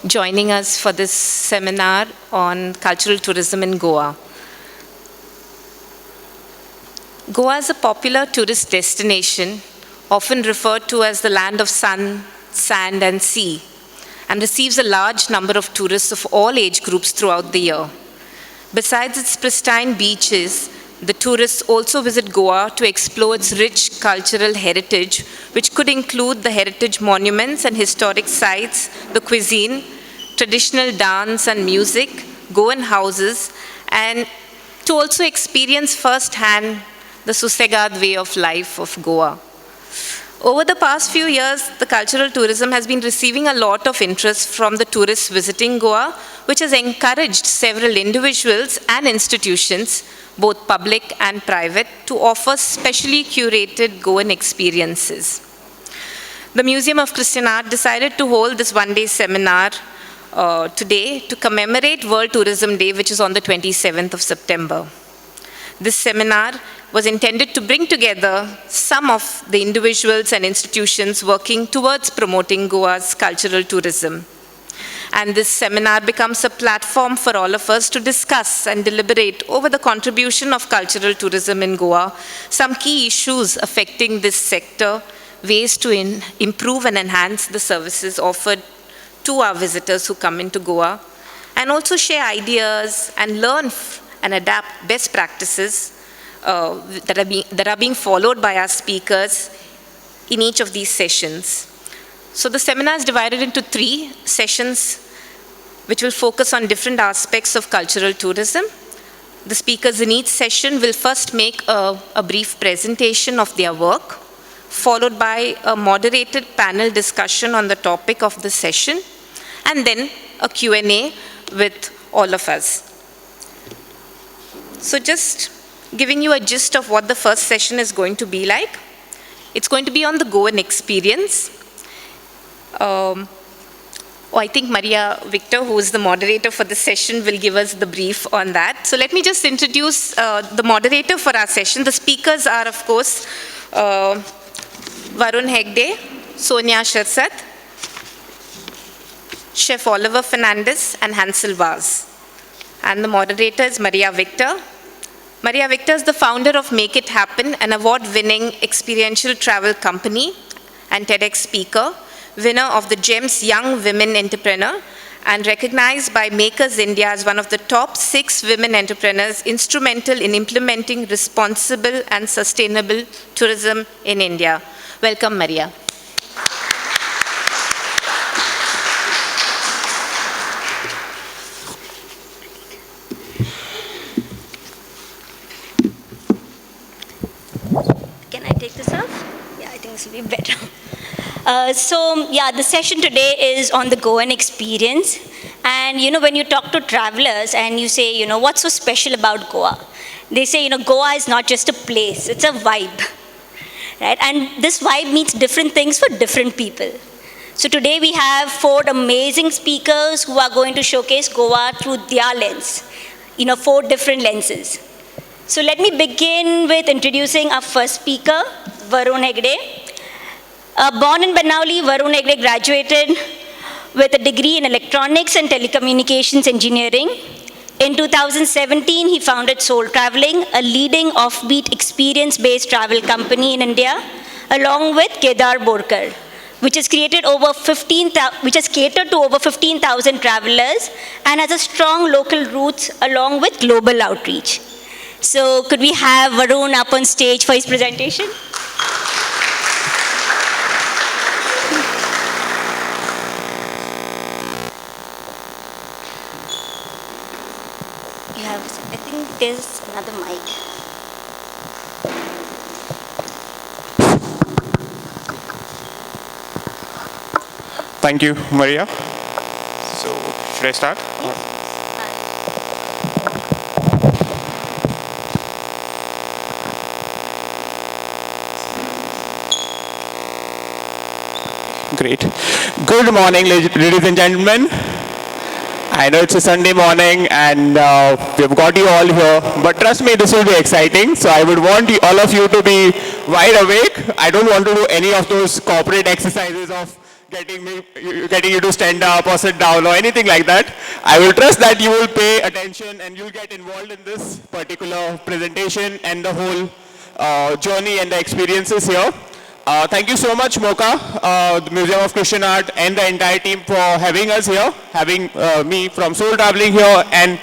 joining us for this seminar on cultural tourism in Goa. Goa is a popular tourist destination, often referred to as the land of sun, sand, and sea, and receives a large number of tourists of all age groups throughout the year. Besides its pristine beaches, the tourists also visit Goa to explore its rich cultural heritage, which could include the heritage monuments and historic sites, the cuisine, traditional dance and music, Goan houses, and to also experience firsthand the Susegad way of life of Goa. Over the past few years, the cultural tourism has been receiving a lot of interest from the tourists visiting Goa, which has encouraged several individuals and institutions, both public and private, to offer specially curated Goan experiences. The Museum of Christian Art decided to hold this one-day seminar today to commemorate World Tourism Day, which is on the 27th of September. This seminar was intended to bring together some of the individuals and institutions working towards promoting Goa's cultural tourism. And this seminar becomes a platform for all of us to discuss and deliberate over the contribution of cultural tourism in Goa, some key issues affecting this sector, ways to improve and enhance the services offered to our visitors who come into Goa, and also share ideas and learn and adapt best practices that are being followed by our speakers in each of these sessions. So the seminar is divided into 3 sessions which will focus on different aspects of cultural tourism. The speakers in each session will first make a brief presentation of their work, followed by a moderated panel discussion on the topic of the session, and then a Q&A with all of us. So just giving you a gist of what the first session is going to be like. It's going to be on the Goan Experience. I think Maria Victor, who is the moderator for the session, will give us the brief on that. So let me just introduce the moderator for our session. The speakers are, of course, Varun Hegde, Sonia Shirsat, Chef Oliver Fernandes, and Hansel Vaz. And the moderator is Maria Victor. Maria Victor is the founder of Make It Happen, an award-winning experiential travel company and TEDx speaker, winner of the GEMS Young Women Entrepreneur, and recognized by Makers India as one of the top 6 women entrepreneurs instrumental in implementing responsible and sustainable tourism in India. Welcome, Maria. Can I take this off? Yeah, I think this will be better. The session today is on the Goan Experience. And, when you talk to travelers and you say, what's so special about Goa? They say, Goa is not just a place, it's a vibe. Right? And this vibe means different things for different people. So today we have 4 amazing speakers who are going to showcase Goa through their lens, 4 different lenses. So let me begin with introducing our first speaker, Varun Hegde. Born in Banauli, Varun Hegde graduated with a degree in electronics and telecommunications engineering. In 2017, he founded Soul Traveling, a leading offbeat experience-based travel company in India, along with Kedar Borkar, which has catered to over 15,000 travelers and has a strong local roots along with global outreach. So could we have Varun up on stage for his presentation? I think there's another mic. Thank you, Maria. So, should I start? Yes. Great. Good morning, ladies and gentlemen. I know it's a Sunday morning and we've got you all here, but trust me, this will be exciting. So I would want all of you to be wide awake. I don't want to do any of those corporate exercises of getting you to stand up or sit down or anything like that. I will trust that you will pay attention and you'll get involved in this particular presentation and the whole journey and the experiences here. Thank you so much, Mocha, the Museum of Christian Art, and the entire team for having us here, having me from Soul Traveling here, and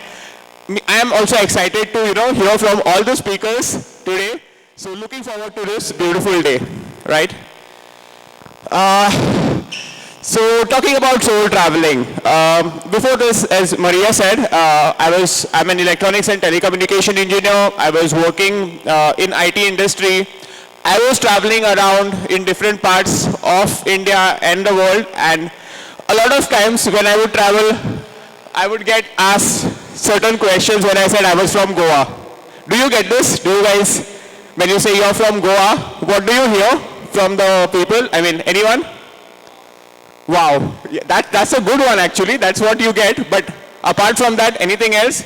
I am also excited to hear from all the speakers today. So looking forward to this beautiful day, right? So talking about soul traveling, before this, as Maria said, I'm an electronics and telecommunication engineer. I was working in IT industry. I was traveling around in different parts of India and the world, and a lot of times when I would travel, I would get asked certain questions when I said I was from Goa. Do you get this? Do you guys, when you say you're from Goa, what do you hear from the people? I mean, anyone? Wow, yeah, that's a good one actually. That's what you get. But apart from that, anything else?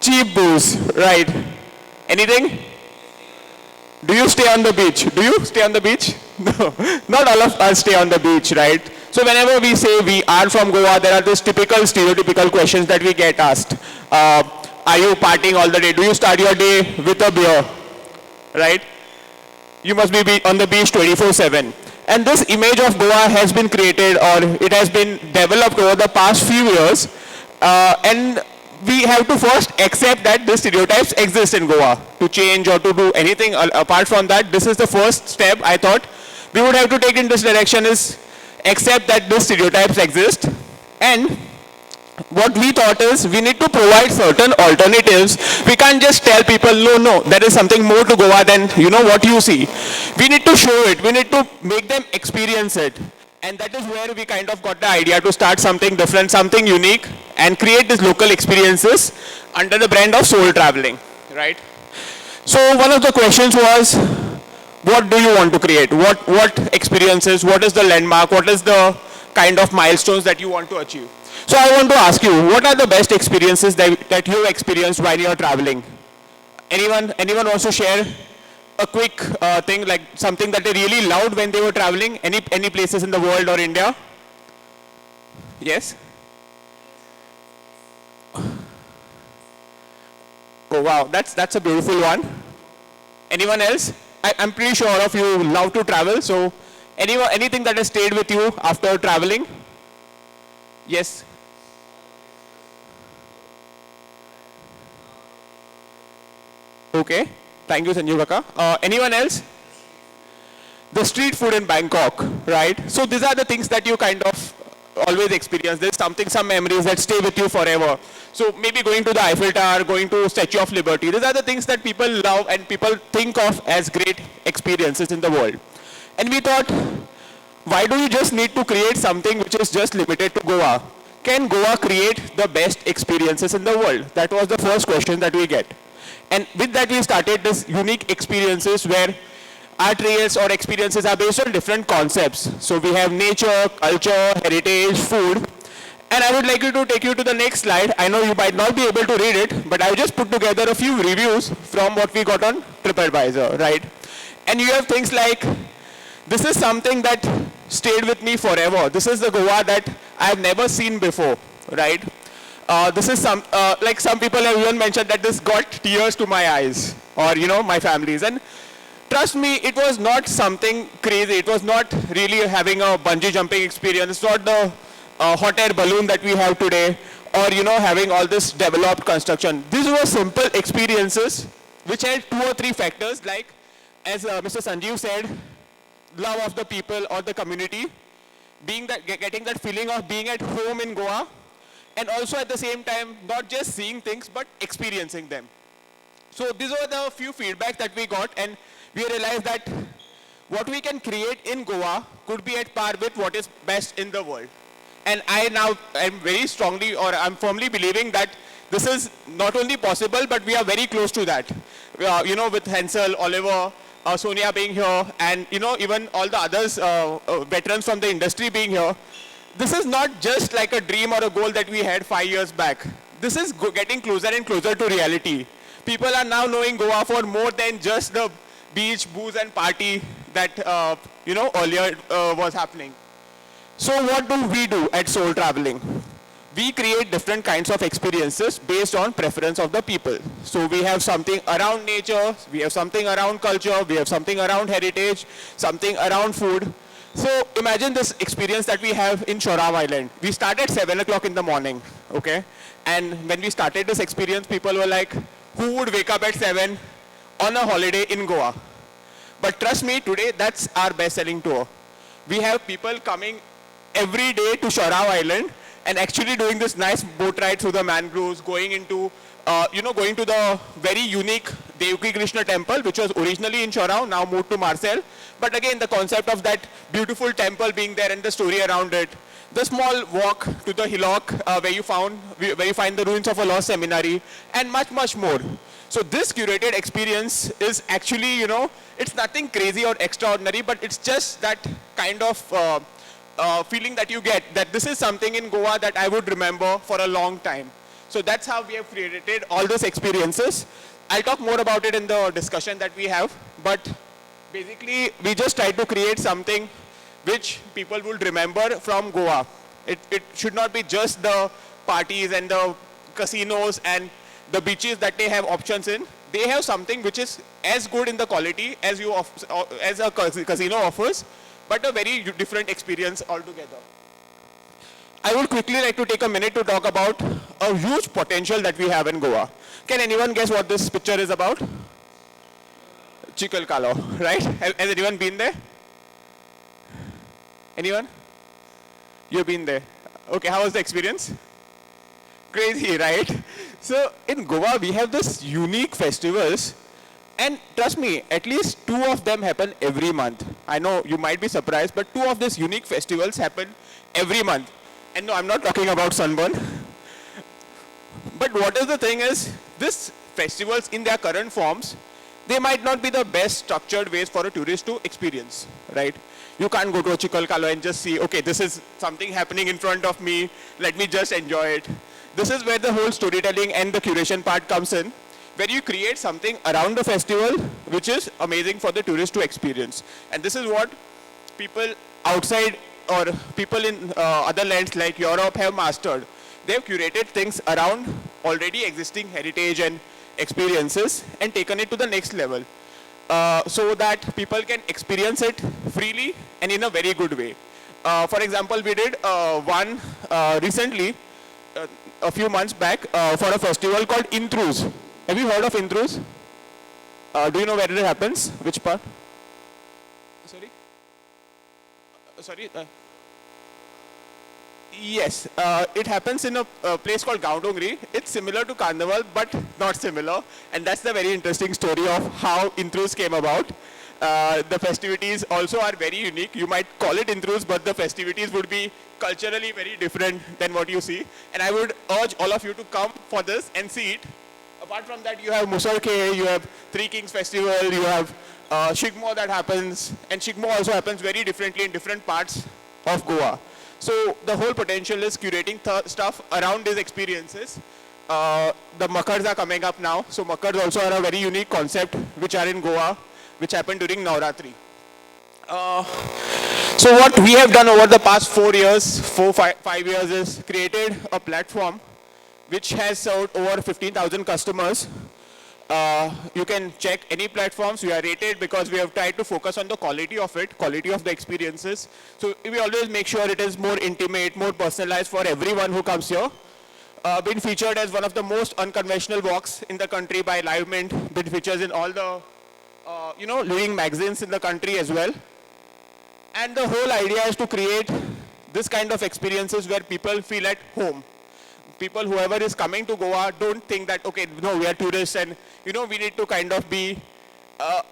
Cheap booze, right? Anything? Do you stay on the beach? Do you stay on the beach? No, not all of us stay on the beach, right? So whenever we say we are from Goa, there are these typical stereotypical questions that we get asked. Are you partying all the day? Do you start your day with a beer, right? You must be on the beach 24/7. And this image of Goa has been created, or it has been developed over the past few years. And we have to first accept that these stereotypes exist in Goa. To change or to do anything apart from that, this is the first step I thought we would have to take in this direction, is accept that these stereotypes exist. And what we thought is we need to provide certain alternatives. We can't just tell people, no, there is something more to Goa than what you see. We need to show it. We need to make them experience it. And that is where we kind of got the idea to start something different, something unique, and create these local experiences under the brand of Soul Traveling, right? So one of the questions was, what do you want to create? What experiences? What is the landmark? What is the kind of milestones that you want to achieve? So I want to ask you, what are the best experiences that you have experienced while you are traveling? Anyone wants to share a quick thing, like something that they really loved when they were traveling? Any places in the world or India? Yes? Oh wow, that's a beautiful one. Anyone else? I'm pretty sure all of you love to travel, so anything that has stayed with you after traveling? Yes? Okay, thank you Sanjeev Kaka. Anyone else? The street food in Bangkok, right? So these are the things that you kind of always experience. There's some memories that stay with you forever. So maybe going to the Eiffel Tower, going to Statue of Liberty. These are the things that people love and people think of as great experiences in the world. And we thought, why do you just need to create something which is just limited to Goa? Can Goa create the best experiences in the world? That was the first question that we get. And with that we started this unique experiences where our trails or experiences are based on different concepts. So we have nature, culture, heritage, food. And I would like to take you to the next slide. I know you might not be able to read it, but I just put together a few reviews from what we got on TripAdvisor, right? And you have things like, this is something that stayed with me forever. This is the Goa that I have never seen before, right? This is like some people have even mentioned that this got tears to my eyes, or my family's. And trust me, it was not something crazy. It was not really having a bungee jumping experience. It's not the hot air balloon that we have today, or having all this developed construction. These were simple experiences which had 2 or 3 factors, like as Mr. Sanjeev said, love of the people or the community, getting that feeling of being at home in Goa, and also at the same time not just seeing things but experiencing them. So these were the few feedbacks that we got, and we realized that what we can create in Goa could be at par with what is best in the world. And I now am very strongly, or I'm firmly believing that this is not only possible, but we are very close to that. With Hansel, Oliver, Sonia being here, and even all the others, veterans from the industry being here. This is not just like a dream or a goal that we had 5 years back. This is getting closer and closer to reality. People are now knowing Goa for more than just the beach, booze and party that, earlier was happening. So what do we do at Soul Traveling? We create different kinds of experiences based on preference of the people. So we have something around nature, we have something around culture, we have something around heritage, something around food. So imagine this experience that we have in Shorav Island. We start at 7 o'clock in the morning, okay? And when we started this experience, people were like, who would wake up at 7 on a holiday in Goa? But trust me, today that's our best-selling tour. We have people coming every day to Shorav Island and actually doing this nice boat ride through the mangroves, going into, going to the very unique Devki Krishna temple, which was originally in Shorav, now moved to Marcel. But again, the concept of that beautiful temple being there and the story around it. The small walk to the hillock where you find the ruins of a lost seminary, and much, much more. So this curated experience is actually, it's nothing crazy or extraordinary, but it's just that kind of feeling that you get, that this is something in Goa that I would remember for a long time. So that's how we have created all these experiences. I'll talk more about it in the discussion that we have, but basically we just try to create something which people would remember from Goa. It should not be just the parties and the casinos and the beaches that they have options in. They have something which is as good in the quality as as a casino offers, but a very different experience altogether. I would quickly like to take a minute to talk about a huge potential that we have in Goa. Can anyone guess what this picture is about? Chikalkalo, right? Has anyone been there? Anyone? You've been there. Okay, how was the experience? Crazy, right? So in Goa, we have this unique festivals, and trust me, at least 2 of them happen every month. I know you might be surprised, but 2 of these unique festivals happen every month. And no, I'm not talking about sunburn. But what is the thing is, these festivals in their current forms, they might not be the best structured ways for a tourist to experience, right? You can't go to a Chikalkalo and just see, okay, this is something happening in front of me, let me just enjoy it. This is where the whole storytelling and the curation part comes in, where you create something around the festival which is amazing for the tourist to experience. And this is what people outside or people in other lands like Europe have mastered. They've curated things around already existing heritage and experiences and taken it to the next level so that people can experience it freely and in a very good way. For example, we did one recently, a few months back, for a festival called Intrus. Have you heard of Intrus? Do you know where it happens? Which part? Sorry? Sorry? Yes, it happens in a place called Gaundongri. It's similar to Carnival, but not similar. And that's the very interesting story of how Intrus came about. The festivities also are very unique. You might call it Intrus, but the festivities would be culturally very different than what you see. And I would urge all of you to come for this and see it. Apart from that, you have Musarke, you have Three Kings Festival, you have Shigmo that happens. And Shigmo also happens very differently in different parts of Goa. So the whole potential is curating stuff around these experiences. The Makars are coming up now. So Makars also are a very unique concept which are in Goa, which happen during Navratri. So what we have done over the past 5 years is created a platform which has served over 15,000 customers. You can check any platforms. We are rated because we have tried to focus on the quality of it, quality of the experiences. So we always make sure it is more intimate, more personalized for everyone who comes here. Been featured as one of the most unconventional walks in the country by Live Mint. Been featured in all the, leading magazines in the country as well. And the whole idea is to create this kind of experiences where people feel at home. People, whoever is coming to Goa, don't think that, okay, no, we are tourists and, we need to kind of be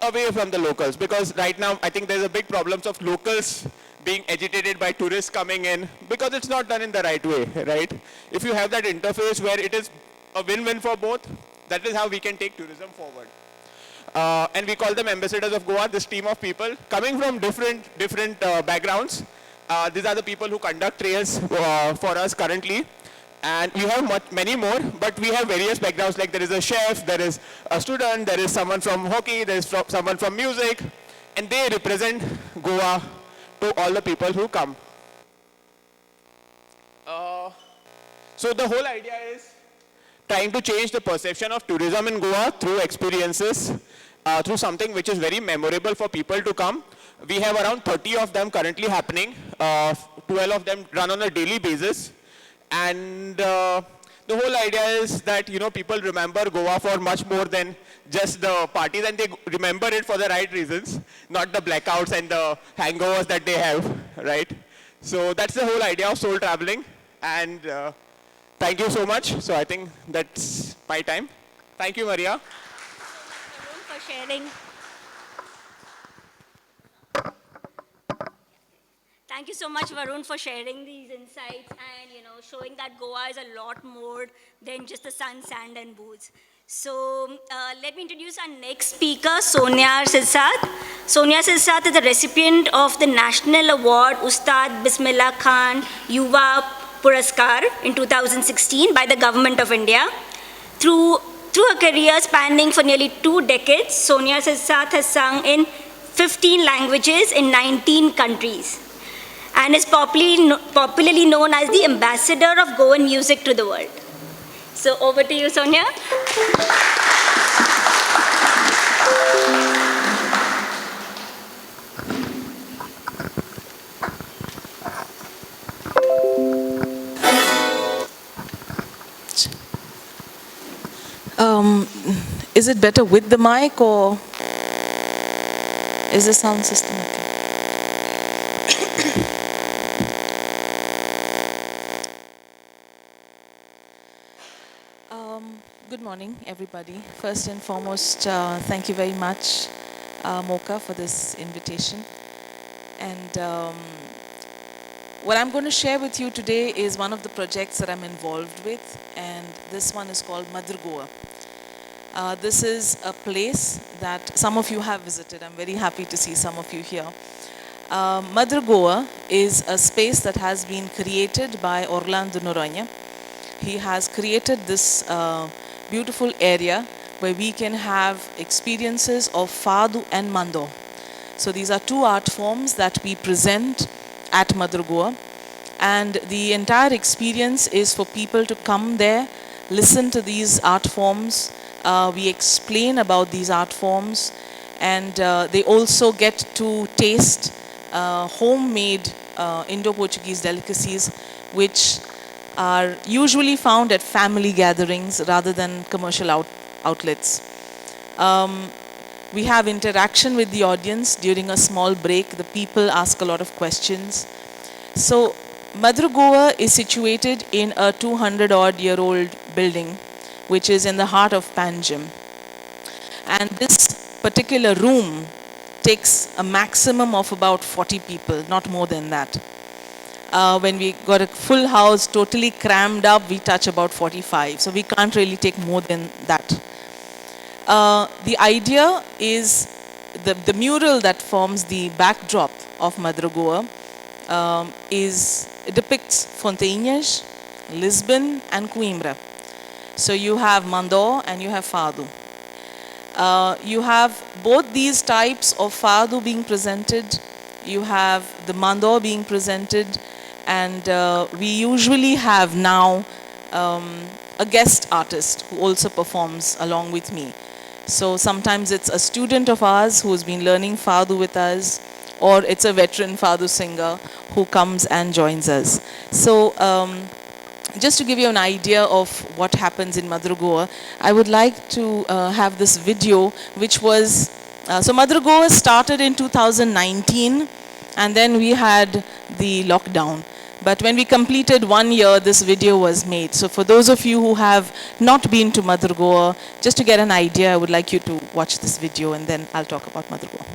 away from the locals. Because right now, I think there's a big problem of locals being agitated by tourists coming in because it's not done in the right way, right? If you have that interface where it is a win-win for both, that is how we can take tourism forward. And we call them ambassadors of Goa, this team of people coming from different backgrounds. These are the people who conduct trails for us currently. And we have many more, but we have various backgrounds, like there is a chef, there is a student, there is someone from hockey, there is someone from music. and they represent Goa to all the people who come. So the whole idea is trying to change the perception of tourism in Goa through experiences, through something which is very memorable for people to come. We have around 30 of them currently happening. 12 of them run on a daily basis. And the whole idea is that, you know, people remember Goa for much more than just the parties, and they remember it for the right reasons, not the blackouts and the hangovers that they have, right? So that's the whole idea of soul traveling. And thank you so much. So I think that's my time. Thank you, Maria. Varun, for sharing. Thank you so much, Varun, for sharing these insights and, you know, showing that Goa is a lot more than just the sun, sand, and booze. So let me introduce our next speaker, Sonia Shirsat. Sonia Shirsat is the recipient of the National Award Ustad Bismillah Khan Yuva Puraskar in 2016 by the Government of India. Through her career spanning for nearly 2 decades, Sonia Shirsat has sung in 15 languages in 19 countries and is popularly known as the ambassador of Goan music to the world. So over to you, Sonia. Is it better with the mic, or is the sound system okay? Good morning, everybody. First and foremost, thank you very much, Mocha, for this invitation. And what I'm going to share with you today is one of the projects that I'm involved with, and this one is called Madhur Goa. This is a place that some of you have visited. I'm very happy to see some of you here. Madhur Goa is a space that has been created by Orlando Noronha. He has created this beautiful area where we can have experiences of Fado and Mando. So these are 2 art forms that we present at Madhur Goa. And the entire experience is for people to come there, listen to these art forms. We explain about these art forms, and they also get to taste homemade Indo-Portuguese delicacies, which are usually found at family gatherings rather than commercial outlets. We have interaction with the audience during a small break. The people ask a lot of questions. So Madhur Goa is situated in a 200-odd-year-old building, which is in the heart of Panjim. And this particular room takes a maximum of about 40 people, not more than that. When we got a full house, totally crammed up, we touch about 45. So we can't really take more than that. The idea is the mural that forms the backdrop of Madhur Goa depicts Fontainhas, Lisbon, and Coimbra. So you have Mando and you have Fado. You have both these types of Fado being presented. You have the Mando being presented. And we usually have now a guest artist who also performs along with me. So sometimes it's a student of ours who's been learning Fado with us, or it's a veteran Fado singer who comes and joins us. So just to give you an idea of what happens in Madhur Goa, I would like to have this video, which was, so Madhur Goa started in 2019, and then we had the lockdown. But when we completed 1 year, this video was made. So for those of you who have not been to Madhur Goa, just to get an idea, I would like you to watch this video, and then I'll talk about Madhur Goa.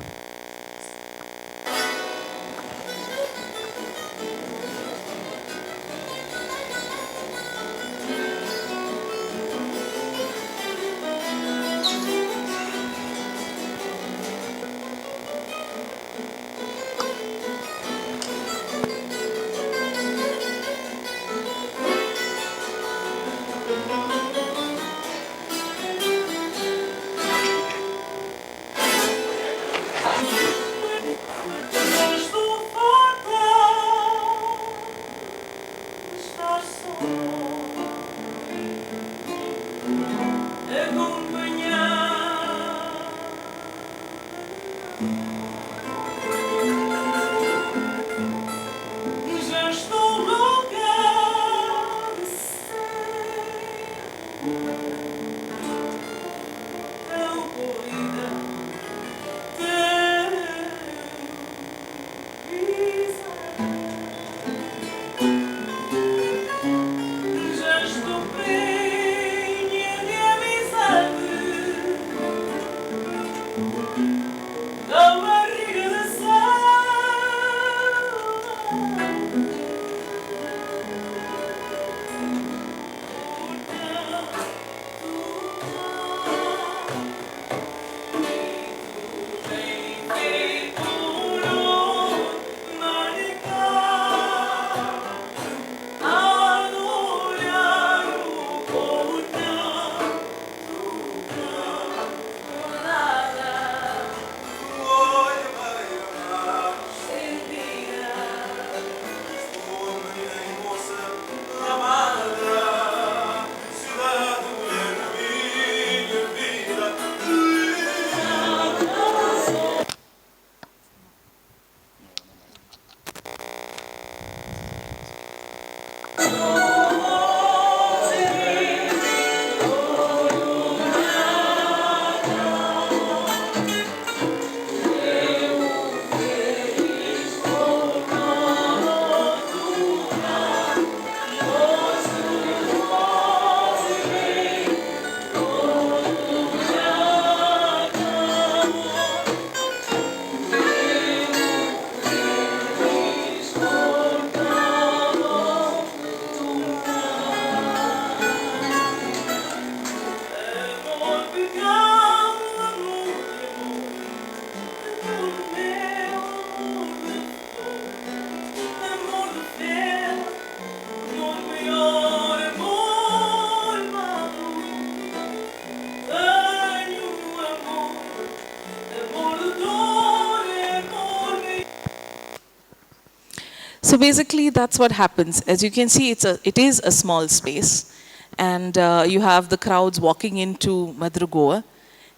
So basically, that's what happens. As you can see, it is a small space, and you have the crowds walking into Madre Goa,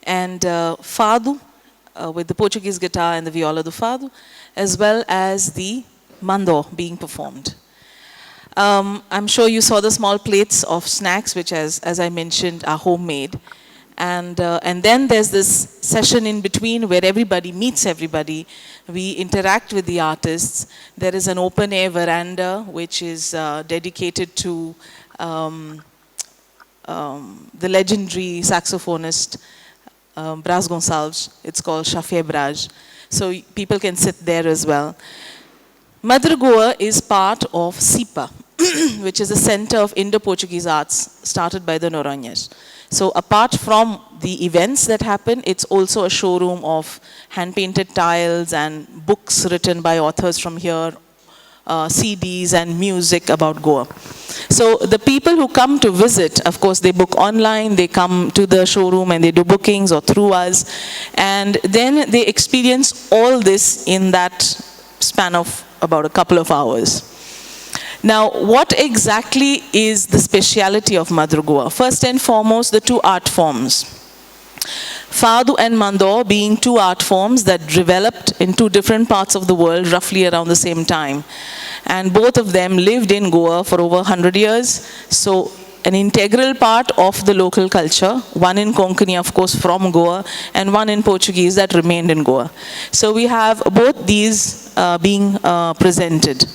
and fado with the Portuguese guitar and the viola do fado, as well as the mando being performed. I'm sure you saw the small plates of snacks, which, as I mentioned, are homemade. And then there's this session in between where everybody meets everybody. We interact with the artists. There is an open air veranda which is dedicated to the legendary saxophonist Brás Gonçalves. It's called Chafé Brás. So people can sit there as well. Madre Goa is part of SIPA, which is a center of Indo-Portuguese arts started by the Noronhas. So apart from the events that happen, it's also a showroom of hand-painted tiles and books written by authors from here, CDs and music about Goa. So the people who come to visit, of course, they book online, they come to the showroom and they do bookings or through us, and then they experience all this in that span of about a couple of hours. Now, what exactly is the speciality of Madre Goa? First and foremost, the two art forms. Fado and Mando being two art forms that developed in two different parts of the world roughly around the same time. And both of them lived in Goa for over 100 years. So an integral part of the local culture, one in Konkani, of course, from Goa, and one in Portuguese that remained in Goa. So we have both these being presented.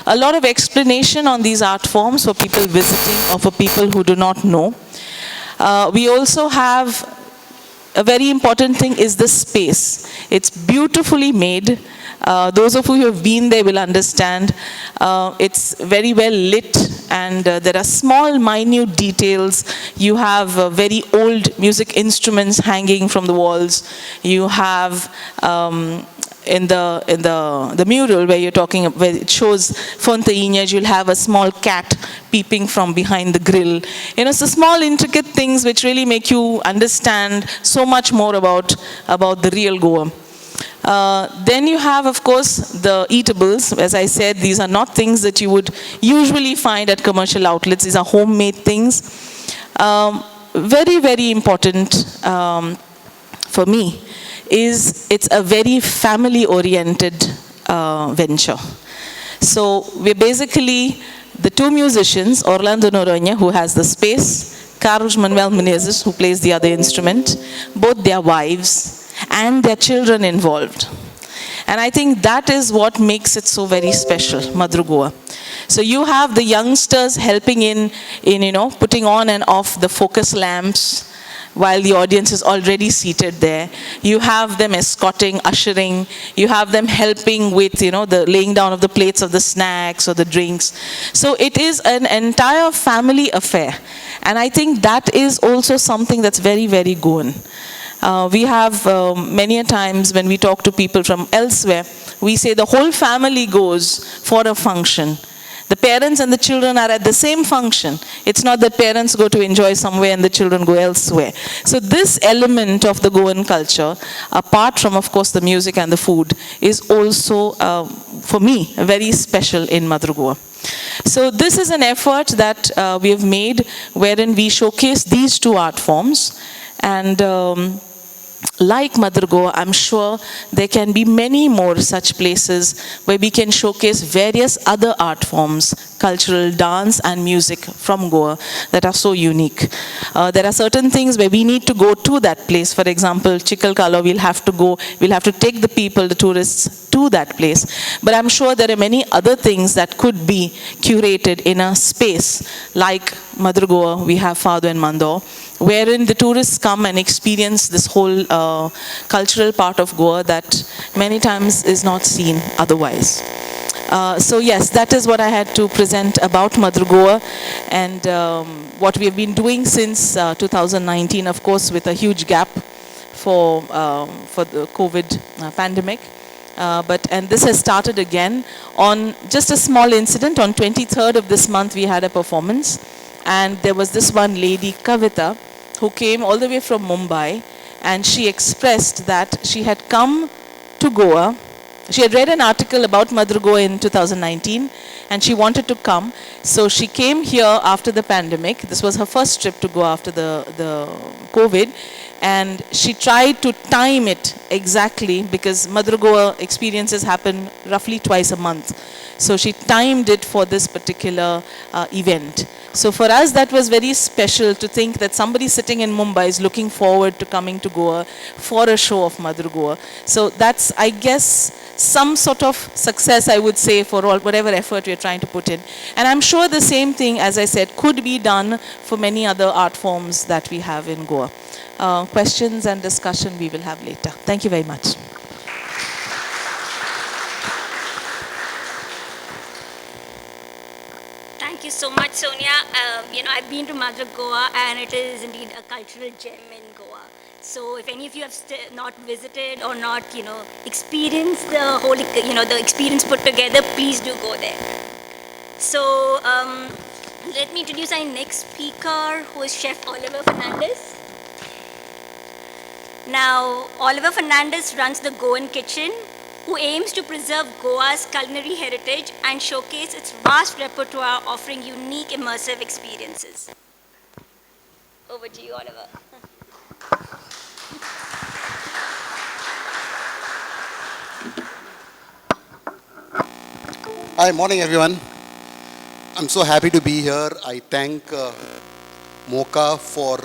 A lot of explanation on these art forms for people visiting or for people who do not know. We also have a very important thing is the space. It's beautifully made. Those of you who have been there will understand. It's very well lit, and there are small, minute details. You have very old music instruments hanging from the walls. You have in the mural where you're talking, where it shows Fontainhas, you'll have a small cat peeping from behind the grill. You know, so small intricate things which really make you understand so much more about the real Goa. Then you have, of course, the eatables. As I said, these are not things that you would usually find at commercial outlets. These are homemade things. Very, very important for me is it's a very family-oriented venture. So we're basically the two musicians, Orlando Noronha, who has the space, Carlos Manuel Menezes, who plays the other instrument, both their wives and their children involved. And I think that is what makes it so very special, Madrugoa. So you have the youngsters helping in putting on and off the focus lamps while the audience is already seated there. You have them escorting, ushering. You have them helping with, the laying down of the plates of the snacks or the drinks. So it is an entire family affair. And I think that is also something that's very, very Goan. We have many a times when we talk to people from elsewhere, we say the whole family goes for a function. The parents and the children are at the same function. It's not that parents go to enjoy somewhere and the children go elsewhere. So this element of the Goan culture, apart from, of course, the music and the food, is also, for me, very special in Madrugoa. So this is an effort that we have made wherein we showcase these two art forms. And like Madrugoa, I'm sure there can be many more such places where we can showcase various other art forms, cultural dance and music from Goa that are so unique. There are certain things where we need to go to that place. For example, Chikalkala, we'll have to take the people, the tourists, to that place. But I'm sure there are many other things that could be curated in a space like Madrugoa, we have Fado and Mandor, wherein the tourists come and experience this whole cultural part of Goa that many times is not seen otherwise. So yes, that is what I had to present about Madrugoa and what we have been doing since 2019, of course, with a huge gap for the COVID pandemic. And this has started again on just a small incident. On 23rd of this month, we had a performance. And there was this one lady, Kavita, who came all the way from Mumbai. And she expressed that she had come to Goa. She had read an article about Madrugoa in 2019. And she wanted to come. So she came here after the pandemic. This was her first trip to Goa after the COVID. And she tried to time it exactly because Madrugoa experiences happen roughly twice a month. So she timed it for this particular event. So for us, that was very special to think that somebody sitting in Mumbai is looking forward to coming to Goa for a show of Madrugoa. So that's, I guess, some sort of success, I would say, for whatever effort we're trying to put in. And I'm sure the same thing, as I said, could be done for many other art forms that we have in Goa. Questions and discussion we will have later. Thank you very much. Thank you so much, Sonia. I've been to Madrugoa and it is indeed a cultural gem in Goa. So if any of you have not visited or not, experienced the whole, the experience put together, please do go there. So let me introduce our next speaker, who is Chef Oliver Fernandes. Now, Oliver Fernandes runs the Goan Kitchen, who aims to preserve Goa's culinary heritage and showcase its vast repertoire, offering unique immersive experiences. Over to you, Oliver. Hi, morning everyone. I'm so happy to be here. I thank Mocha for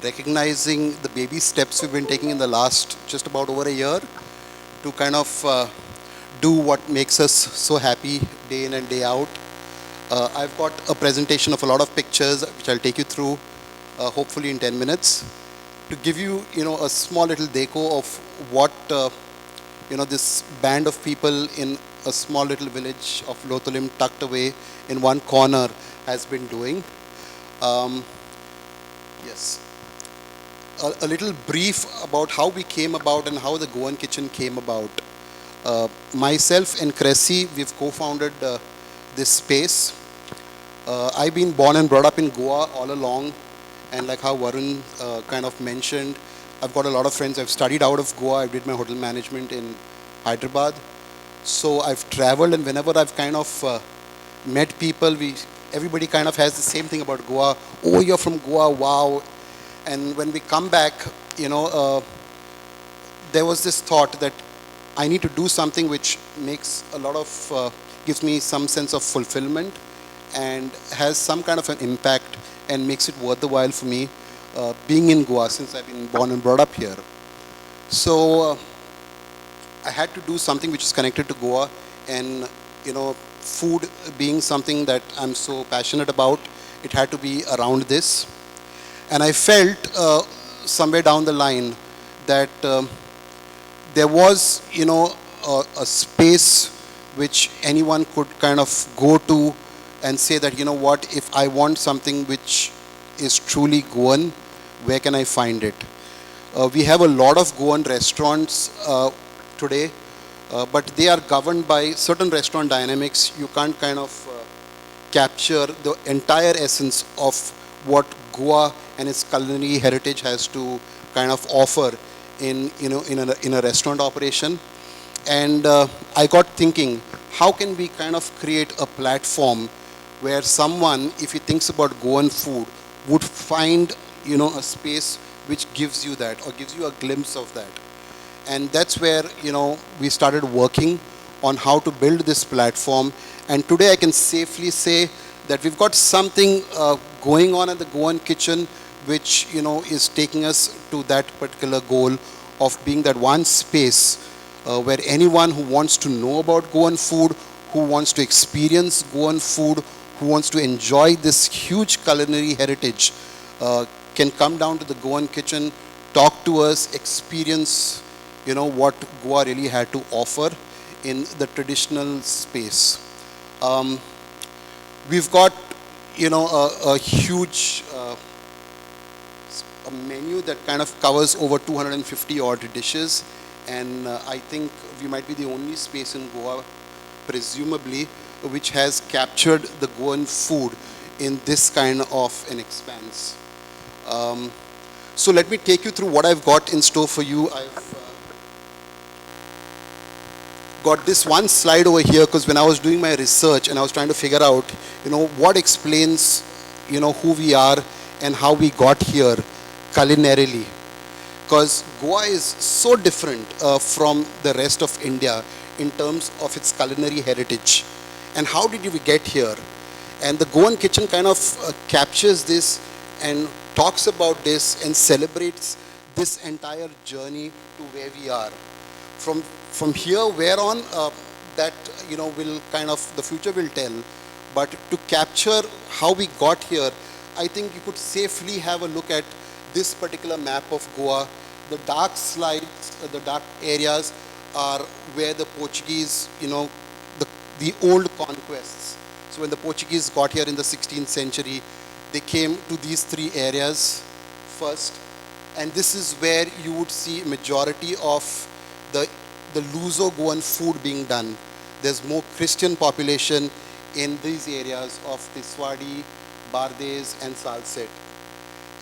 recognizing the baby steps we've been taking in the last just about over a year to kind of do what makes us so happy day in and day out. I've got a presentation of a lot of pictures which I'll take you through hopefully in 10 minutes to give you, a small little deco of what, this band of people in a small little village of Lotulim tucked away in one corner has been doing. Yes. A little brief about how we came about and how the Goan Kitchen came about. Myself and Cressy, we've co-founded this space. I've been born and brought up in Goa all along, and like how Varun kind of mentioned, I've got a lot of friends. I've studied out of Goa. I did my hotel management in Hyderabad. So I've traveled, and whenever I've kind of met people, everybody kind of has the same thing about Goa. Oh, you're from Goa, wow. And when we come back, there was this thought that I need to do something which makes a lot of gives me some sense of fulfillment and has some kind of an impact and makes it worth the while for me being in Goa since I've been born and brought up here. So I had to do something which is connected to Goa, and food being something that I'm so passionate about, it had to be around this. And I felt somewhere down the line that there was, a space which anyone could kind of go to and say that, what, if I want something which is truly Goan, where can I find it? We have a lot of Goan restaurants today, but they are governed by certain restaurant dynamics. You can't kind of capture the entire essence of what Goa and its culinary heritage has to kind of offer in a restaurant operation. And I got thinking, how can we kind of create a platform where someone, if he thinks about Goan food, would find a space which gives you that or gives you a glimpse of that. And that's where we started working on how to build this platform. And today I can safely say that we've got something going on at the Goan kitchen which is taking us to that particular goal of being that one space where anyone who wants to know about Goan food, who wants to experience Goan food, who wants to enjoy this huge culinary heritage, can come down to the Goan kitchen, talk to us, experience what Goa really had to offer in the traditional space. We've got a huge a menu that kind of covers over 250 odd dishes, and I think we might be the only space in Goa, presumably, which has captured the Goan food in this kind of an expanse. So let me take you through what I've got in store for you. I've got this one slide over here because when I was doing my research and I was trying to figure out, what explains, who we are and how we got here culinarily. Because Goa is so different from the rest of India in terms of its culinary heritage. And how did we get here? And the Goan kitchen kind of captures this and talks about this and celebrates this entire journey to where we are. From here, where on, that will kind of, the future will tell. But to capture how we got here, I think you could safely have a look at this particular map of Goa. The dark slides, the dark areas are where the Portuguese, the old conquests. So when the Portuguese got here in the 16th century, they came to these three areas first. And this is where you would see majority of the Luso-Goan food being done. There's more Christian population in these areas of Tiswadi, Bardes and Salset.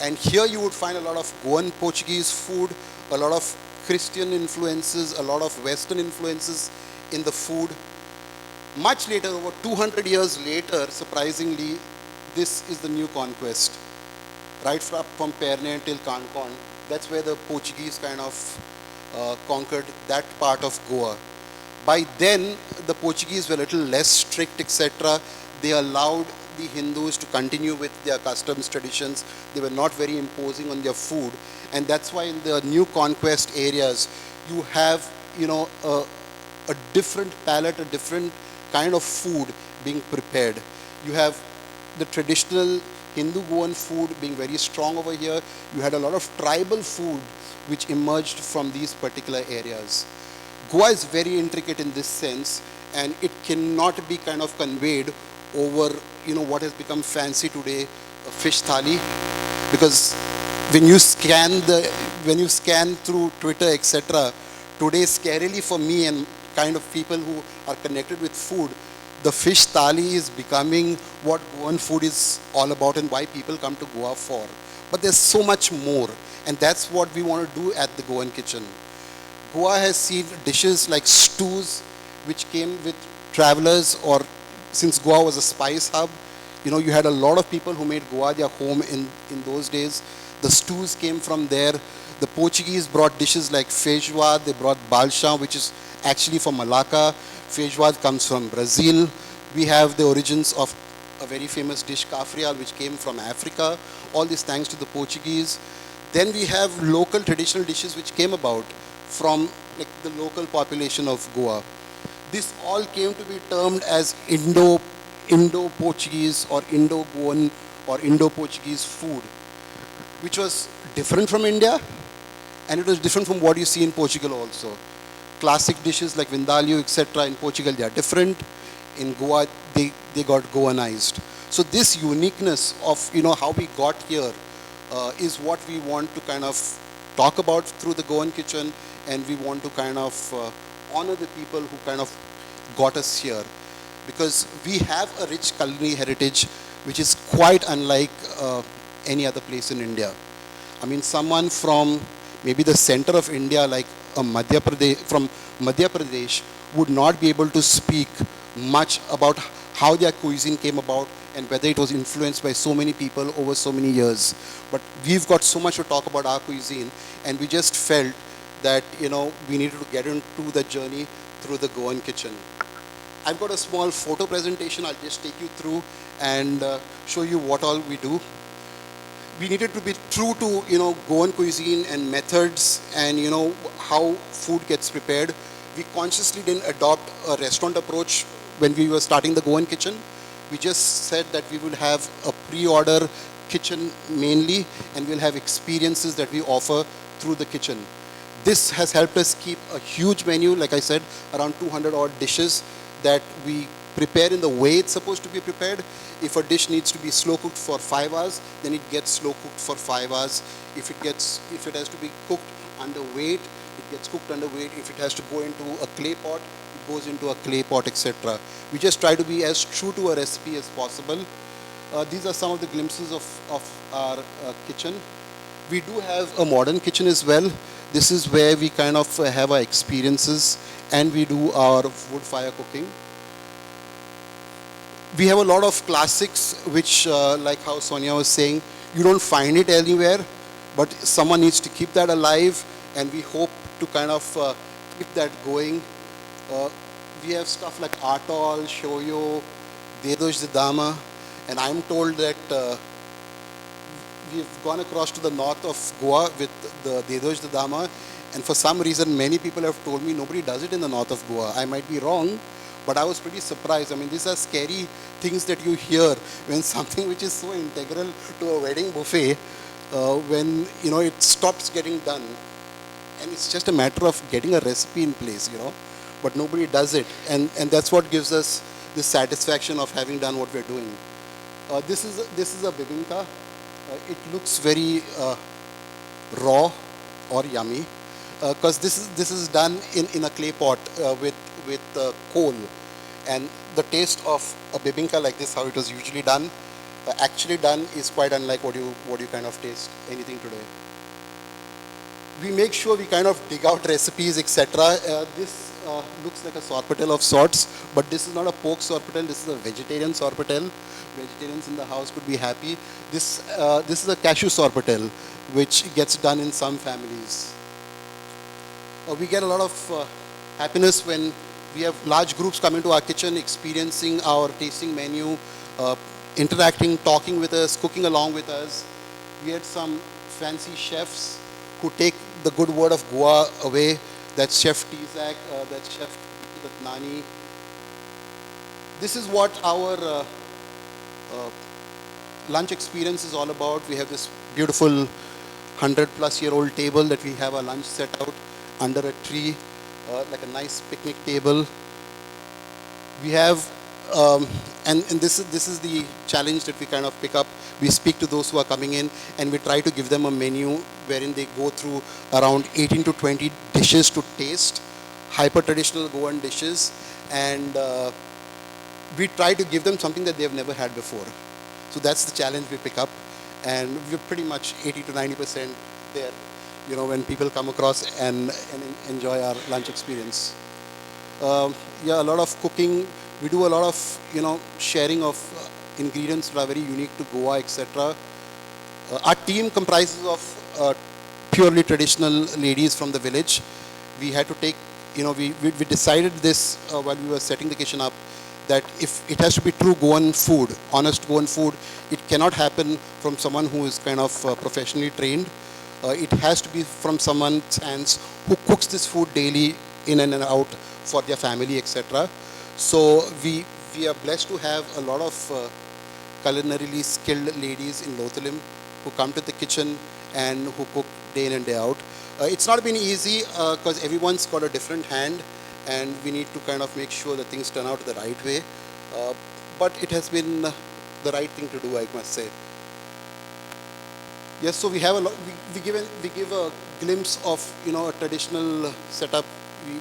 And here you would find a lot of Goan Portuguese food, a lot of Christian influences, a lot of Western influences in the food. Much later, over 200 years later, surprisingly, this is the new conquest. Right from Perne till Kankon, that's where the Portuguese kind of conquered that part of Goa. By then, the Portuguese were a little less strict, etc. They allowed the Hindus to continue with their customs, traditions. They were not very imposing on their food. And that's why in the new conquest areas, you have, a different palate, a different kind of food being prepared. You have the traditional Hindu Goan food being very strong over here. You had a lot of tribal food which emerged from these particular areas. Goa is very intricate in this sense, and it cannot be kind of conveyed over, what has become fancy today, a fish thali, because when you scan through Twitter, etc., today, scarily for me and kind of people who are connected with food, the fish thali is becoming what Goan food is all about and why people come to Goa for. But there's so much more, and that's what we want to do at the Goan kitchen. Goa has seen dishes like stews, which came with travelers, or since Goa was a spice hub, you had a lot of people who made Goa their home in those days. The stews came from there. The Portuguese brought dishes like feijoada. They brought balchão, which is actually from Malacca. Feijoada comes from Brazil. We have the origins of a very famous dish, cafrial, which came from Africa. All this thanks to the Portuguese. Then we have local traditional dishes which came about from like the local population of Goa. This all came to be termed as Indo-Portuguese or Indo-Goan or Indo-Portuguese food, which was different from India, and it was different from what you see in Portugal also. Classic dishes like vindaloo, etc. in Portugal, they are different. In Goa, they got Goanized. So this uniqueness of how we got here is what we want to kind of talk about through the Goan kitchen, and we want to kind of honor the people who kind of got us here, because we have a rich culinary heritage which is quite unlike any other place in India. I mean, someone from maybe the center of India, like from Madhya Pradesh, would not be able to speak much about how their cuisine came about and whether it was influenced by so many people over so many years. But we've got so much to talk about our cuisine, and we just felt that we needed to get into the journey through the Goan kitchen. I've got a small photo presentation. I'll just take you through and show you what all we do. We needed to be true to Goan cuisine and methods and how food gets prepared. We consciously didn't adopt a restaurant approach when we were starting the Goan kitchen. We just said that we would have a pre-order kitchen mainly, and we'll have experiences that we offer through the kitchen. This has helped us keep a huge menu, like I said, around 200 odd dishes that we prepare in the way it's supposed to be prepared. If a dish needs to be slow cooked for 5 hours, then it gets slow cooked for 5 hours. If it has to be cooked under weight, it gets cooked under weight. If it has to go into a clay pot, it goes into a clay pot, etc. We just try to be as true to a recipe as possible. These are some of the glimpses of our kitchen. We do have a modern kitchen as well. This is where we kind of have our experiences, and we do our wood fire cooking. We have a lot of classics which, like how Sonia was saying, you don't find it anywhere, but someone needs to keep that alive, and we hope to kind of keep that going. We have stuff like atol, shoyo, dedoj dama, and I'm told that we've gone across to the north of Goa with the dedoj dama, and for some reason many people have told me nobody does it in the north of Goa. I might be wrong, but I was pretty surprised. I mean, these are scary things that you hear when something which is so integral to a wedding buffet, when it stops getting done, and it's just a matter of getting a recipe in place, but nobody does it, and that's what gives us the satisfaction of having done what we're doing. This is a bibinka. It looks very raw or yummy because this is done in a clay pot with coal, and the taste of a bibinka like this, how it was usually done, actually done, is quite unlike what you kind of taste anything today. We make sure we kind of dig out recipes, etc. This looks like a sorpatel of sorts, but this is not a pork sorpatel. This is a vegetarian sorpatel. Vegetarians in the house could be happy. This is a cashew sorpatel, which gets done in some families. We get a lot of happiness when we have large groups come into our kitchen, experiencing our tasting menu, interacting, talking with us, cooking along with us. We had some fancy chefs who take the good word of Goa away. That's Chef Tizak, that's Chef Nani. This is what our lunch experience is all about. We have this beautiful 100-plus-year-old table that we have our lunch set out under a tree, like a nice picnic table. We have, and this is the challenge that we kind of pick up. We speak to those who are coming in, and we try to give them a menu wherein they go through around 18 to 20 dishes to taste, hyper-traditional Goan dishes, and we try to give them something that they have never had before. So that's the challenge we pick up, and we're pretty much 80 to 90% there, when people come across and enjoy our lunch experience. Yeah, a lot of cooking. We do a lot of, sharing of ingredients that are very unique to Goa, etc. Our team comprises of purely traditional ladies from the village. We had to take, we decided this while we were setting the kitchen up, that if it has to be true Goan food, honest Goan food, it cannot happen from someone who is kind of professionally trained. It has to be from someone's hands who cooks this food daily in and out for their family, etc. So we are blessed to have a lot of culinarily skilled ladies in Lothalim who come to the kitchen and who cook day in and day out. It's not been easy because everyone's got a different hand, and we need to kind of make sure that things turn out the right way. But it has been the right thing to do, I must say. Yes, so we have a lot. We give a glimpse of a traditional setup.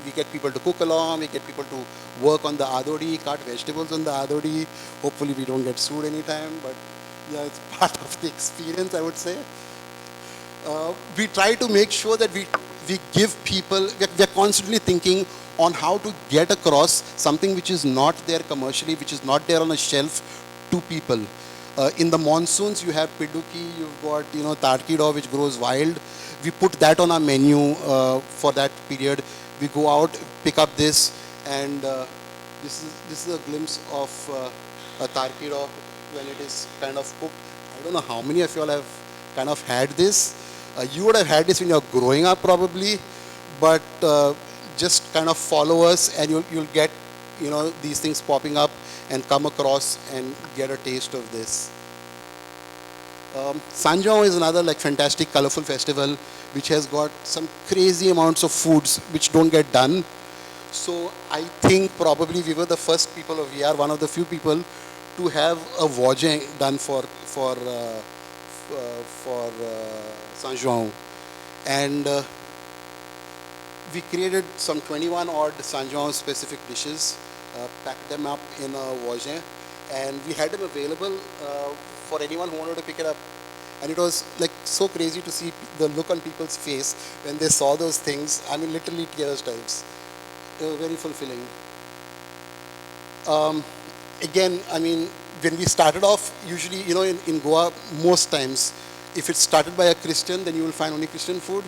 We get people to cook along. We get people to work on the adodi, cut vegetables on the adodi. Hopefully, we don't get sued anytime. But yeah, it's part of the experience, I would say. We try to make sure that we give people. We're constantly thinking on how to get across something which is not there commercially, which is not there on a shelf to people. In the monsoons, you have piduki, you've got tarkido, which grows wild. We put that on our menu for that period. We go out, pick up this, and this is a glimpse of a tarkido when it is kind of cooked. I don't know how many of you all have kind of had this. You would have had this when you're growing up probably, but just kind of follow us and you'll get these things popping up and come across and get a taste of this. Sanjao is another fantastic colorful festival which has got some crazy amounts of foods which don't get done. So I think probably we were the first people, or we are one of the few people to have a vojing done for Sanjao. And we created some 21 odd Sanjao specific dishes, packed them up in a vojing, and we had them available for anyone who wanted to pick it up. And it was so crazy to see the look on people's face when they saw those things. I mean, literally tears types. They were very fulfilling. Again, I mean, when we started off, usually, in Goa, most times, if it's started by a Christian, then you will find only Christian food.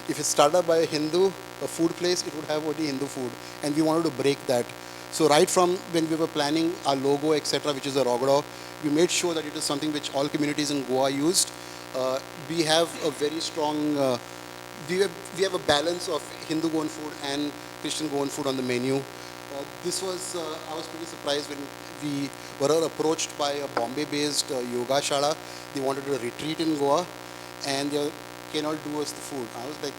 If it's started by a Hindu, a food place, it would have only Hindu food. And we wanted to break that. So right from when we were planning our logo, etc., which is a rogado, we made sure that it is something which all communities in Goa used. We have a very strong, we have a balance of Hindu Goan food and Christian Goan food on the menu. This was, I was pretty surprised when we were approached by a Bombay-based yoga shala. They wanted a retreat in Goa, and they can all do us the food. I was like,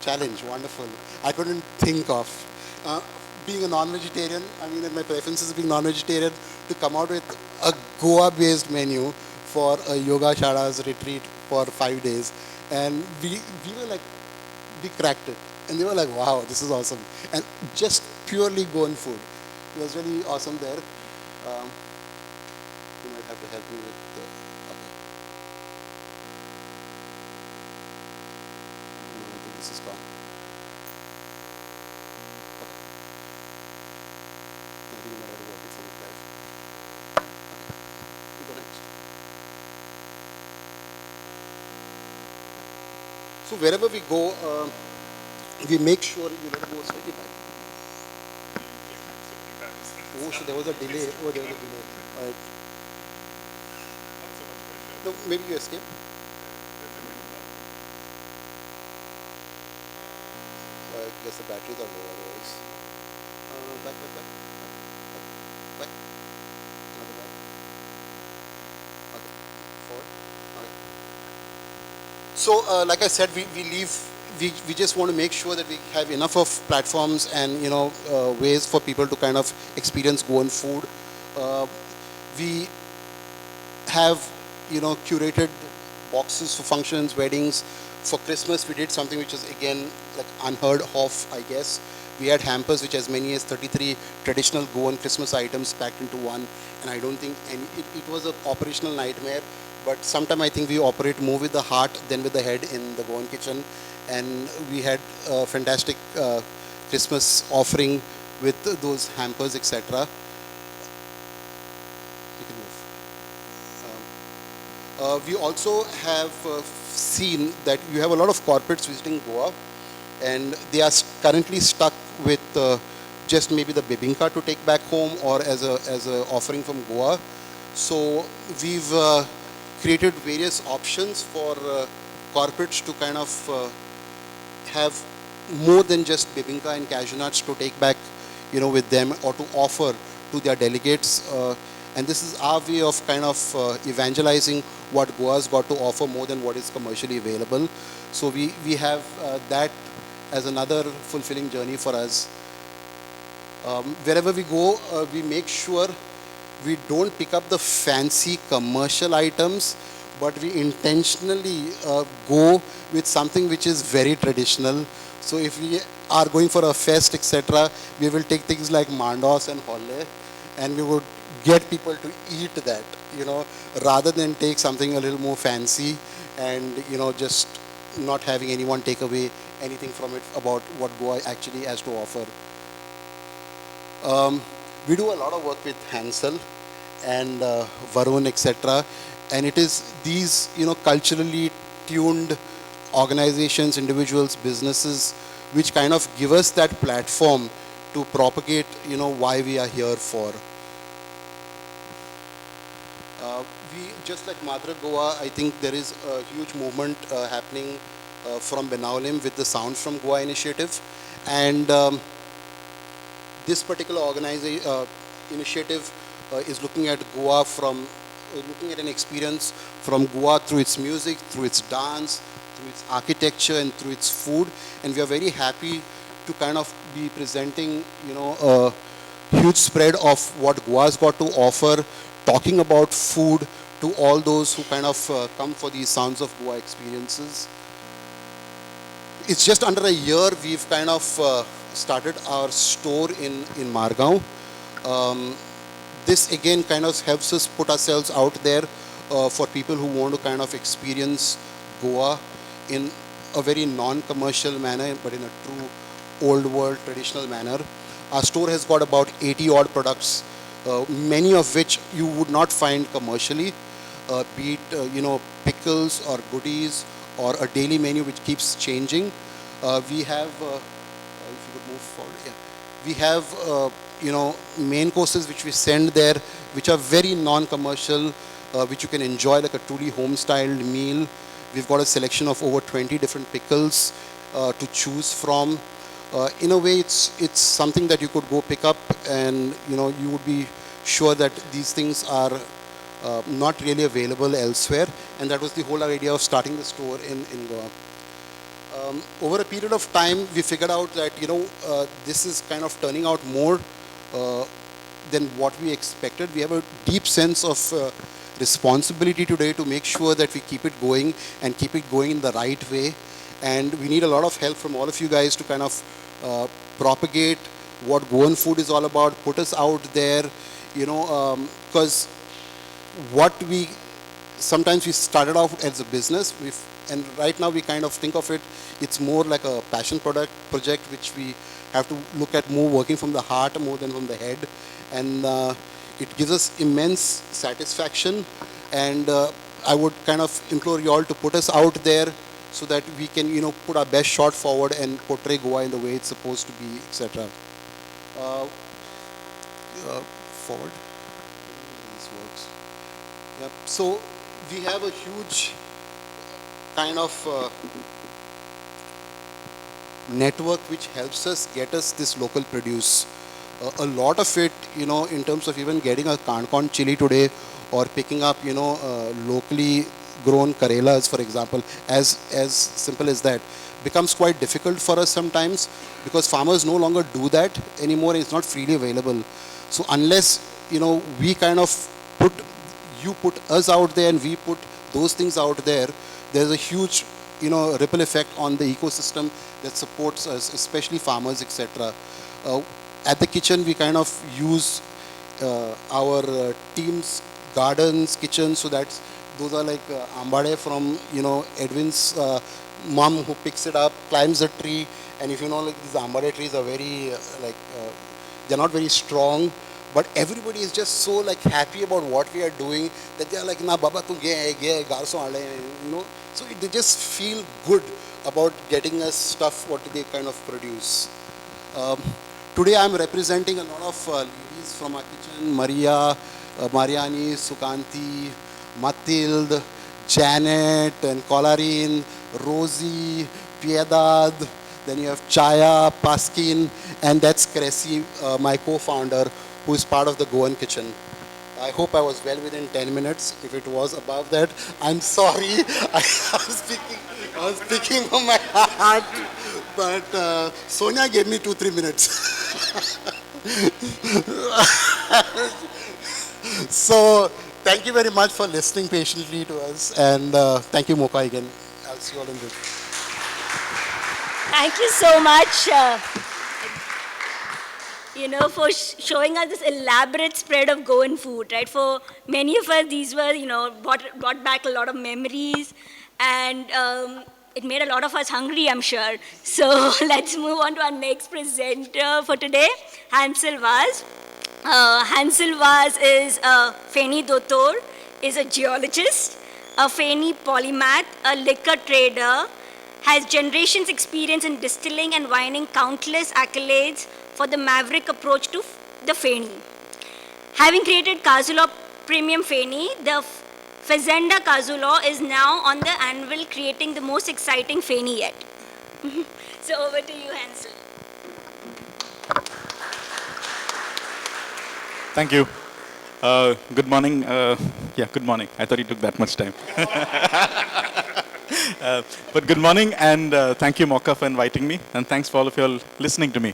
challenge, wonderful. I couldn't think of. Being a non-vegetarian, I mean, my preference is being non-vegetarian, to come out with a Goa-based menu for a yoga shala's retreat for 5 days. And we were like, we cracked it. And they were like, wow, this is awesome. And just purely Goan food. It was really awesome there. You might have to help me with the, okay. No, I think this is gone. Okay. I think you might have to work it from the drive. Okay. You go next. So wherever we go, we make sure you let go slightly back. Oh, so there was a delay. Oh, there was a delay. All right. No, maybe you escape. I guess the batteries are low otherwise. Back. Back. Another back. Okay. Forward. Okay. So, like I said, we just want to make sure that we have enough of platforms and ways for people to kind of experience Goan food. We have curated boxes for functions, weddings. For Christmas, we did something which is again unheard of, I guess. We had hampers which as many as 33 traditional Goan Christmas items packed into one, and I don't think it was an operational nightmare. But sometimes I think we operate more with the heart than with the head in the Goan kitchen. And we had a fantastic Christmas offering with those hampers, etc. You can move. We also have seen that you have a lot of corporates visiting Goa, and they are currently stuck with just maybe the bibinka to take back home or as a offering from Goa. So we've created various options for corporates to kind of have more than just bibinka and cashew nuts to take back, with them or to offer to their delegates. And this is our way of kind of evangelizing what Goa's got to offer more than what is commercially available. So we have that as another fulfilling journey for us. Wherever we go, we make sure we don't pick up the fancy commercial items, but we intentionally go with something which is very traditional. So if we are going for a fest, etc., we will take things like mandos and holle, and we would get people to eat that, rather than take something a little more fancy and, just not having anyone take away anything from it about what Goa actually has to offer. We do a lot of work with Hansel and Varun, etc. And it is these, culturally tuned organizations, individuals, businesses, which kind of give us that platform to propagate, why we are here for. We, just like Madra Goa, I think there is a huge movement happening from Benaulim with the Sounds from Goa initiative. And this particular initiative is looking at Goa from, looking at an experience from Goa through its music, through its dance, through its architecture, and through its food. And we are very happy to kind of be presenting, a huge spread of what Goa's got to offer, talking about food to all those who kind of come for these Sounds of Goa experiences. It's just under a year we've kind of started our store in Margao. This again kind of helps us put ourselves out there for people who want to kind of experience Goa in a very non-commercial manner, but in a true old world traditional manner. Our store has got about 80 odd products, many of which you would not find commercially, be it pickles or goodies or a daily menu which keeps changing. We have, if you could move forward, yeah. We have, main courses which we send there, which are very non-commercial, which you can enjoy like a truly home-styled meal. We've got a selection of over 20 different pickles to choose from. In a way, it's something that you could go pick up, and you would be sure that these things are not really available elsewhere. And that was the whole idea of starting the store in Goa. Over a period of time, we figured out that this is kind of turning out more than what we expected. We have a deep sense of responsibility today to make sure that we keep it going and keep it going in the right way. And we need a lot of help from all of you guys to kind of propagate what Goan food is all about, put us out there, because sometimes we started off as a business, and right now we kind of think of it, it's more like a passion project which we have to look at more working from the heart more than from the head. And it gives us immense satisfaction, and I would kind of implore you all to put us out there so that we can, put our best shot forward and portray Goa in the way it's supposed to be, etc. Forward. This works. Yep. So we have a huge kind of network which helps us get us this local produce. A lot of it, in terms of even getting a Kankan chili today, or picking up, locally grown Karelas, for example, as simple as that, becomes quite difficult for us sometimes, because farmers no longer do that anymore. It's not freely available. So unless, we kind of put us out there and we put those things out there, there's a huge, ripple effect on the ecosystem that supports us, especially farmers, etc. At the kitchen, we kind of use our team's gardens, kitchens, so that's, those are like ambade from, Edwin's mom, who picks it up, climbs a tree, and if like these ambade trees are very, they're not very strong, but everybody is just so like happy about what we are doing that they are like, na baba tu gay garson aale, you know. So they just feel good about getting us stuff what they kind of produce. Today I'm representing a lot of ladies from our kitchen: Maria, Mariani, Sukanti, Matild, Janet, and Colarine, Rosie, Piedad. Then you have Chaya, Paskin, and that's Cressy, my co-founder, who is part of the Goan kitchen. I hope I was well within 10 minutes. If it was above that, I'm sorry. I was speaking from my heart. But Sonia gave me 2-3 minutes. So thank you very much for listening patiently to us. And thank you, Mocha, again. I'll see you all in the... Thank you so much, for showing us this elaborate spread of Goan food, right? For many of us, these were, brought back a lot of memories, and it made a lot of us hungry, I'm sure. So let's move on to our next presenter for today, Hansel Vaz. Hansel Vaz is a Feni Dotor, is a geologist, a Feni polymath, a liquor trader, has generations experience in distilling and wining, countless accolades for the maverick approach to the Feni. Having created Kazulo Premium Feni, the Fazenda Kazulo is now on the anvil creating the most exciting Feni yet. So over to you, Hansel. Thank you. Good morning. Good morning. I thought it took that much time. But good morning, and thank you, Mocha, for inviting me, and thanks for all of you all listening to me.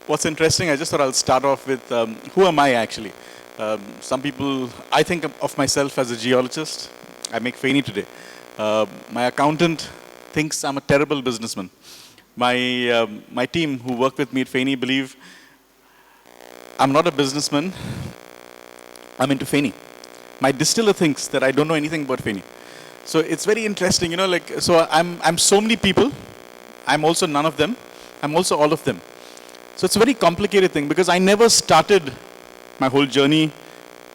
What's interesting, I just thought I'll start off with who am I actually? Some people, I think of myself as a geologist. I make Feni today. My accountant thinks I'm a terrible businessman. My team who work with me at Feni believe I'm not a businessman, I'm into Feni. My distiller thinks that I don't know anything about Feni. So it's very interesting, so I'm so many people. I'm also none of them. I'm also all of them. So it's a very complicated thing because I never started my whole journey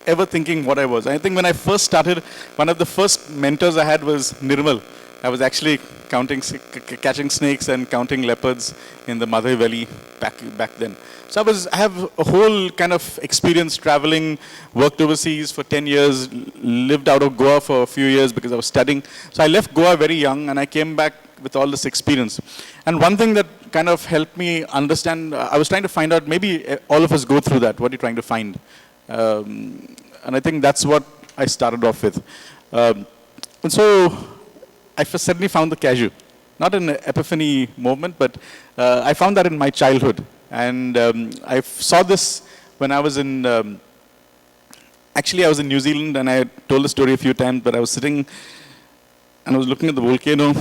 ever thinking what I was. I think when I first started, one of the first mentors I had was Nirmal. I was actually catching snakes and counting leopards in the Madhai Valley back then. So I have a whole kind of experience traveling, worked overseas for 10 years, lived out of Goa for a few years because I was studying. So I left Goa very young and I came back with all this experience. And one thing that kind of helped me understand, I was trying to find out, maybe all of us go through that, what are you trying to find? And I think that's what I started off with. And so I suddenly found the cashew. Not an epiphany moment, but I found that in my childhood. And I saw this when I was in, actually I was in New Zealand, and I told the story a few times, but I was sitting and I was looking at the volcano,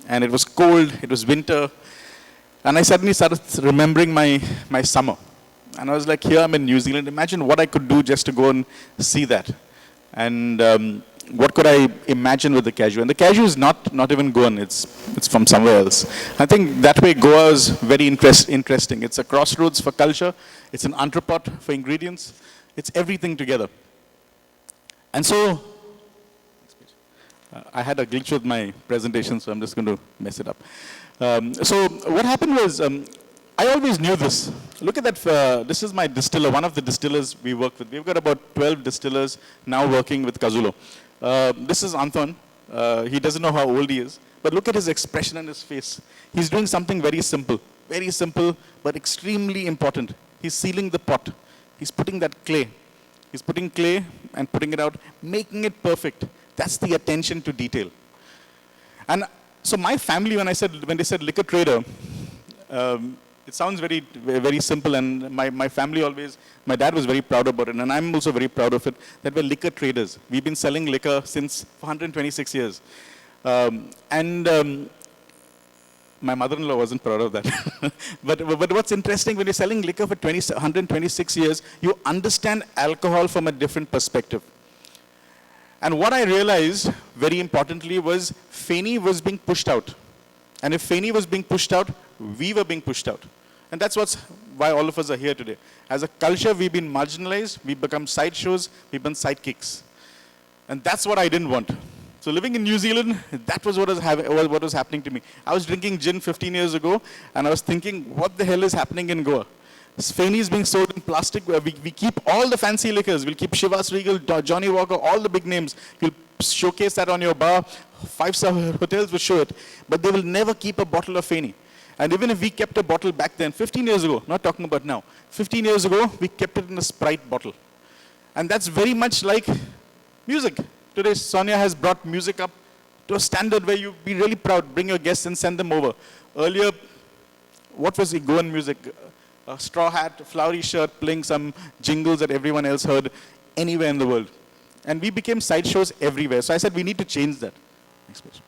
and it was cold, it was winter, and I suddenly started remembering my summer. And I was like, here I'm in New Zealand, imagine what I could do just to go and see that. And what could I imagine with the cashew? And the cashew is not even Goan, it's from somewhere else. I think that way Goa is very interesting. It's a crossroads for culture, it's an entrepot for ingredients, it's everything together. And so, I had a glitch with my presentation, so I'm just going to mess it up. So what happened was, I always knew this. Look at that, this is my distiller, one of the distillers we work with. We've got about 12 distillers now working with Kazulo. This is Anton. He doesn't know how old he is, but look at his expression on his face. He's doing something very simple, but extremely important. He's sealing the pot. He's putting that clay. He's putting clay and putting it out, making it perfect. That's the attention to detail. And so my family, when they said liquor trader, it sounds very, very simple, and my family always, my dad was very proud about it, and I'm also very proud of it, that we're liquor traders. We've been selling liquor since 126 years. My mother-in-law wasn't proud of that. but what's interesting, when you're selling liquor for 126 years, you understand alcohol from a different perspective. And what I realized, very importantly, was Feni was being pushed out. And if Feni was being pushed out, we were being pushed out. And that's what's why all of us are here today. As a culture, we've been marginalized, we've become sideshows, we've been sidekicks. And that's what I didn't want. So living in New Zealand, that was what was happening to me. I was drinking gin 15 years ago, and I was thinking, what the hell is happening in Goa? Feni is being sold in plastic. We keep all the fancy liquors. We'll keep Chivas Regal, Johnny Walker, all the big names. You'll showcase that on your bar. 5-star hotels will show it. But they will never keep a bottle of Feni. And even if we kept a bottle back then, 15 years ago, not talking about now, 15 years ago, we kept it in a Sprite bottle. And that's very much like music. Today, Sonia has brought music up to a standard where you'd be really proud. Bring your guests and send them over. Earlier, what was the Goan music? A straw hat, a flowery shirt, playing some jingles that everyone else heard anywhere in the world. And we became sideshows everywhere. So I said, we need to change that. Next page.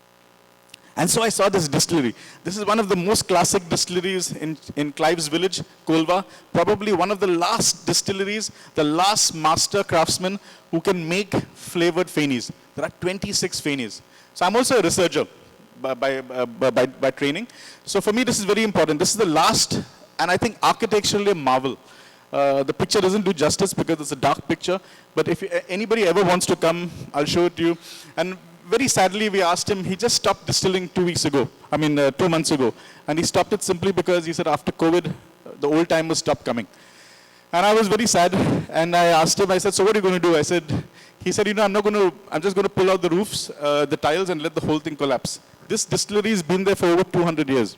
And so I saw this distillery. This is one of the most classic distilleries in Clive's village, Kolva. Probably one of the last distilleries, the last master craftsmen who can make flavored Fenis. There are 26 Fenis. So I'm also a researcher by training. So for me, this is very important. This is the last, and I think architecturally a marvel. The picture doesn't do justice because it's a dark picture. But if anybody ever wants to come, I'll show it to you. And very sadly, we asked him, he just stopped distilling 2 months ago. And he stopped it simply because he said after COVID, the old timers stopped coming. And I was very sad. And I asked him, I said, so what are you going to do? He said, I'm just going to pull out the roofs, the tiles, and let the whole thing collapse. This distillery has been there for over 200 years.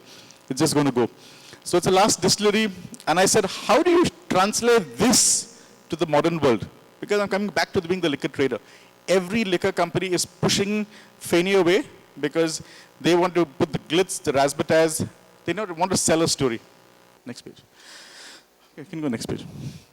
It's just going to go. So it's the last distillery. And I said, how do you translate this to the modern world? Because I'm coming back to being the liquor trader. Every liquor company is pushing Feni away because they want to put the glitz, the razzmatazz. They don't want to sell a story. Next page. Okay, can go next page.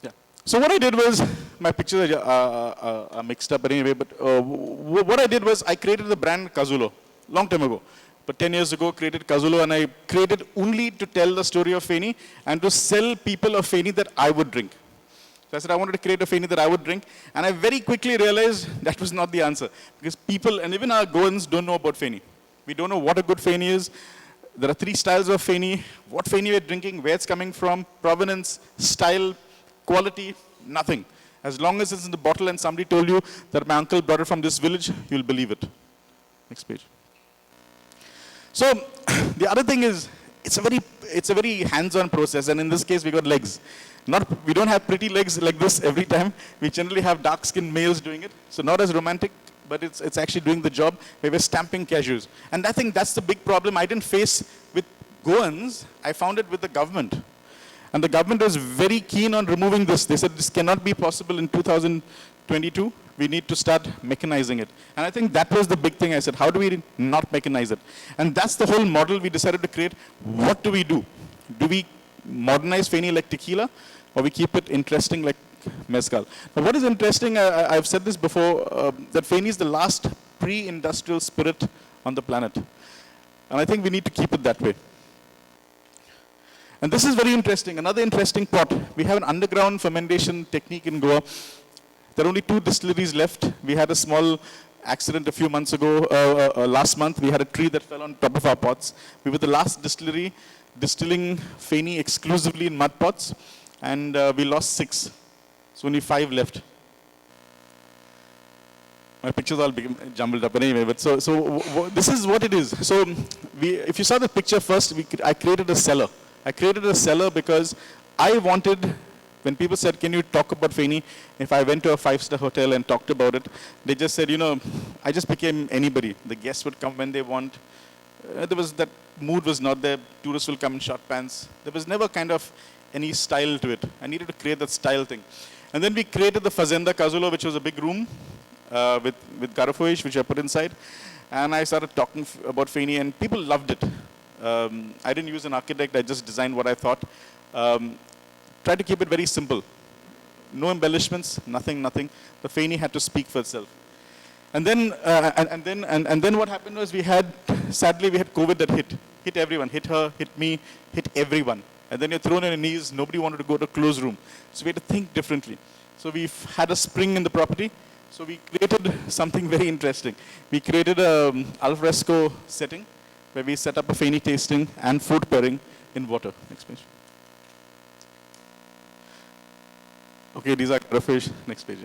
Yeah. So what I did was, my pictures are mixed up, but anyway, what I did was I created the brand Kazulo, long time ago. But 10 years ago, created Kazulo, and I created only to tell the story of Feni and to sell people a Feni that I would drink. So I said I wanted to create a Feni that I would drink, and I very quickly realized that was not the answer. Because people, and even our Goans, don't know about Feni. We don't know what a good Feni is. There are 3 styles of Feni. What Feni we're drinking, where it's coming from, provenance, style, quality, nothing. As long as it's in the bottle and somebody told you that my uncle brought it from this village, you'll believe it. Next page. So the other thing is, it's a very hands-on process, and in this case we got legs. We don't have pretty legs like this every time. We generally have dark-skinned males doing it, so not as romantic, but it's actually doing the job. We were stamping cashews, and I think that's the big problem I didn't face with Goans. I found it with the government, and the government was very keen on removing this. They said this cannot be possible in 2022. We need to start mechanizing it. And I think that was the big thing. I said, how do we not mechanize it? And that's the whole model we decided to create. What do we do? Do we modernize Feni like tequila, or we keep it interesting like mezcal? Now, what is interesting, I've said this before, that Feni is the last pre-industrial spirit on the planet. And I think we need to keep it that way. And this is very interesting. Another interesting pot. We have an underground fermentation technique in Goa. There are only 2 distilleries left. We had a small accident a few months ago. Last month, we had a tree that fell on top of our pots. We were the last distillery distilling Feni exclusively in mud pots, and we lost 6. So only 5 left. My pictures all became jumbled up, but anyway. But so this is what it is. So if you saw the picture first, I created a cellar. I created a cellar because I wanted. When people said, can you talk about Feni? If I went to a 5-star hotel and talked about it, they just said, I just became anybody. The guests would come when they want. That mood was not there. Tourists will come in short pants. There was never kind of any style to it. I needed to create that style thing. And then we created the Fazenda Kazulo, which was a big room with Garafoish, which I put inside. And I started talking about Feni, and people loved it. I didn't use an architect. I just designed what I thought. Try to keep it very simple. No embellishments, nothing. The Feni had to speak for itself. And then what happened was sadly we had COVID that hit everyone, hit her, hit me, hit everyone. And then you're thrown on your knees. Nobody wanted to go to a closed room. So we had to think differently. So we had a spring in the property. So we created something very interesting. We created an al fresco setting where we set up a Feni tasting and food pairing in water. Next page. Okay, these are fish. Next page.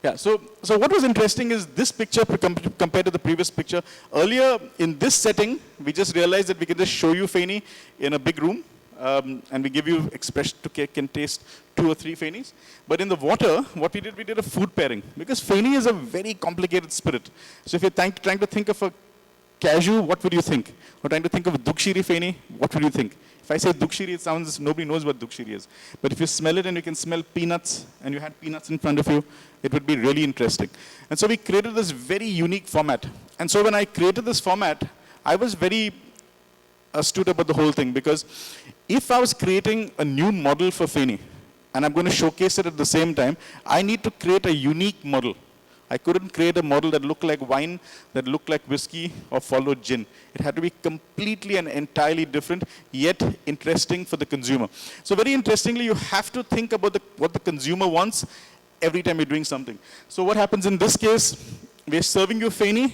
Yeah, so what was interesting is this picture compared to the previous picture. Earlier in this setting, we just realized that we can just show you Feni in a big room, and we give you expression to can taste 2 or 3 Fenis. But in the water, what we did a food pairing, because Feni is a very complicated spirit. So if you're trying to think of a cashew, what would you think? Or trying to think of a Dukshiri Feni, what would you think? If I say Dukshiri, it sounds, nobody knows what Dukshiri is. But if you smell it and you can smell peanuts, and you had peanuts in front of you, it would be really interesting. And so we created this very unique format. And so when I created this format, I was very astute about the whole thing, because if I was creating a new model for Feni, and I'm going to showcase it at the same time, I need to create a unique model. I couldn't create a model that looked like wine, that looked like whiskey, or followed gin. It had to be completely and entirely different, yet interesting for the consumer. So very interestingly, you have to think about what the consumer wants every time you're doing something. So what happens in this case, we're serving you Feni,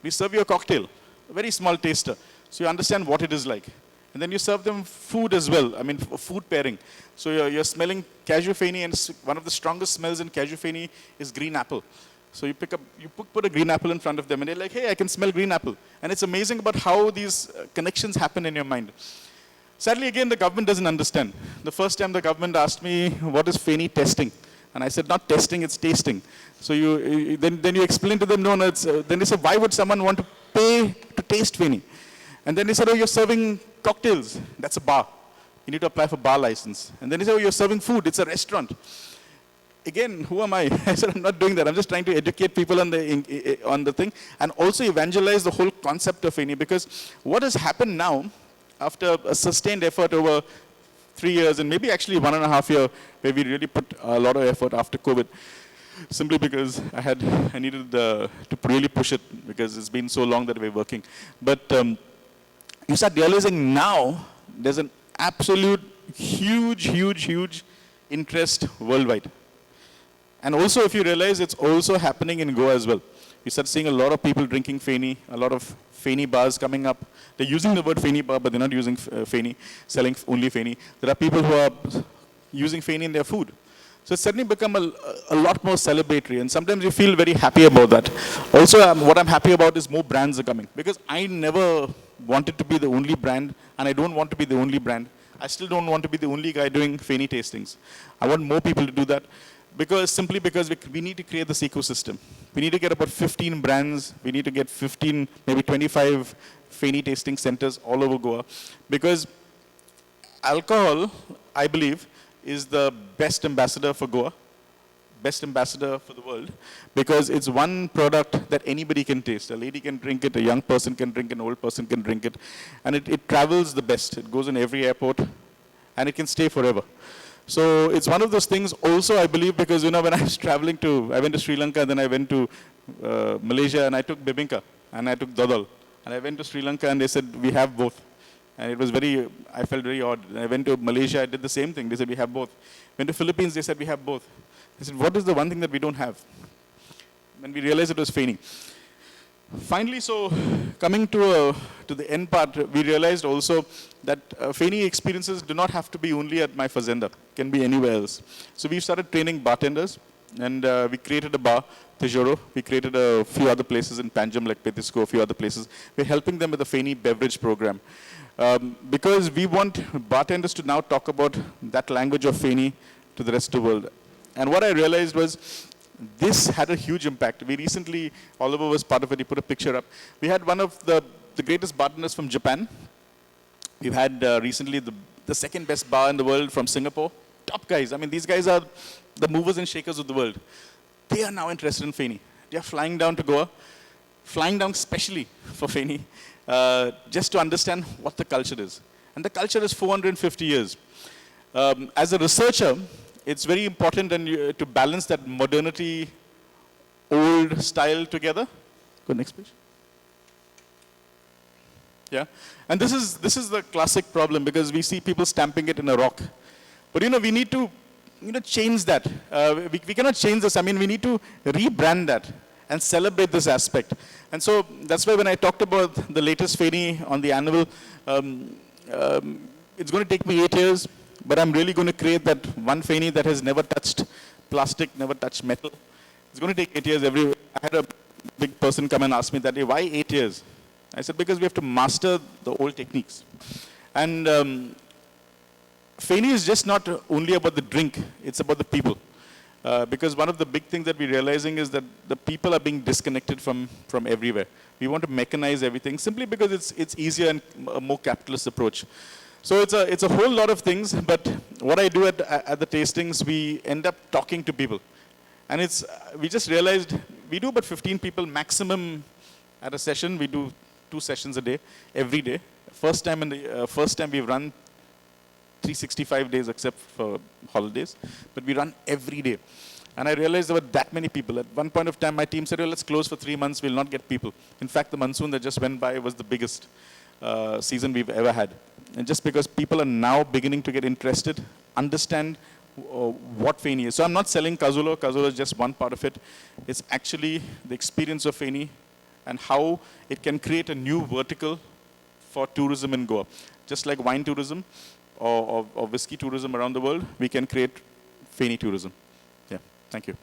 we serve you a cocktail, a very small taster, so you understand what it is like. And then you serve them food as well, I mean food pairing. So you're smelling cashew Feni, and one of the strongest smells in cashew Feni is green apple. So you put a green apple in front of them, and they're like, hey, I can smell green apple. And it's amazing about how these connections happen in your mind. Sadly, again, the government doesn't understand. The first time the government asked me, what is Feni testing? And I said, not testing, it's tasting. So then you explain to them, no, it's, then they said, why would someone want to pay to taste Feni? And then they said, oh, you're serving cocktails. That's a bar. You need to apply for bar license. And then they said, oh, you're serving food. It's a restaurant. Again, who am I? I said, I'm not doing that. I'm just trying to educate people on the thing, and also evangelize the whole concept of Feni, because what has happened now, after a sustained effort over 3 years, and maybe actually 1.5 years, where we really put a lot of effort after COVID, simply because I needed to really push it, because it's been so long that we're working. But you start realizing now, there's an absolute huge interest worldwide. And also, if you realize, it's also happening in Goa as well. You start seeing a lot of people drinking Feni, a lot of Feni bars coming up. They're using the word Feni bar, but they're not using Feni, selling only Feni. There are people who are using Feni in their food. So it's suddenly become a lot more celebratory, and sometimes you feel very happy about that. Also, what I'm happy about is more brands are coming, because I never wanted to be the only brand, and I don't want to be the only brand. I still don't want to be the only guy doing Feni tastings. I want more people to do that. Simply because we need to create this ecosystem. We need to get about 15 brands. We need to get 15, maybe 25 Feni tasting centers all over Goa. Because alcohol, I believe, is the best ambassador for Goa, best ambassador for the world, because it's one product that anybody can taste. A lady can drink it, a young person can drink it, an old person can drink it. And it travels the best. It goes in every airport, and it can stay forever. So it's one of those things also, I believe, because, when I was traveling I went to Sri Lanka, and then I went to Malaysia, and I took bibinka, and I took dodol. And I went to Sri Lanka, and they said, we have both. And it was I felt very odd. And I went to Malaysia, I did the same thing. They said, we have both. Went to Philippines, they said, we have both. I said, what is the one thing that we don't have? When we realized it was Feni. Finally, so coming to the end part, we realized also that Feni experiences do not have to be only at my fazenda, can be anywhere else. So we started training bartenders, and we created a bar, Tejoro. We created a few other places in Panjam, like Petisco, a few other places. We're helping them with the Feni beverage program. Because we want bartenders to now talk about that language of Feni to the rest of the world. And what I realized was, this had a huge impact. We recently, Oliver was part of it, he put a picture up. We had one of the greatest bartenders from Japan. We've had recently the second best bar in the world from Singapore. Top guys. I mean, these guys are the movers and shakers of the world. They are now interested in Feni. They are flying down to Goa, flying down specially for Feni, just to understand what the culture is. And the culture is 450 years. As a researcher, it's very important to balance that modernity, old style together. Go next page. Yeah, and this is the classic problem, because we see people stamping it in a rock. But we need to change that. We cannot change this. I mean, we need to rebrand that and celebrate this aspect. And so that's why when I talked about the latest Feni on the annual, it's going to take me 8 years. but I'm really going to create that one Feni that has never touched plastic, never touched metal. It's going to take 8 years. I had a big person come and ask me that day, why 8 years? I said, because we have to master the old techniques. And Feni is just not only about the drink, it's about the people. Because one of the big things that we're realizing is that the people are being disconnected from everywhere. We want to mechanize everything simply because it's easier and a more capitalist approach. So it's a whole lot of things, but what I do at the tastings, we end up talking to people. And we just realized we do about 15 people maximum at a session. We do 2 sessions a day, every day. First time we've run 365 days except for holidays, but we run every day. And I realized there were that many people. At one point of time, my team said, well, let's close for 3 months, we'll not get people. In fact, the monsoon that just went by was the biggest season we've ever had. And just because people are now beginning to get interested, understand what Feni is. So I'm not selling Kazulo. Kazulo is just one part of it. It's actually the experience of Feni and how it can create a new vertical for tourism in Goa. Just like wine tourism or whiskey tourism around the world, we can create Feni tourism. Yeah, thank you.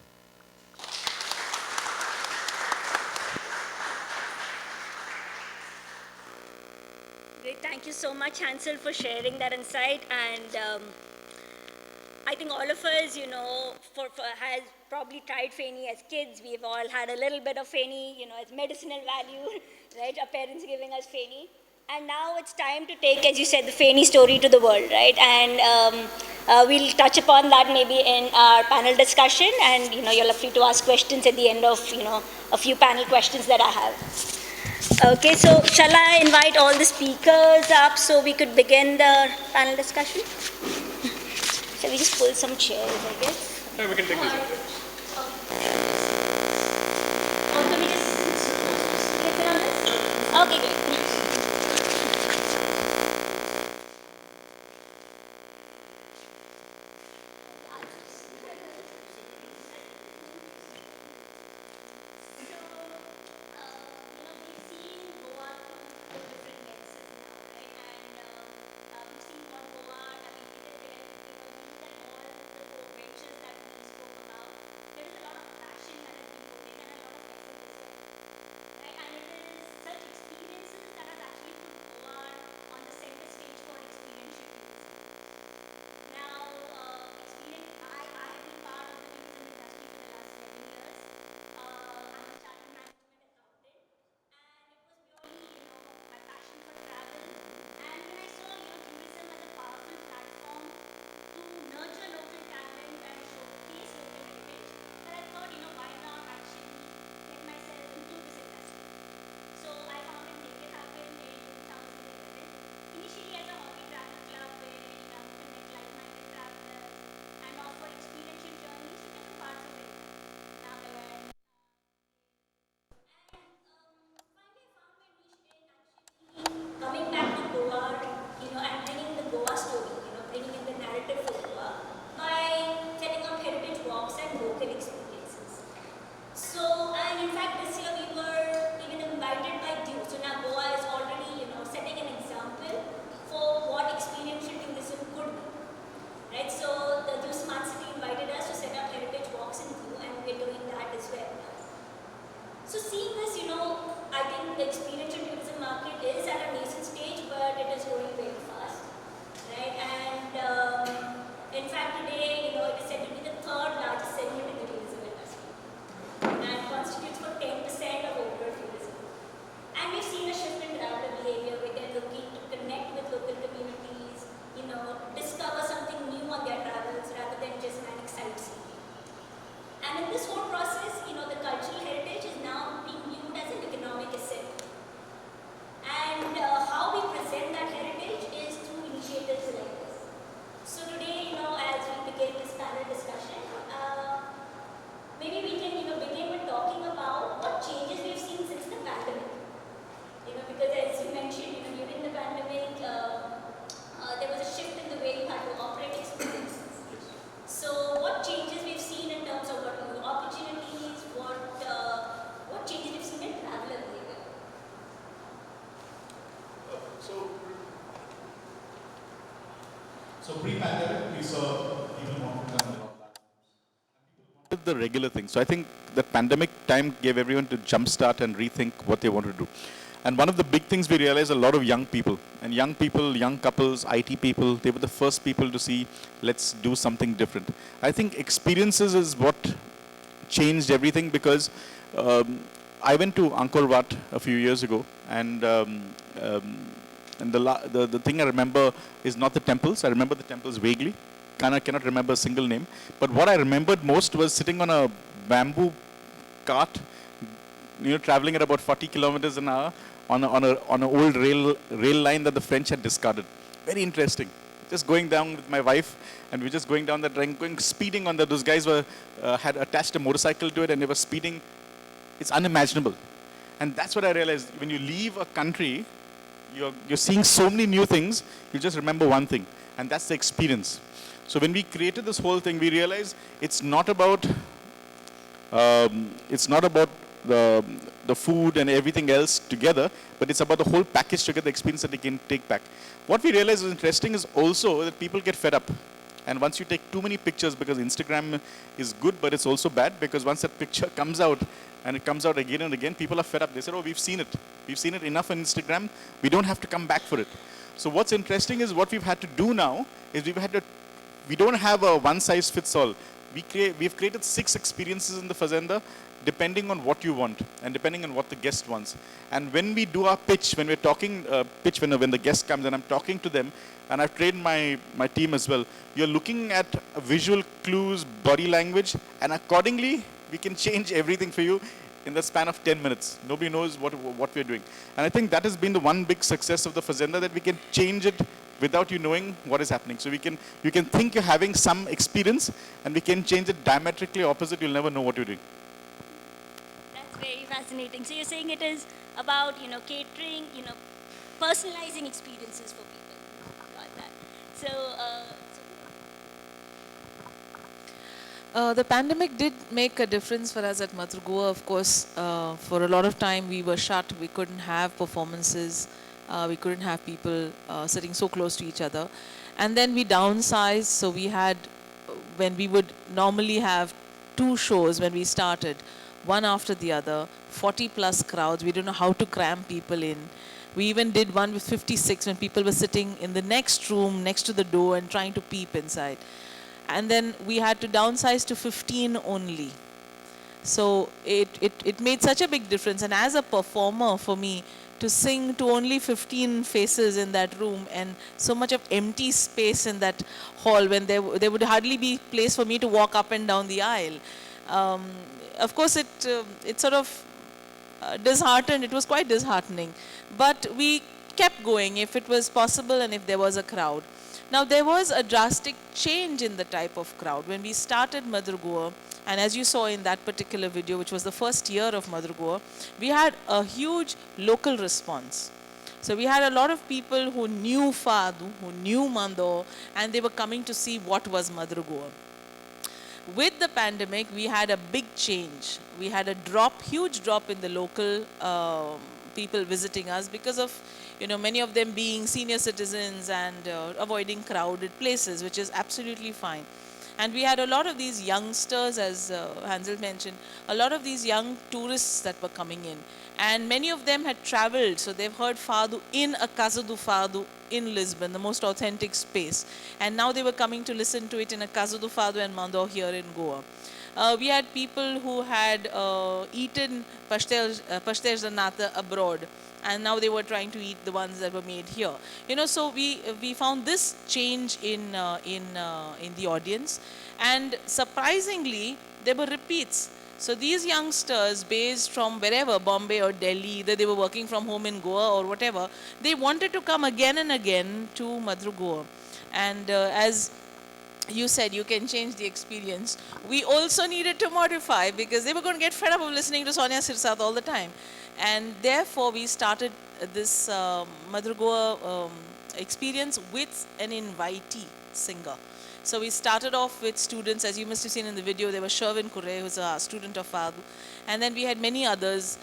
Great, thank you so much, Hansel, for sharing that insight. And I think all of us, has probably tried Feni as kids. We've all had a little bit of Feni, as medicinal value, right? Our parents giving us Feni. And now it's time to take, as you said, the Feni story to the world, right? And we'll touch upon that maybe in our panel discussion. And, you're free to ask questions at the end of, a few panel questions that I have. Okay, so shall I invite all the speakers up so we could begin the panel discussion? Shall we just pull some chairs, I guess? No, we can take this. Or can we just click it on this? Okay, great. Coming back to Goa, and bringing the Goa story, bringing in the narrative for Goa by setting up heritage walks and local experiences. So, and in fact, this year we were even invited by Dew. So now Goa is already, setting an example for what experiential tourism could be. Right? So the Dew Smart City invited us to set up heritage walks in Dew, and we're doing that as well. So seeing this, I think the experiential tourism market is at a nascent stage, but it is growing very fast, right? And in fact, today, it is said to be the 3rd largest segment in the tourism industry, and constitutes for 10% of overall tourism. And we've seen a shift in traveler behavior where they're looking to connect with local communities, discover something new on their travels rather than just manic sightseeing. And in this whole process, the cultural heritage is now being viewed as an economic asset. And how we present that heritage is through initiatives like this. So today, as we begin this panel discussion, maybe we can, begin with talking about what changes we've seen since the pandemic. Because as you mentioned, during the pandemic, there was a shift in the way you had to operate experiences. So what changes we've seen in terms of what new opportunities, what changes we've seen in traveler behavior? So pre-pandemic, The regular thing. So I think the pandemic time gave everyone to jumpstart and rethink what they want to do. And one of the big things we realized, a lot of young people, and young people, young couples, IT people, they were the first people to see, let's do something different. I think experiences is what changed everything, because I went to Angkor Wat a few years ago, and the thing I remember is not the temples. I remember the temples vaguely. Cannot remember a single name. But what I remembered most was sitting on a bamboo cart, traveling at about 40 kilometers an hour on an old rail line that the French had discarded. Very interesting. Just going down with my wife, and we were just going down that line, going speeding on that. Those guys had attached a motorcycle to it, and they were speeding. It's unimaginable. And that's what I realized. When you leave a country, you're seeing so many new things. You just remember one thing, and that's the experience. So when we created this whole thing, we realized it's not about the food and everything else together, but it's about the whole package together, the experience that they can take back. What we realized is interesting is also that people get fed up. And once you take too many pictures, because Instagram is good, but it's also bad, because once that picture comes out, and it comes out again and again, people are fed up. They said, oh, we've seen it. We've seen it enough on Instagram. We don't have to come back for it. So what's interesting is what we've had to do now is we don't have a one-size-fits-all. We've created 6 experiences in the Fazenda, depending on what you want and depending on what the guest wants. And when we do our pitch, when we're talking when the guest comes and I'm talking to them, and I've trained my team as well, you're looking at visual clues, body language, and accordingly, we can change everything for you in the span of 10 minutes. Nobody knows what we're doing. And I think that has been the one big success of the Fazenda, that we can change it without you knowing what is happening. So you can think you're having some experience, and we can change it diametrically opposite. You'll never know what you're doing. That's very fascinating. So you're saying it is about, catering, personalizing experiences for people. Got that. The pandemic did make a difference for us at Madhur Goa. Of course, for a lot of time we were shut. We couldn't have performances. We couldn't have people sitting so close to each other. And then we downsized. So we had, when we would normally have 2 shows when we started, one after the other, 40 plus crowds. We didn't know how to cram people in. We even did one with 56 when people were sitting in the next room next to the door and trying to peep inside. And then we had to downsize to 15 only. So it made such a big difference. And as a performer, for me, to sing to only 15 faces in that room and so much of empty space in that hall, when there would hardly be place for me to walk up and down the aisle. Of course, it sort of disheartened. It was quite disheartening. But we kept going if it was possible and if there was a crowd. Now, there was a drastic change in the type of crowd. When we started Madhur Goa, and as you saw in that particular video, which was the first year of Madhur Goa, we had a huge local response. So we had a lot of people who knew Fado, who knew Mando, and they were coming to see what was Madhur Goa. With the pandemic, we had a big change. We had a huge drop in the local people visiting us because of, many of them being senior citizens and avoiding crowded places, which is absolutely fine. And we had a lot of these youngsters, as Hansel mentioned, a lot of these young tourists that were coming in. And many of them had traveled, so they've heard Fado in a Casa do Fado in Lisbon, the most authentic space. And now they were coming to listen to it in a Casa do Fado and Mando here in Goa. We had people who had eaten pastéis de nata abroad, and now they were trying to eat the ones that were made here. So we found this change in the audience, and surprisingly, there were repeats. So these youngsters, based from wherever, Bombay or Delhi, either they were working from home in Goa or whatever, they wanted to come again and again to Madhur Goa. And as you said, you can change the experience. We also needed to modify, because they were going to get fed up of listening to Sonia Shirsat all the time. And therefore, we started this Madhur Goa experience with an invitee singer. So we started off with students, as you must have seen in the video. There was Sherwin Kure, who's a student of Fado. And then we had many others.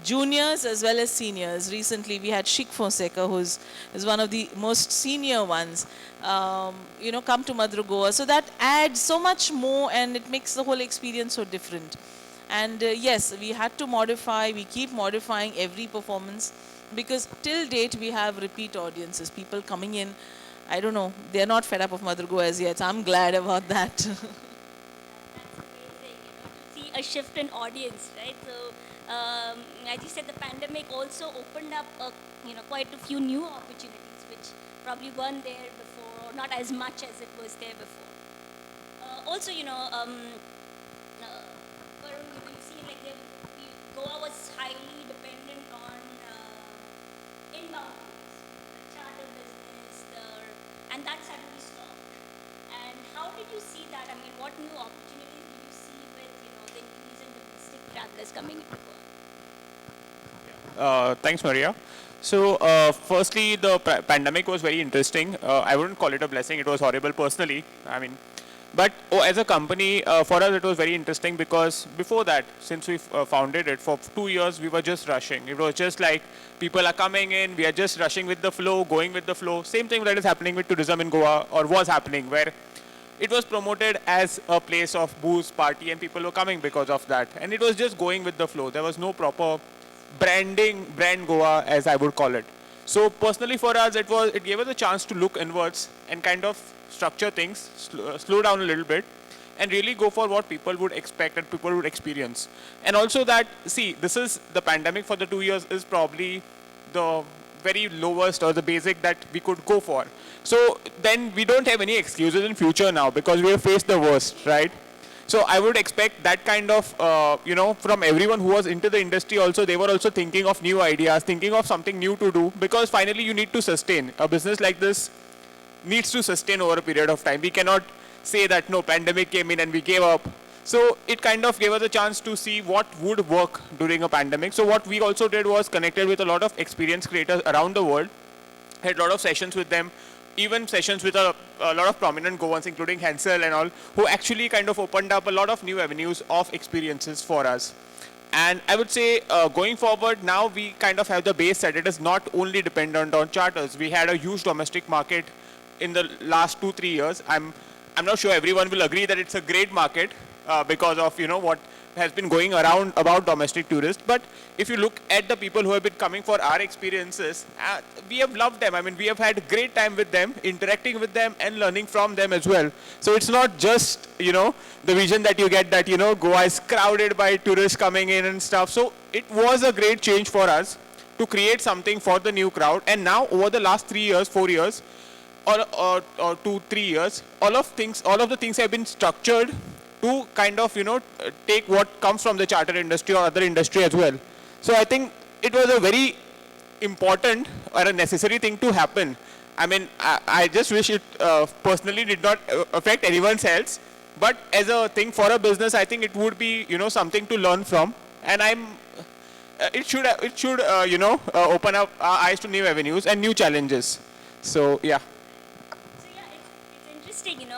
juniors as well as seniors. Recently, we had Sheikh Fonseca, who's is one of the most senior ones, come to Madhur Goa. So that adds so much more, and it makes the whole experience so different. And yes, we had to modify. We keep modifying every performance because till date we have repeat audiences, people coming in. I don't know, they're not fed up of Madhur Goa as yet. I'm glad about that. That's amazing, to see a shift in audience, right? So, as you said, the pandemic also opened up, quite a few new opportunities, which probably weren't there before, or not as much as it was there before. Also, Varun, you see, like, Goa was highly dependent on inbound tourists, the charter business, and that suddenly stopped. And how did you see that? I mean, what new opportunities did you see with, the increase in domestic travelers coming into Goa? Thanks, Maria. So, firstly, the pandemic was very interesting. I wouldn't call it a blessing. It was horrible personally. I mean, but as a company, for us, it was very interesting because before that, since we founded it, for 2 years, we were just rushing. It was just like people are coming in, we are just rushing with the flow, going with the flow. Same thing that is happening with tourism in Goa, or was happening, where it was promoted as a place of booze, party, and people were coming because of that. And it was just going with the flow. There was no proper brand Goa, as I would call it. So personally for us, it gave us a chance to look inwards and kind of structure things, slow down a little bit, and really go for what people would expect and people would experience. And also that, see, this is the pandemic for the 2 years is probably the very lowest or the basic that we could go for. So then we don't have any excuses in future now because we have faced the worst, right? So I would expect that kind of, from everyone who was into the industry also, they were also thinking of new ideas, thinking of something new to do, because finally you need to sustain. A business like this needs to sustain over a period of time. We cannot say that, no, pandemic came in and we gave up. So it kind of gave us a chance to see what would work during a pandemic. So what we also did was connected with a lot of experienced creators around the world, had a lot of sessions with them, even sessions with a lot of prominent Goans, including Hansel and all, who actually kind of opened up a lot of new avenues of experiences for us. And I would say going forward, now we kind of have the base that it is not only dependent on charters. We had a huge domestic market in the last 2-3 years. I'm not sure everyone will agree that it's a great market because of what has been going around about domestic tourists. But if you look at the people who have been coming for our experiences, we have loved them. I mean, we have had great time with them, interacting with them and learning from them as well. So it's not just, the vision that you get that, Goa is crowded by tourists coming in and stuff. So it was a great change for us to create something for the new crowd. And now over the last 3 years, 4 years, or 2-3 years, all of the things have been structured to kind of take what comes from the charter industry or other industry as well. So I think it was a very important or a necessary thing to happen. I mean, I just wish it personally did not affect anyone's else, but as a thing for a business, I think it would be something to learn from. And it should open up our eyes to new avenues and new challenges. So yeah. So yeah, it's interesting,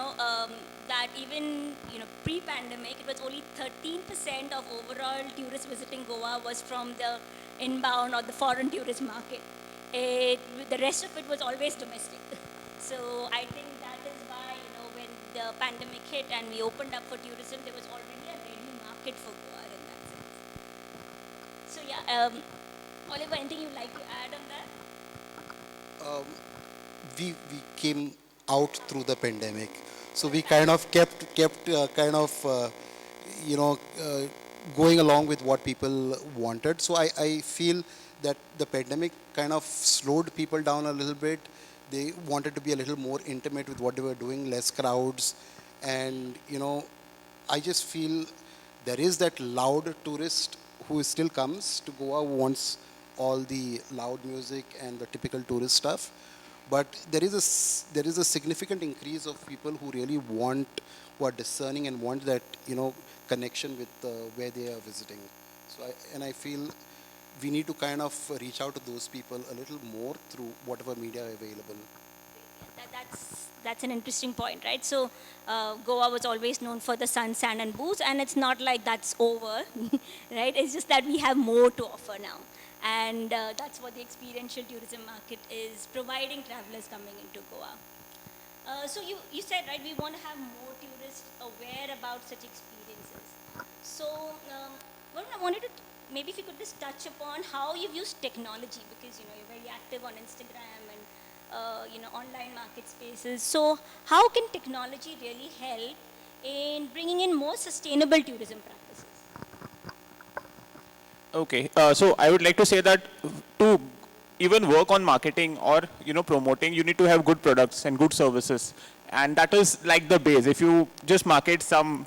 that even, pre-pandemic, it was only 13% of overall tourists visiting Goa was from the inbound or the foreign tourist market. The rest of it was always domestic. So I think that is why, when the pandemic hit and we opened up for tourism, there was already a ready market for Goa in that sense. So yeah, Oliver, anything you'd like to add on that? We came out through the pandemic, so we kind of kept going along with what people wanted. So I feel that the pandemic kind of slowed people down a little bit. They wanted to be a little more intimate with what they were doing, less crowds, and I just feel there is that loud tourist who still comes to Goa, who wants all the loud music and the typical tourist stuff. But there is a significant increase of people who really who are discerning and want that connection with where they are visiting. So I feel we need to kind of reach out to those people a little more through whatever media available. That that's an interesting point, right? So Goa was always known for the sun, sand, and booze, and it's not like that's over, right? It's just that we have more to offer now, and that's what the experiential tourism market is providing travelers coming into Goa. So you said, right, we want to have more tourists aware about such experiences. So Varun, I wanted to, maybe if you could just touch upon how you've used technology, because you're very active on Instagram and online market spaces. So how can technology really help in bringing in more sustainable tourism practices? Okay, so I would like to say that to even work on marketing or promoting, you need to have good products and good services, and that is like the base. If you just market some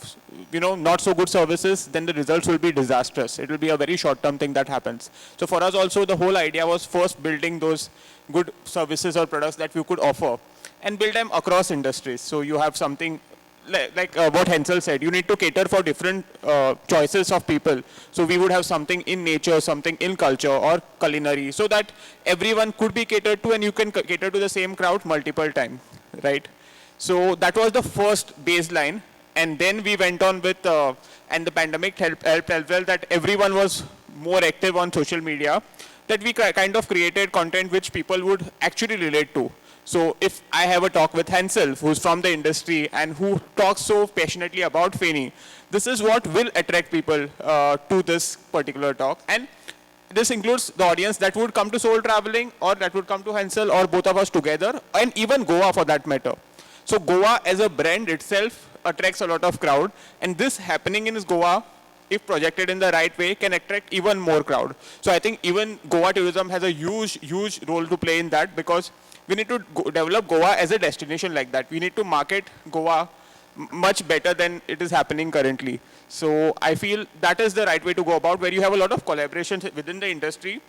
not so good services, then the results will be disastrous. It will be a very short-term thing that happens. So for us also, the whole idea was first building those good services or products that we could offer and build them across industries. So you have something like what Hansel said, you need to cater for different choices of people. So we would have something in nature, something in culture or culinary, so that everyone could be catered to and you can cater to the same crowd multiple times, right? So that was the first baseline, and then we went on with, and the pandemic helped as well, that everyone was more active on social media, that we kind of created content which people would actually relate to. So if I have a talk with Hansel, who's from the industry and who talks so passionately about Feni, this is what will attract people to this particular talk. And this includes the audience that would come to Soul Traveling, or that would come to Hansel, or both of us together, and even Goa for that matter. So Goa as a brand itself attracts a lot of crowd, and this happening in Goa, if projected in the right way, can attract even more crowd. So I think even Goa tourism has a huge role to play in that, because we need to develop Goa as a destination like that. We need to market Goa much better than it is happening currently. So I feel that is the right way to go about, where you have a lot of collaborations within the industry,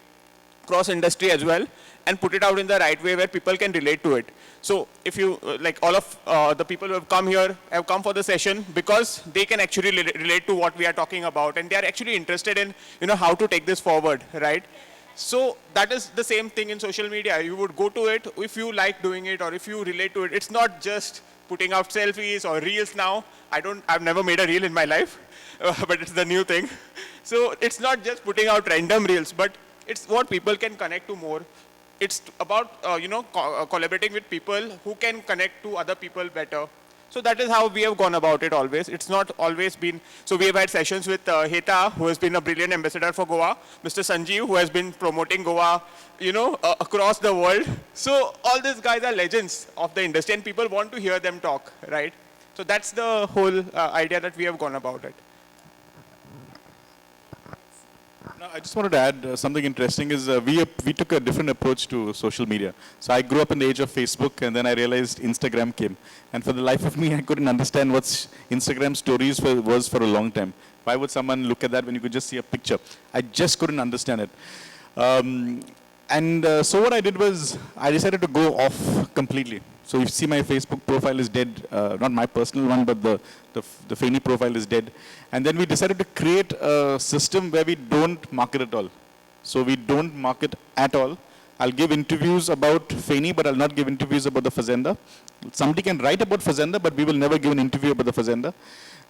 cross industry as well, and put it out in the right way where people can relate to it. So if you, like all of the people who have come here, have come for the session because they can actually relate to what we are talking about, and they are actually interested in, how to take this forward, right? So that is the same thing in social media. You would go to it if you like doing it or if you relate to it. It's not just putting out selfies or reels now. I've never made a reel in my life, but it's the new thing. So it's not just putting out random reels, but it's what people can connect to more. It's about, collaborating with people who can connect to other people better. So that is how we have gone about it always. It's not always been, so we have had sessions with Heta, who has been a brilliant ambassador for Goa, Mr. Sanjeev, who has been promoting Goa, across the world. So all these guys are legends of the industry, and people want to hear them talk, right? So that's the whole idea that we have gone about it. No, I just wanted to add something interesting is we took a different approach to social media. So I grew up in the age of Facebook, and then I realized Instagram came. And for the life of me, I couldn't understand what Instagram stories was for a long time. Why would someone look at that when you could just see a picture? I just couldn't understand it. So what I did was I decided to go off completely. So you see my Facebook profile is dead, not my personal one, but the Feni profile is dead. And then we decided to create a system where we don't market at all. So we don't market at all. I'll give interviews about Feni, but I'll not give interviews about the Fazenda. Somebody can write about Fazenda, but we will never give an interview about the Fazenda.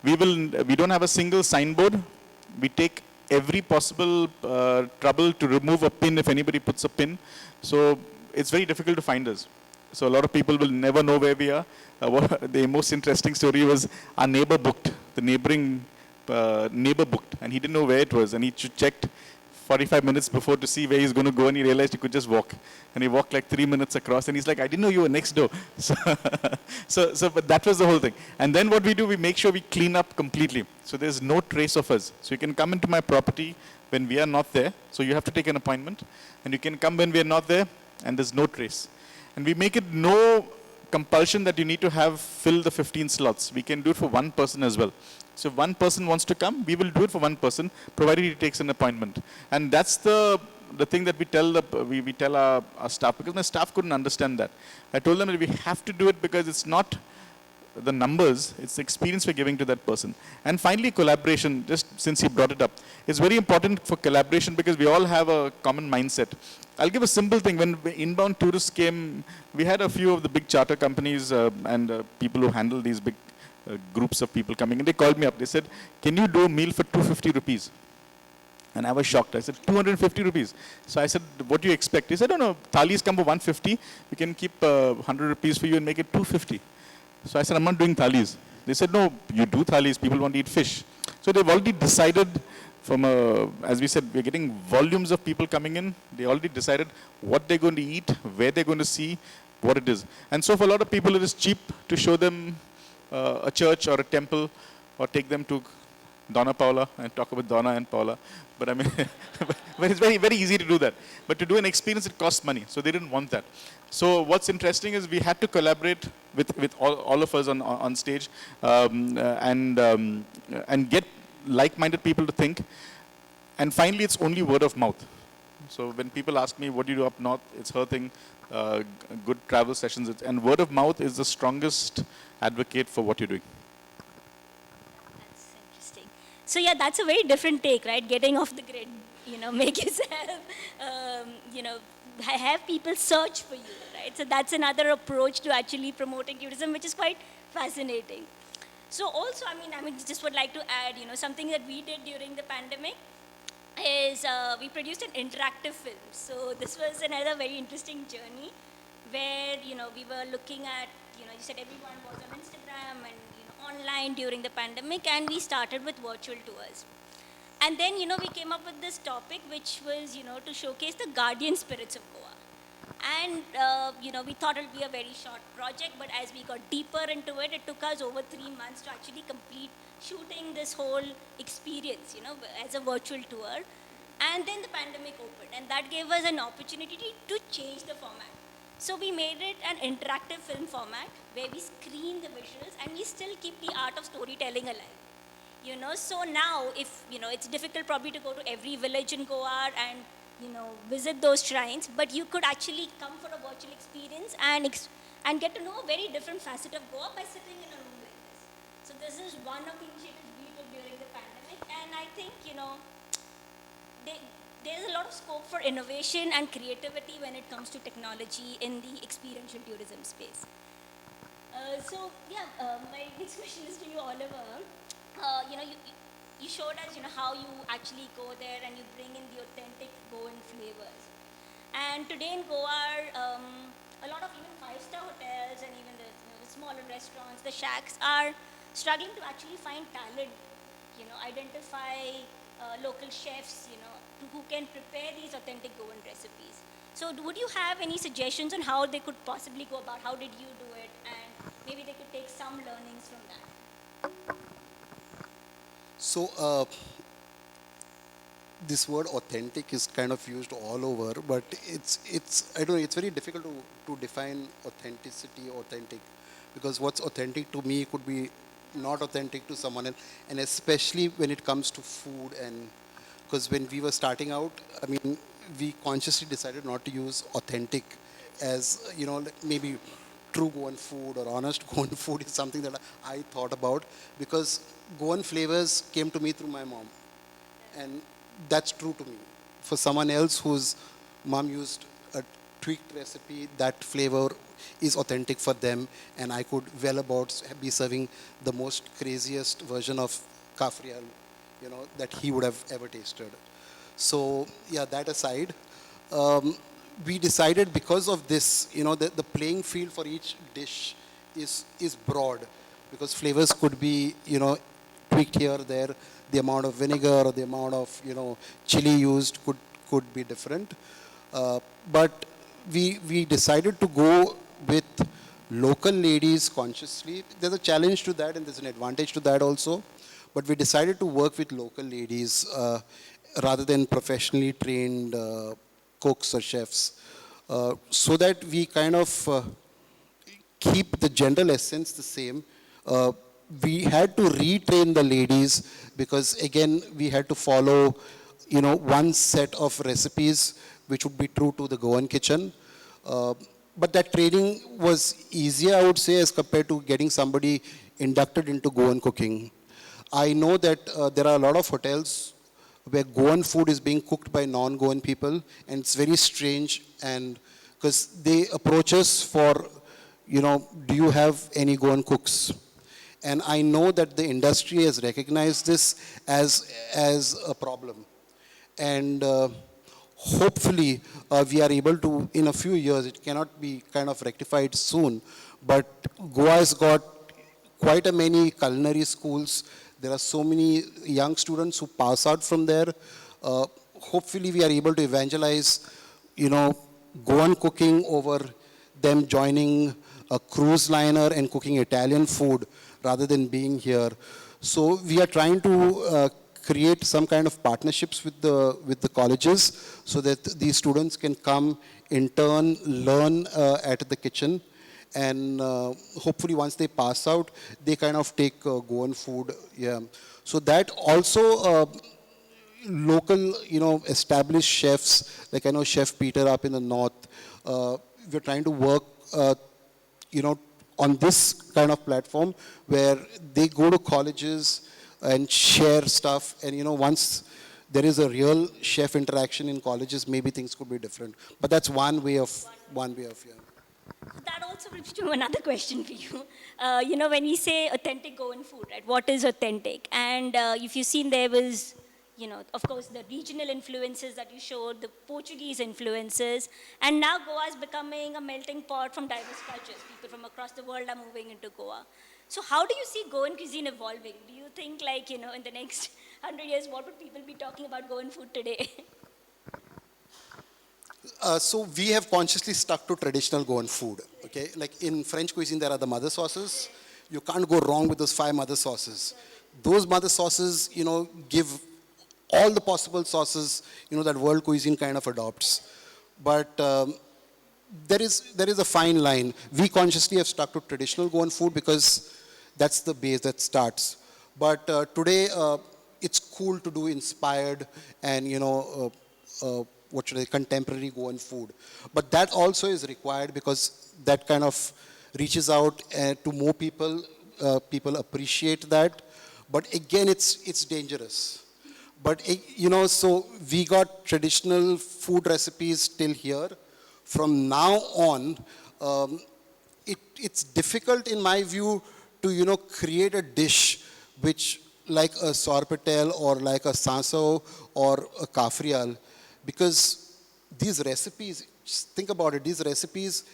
We don't have a single signboard. We take every possible trouble to remove a pin if anybody puts a pin. So it's very difficult to find us. So a lot of people will never know where we are. The most interesting story was our neighbor booked, the neighboring neighbor booked, and he didn't know where it was, and he checked 45 minutes before to see where he's going to go, and he realized he could just walk. And he walked like 3 minutes across, and he's like, I didn't know you were next door. But that was the whole thing. And then what we do, we make sure we clean up completely. So there's no trace of us. So you can come into my property when we are not there. So you have to take an appointment. And you can come when we are not there, and there's no trace. And we make it no compulsion that you need to fill the 15 slots. We can do it for one person as well. So if one person wants to come, we will do it for one person, provided he takes an appointment. And that's the thing that we tell our staff, because my staff couldn't understand that. I told them that we have to do it because it's not the numbers, it's the experience we're giving to that person. And finally, collaboration. Just since he brought it up. It's very important for collaboration because we all have a common mindset. I'll give a simple thing. When inbound tourists came, we had a few of the big charter companies and people who handle these big groups of people coming in. They called me up. They said, can you do a meal for 250 rupees? And I was shocked. I said, 250 rupees. So I said, what do you expect? He said, oh no, thalis come for 150. We can keep 100 rupees for you and make it 250. So I said, I'm not doing thalis. They said, no, you do thalis. People want to eat fish. So they've already decided from as we said, we're getting volumes of people coming in. They already decided what they're going to eat, where they're going to see, what it is. And so for a lot of people, it is cheap to show them a church or a temple or take them to Donna Paula and talk about Donna and Paula. But I mean, but it's very, very easy to do that. But to do an experience, it costs money. So they didn't want that. So what's interesting is we had to collaborate with all of us on stage and get like-minded people to think. And finally, it's only word of mouth. So when people ask me, what do you do up north? It's her thing, good travel sessions. And word of mouth is the strongest advocate for what you're doing. That's interesting. So yeah, that's a very different take, right? Getting off the grid, make yourself, have people search for you, right? So that's another approach to actually promoting tourism, which is quite fascinating. So also, I mean, just would like to add, something that we did during the pandemic is we produced an interactive film. So this was another very interesting journey where, we were looking at, you said everyone was on Instagram and, online during the pandemic, and we started with virtual tours. And then, we came up with this topic, which was, to showcase the guardian spirits of Goa. And, we thought it would be a very short project, but as we got deeper into it, it took us over 3 months to actually complete shooting this whole experience, as a virtual tour. And then the pandemic opened, and that gave us an opportunity to change the format. So we made it an interactive film format where we screen the visuals and we still keep the art of storytelling alive. So now if, it's difficult probably to go to every village in Goa and, visit those shrines, but you could actually come for a virtual experience and get to know a very different facet of Goa by sitting in a room like this. So this is one of the initiatives we took during the pandemic, and I think, there's a lot of scope for innovation and creativity when it comes to technology in the experiential tourism space. My next question is to you, Oliver. You showed us, how you actually go there and you bring in the authentic Goan flavors. And today in Goa, a lot of even five-star hotels and even the smaller restaurants, the shacks are struggling to actually find talent, identify local chefs, who can prepare these authentic Goan recipes. So would you have any suggestions on how they could possibly go about, how did you do it, and maybe they could take some learnings from that? So this word authentic is kind of used all over, but I don't know, it's very difficult to define authenticity, authentic, because what's authentic to me could be not authentic to someone else, and especially when it comes to food. And because when we were starting out, I mean, we consciously decided not to use authentic as, maybe true Goan food or honest Goan food is something that I thought about, because Goan flavors came to me through my mom, and that's true to me. For someone else whose mom used a tweaked recipe, that flavor is authentic for them, and I could well about be serving the most craziest version of kafrial, that he would have ever tasted. So yeah, that aside, we decided because of this, the playing field for each dish is broad, because flavors could be, tweaked here or there. The amount of vinegar or the amount of, chili used could be different. But we decided to go with local ladies consciously. There's a challenge to that and there's an advantage to that also. But we decided to work with local ladies rather than professionally trained cooks or chefs, so that we kind of keep the general essence the same. We had to retrain the ladies because, again, we had to follow, one set of recipes which would be true to the Goan kitchen. But that training was easier, I would say, as compared to getting somebody inducted into Goan cooking. I know that there are a lot of hotels where Goan food is being cooked by non-Goan people, and it's very strange. And because they approach us for, do you have any Goan cooks? And I know that the industry has recognized this as a problem. And hopefully we are able to, in a few years, it cannot be kind of rectified soon, but Goa has got quite a many culinary schools. There are so many young students who pass out from there. Hopefully we are able to evangelize, Goan cooking over them joining a cruise liner and cooking Italian food rather than being here. So we are trying to create some kind of partnerships with the colleges so that these students can come, intern, learn at the kitchen, and hopefully once they pass out, they kind of take Goan food. Yeah. So that also local, established chefs, like I know Chef Peter up in the north, we're trying to work, on this kind of platform where they go to colleges and share stuff. And, once there is a real chef interaction in colleges, maybe things could be different. But that's one way of, yeah. That also brings me to another question for you. When we say authentic Goan food, right? What is authentic? And if you've seen, there was, of course, the regional influences that you showed, the Portuguese influences, and now Goa is becoming a melting pot from diverse cultures. People from across the world are moving into Goa. So how do you see Goan cuisine evolving? Do you think, in the next 100 years, what would people be talking about Goan food today? So we have consciously stuck to traditional Goan food, okay? Like in French cuisine, there are the mother sauces. You can't go wrong with those 5 mother sauces. Those mother sauces, give all the possible sauces, that world cuisine kind of adopts. But there is a fine line. We consciously have stuck to traditional Goan food because that's the base that starts. But today, it's cool to do inspired and, contemporary Goan food. But that also is required because that kind of reaches out to more people. People appreciate that. But again, it's dangerous. But, so we got traditional food recipes till here. From now on, it's difficult in my view to, create a dish which like a sorpatel or like a sanso or a kafrial, because these recipes, just think about it, these recipes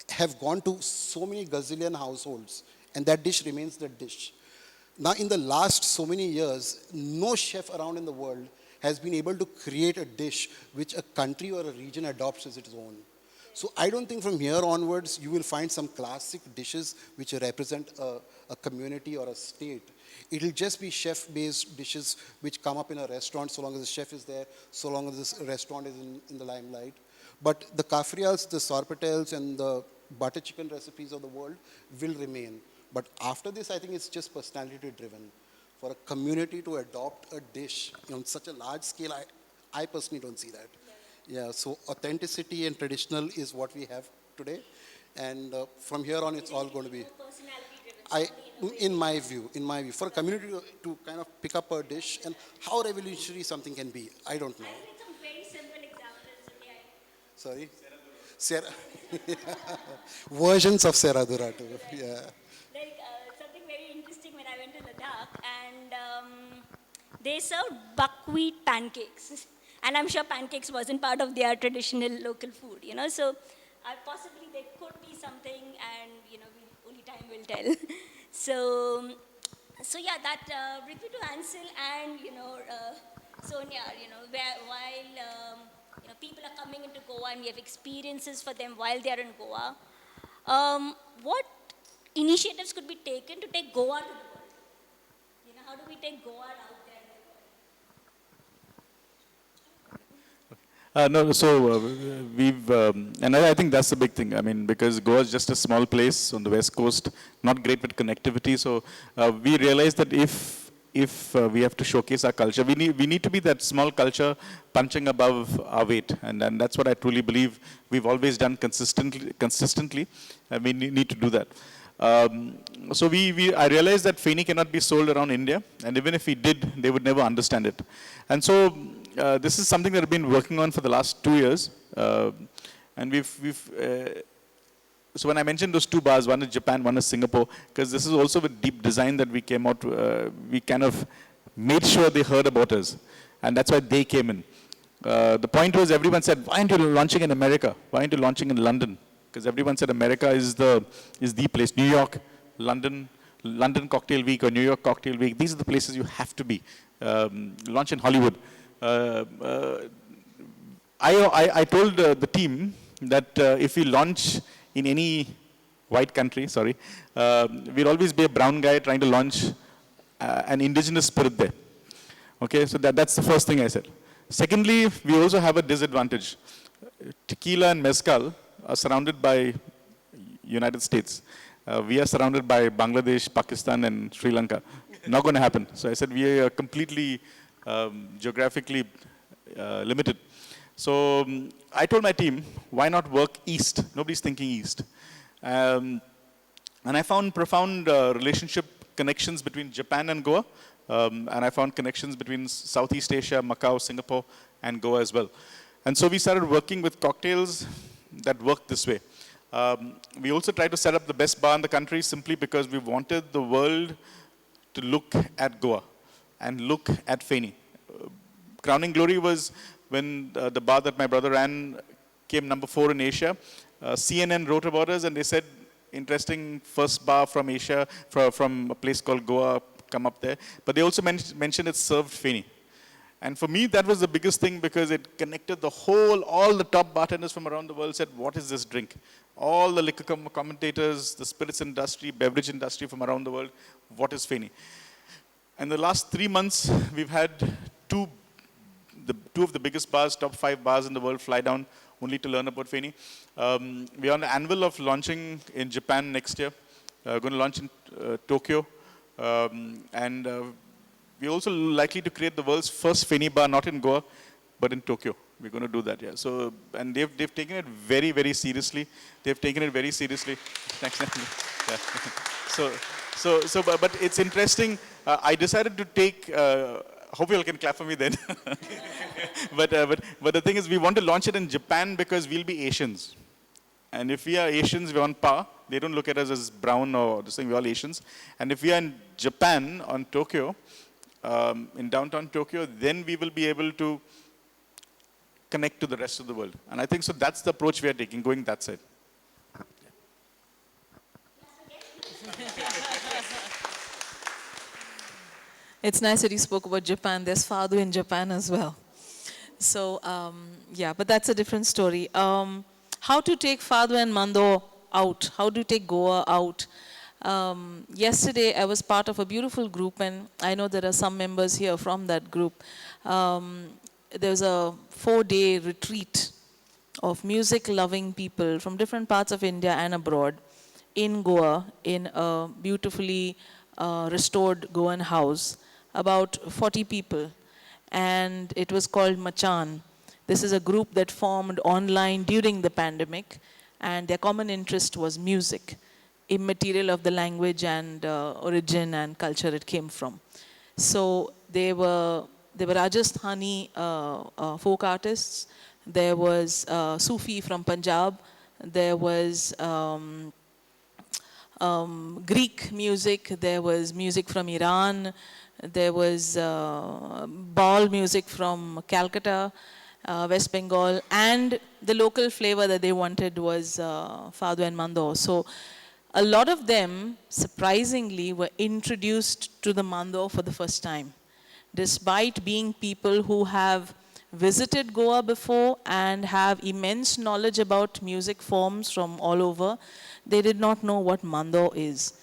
have gone to so many gazillion households, and that dish remains the dish. Now, in the last so many years, no chef around in the world has been able to create a dish which a country or a region adopts as its own. So I don't think from here onwards you will find some classic dishes which represent a community or a state. It will just be chef-based dishes which come up in a restaurant so long as the chef is there, so long as this restaurant is in the limelight. But the kafrials, the sorpatels, and the butter chicken recipes of the world will remain. But after this, I think it's just personality-driven. For a community to adopt a dish on such a large scale, I personally don't see that. Yeah, so authenticity and traditional is what we have today. And from here on, it's all going to be... In my view, for a community to kind of pick up a dish and how revolutionary something can be, I don't know. I think some very simple examples. Okay. Sorry? Versions of Seradura too, yeah. Like something very interesting when I went to Ladakh, and they served buckwheat pancakes. And I'm sure pancakes wasn't part of their traditional local food, so possibly there could be something, and, only time will tell. So yeah, that brings me to Hansel and, Sonia, while, people are coming into Goa and we have experiences for them while they are in Goa, what initiatives could be taken to take Goa to the world? How do we take Goa out there? No, so we've, and I think that's the big thing. I mean, because Goa is just a small place on the west coast, not great with connectivity. So we realized that if we have to showcase our culture, we need to be that small culture punching above our weight, and that's what I truly believe we've always done consistently, and we need to do that. So I realized that Feni cannot be sold around India, and even if we did, they would never understand it. And so this is something that I've been working on for the last 2 years. And so when I mentioned those two bars, one is Japan, one is Singapore, because this is also with deep design that we came out, we kind of made sure they heard about us. And that's why they came in. The point was everyone said, why aren't you launching in America? Why aren't you launching in London? Because everyone said America is the place. New York, London Cocktail Week or New York Cocktail Week, these are the places you have to be. Launch in Hollywood. I told the team that if we launch in any white country, we'll always be a brown guy trying to launch an indigenous spirit there. Okay, so that's the first thing I said. Secondly, we also have a disadvantage. Tequila and mezcal are surrounded by United States. We are surrounded by Bangladesh, Pakistan, and Sri Lanka. Not going to happen. So I said we are completely geographically limited. So I told my team, why not work east? Nobody's thinking east. And I found profound relationship connections between Japan and Goa. And I found connections between Southeast Asia, Macau, Singapore, and Goa as well. And so we started working with cocktails that worked this way. We also tried to set up the best bar in the country simply because we wanted the world to look at Goa and look at Feni. Crowning glory was when the bar that my brother ran came number 4 in Asia. CNN wrote about us and they said, interesting first bar from Asia, from a place called Goa, come up there. But they also mentioned it served Feni. And for me, that was the biggest thing because it connected all the top bartenders from around the world said, what is this drink? All the liquor commentators, the spirits industry, beverage industry from around the world, what is Feni? And the last 3 months, we've had two of the biggest bars, top 5 bars in the world fly down only to learn about Feni. We're on the anvil of launching in Japan next year. Going to launch in Tokyo. We're also likely to create the world's first Feni bar, not in Goa, but in Tokyo. We're going to do that, yeah. So, and they've taken it very, very seriously. They've taken it very seriously. Thanks. Yeah. But it's interesting. I decided to take. Hope you all can clap for me then. but the thing is, we want to launch it in Japan because we'll be Asians. And if we are Asians, we're on par. They don't look at us as brown or this thing. We're all Asians. And if we are in Japan, on Tokyo, in downtown Tokyo, then we will be able to connect to the rest of the world. And I think so that's the approach we are taking, going that side. It's nice that you spoke about Japan. There's Fado in Japan as well. So, yeah, but that's a different story. How to take Fado and Mando out? How to take Goa out? Yesterday, I was part of a beautiful group, and I know there are some members here from that group. There's a 4-day retreat of music-loving people from different parts of India and abroad in Goa, in a beautifully restored Goan house, about 40 people. And it was called Machan. This is a group that formed online during the pandemic, and their common interest was music, immaterial of the language and origin and culture it came from. So they were Rajasthani folk artists. There was Sufi from Punjab. There was Greek music. There was music from Iran. There was ball music from Calcutta, West Bengal, and the local flavor that they wanted was Fado and Mando. So a lot of them, surprisingly, were introduced to the Mando for the first time. Despite being people who have visited Goa before and have immense knowledge about music forms from all over, they did not know what Mando is.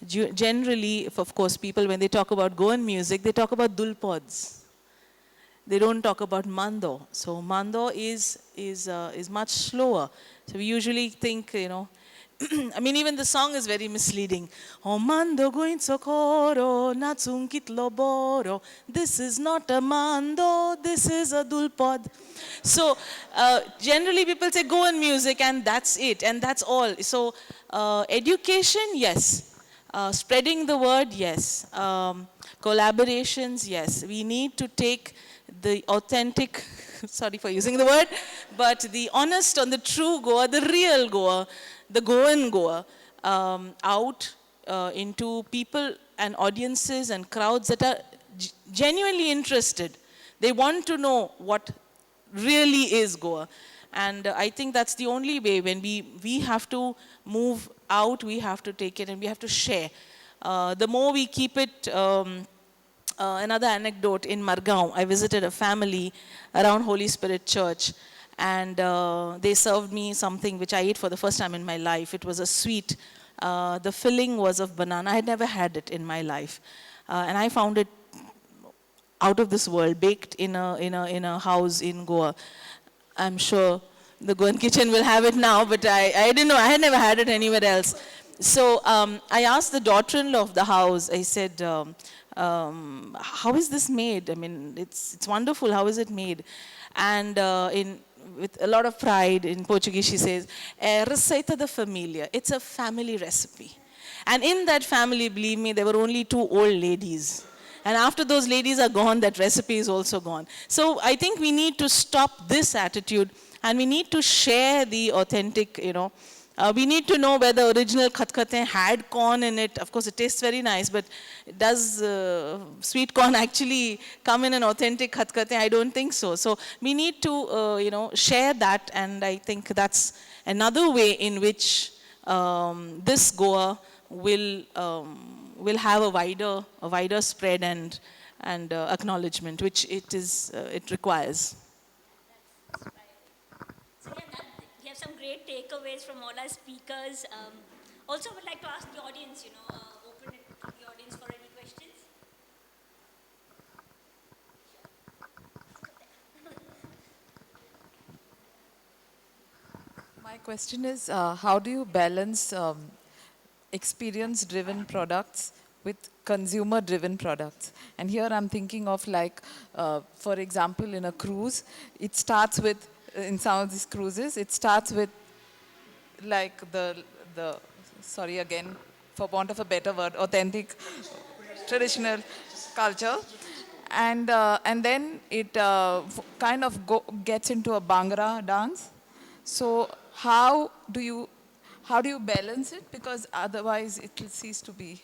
Generally, of course, people, when they talk about Goan music, they talk about dulpods. They don't talk about Mando. So Mando is much slower. So we usually think, I mean, even the song is very misleading. O mando guin socorro, natsunkit loboro. This is not a mando, this is a dulpod. So generally people say go on music and that's it, and that's all. So education, yes. Spreading the word, yes. Collaborations, yes. We need to take the authentic, sorry for using the word, but the honest and the true Goa, the real Goa, the Goan Goa, out into people and audiences and crowds that are genuinely interested. They want to know what really is Goa. And I think that's the only way. When we have to move out, we have to take it and we have to share. The more we keep it, another anecdote, in Margaon, I visited a family around Holy Spirit Church, and they served me something which I ate for the first time in my life. It was a sweet. The filling was of banana. I had never had it in my life. And I found it out of this world, baked in a house in Goa. I'm sure the Goan kitchen will have it now, but I didn't know. I had never had it anywhere else. So I asked the daughter-in-law of the house, I said, how is this made? I mean, it's wonderful. How is it made? And with a lot of pride in Portuguese, she says, receita da família. It's a family recipe. And in that family, believe me, there were only 2 old ladies. And after those ladies are gone, that recipe is also gone. So I think we need to stop this attitude, and we need to share the authentic, we need to know whether original khatkate had corn in it. Of course, it tastes very nice, but does sweet corn actually come in an authentic khatkate? I don't think so. So we need to, share that, and I think that's another way in which this Goa will have a wider spread and acknowledgement, which it requires. So yeah, we have some great takeaways from all our speakers. Also, I would like to ask the audience, open it to the audience for any questions. My question is, how do you balance experience-driven products with consumer-driven products? And here I'm thinking of for example, in a cruise, it starts with, in some of these cruises, it starts with sorry again, for want of a better word, authentic, traditional culture. And then it kind of gets into a Bhangra dance. So how do you balance it? Because otherwise it will cease to be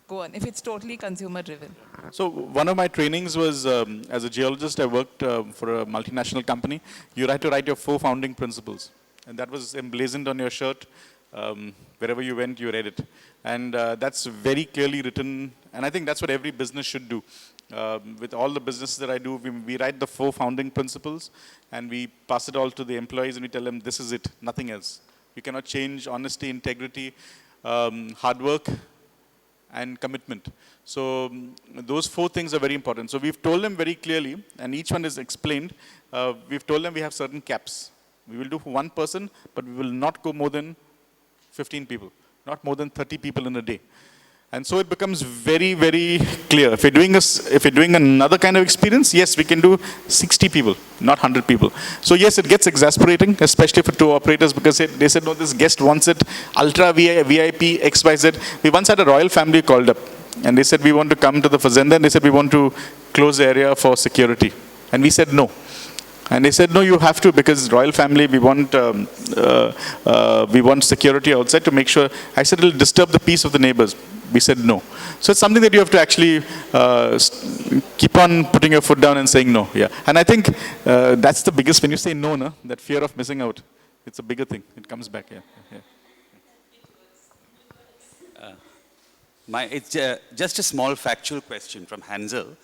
Goan if it's totally consumer driven. So one of my trainings was, as a geologist, I worked for a multinational company. You had to write your 4 founding principles. And that was emblazoned on your shirt. Wherever you went, you read it. And that's very clearly written. And I think that's what every business should do. With all the businesses that I do, we write the 4 founding principles and we pass it all to the employees and we tell them, this is it, nothing else. You cannot change honesty, integrity, hard work, and commitment. So those 4 things are very important. So we've told them very clearly, and each one is explained. We've told them we have certain caps. We will do for 1 person, but we will not go more than 15 people, not more than 30 people in a day. And so it becomes very, very clear. If you're doing another kind of experience, yes, we can do 60 people, not 100 people. So yes, it gets exasperating, especially for tour operators, because they said, no, this guest wants it, ultra VIP, XYZ. We once had a royal family called up, and they said, we want to come to the Fazenda, and they said, we want to close the area for security. And we said, no. And they said, no, you have to, because royal family, we want security outside to make sure. I said, it'll disturb the peace of the neighbors. We said no. So it's something that you have to actually keep on putting your foot down and saying no. Yeah. And I think that's the biggest, when you say no, that fear of missing out, it's a bigger thing. It comes back. Yeah. It's just a small factual question from Hansel.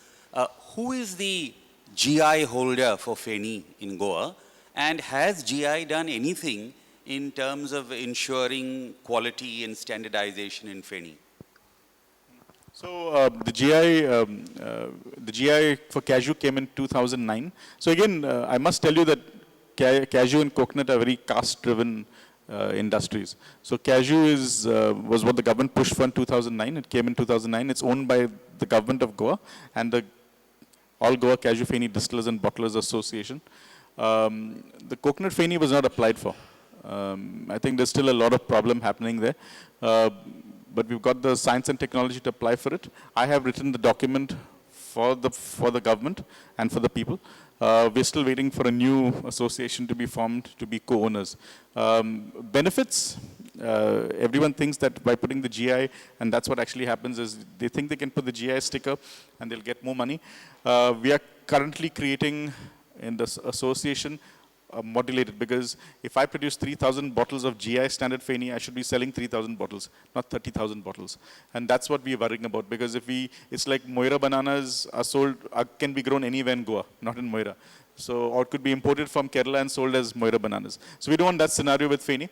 Who is the GI holder for Feni in Goa? And has GI done anything in terms of ensuring quality and standardization in Feni? So the GI for cashew came in 2009. So again, I must tell you that cashew and coconut are very caste-driven industries. So cashew was what the government pushed for in 2009. It came in 2009. It's owned by the government of Goa and the All Goa Cashew Feni Distillers and Bottlers Association. The coconut feni was not applied for. I think there's still a lot of problem happening there. But we've got the science and technology to apply for it. I have written the document for the government and for the people. We're still waiting for a new association to be formed to be co-owners. Benefits, everyone thinks that by putting the GI, and that's what actually happens, is they think they can put the GI sticker and they'll get more money. We are currently creating in this association modulated, because if I produce 3,000 bottles of GI standard Feni, I should be selling 3,000 bottles, not 30,000 bottles. And that's what we're worrying about, because it's like Moira bananas are sold, can be grown anywhere in Goa, not in Moira. So, or it could be imported from Kerala and sold as Moira bananas. So we don't want that scenario with Feni.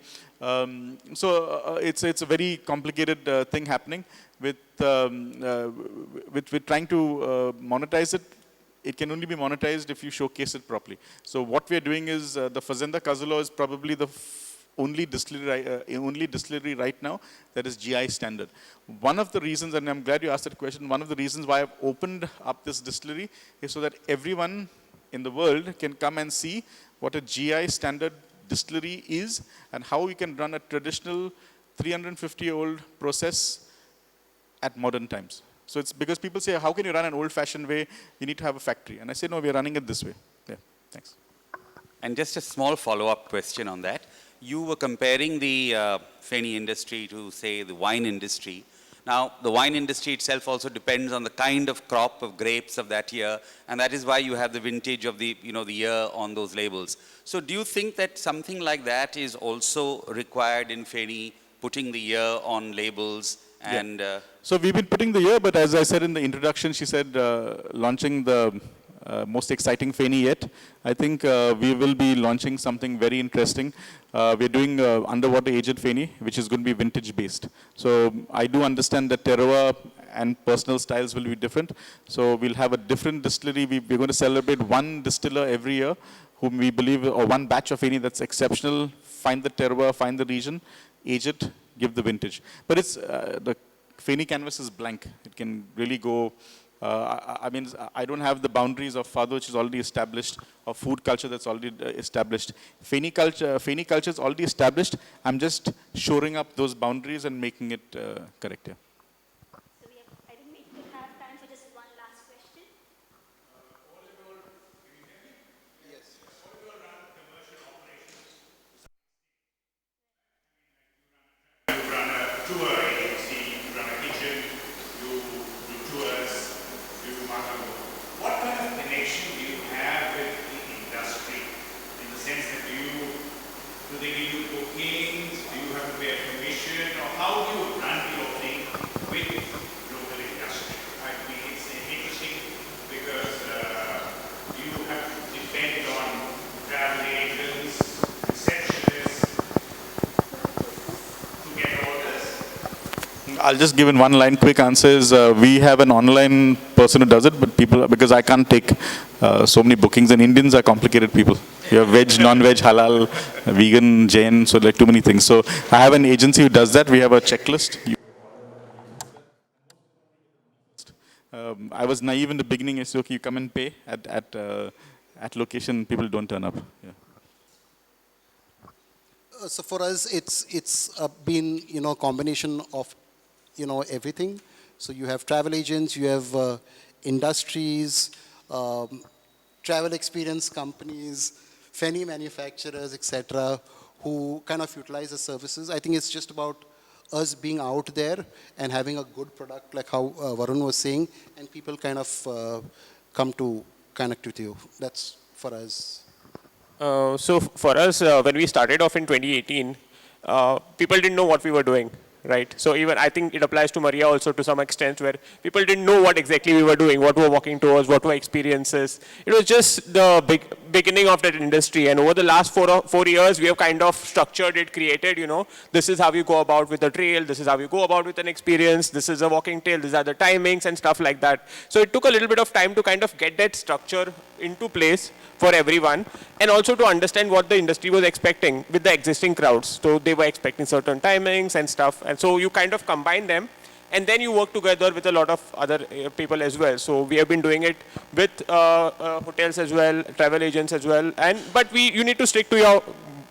It's a very complicated thing happening with trying to monetize it. It can only be monetized if you showcase it properly. So what we are doing is the Fazenda Kazulo is probably the only distillery right now that is GI standard. One of the reasons, and I'm glad you asked that question, one of the reasons why I've opened up this distillery is so that everyone in the world can come and see what a GI standard distillery is and how we can run a traditional 350-year-old process at modern times. So it's because people say, how can you run an old-fashioned way? You need to have a factory. And I say, no, we're running it this way. Yeah, thanks. And just a small follow-up question on that. You were comparing the Feni industry to, say, the wine industry. Now, the wine industry itself also depends on the kind of crop of grapes of that year, and that is why you have the vintage of the, the year on those labels. So do you think that something like that is also required in Feni, putting the year on labels? And so we've been putting the year, but as I said in the introduction, she said launching the most exciting Feni yet. I think we will be launching something very interesting. We're doing underwater aged Feni, which is going to be vintage based. So I do understand that terroir and personal styles will be different. So we'll have a different distillery. We're going to celebrate one distiller every year whom we believe, or one batch of Feni that's exceptional, find the terroir, find the region, age it, give the vintage. But it's, the Feni canvas is blank. It can really go, I mean, I don't have the boundaries of Fado, which is already established, or food culture that's already established. Feni culture is already established. I'm just shoring up those boundaries and making it correct. Yeah. So I think we could have time for just one last question. Run a tour agency, you run a kitchen, you do tours, you do marketing. What kind of connection do you have with the industry? In the sense that do they give you bookings, do you have to pay a commission, or how do you run your thing with local industry? I mean, it's interesting because you have to depend on travel agents, receptionists, to get orders. I'll just give in one line quick answer is we have an online person who does it, but because I can't take so many bookings, and Indians are complicated people. You have veg, non-veg, halal, vegan, Jain, so like too many things. So I have an agency who does that. We have a checklist. I was naive in the beginning. I said, okay, you come and pay at location, people don't turn up. Yeah. So for us, it's been a combination of everything. So you have travel agents, you have industries, travel experience companies, Feni manufacturers, etc., who kind of utilize the services. I think it's just about us being out there and having a good product, like how Varun was saying, and people kind of come to connect with you. That's for us. So for us, when we started off in 2018, people didn't know what we were doing, right? So even I think it applies to Maria also to some extent, where people didn't know what exactly we were doing, what we were walking towards, what were experiences. It was just the beginning of that industry. And over the last 4 years, we have kind of structured it, created, this is how you go about with the trail, this is how you go about with an experience, this is a walking trail, these are the timings and stuff like that. So it took a little bit of time to kind of get that structure into place for everyone, and also to understand what the industry was expecting with the existing crowds. So they were expecting certain timings and stuff, and so you kind of combine them, and then you work together with a lot of other people as well. So we have been doing it with hotels as well, travel agents as well, but you need to stick to your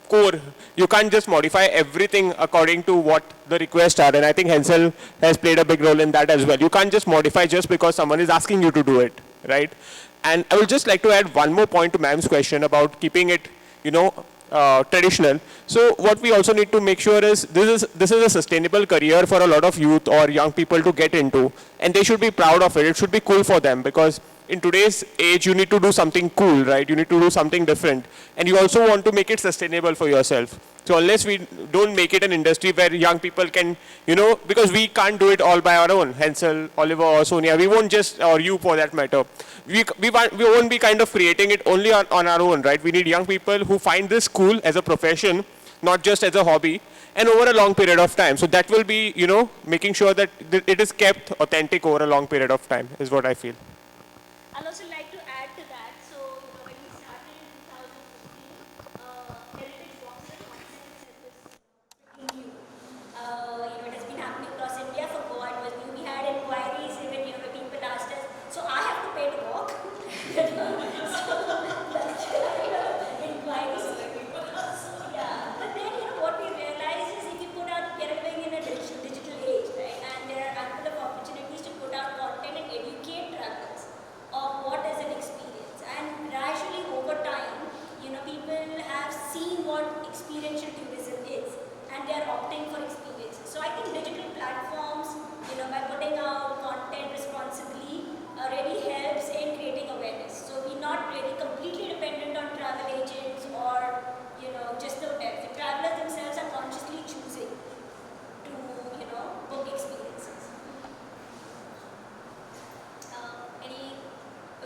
core. You can't just modify everything according to what the requests are, and I think Hansel has played a big role in that as well. You can't just modify just because someone is asking you to do it, right? And I would just like to add one more point to ma'am's question about keeping it, traditional. So what we also need to make sure is this is a sustainable career for a lot of youth or young people to get into, and they should be proud of it. It should be cool for them, because in today's age you need to do something cool, right? You need to do something different, and you also want to make it sustainable for yourself. So unless we don't make it an industry where young people can, because we can't do it all by our own, Hansel, Oliver or Sonia, we won't just, or you for that matter, we won't be kind of creating it only on our own, right? We need young people who find this cool as a profession, not just as a hobby, and over a long period of time. So that will be, making sure that it is kept authentic over a long period of time, is what I feel. I'll also like to add to that. So, when we started in 2015, heritage walks and concepts is pretty new. It has been happening across India. For Goa, it was new. We had inquiries, even people asked us, so I have to pay to walk. So, inquiries. Yeah, but then what we realized is if you put out, we are living in a digital age, right? And there are ample of opportunities to put out content and educate travelers of what is an experience. And gradually over time, people have seen what experiential tourism is, and they are opting for experiences. So I think digital platforms, by putting out content responsibly, really helps in creating awareness. So we're not really completely dependent on travel agents or, just the hotels. The travelers themselves are consciously choosing to, book experiences.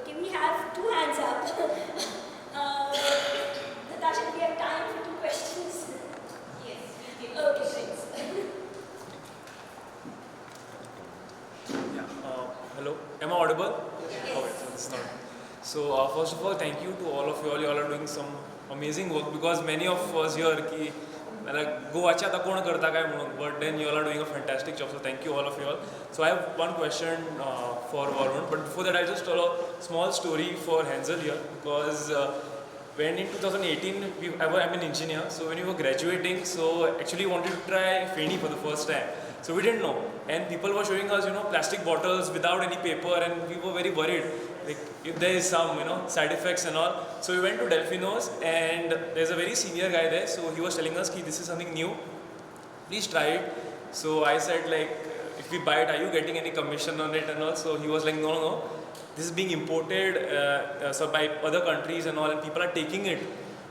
Okay, we have two hands up. Natasha, do we have time for two questions? Yes. Okay, thanks. Hello, am I audible? Yes. Okay, so it's not. So first of all, thank you to all of you all. You all are doing some amazing work, because many of us here ki गोवाच्या आता कोण करता काय म्हणून, but then you all are doing a fantastic job, so thank you all of you all. So I have one question for Varun, but before that I just tell a small story for Hansel here, because when in 2018 I'm an engineer, so when we were graduating, so actually wanted to try Feni for the first time. So we didn't know, and people were showing us plastic bottles without any paper, and we were very worried, like if there is some side effects and all. So we went to Delfinos, and there's a very senior guy there, so he was telling us this is something new, please try it. So I said, like, if we buy it, are you getting any commission on it and all? So he was like, no, this is being imported so by other countries and all, and people are taking it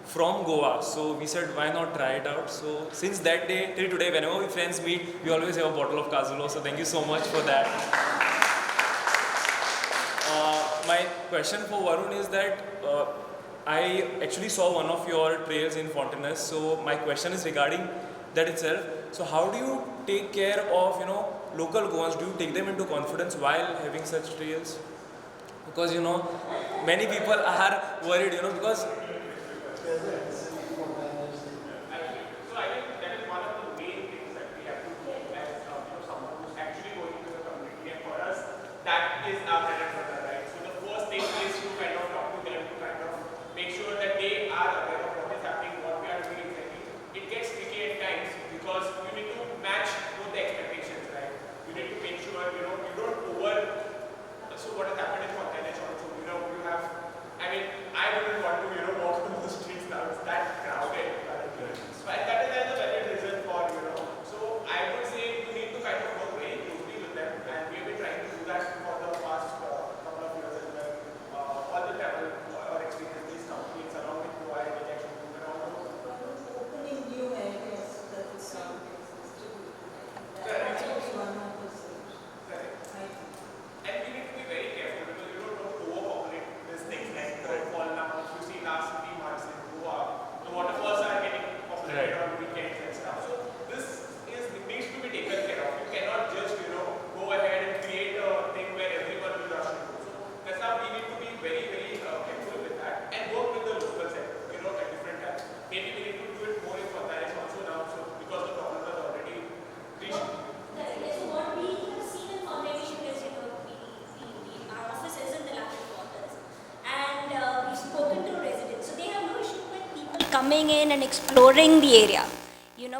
from Goa. So we said, why not try it out? So since that day till today, whenever we friends meet, we always have a bottle of Kazulo. So thank you so much for that. My question for Varun is that I actually saw one of your trails in Fernandes. So my question is regarding that itself. So how do you take care of local Goans? Do you take them into confidence while having such trails? Because many people are worried, because So I think that is one of the main things that we have to do as someone who's actually going into the community, and for us, that is our bread and butter, right? So the first thing is to kind of talk to them, to kind of make sure that they are aware of what is happening, what we are doing exactly. It gets tricky at times because you need to match both the expectations, right? You need to make sure you don't over. So what has happened in Fernandes also, you have. I mean, I wouldn't want to walk right, on weekends and stuff. So this needs to be taken care of. You cannot just, go ahead and create a thing where everyone will rush to do. So that's how we need to be very, very careful with that and work with the local sector, at different times. Maybe we need to do it more in Fernandes also now, so because the problem has already reached. Yes, so what we have seen in foundation is, our office is in the lateral quarters, and we've spoken to residents. So they have no issue with people coming in and exploring the area,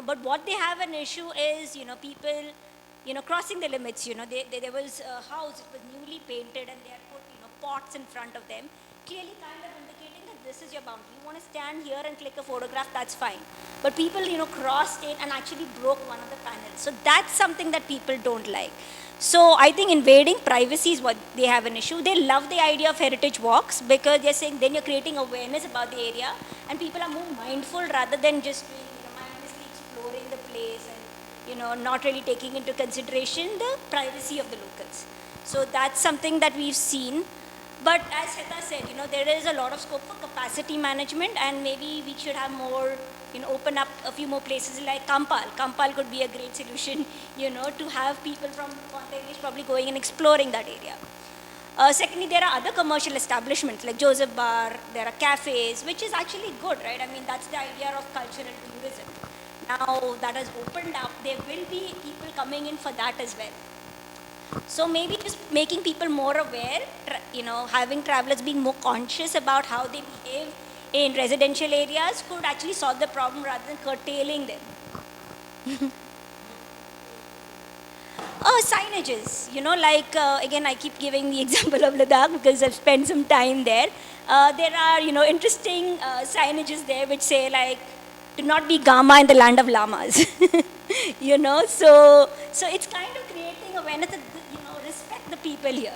But what they have an issue is, people, crossing the limits. There was a house, it was newly painted, and they had put, pots in front of them, clearly kind of indicating that this is your boundary. You want to stand here and click a photograph, that's fine. But people, crossed it and actually broke one of the panels. So that's something that people don't like. So I think invading privacy is what they have an issue. They love the idea of heritage walks because they're saying then you're creating awareness about the area and people are more mindful rather than just mindlessly exploring the place and not really taking into consideration the privacy of the locals. So that's something that we've seen. But as Heta said, there is a lot of scope for capacity management and maybe we should have more, open up a few more places like Kampal. Kampal could be a great solution, to have people from Ponte probably going and exploring that area. Secondly, there are other commercial establishments like Joseph Bar, there are cafes, which is actually good, right? I mean, that's the idea of cultural tourism. Now that has opened up, there will be people coming in for that as well. So maybe just making people more aware, having travelers being more conscious about how they behave in residential areas could actually solve the problem rather than curtailing them. Signages, again, I keep giving the example of Ladakh because I've spent some time there. There are, interesting signages there which say like, do not be Gama in the land of llamas. So it's kind of creating awareness that, respect the people here.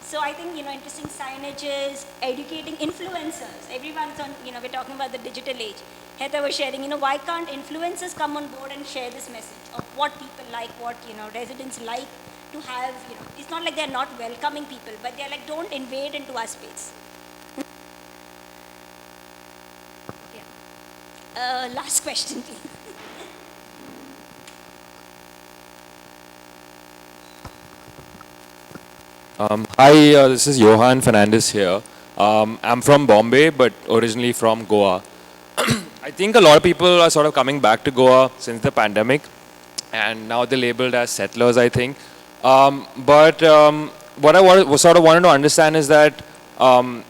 So I think, interesting signages, educating influencers. Everyone's on, we're talking about the digital age. Heather was sharing, why can't influencers come on board and share this message of what people like, what, residents like to have, it's not like they're not welcoming people, but they're like, don't invade into our space. Last question, please. Hi, this is Johan Fernandes here. I'm from Bombay, but originally from Goa. I think a lot of people are sort of coming back to Goa since the pandemic, and now they're labeled as settlers, I think. But what I sort of wanted to understand is that all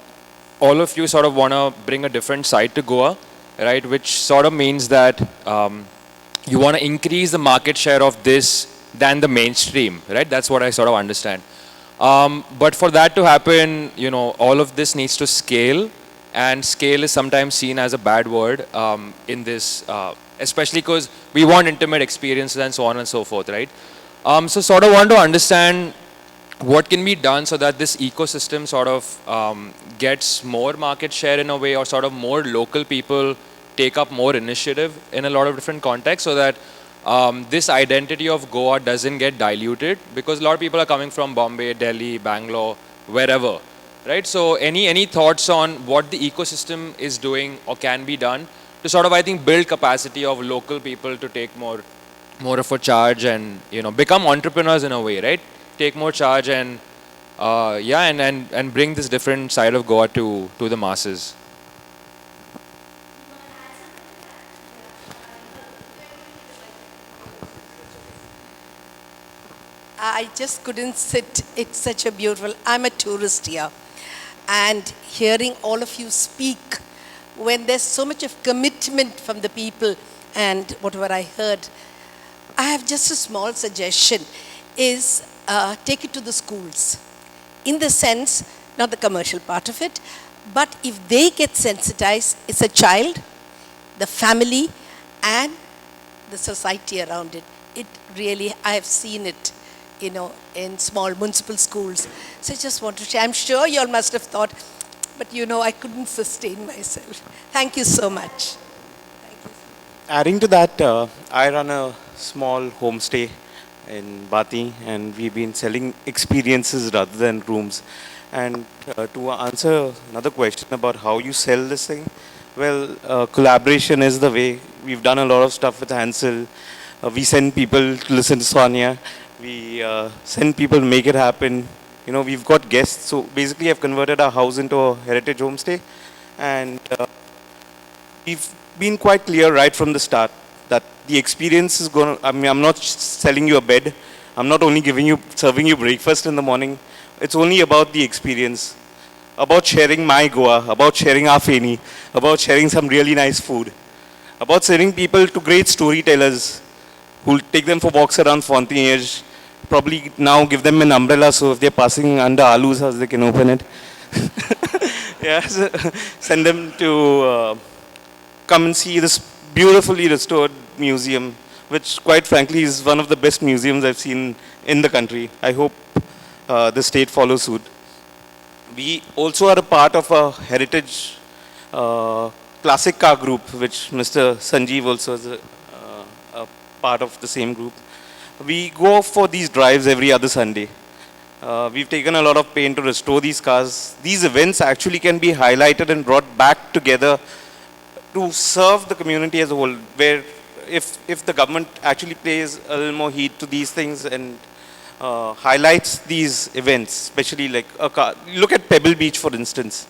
of you sort of want to bring a different side to Goa, right? Which sort of means that you want to increase the market share of this than the mainstream, right? That's what I sort of understand. But for that to happen, all of this needs to scale, and scale is sometimes seen as a bad word in this, especially because we want intimate experiences and so on and so forth, right? So sort of want to understand what can be done so that this ecosystem sort of gets more market share in a way, or sort of more local people take up more initiative in a lot of different contexts, so that this identity of Goa doesn't get diluted, because a lot of people are coming from Bombay, Delhi, Bangalore, wherever, right? So any thoughts on what the ecosystem is doing or can be done to sort of, I think, build capacity of local people to take more of a charge and, become entrepreneurs in a way, right? Take more charge and, and bring this different side of Goa to the masses. I just couldn't sit. It's such a beautiful, I'm a tourist here. And hearing all of you speak, when there's so much of commitment from the people and whatever I heard, I have just a small suggestion, is take it to the schools. In the sense, not the commercial part of it, but if they get sensitized, it's a child, the family, and the society around it. It really, I have seen it, in small municipal schools. So I just want to share. I'm sure you all must have thought, but I couldn't sustain myself. Thank you so much. Adding to that, I run a small homestay in Bati, and we've been selling experiences rather than rooms. And to answer another question about how you sell this thing, Well, collaboration is the way. We've done a lot of stuff with Hansel. We send people to listen to Sonia. We send people to make it happen. You know, we've got guests. So basically, I've converted our house into a heritage homestay. And we've been quite clear right from the start that the experience is going to, I mean, I'm not selling you a bed. I'm not only serving you breakfast in the morning. It's only about the experience, about sharing my Goa, about sharing our Feni, about sharing some really nice food, about sending people to great storytellers who'll take them for walks around Fontainebleau, probably now give them an umbrella so if they're passing under Alu's house, they can open it. Yeah, so send them to come and see this beautifully restored museum, which quite frankly is one of the best museums I've seen in the country. I hope the state follows suit. We also are a part of a heritage classic car group, which Mr. Sanjeev also is a part of the same group. We go for these drives every other Sunday. We've taken a lot of pain to restore these cars. These events actually can be highlighted and brought back together to serve the community as a whole, where if the government actually pays a little more heed to these things and highlights these events, especially like a car. Look at Pebble Beach, for instance.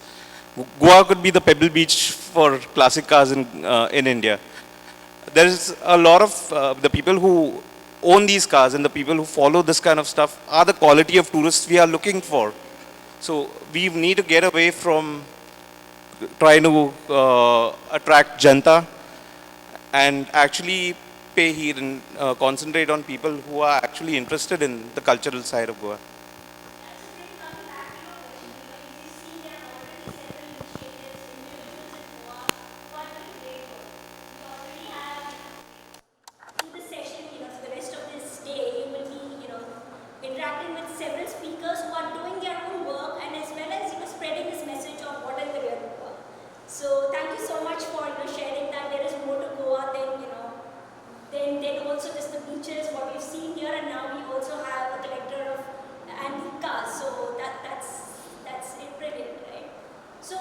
Goa could be the Pebble Beach for classic cars in India. There is a lot of the people who own these cars and the people who follow this kind of stuff are the quality of tourists we are looking for. So we need to get away from trying to attract janta and actually pay heed and concentrate on people who are actually interested in the cultural side of Goa. The session, for the rest of this day, you will be, interacting with several speakers who are doing their own work and as well as, spreading this message of what is the real Goa. So thank you so much for, sharing that there is more to Goa than also just the beaches, what we've seen here, and now we also have a collector of antique cars. So that's brilliant, right? So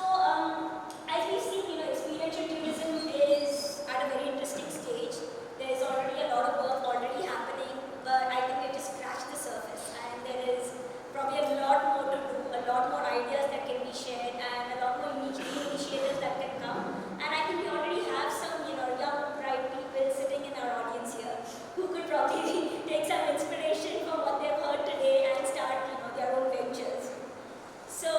as we've seen, experiential tourism is at a very interesting stage. There's already a lot of work already happening, but I think we've just scratched the surface, and there is probably a lot more to do, a lot more ideas that can be shared, and a lot more new initiatives that can come. And I think we already have some, young, bright people sitting in our audience here who could probably take some inspiration from what they've heard today and start, their own ventures. So,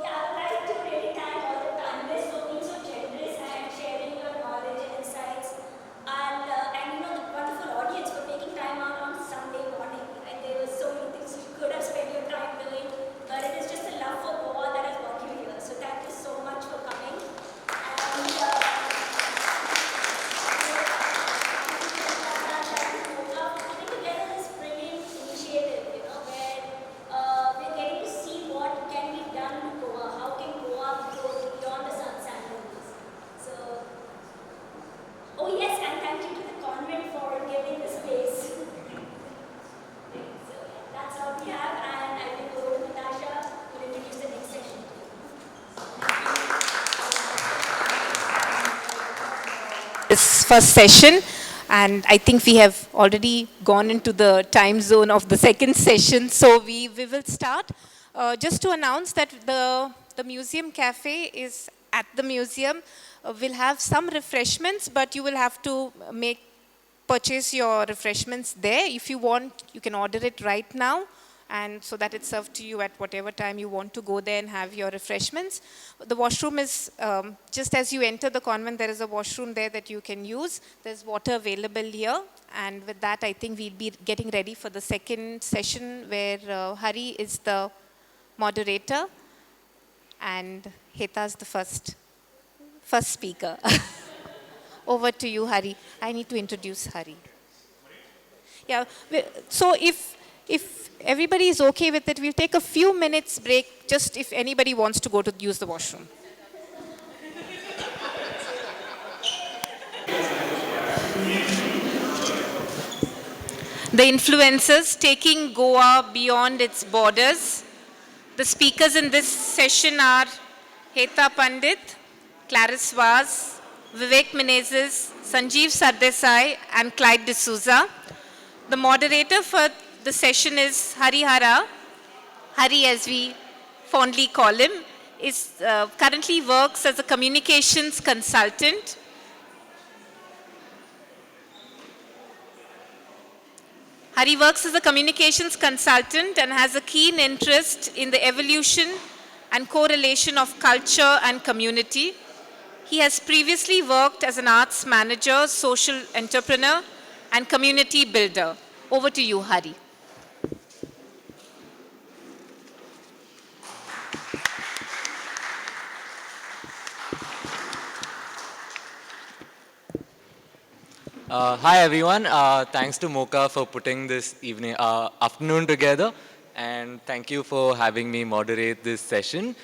yeah, I would like to really thank all the panelists for being so generous and sharing your knowledge and insights, and the wonderful audience for taking time out on Sunday morning. And there were so many things you could have spent your time doing, but it is just a love for Goa that has brought you here. So thank you so much for coming. And putting together this brilliant initiative, where we're getting to see what can be done to Goa. How can Goa grow beyond the sun sandals? So, oh yes, and thank you to the convent for giving the space. So that's all we have, and I will go to Natasha who will introduce the next session. This first session, and I think we have already gone into the time zone of the second session, so we will start. Just to announce that the museum cafe is at the museum. We'll have some refreshments, but you will have to purchase your refreshments there. If you want, you can order it right now, and so that it's served to you at whatever time you want to go there and have your refreshments. The washroom is, just as you enter the convent, there is a washroom there that you can use. There's water available here. And with that, I think we'll be getting ready for the second session where Hari is the moderator and Heta's the first speaker. Over to you, Hari. I need to introduce Hari. Yeah, so if everybody is okay with it, we'll take a few minutes break, just if anybody wants to go to use the washroom. The influencers taking Goa beyond its borders. The speakers in this session are Heta Pandit, Clarice Vaz, Vivek Menezes, Sanjeev Sardesai, and Clyde D'Souza. The moderator for the session is Harihara. Hari, as we fondly call him, is currently works as a communications consultant. Hari works as a communications consultant and has a keen interest in the evolution and correlation of culture and community. He has previously worked as an arts manager, social entrepreneur, and community builder. Over to you, Hari. Hi everyone. Thanks to Mocha for putting this afternoon together, and thank you for having me moderate this session.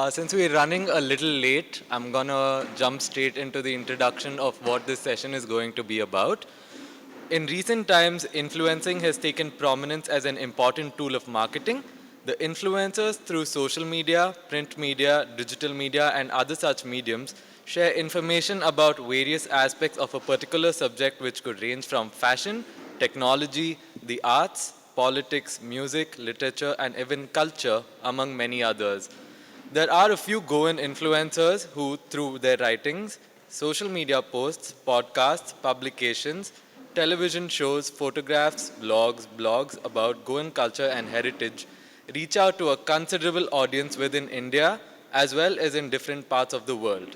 Since we're running a little late, I'm gonna jump straight into the introduction of what this session is going to be about. In recent times, influencing has taken prominence as an important tool of marketing. The influencers through social media, print media, digital media, and other such mediums share information about various aspects of a particular subject, which could range from fashion, technology, the arts, politics, music, literature, and even culture, among many others. There are a few Goan influencers who, through their writings, social media posts, podcasts, publications, television shows, photographs, blogs about Goan culture and heritage, reach out to a considerable audience within India as well as in different parts of the world.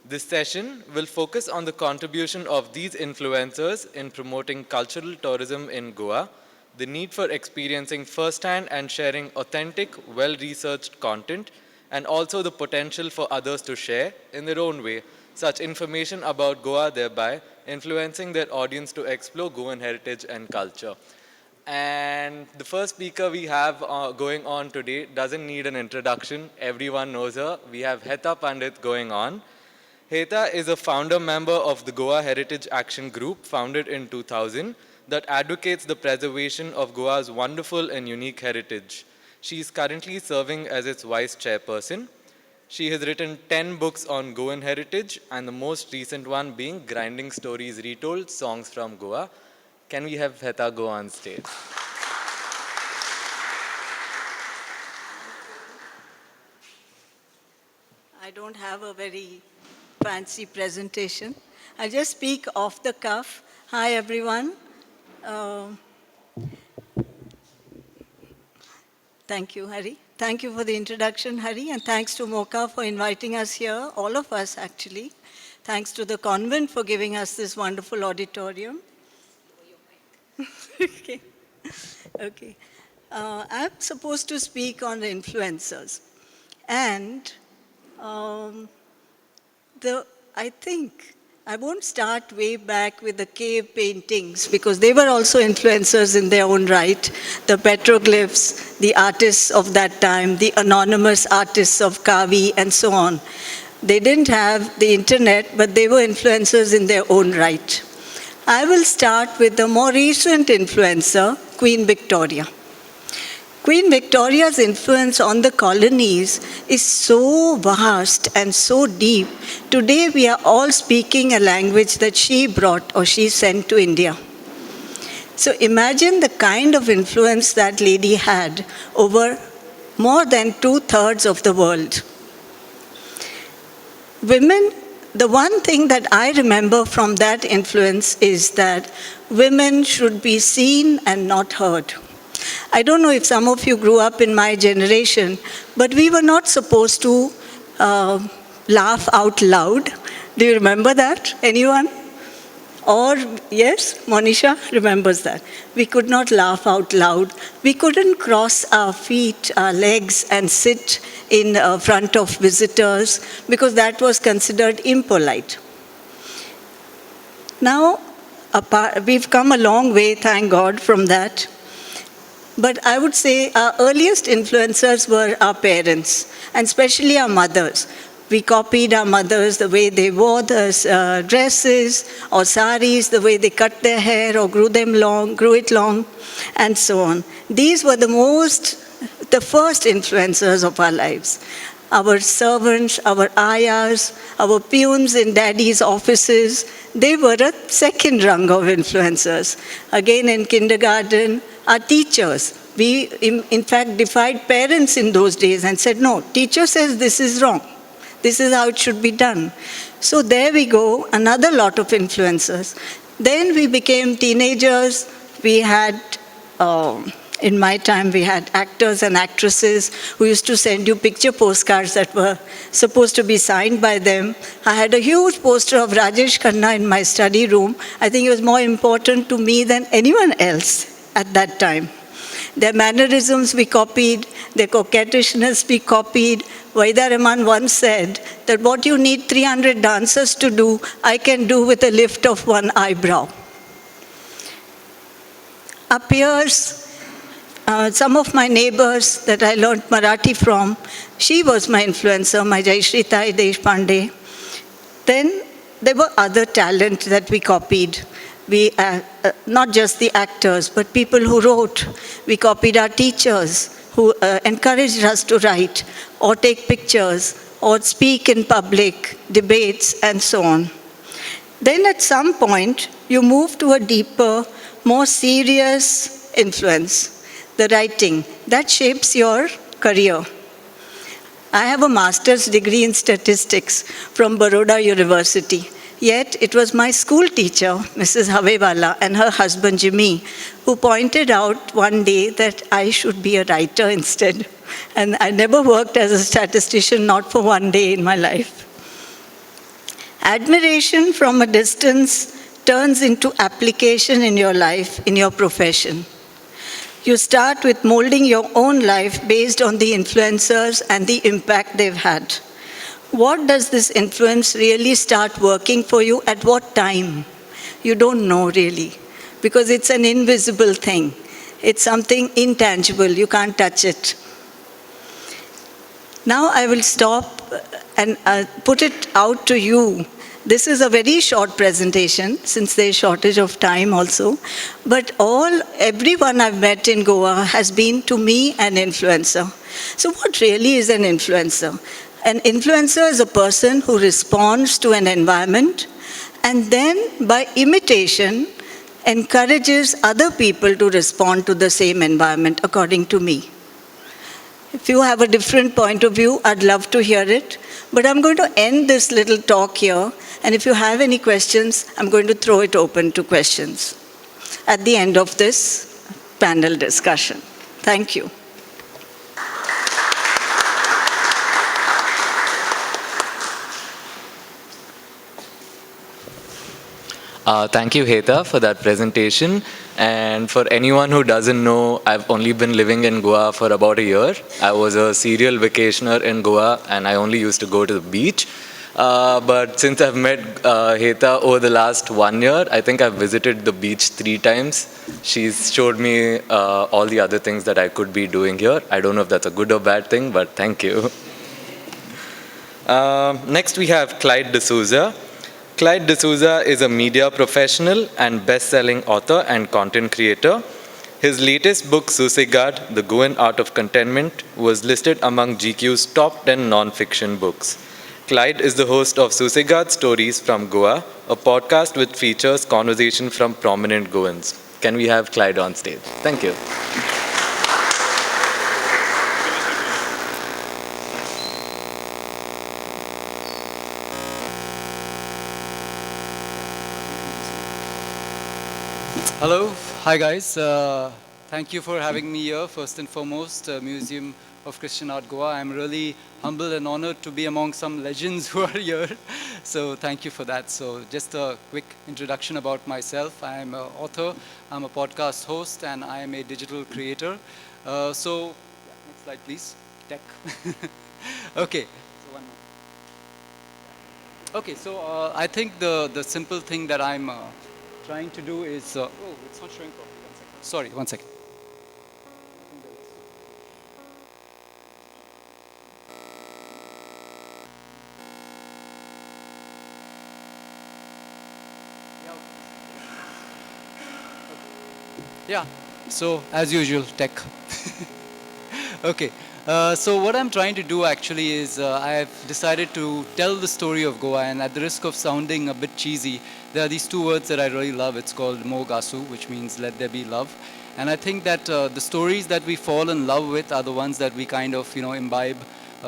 This session will focus on the contribution of these influencers in promoting cultural tourism in Goa, the need for experiencing firsthand and sharing authentic, well-researched content, and also the potential for others to share, in their own way, such information about Goa, thereby influencing their audience to explore Goan heritage and culture. And the first speaker we have going on today doesn't need an introduction. Everyone knows her. We have Heta Pandit going on. Heta is a founder member of the Goa Heritage Action Group, founded in 2000, that advocates the preservation of Goa's wonderful and unique heritage. She is currently serving as its vice chairperson. She has written 10 books on Goan heritage, and the most recent one being Grinding Stories Retold, Songs from Goa. Can we have Heta go on stage? I don't have a very fancy presentation. I just speak off the cuff. Hi, everyone. Thank you, Hari. Thank you for the introduction, Hari, and thanks to Mocha for inviting us here, all of us, actually. Thanks to the convent for giving us this wonderful auditorium. Okay. Okay. I'm supposed to speak on the influencers. And I think I won't start way back with the cave paintings, because they were also influencers in their own right. The petroglyphs, the artists of that time, the anonymous artists of Kavi, and so on. They didn't have the internet, but they were influencers in their own right. I will start with the more recent influencer, Queen Victoria. Queen Victoria's influence on the colonies is so vast and so deep. Today we are all speaking a language that she brought or she sent to India. So imagine the kind of influence that lady had over more than 2/3 of the world. Women, the one thing that I remember from that influence is that women should be seen and not heard. I don't know if some of you grew up in my generation, but we were not supposed to laugh out loud. Do you remember that? Anyone? Or, yes, Monisha remembers that. We could not laugh out loud. We couldn't cross our feet, our legs, and sit in front of visitors, because that was considered impolite. Now, we've come a long way, thank God, from that. But I would say our earliest influencers were our parents, and especially our mothers. We copied our mothers, the way they wore the dresses or saris, the way they cut their hair or grew it long, and so on. These were the first influencers of our lives. our servants, our ayahs, our peons in daddy's offices, they were a second rung of influencers. Again, in kindergarten, our teachers. We, in fact, defied parents in those days and said, no, teacher says this is wrong. This is how it should be done. So there we go, another lot of influencers. Then we became teenagers. We had, in my time, we had actors and actresses who used to send you picture postcards that were supposed to be signed by them. I had a huge poster of Rajesh Khanna in my study room. I think it was more important to me than anyone else at that time. Their mannerisms we copied, their coquettishness we copied. Vaida Rahman once said that what you need 300 dancers to do, I can do with a lift of one eyebrow. Up here, some of my neighbors that I learned Marathi from, she was my influencer, my Jayashri Tai Deshpande. Then there were other talent that we copied. We, not just the actors, but people who wrote. We copied our teachers who encouraged us to write or take pictures or speak in public, debates, and so on. Then at some point, you move to a deeper, more serious influence, the writing. That shapes your career. I have a master's degree in statistics from Baroda University. Yet it was my school teacher, Mrs. Havewala, and her husband Jimmy, who pointed out one day that I should be a writer instead. And I never worked as a statistician, not for one day in my life. Admiration from a distance turns into application in your life, in your profession. You start with molding your own life based on the influencers and the impact they've had. What does this influence really start working for you at what time? You don't know really, because it's an invisible thing. It's something intangible, you can't touch it. Now I will stop and put it out to you. This is a very short presentation, since there's shortage of time also. But everyone I've met in Goa has been, to me, an influencer. So what really is an influencer? An influencer is a person who responds to an environment and then, by imitation, encourages other people to respond to the same environment, according to me. If you have a different point of view, I'd love to hear it. But I'm going to end this little talk here, and if you have any questions, I'm going to throw it open to questions at the end of this panel discussion. Thank you. Thank you, Heta, for that presentation. And for anyone who doesn't know, I've only been living in Goa for about a year. I was a serial vacationer in Goa, and I only used to go to the beach. But since I've met Heta over the last 1 year, I think I've visited the beach 3 times. She's showed me all the other things that I could be doing here. I don't know if that's a good or bad thing, but thank you. Next, we have Clyde D'Souza. Clyde D'Souza is a media professional and best-selling author and content creator. His latest book, Susegad, The Goan Art of Contentment, was listed among GQ's top 10 non-fiction books. Clyde is the host of Susegad Stories from Goa, a podcast which features conversation from prominent Goans. Can we have Clyde on stage? Thank you. Hello, hi guys. Thank you for having me here. First and foremost, Museum of Christian Art Goa. I'm really humbled and honored to be among some legends who are here. So thank you for that. So just a quick introduction about myself. I'm an author, I'm a podcast host, and I am a digital creator. Next slide please. Tech. Okay. Okay, so I think the simple thing that I'm trying to do is, oh, it's not showing properly. 1 second. Sorry, 1 second. Yeah, so as usual, tech. Okay, So what I'm trying to do actually is I've decided to tell the story of Goa, and at the risk of sounding a bit cheesy, there are these two words that I really love. It's called Mo Gasu, which means let there be love. And I think that the stories that we fall in love with are the ones that we kind of, imbibe,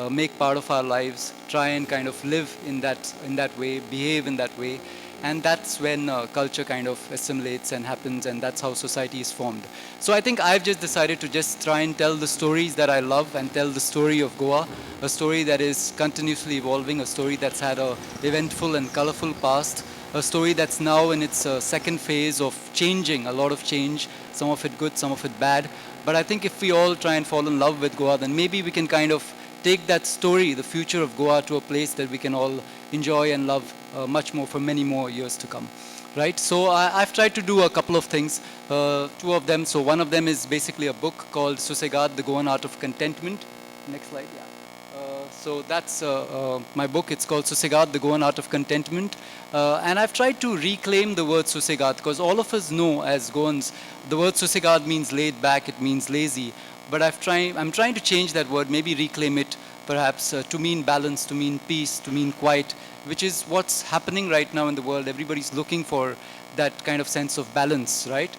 make part of our lives, try and kind of live in that way, behave in that way. And that's when culture kind of assimilates and happens, and that's how society is formed. So I think I've just decided to just try and tell the stories that I love and tell the story of Goa, a story that is continuously evolving, a story that's had a eventful and colorful past, a story that's now in its second phase of changing, a lot of change, some of it good, some of it bad. But I think if we all try and fall in love with Goa, then maybe we can kind of take that story, the future of Goa, to a place that we can all enjoy and love much more for many more years to come. Right? So I've tried to do a couple of things, two of them. So one of them is basically a book called Susegad, The Goan Art of Contentment. Next slide, yeah. So that's my book. It's called Susegad, The Goan Art of Contentment. And I've tried to reclaim the word Susegad, because all of us know as Goans, the word Susegad means laid back, it means lazy. But I'm trying to change that word, maybe reclaim it, perhaps to mean balance, to mean peace, to mean quiet, which is what's happening right now in the world. Everybody's looking for that kind of sense of balance, right?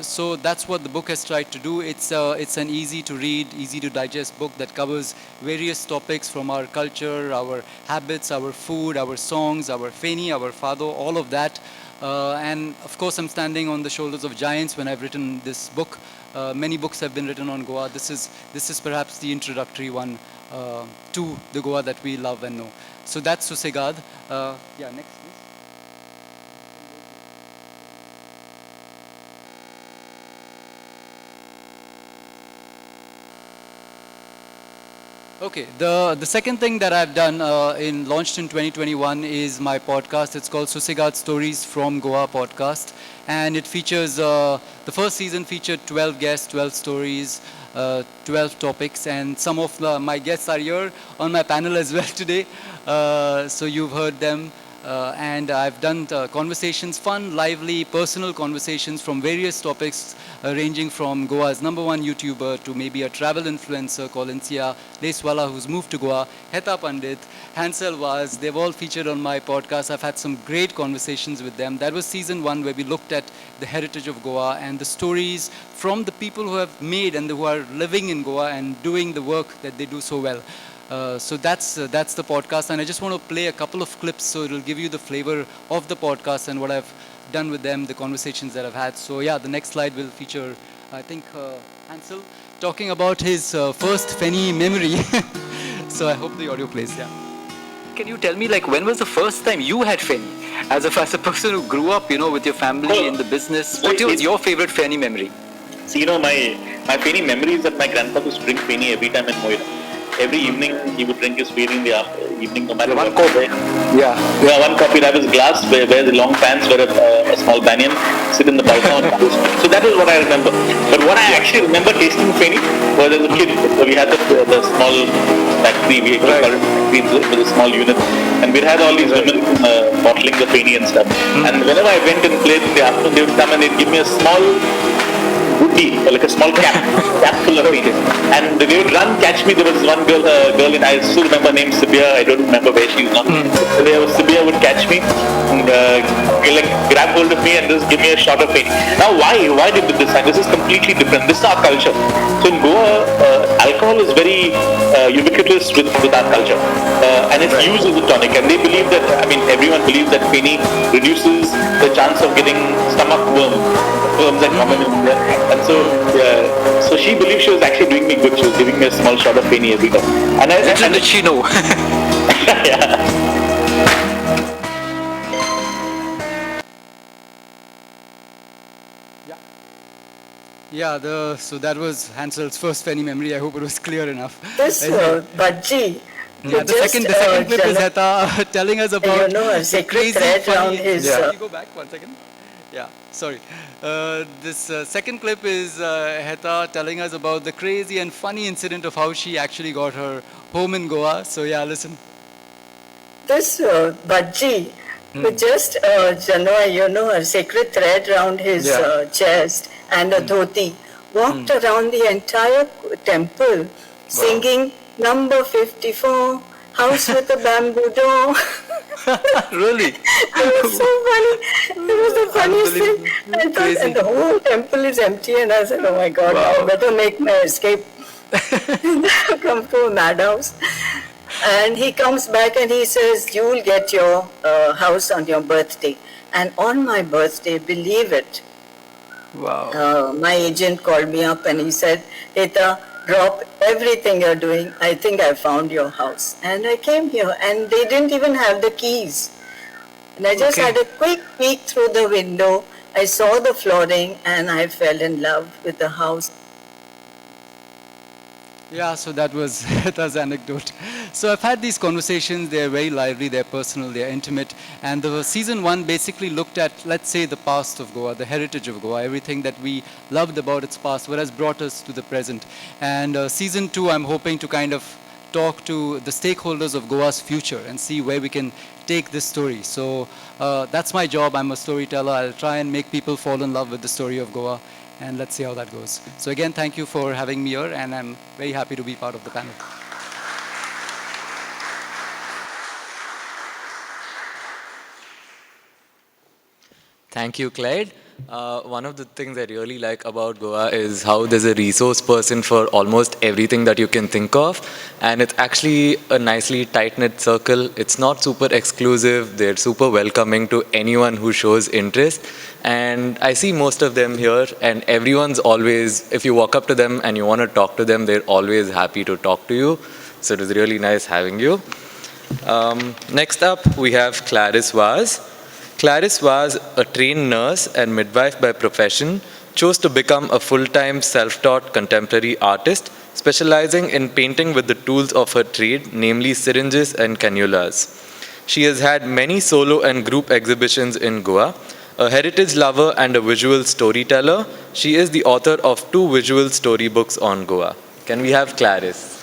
So that's what the book has tried to do. It's an easy to read, easy to digest book that covers various topics from our culture, our habits, our food, our songs, our Feni, our Fado, all of that. And of course, I'm standing on the shoulders of giants when I've written this book. Many books have been written on Goa. This is perhaps the introductory one to the Goa that we love and know. So that's Susegad. Yeah, next please. Okay, the second thing that I've done launched in 2021 is my podcast. It's called Susegad Stories from Goa podcast, and it features, the first season featured 12 guests, 12 stories, 12 topics, and some of my guests are here on my panel as well today, so you've heard them. And I've done conversations, fun, lively, personal conversations from various topics, ranging from Goa's #1 YouTuber to maybe a travel influencer called Insia Leswala, who's moved to Goa, Heta Pandit, Hansel Vaz. They've all featured on my podcast. I've had some great conversations with them. That was season 1, where we looked at the heritage of Goa and the stories from the people who have made and who are living in Goa and doing the work that they do so well. So that's the podcast, and I just want to play a couple of clips so it'll give you the flavor of the podcast and what I've done with them, the conversations that I've had. So yeah, the next slide will feature, I think, Hansel talking about his first Feni memory. So I hope the audio plays. Yeah. Can you tell me, like, when was the first time you had Feni? As a person who grew up, with your family in the business, what was your favorite Feni memory? See, my Feni memory is that my grandfather used to drink Feni every time in Moira. Every evening he would drink his Feni in the evening, no matter one what. cup. Yeah, one cup. He'd have his glass, wear the long pants, wear a small banyan, sit in the balcony. So that is what I remember. But what I actually remember tasting Feni was as a kid. So we had the small factory, we called it factory, with a small unit, and we'd had all these women bottling the Feni and stuff. And whenever I went and played in the afternoon, they would come and they'd give me a small woody, like a small cap full of Feni. And they would run, catch me. There was one girl in, I still remember her name, Sibia. I don't remember where she is now. Sibia would catch me, and, grab hold of me and just give me a shot of Feni. Now why did they decide? This is completely different. This is our culture. So in Goa, alcohol is very ubiquitous with our culture, and it's used as a tonic. And they believe that, everyone believes that Feni reduces the chance of getting stomach worms that common in India. And so she believed she was actually doing me good. She was giving me a small shot of Feni every time. And little did she know. Yeah. Yeah, so that was Hansel's first Feni memory. I hope it was clear enough. This Bhaji, yeah, the second clip is Heta telling us about a secret thread around his... Can you go back 1 second? Yeah, sorry. This second clip is Heta telling us about the crazy and funny incident of how she actually got her home in Goa. So yeah, listen. This Bhaji, who just, a secret thread around his chest and a dhoti, walked around the entire temple singing number 54, house with a bamboo door. Really? It was so funny. It was the funniest thing. I thought, and the whole temple is empty, and I said, oh my God, I better make my escape. Come to a madhouse. And he comes back and he says, you will get your house on your birthday. And on my birthday, believe it, my agent called me up and he said, Eta, drop everything you're doing. I think I found your house. And I came here and they didn't even have the keys. And I just had a quick peek through the window. I saw the flooring and I fell in love with the house. Yeah, so that was that's anecdote. So I've had these conversations. They're very lively, they're personal, they're intimate. And the season 1 basically looked at, let's say, the past of Goa, the heritage of Goa, everything that we loved about its past, what has brought us to the present. And season 2, I'm hoping to kind of talk to the stakeholders of Goa's future and see where we can take this story. So that's my job. I'm a storyteller. I'll try and make people fall in love with the story of Goa. And let's see how that goes. So again, thank you for having me here, and I'm very happy to be part of the panel. Thank you, Clyde. One of the things I really like about Goa is how there's a resource person for almost everything that you can think of. And it's actually a nicely tight-knit circle. It's not super exclusive. They're super welcoming to anyone who shows interest. And I see most of them here, and everyone's always, if you walk up to them and you want to talk to them, they're always happy to talk to you. So it was really nice having you. Next up, we have Clarice Vaz. Clarice Vaz, a trained nurse and midwife by profession, chose to become a full-time self-taught contemporary artist, specializing in painting with the tools of her trade, namely syringes and cannulas. She has had many solo and group exhibitions in Goa. A heritage lover and a visual storyteller, she is the author of 2 visual storybooks on Goa. Can we have Clarice?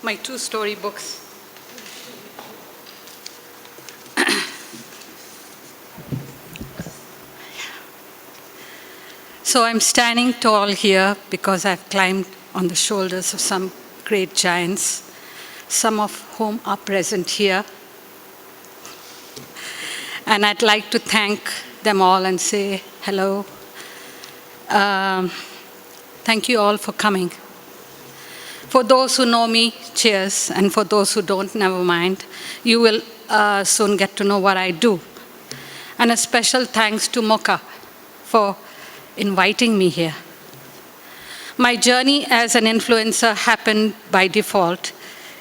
My 2 storybooks. So I'm standing tall here because I've climbed on the shoulders of some great giants, some of whom are present here. And I'd like to thank them all and say hello. Thank you all for coming. For those who know me, cheers. And for those who don't, never mind. You will soon get to know what I do. And a special thanks to Mocha for inviting me here. My journey as an influencer happened by default.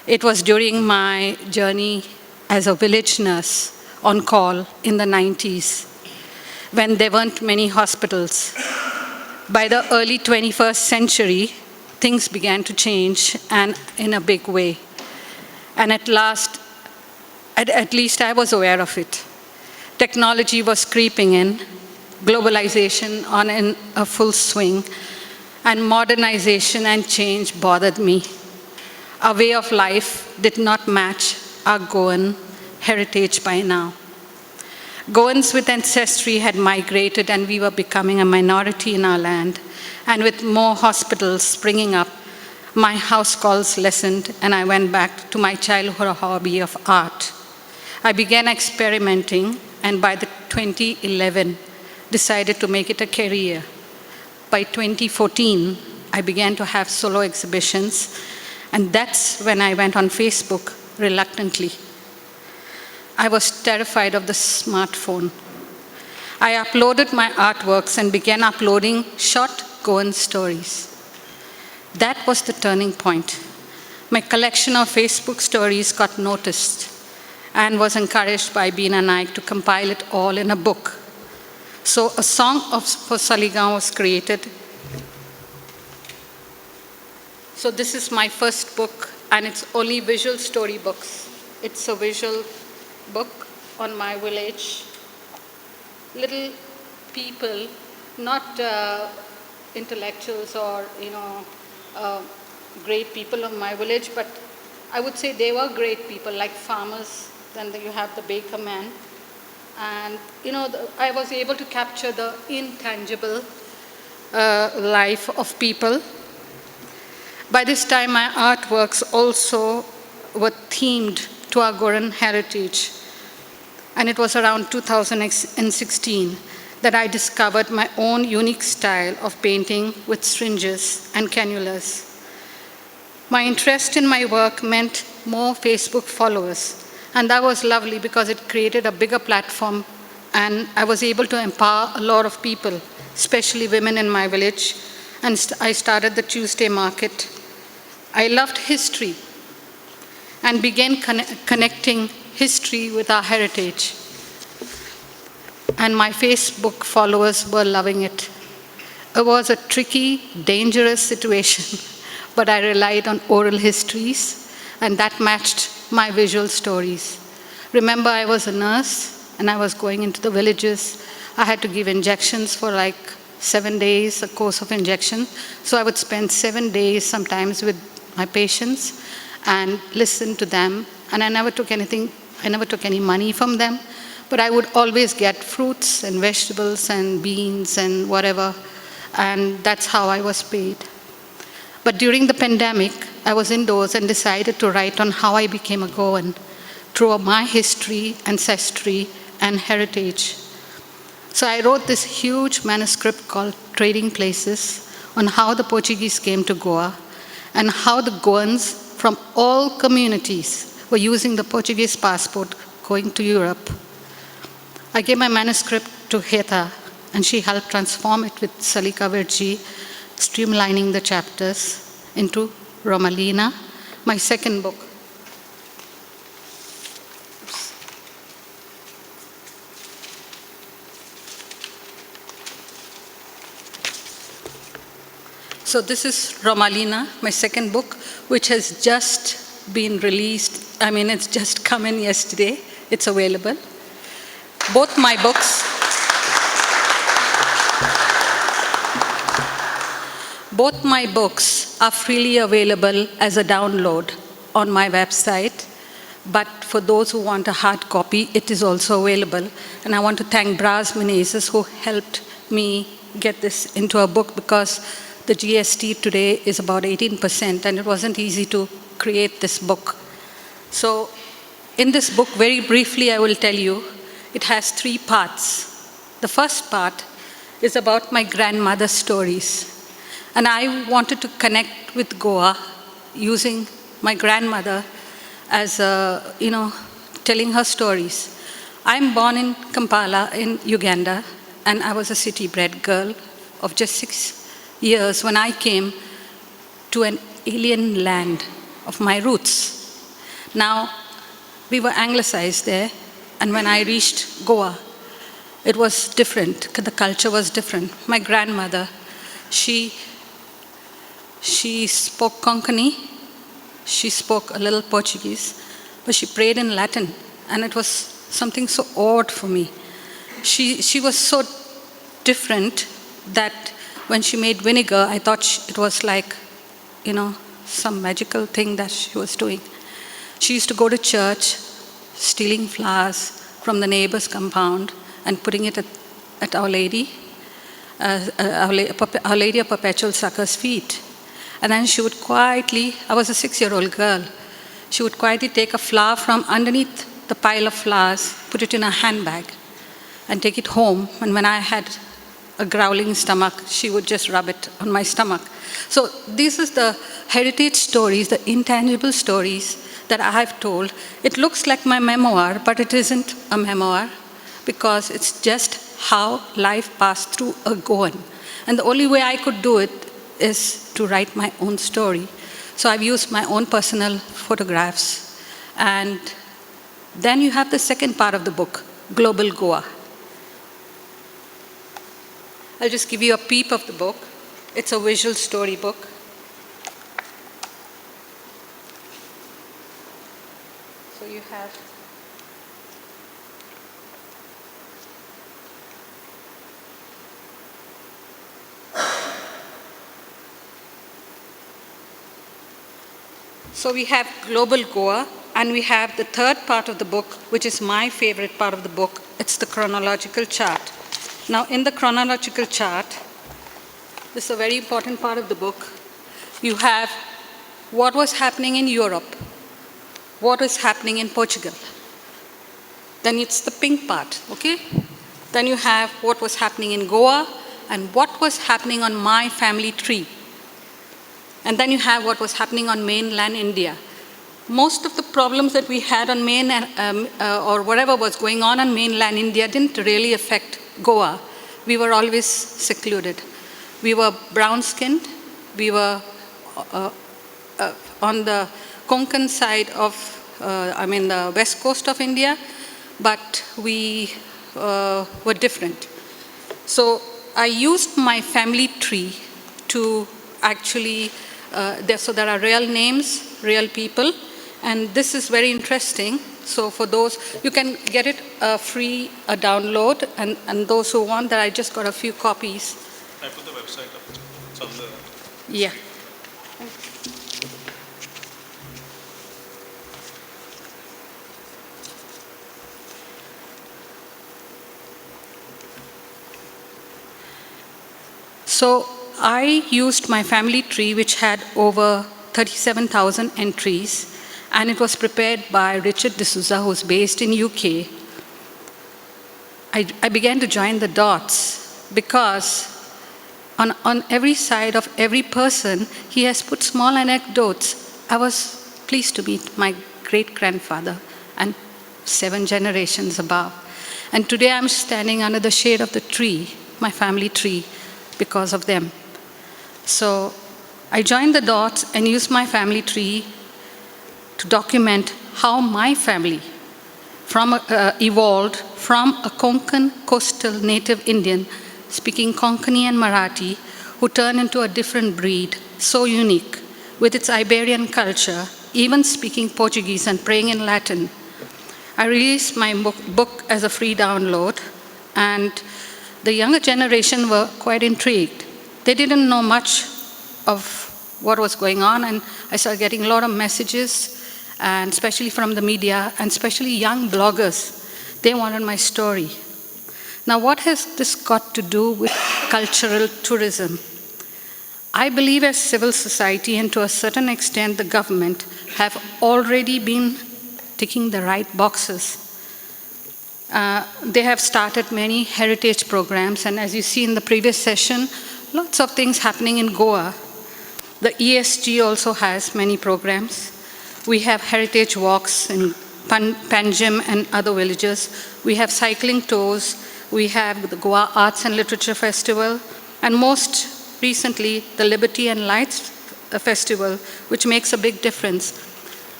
It was during my journey as a village nurse on call in the 90s, when there weren't many hospitals. By the early 21st century, things began to change, and in a big way. And at least I was aware of it. Technology was creeping in, globalization in a full swing, and modernization and change bothered me. Our way of life did not match our Goan heritage by now. Goans with ancestry had migrated, and we were becoming a minority in our land. And with more hospitals springing up, my house calls lessened, and I went back to my childhood hobby of art. I began experimenting, and by 2011, decided to make it a career. By 2014, I began to have solo exhibitions, and that's when I went on Facebook reluctantly. I was terrified of the smartphone. I uploaded my artworks and began uploading short Goan stories. That was the turning point. My collection of Facebook stories got noticed and was encouraged by Beena Naik to compile it all in a book. So a song for Saligaon was created. So this is my first book, and it's only visual storybooks. It's a visual book on my village. Little people, not intellectuals or great people of my village, but I would say they were great people, like farmers. Then you have the baker man, And, I was able to capture the intangible life of people. By this time, my artworks also were themed to our Goan heritage. And it was around 2016 that I discovered my own unique style of painting with syringes and cannulas. My interest in my work meant more Facebook followers, and that was lovely because it created a bigger platform, and I was able to empower a lot of people, especially women in my village, and I started the Tuesday market. I loved history and began connecting history with our heritage. And my Facebook followers were loving it. It was a tricky, dangerous situation, but I relied on oral histories, and that matched my visual stories. Remember, I was a nurse, and I was going into the villages. I had to give injections for like 7 days, a course of injection. So I would spend 7 days sometimes with my patients and listen to them. And I never took any money from them. But I would always get fruits and vegetables and beans and whatever, and that's how I was paid. But during the pandemic, I was indoors and decided to write on how I became a Goan through my history, ancestry, and heritage. So I wrote this huge manuscript called Trading Places on how the Portuguese came to Goa and how the Goans from all communities were using the Portuguese passport going to Europe. I gave my manuscript to Hegde, and she helped transform it with Salika Virji, streamlining the chapters into Romalina, my second book. So this is Romalina, my second book, which has just been released. It's just come in yesterday. It's available. Both my books are freely available as a download on my website, but for those who want a hard copy, it is also available. And I want to thank Bras Menezes, who helped me get this into a book, because the GST today is about 18%, and it wasn't easy to create this book. So in this book, very briefly, I will tell you, it has 3 parts. The first part is about my grandmother's stories. And I wanted to connect with Goa using my grandmother as telling her stories. I'm born in Kampala in Uganda, and I was a city-bred girl of just 6 years when I came to an alien land of my roots. Now, we were anglicized there, and when I reached Goa, it was different. The culture was different. My grandmother, she spoke Konkani, she spoke a little Portuguese, but she prayed in Latin, and it was something so odd for me. She was so different that when she made vinegar, I thought it was like, some magical thing that she was doing. She used to go to church, stealing flowers from the neighbor's compound and putting it at Our Lady, Our Lady of Perpetual Succor's feet. And then she would quietly, I was a 6-year-old girl, she would quietly take a flower from underneath the pile of flowers, put it in a handbag, and take it home. And when I had a growling stomach, she would just rub it on my stomach. So this is the heritage stories, the intangible stories that I have told. It looks like my memoir, but it isn't a memoir, because it's just how life passed through a Goan. And the only way I could do it is to write my own story. So I've used my own personal photographs. And then you have the second part of the book, Global Goa. I'll just give you a peep of the book. It's a visual story book. So you have So we have Global Goa, and we have the third part of the book, which is my favorite part of the book. It's the chronological chart. Now, in the chronological chart, this is a very important part of the book. You have what was happening in Europe, what was happening in Portugal. Then it's the pink part, okay? Then you have what was happening in Goa and what was happening on my family tree. And then you have what was happening on mainland India. Most of the problems that we had on or whatever was going on mainland India didn't really affect Goa. We were always secluded. We were brown-skinned. We were on the Konkan side of, the west coast of India, but we were different. So I used my family tree to actually, so there are real names, real people, and this is very interesting. So for those, you can get it free, a download, and those who want that, I just got a few copies. I put the website up. It's on the... Yeah. So I used my family tree, which had over 37,000 entries, and it was prepared by Richard D'Souza, who's based in UK. I began to join the dots because on every side of every person, he has put small anecdotes. I was pleased to meet my great-grandfather and 7 generations above. And today I'm standing under the shade of the tree, my family tree, because of them. So I joined the dots and used my family tree to document how my family evolved from a Konkan coastal native Indian speaking Konkani and Marathi, who turned into a different breed, so unique, with its Iberian culture, even speaking Portuguese and praying in Latin. I released my book as a free download, and the younger generation were quite intrigued. They didn't know much of what was going on, and I started getting a lot of messages, and especially from the media, and especially young bloggers. They wanted my story. Now, what has this got to do with cultural tourism? I believe as civil society, and to a certain extent the government, have already been ticking the right boxes. They have started many heritage programs, and as you see in the previous session, lots of things happening in Goa. The ESG also has many programs. We have heritage walks in Panjim and other villages. We have cycling tours. We have the Goa Arts and Literature Festival, and most recently, the Liberty and Lights Festival, which makes a big difference.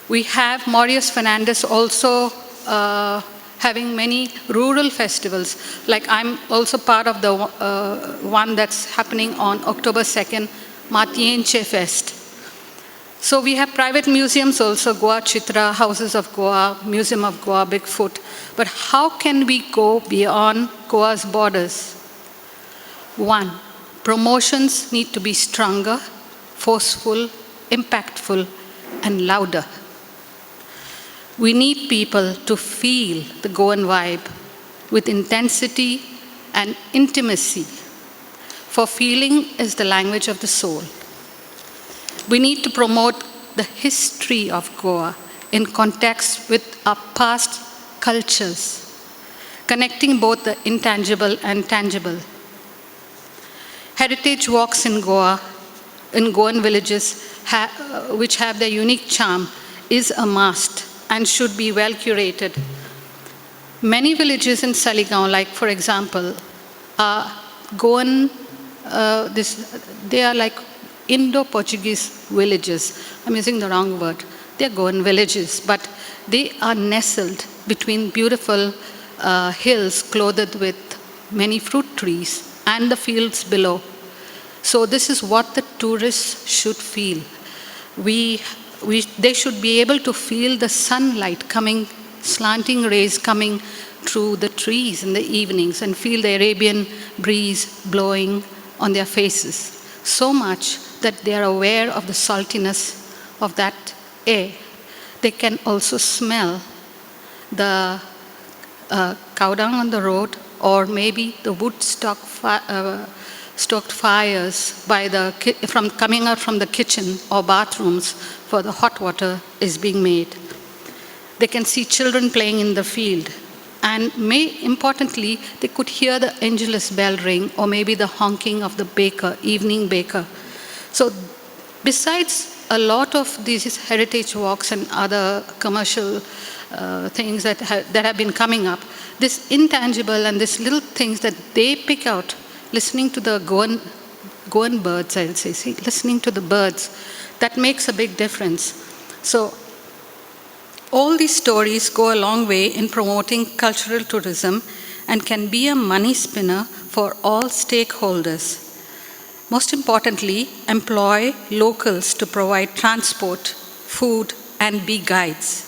We have Maurice Fernandes also having many rural festivals. Like I'm also part of the one that's happening on October 2nd, Matienche Fest. So we have private museums also, Goa Chitra, Houses of Goa, Museum of Goa, Bigfoot. But how can we go beyond Goa's borders? 1, promotions need to be stronger, forceful, impactful, and louder. We need people to feel the Goan vibe with intensity and intimacy, for feeling is the language of the soul. We need to promote the history of Goa in context with our past cultures, connecting both the intangible and tangible. Heritage walks in Goa, in Goan villages, which have their unique charm, is a must and should be well curated. Many villages in Saligaon, like for example, are Goan, they are like Indo-Portuguese villages. I'm using the wrong word. They're Goan villages, but they are nestled between beautiful hills clothed with many fruit trees and the fields below. So this is what the tourists should feel. They should be able to feel the sunlight coming, slanting rays coming through the trees in the evenings, and feel the Arabian breeze blowing on their faces. So much that they are aware of the saltiness of that air. They can also smell the cow dung on the road, or maybe the wood stoked fires from coming out from the kitchen or bathrooms for the hot water is being made. They can see children playing in the field. And importantly, they could hear the Angelus bell ring, or maybe the honking of the baker, evening baker. So besides a lot of these heritage walks and other commercial things that have been coming up, this intangible and these little things that they pick out, listening to the Goan birds, I'll say, listening to the birds, that makes a big difference. So all these stories go a long way in promoting cultural tourism and can be a money spinner for all stakeholders. Most importantly, employ locals to provide transport, food, and be guides.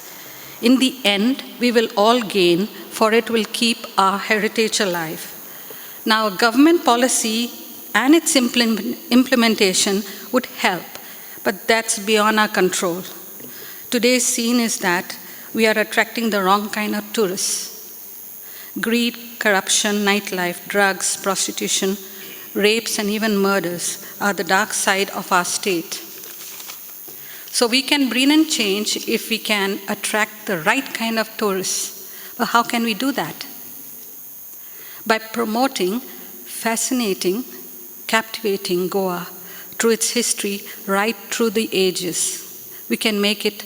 In the end, we will all gain, for it will keep our heritage alive. Now, government policy and its implementation would help, but that's beyond our control. Today's scene is that we are attracting the wrong kind of tourists. Greed, corruption, nightlife, drugs, prostitution, rapes, and even murders are the dark side of our state. So we can bring in change if we can attract the right kind of tourists. But how can we do that? By promoting fascinating, captivating Goa through its history right through the ages. We can make it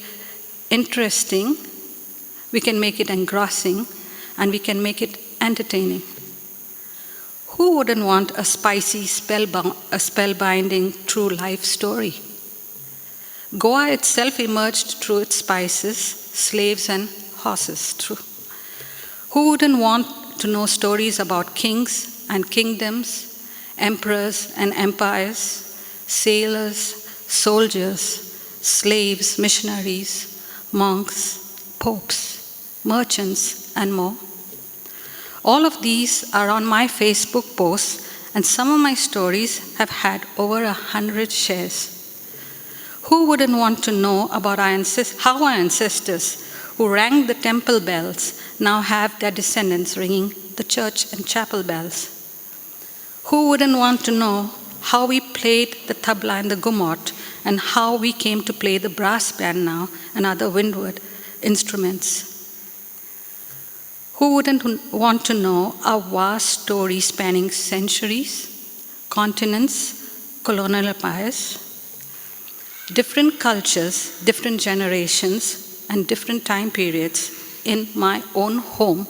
interesting, we can make it engrossing, and we can make it entertaining. Who wouldn't want a spicy, spellbinding, true life story? Goa itself emerged through its spices, slaves, and horses. True. Who wouldn't want to know stories about kings and kingdoms, emperors and empires, sailors, soldiers, slaves, missionaries, monks, popes, merchants, and more? All of these are on my Facebook posts, and some of my stories have had over 100 shares. Who wouldn't want to know about how our ancestors who rang the temple bells now have their descendants ringing the church and chapel bells? Who wouldn't want to know how we played the tabla and the gumot, and how we came to play the brass band now and other windward instruments? Who wouldn't want to know our vast story spanning centuries, continents, colonial empires, different cultures, different generations, and different time periods in my own home?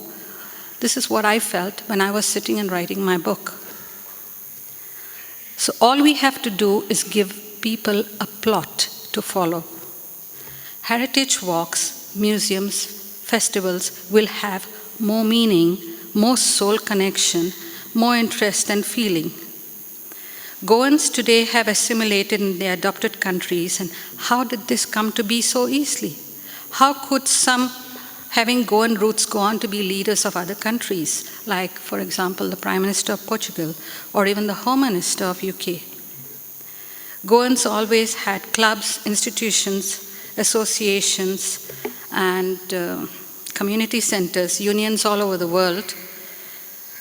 This is what I felt when I was sitting and writing my book. So all we have to do is give people a plot to follow. Heritage walks, museums, festivals will have more meaning, more soul connection, more interest and feeling. Goans today have assimilated in their adopted countries, and how did this come to be so easily? How could some having Goan roots go on to be leaders of other countries, like, for example, the Prime Minister of Portugal, or even the Home Minister of UK? Goans always had clubs, institutions, associations, and community centers, unions all over the world.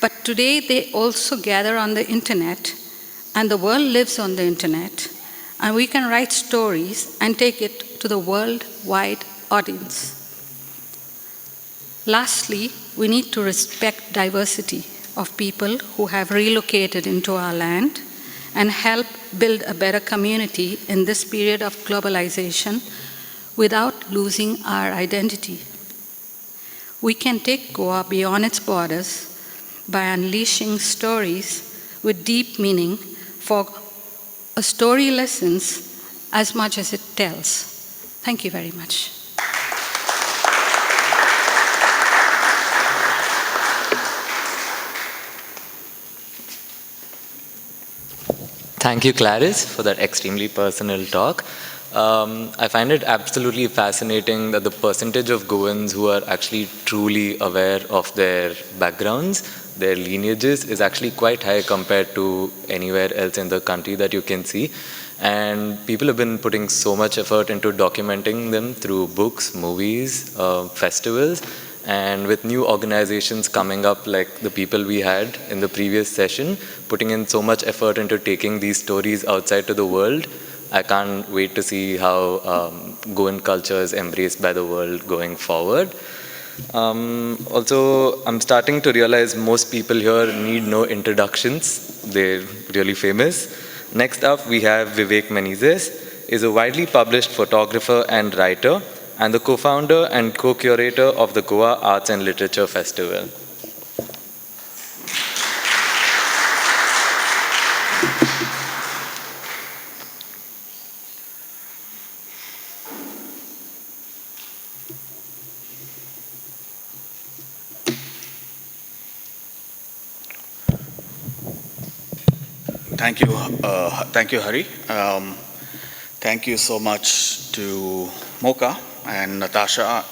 But today they also gather on the internet, and the world lives on the internet, and we can write stories and take it to the worldwide audience. Lastly, we need to respect diversity of people who have relocated into our land and help build a better community in this period of globalization without losing our identity. We can take Goa beyond its borders by unleashing stories with deep meaning, for a story listens as much as it tells. Thank you very much. Thank you, Clarice, for that extremely personal talk. I find it absolutely fascinating that the percentage of Goans who are actually truly aware of their backgrounds, their lineages, is actually quite high compared to anywhere else in the country that you can see. And people have been putting so much effort into documenting them through books, movies, festivals, and with new organizations coming up like the people we had in the previous session, putting in so much effort into taking these stories outside to the world. I can't wait to see how Goan culture is embraced by the world going forward. Also, I'm starting to realize most people here need no introductions. They're really famous. Next up, we have Vivek Menezes, is a widely published photographer and writer, and the co-founder and co-curator of the Goa Arts and Literature Festival. Thank you, Hari. Thank you so much to Mocha and Natasha,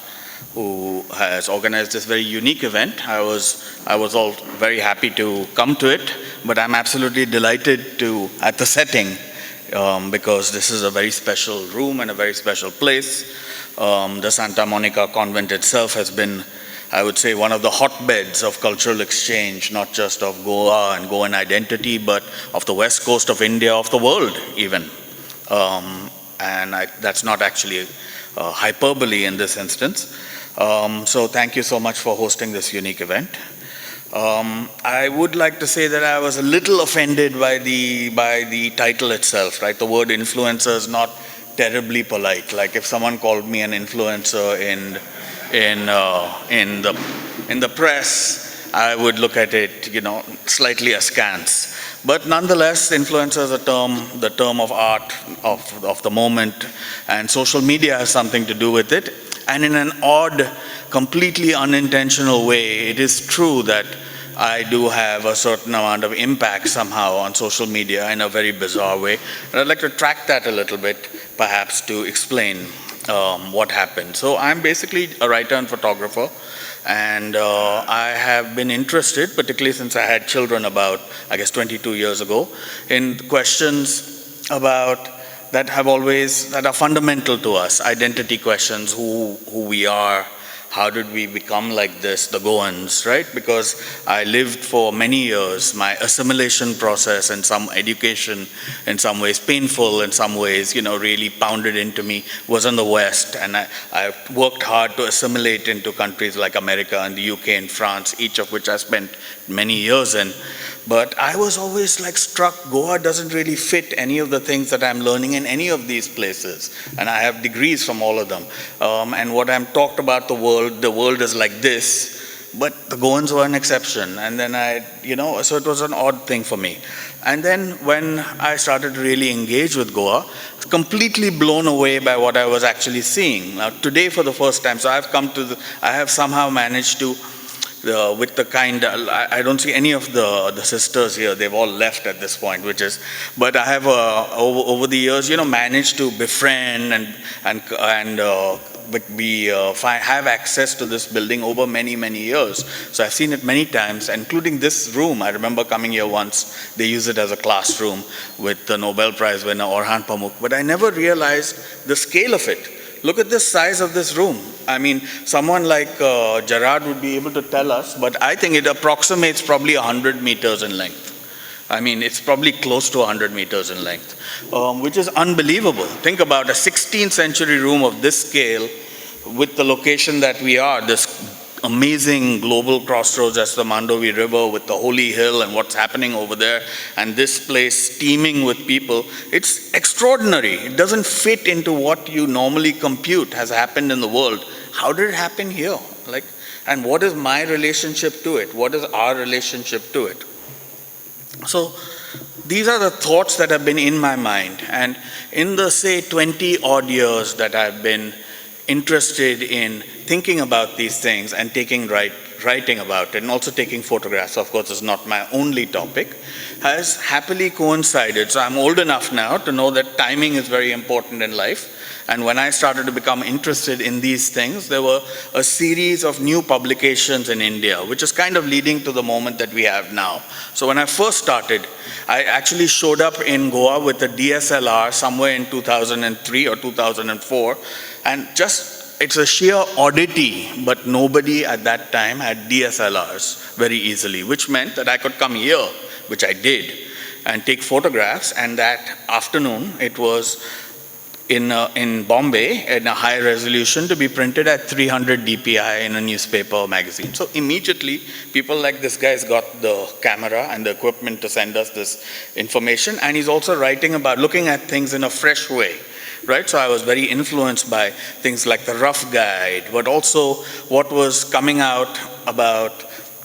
who has organized this very unique event. I was all very happy to come to it, but I'm absolutely delighted at the setting because this is a very special room and a very special place. The Santa Monica Convent itself has been, I would say, one of the hotbeds of cultural exchange, not just of Goa and Goan identity, but of the west coast of India, of the world even. That's not actually hyperbole in this instance. So thank you so much for hosting this unique event. I would like to say that I was a little offended by the title itself, right? The word influencer is not terribly polite. Like if someone called me an influencer in the press, I would look at it, slightly askance. But nonetheless, influencer is the term of art of the moment, and social media has something to do with it. And in an odd, completely unintentional way, it is true that I do have a certain amount of impact somehow on social media in a very bizarre way. And I'd like to track that a little bit, perhaps, to explain what happened. So I'm basically a writer and photographer, and I have been interested, particularly since I had children about, I guess, 22 years ago, in questions about that are fundamental to us, identity questions, who we are, how did we become like this, the Goans, right? Because I lived for many years, my assimilation process and some education, in some ways painful, in some ways, really pounded into me, was in the West. And I worked hard to assimilate into countries like America and the UK and France, each of which I spent many years in. But I was always struck, Goa doesn't really fit any of the things that I'm learning in any of these places. And I have degrees from all of them. And what I'm talked about the world is like this, but the Goans were an exception. And then so it was an odd thing for me. And then when I started to really engage with Goa, I was completely blown away by what I was actually seeing. Now today for the first time, so I have somehow managed to, with the I don't see any of the sisters here, they've all left at this point, but I have over the years, managed to befriend and have access to this building over many, many years. So I've seen it many times, including this room. I remember coming here once, they use it as a classroom with the Nobel Prize winner Orhan Pamuk, but I never realized the scale of it. Look at the size of this room. I mean, someone like Gerard would be able to tell us, but I think it approximates probably 100 meters in length. I mean, it's probably close to 100 meters in length, which is unbelievable. Think about a 16th century room of this scale with the location that we are, this amazing global crossroads as the Mandovi River with the Holy Hill and what's happening over there, and this place teeming with people. It's extraordinary. It doesn't fit into what you normally compute has happened in the world. How did it happen here? And what is my relationship to it? What is our relationship to it? So these are the thoughts that have been in my mind. And in the, say, 20 odd years that I've been interested in thinking about these things and taking writing about it and also taking photographs, of course, is not my only topic, has happily coincided. So I'm old enough now to know that timing is very important in life. And when I started to become interested in these things, there were a series of new publications in India, which is kind of leading to the moment that we have now. So when I first started, I actually showed up in Goa with a DSLR somewhere in 2003 or 2004, and it's a sheer oddity, but nobody at that time had DSLRs very easily, which meant that I could come here, which I did, and take photographs. And that afternoon, it was in Bombay in a high resolution to be printed at 300 DPI in a newspaper or magazine. So immediately, people like this guy's got the camera and the equipment to send us this information, and he's also writing about looking at things in a fresh way. Right, so I was very influenced by things like the Rough Guide, but also what was coming out about,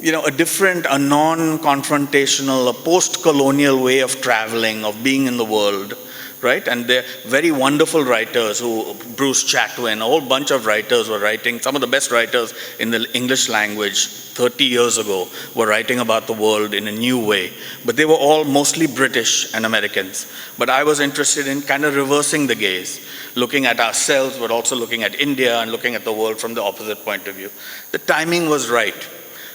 a different, a non-confrontational, a post-colonial way of traveling, of being in the world, right? And they're very wonderful writers Bruce Chatwin, a whole bunch of writers were writing, some of the best writers in the English language 30 years ago were writing about the world in a new way. But they were all mostly British and Americans. But I was interested in kind of reversing the gaze, looking at ourselves, but also looking at India and looking at the world from the opposite point of view. The timing was right.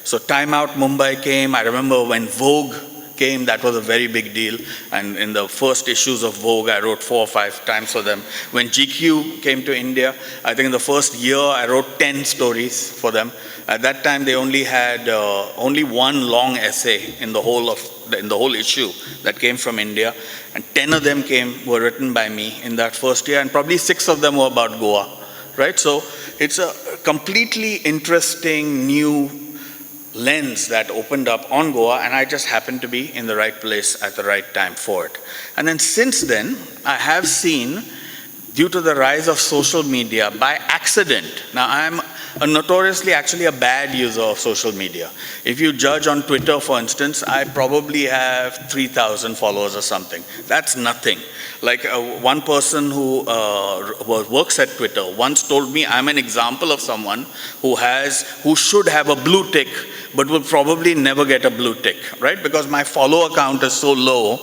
So Time Out Mumbai came. I remember when Vogue came, that was a very big deal. And in the first issues of Vogue, I wrote 4 or 5 times for them. When GQ came to India, I think in the first year, I wrote 10 stories for them. At that time, they only had only one long essay in the whole issue that came from India. And 10 of them were written by me in that first year, and probably 6 of them were about Goa, right? So it's a completely interesting new lens that opened up on Goa, and I just happened to be in the right place at the right time for it. And then since then, I have seen, due to the rise of social media, by accident, now I'm notoriously actually a bad user of social media. If you judge on Twitter, for instance, I probably have 3,000 followers or something. That's nothing. Like one person who works at Twitter once told me I'm an example of someone who should have a blue tick, but will probably never get a blue tick, right? Because my follower count is so low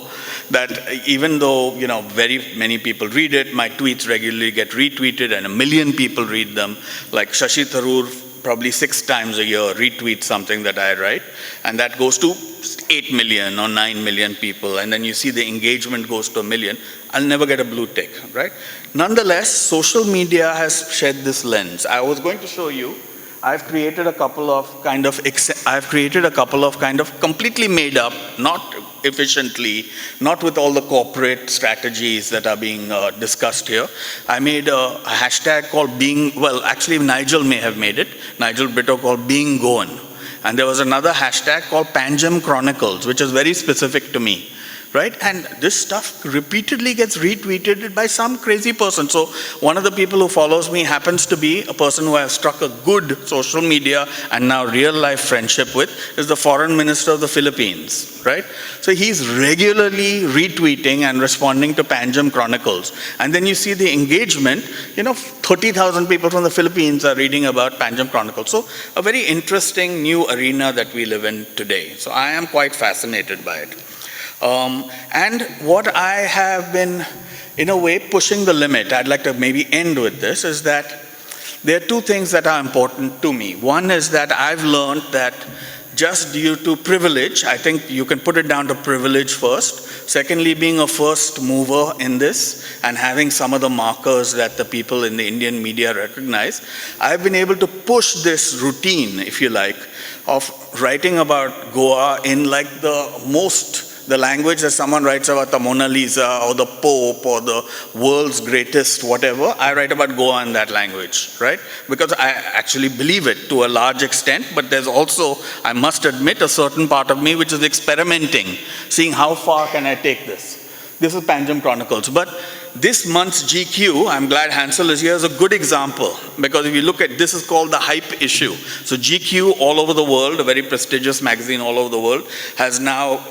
that even though, very many people read it, my tweets regularly get retweeted and 1 million people read them. Like Shashi Tharoor probably 6 times a year retweets something that I write, and that goes to 8 million or 9 million people, and then you see the engagement goes to 1 million. I'll never get a blue tick, right? Nonetheless, social media has shed this lens. I was going to show you, I've created a couple of kind of completely made up, not efficiently, not with all the corporate strategies that are being discussed here. I made a hashtag called actually Nigel may have made it, Nigel Brito, called Being Goan. And there was another hashtag called Panjam Chronicles, which is very specific to me. Right? And this stuff repeatedly gets retweeted by some crazy person. So one of the people who follows me happens to be a person who I've struck a good social media and now real life friendship with, is the foreign minister of the Philippines, right? So he's regularly retweeting and responding to Panjam Chronicles. And then you see the engagement, 30,000 people from the Philippines are reading about Panjam Chronicles. So a very interesting new arena that we live in today. So I am quite fascinated by it. And what I have been, in a way, pushing the limit, I'd like to maybe end with this, is that there are 2 things that are important to me. One is that I've learned that just due to privilege, I think you can put it down to privilege first. Secondly, being a first mover in this and having some of the markers that the people in the Indian media recognize, I've been able to push this routine, if you like, of writing about Goa in like the language that someone writes about the Mona Lisa or the Pope or the world's greatest whatever. I write about Goa in that language, right? Because I actually believe it to a large extent, but there's also, I must admit, a certain part of me which is experimenting, seeing how far can I take this. This is Panjam Chronicles. But this month's GQ, I'm glad Hansel is here, is a good example. Because if you look at, this is called the hype issue. So GQ all over the world, a very prestigious magazine all over the world, has now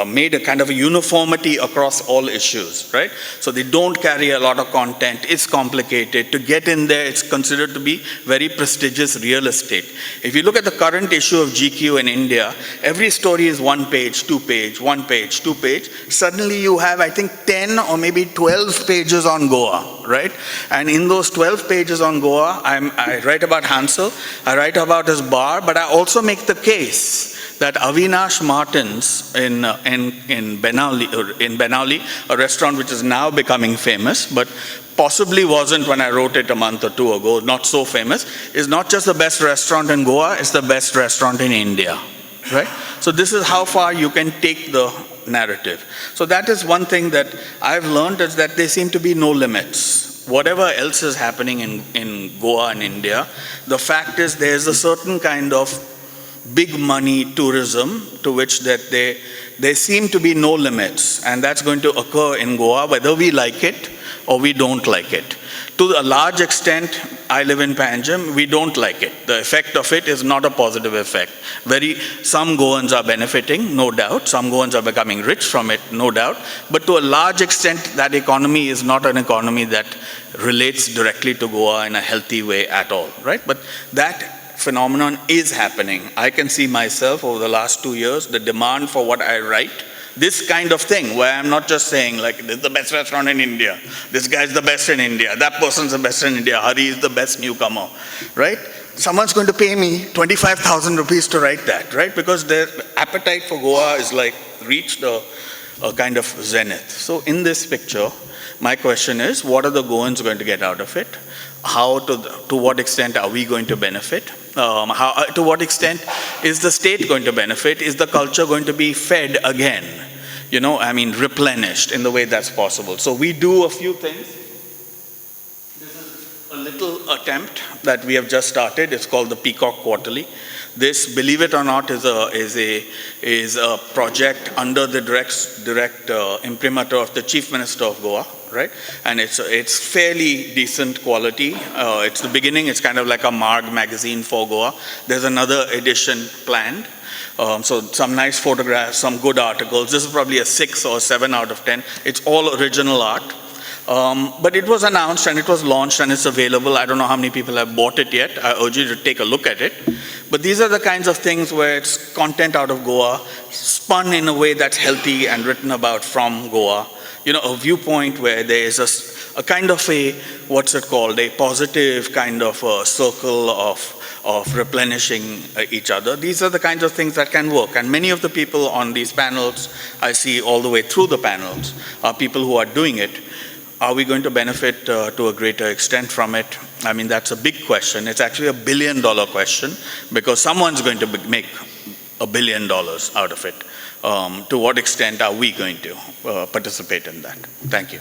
made a kind of a uniformity across all issues, right? So they don't carry a lot of content. It's complicated. To get in there, it's considered to be very prestigious real estate. If you look at the current issue of GQ in India, every story is 1 page, 2 page, 1 page, 2 page. Suddenly you have, I think, 10 or maybe 12 pages on Goa, right? And in those 12 pages on Goa, I write about Hansel, I write about his bar, but I also make the case that Avinash Martin's in Benali, a restaurant which is now becoming famous, but possibly wasn't when I wrote it a month or two ago, not so famous, is not just the best restaurant in Goa, it's the best restaurant in India, right? So this is how far you can take the narrative. So that is one thing that I've learned, is that there seem to be no limits. Whatever else is happening in Goa and India, the fact is there's a certain kind of big money tourism to which that there seem to be no limits, and that's going to occur in Goa whether we like it or we don't like it. To a large extent, I live in Panjim, we don't like it. The effect of it is not a positive effect. Some Goans are benefiting, no doubt. Some Goans are becoming rich from it, no doubt. But to a large extent, that economy is not an economy that relates directly to Goa in a healthy way at all, right? But that phenomenon is happening. I can see myself over the last 2 years, the demand for what I write, this kind of thing, where I'm not just saying like, this is the best restaurant in India, this guy's the best in India, that person's the best in India, Hari is the best newcomer, right? Someone's going to pay me 25,000 rupees to write that, right? Because their appetite for Goa is like reached a kind of zenith. So in this picture, my question is, what are the Goans going to get out of it? To what extent are we going to benefit? To what extent is the state going to benefit? Is the culture going to be fed again? Replenished in the way that's possible. So we do a few things. This is a little attempt that we have just started. It's called the Peacock Quarterly. This, believe it or not, is a project under the direct imprimatur of the Chief Minister of Goa, right? And it's fairly decent quality. It's the beginning. It's kind of like a Marg magazine for Goa. There's another edition planned. So some nice photographs, some good articles. This is probably a 6 or 7 out of 10. It's all original art. But it was announced and it was launched and it's available. I don't know how many people have bought it yet. I urge you to take a look at it. But these are the kinds of things where it's content out of Goa, spun in a way that's healthy and written about from Goa. A viewpoint where there is a kind of a positive kind of a circle of replenishing each other. These are the kinds of things that can work. And many of the people on these panels, I see all the way through the panels, are people who are doing it. Are we going to benefit to a greater extent from it? That's a big question. It's actually $1 billion question, because someone's going to make $1 billion out of it. To what extent are we going to participate in that? Thank you.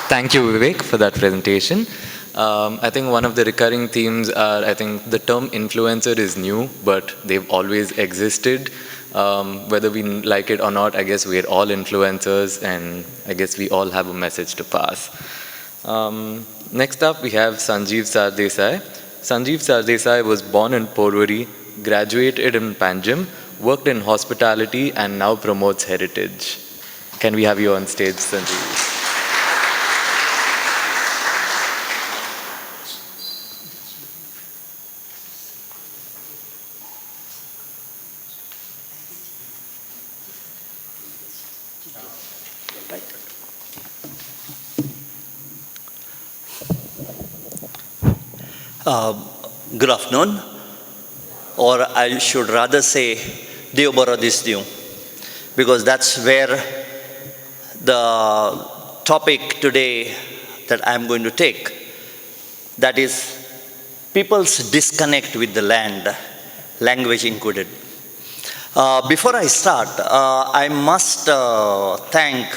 Thank you, Vivek, for that presentation. I think one of the recurring themes are, I think the term influencer is new, but they've always existed. Whether we like it or not, I guess we're all influencers, and I guess we all have a message to pass. Next up, we have Sanjeev Sardesai. Sanjeev Sardesai was born in Porvorim, graduated in Panjim, worked in hospitality, and now promotes heritage. Can we have you on stage, Sanjeev? Good afternoon, or I should rather say Deo Baradis Deo, because that's where the topic today that I'm going to take, that is people's disconnect with the land, language included. Before I start, I must thank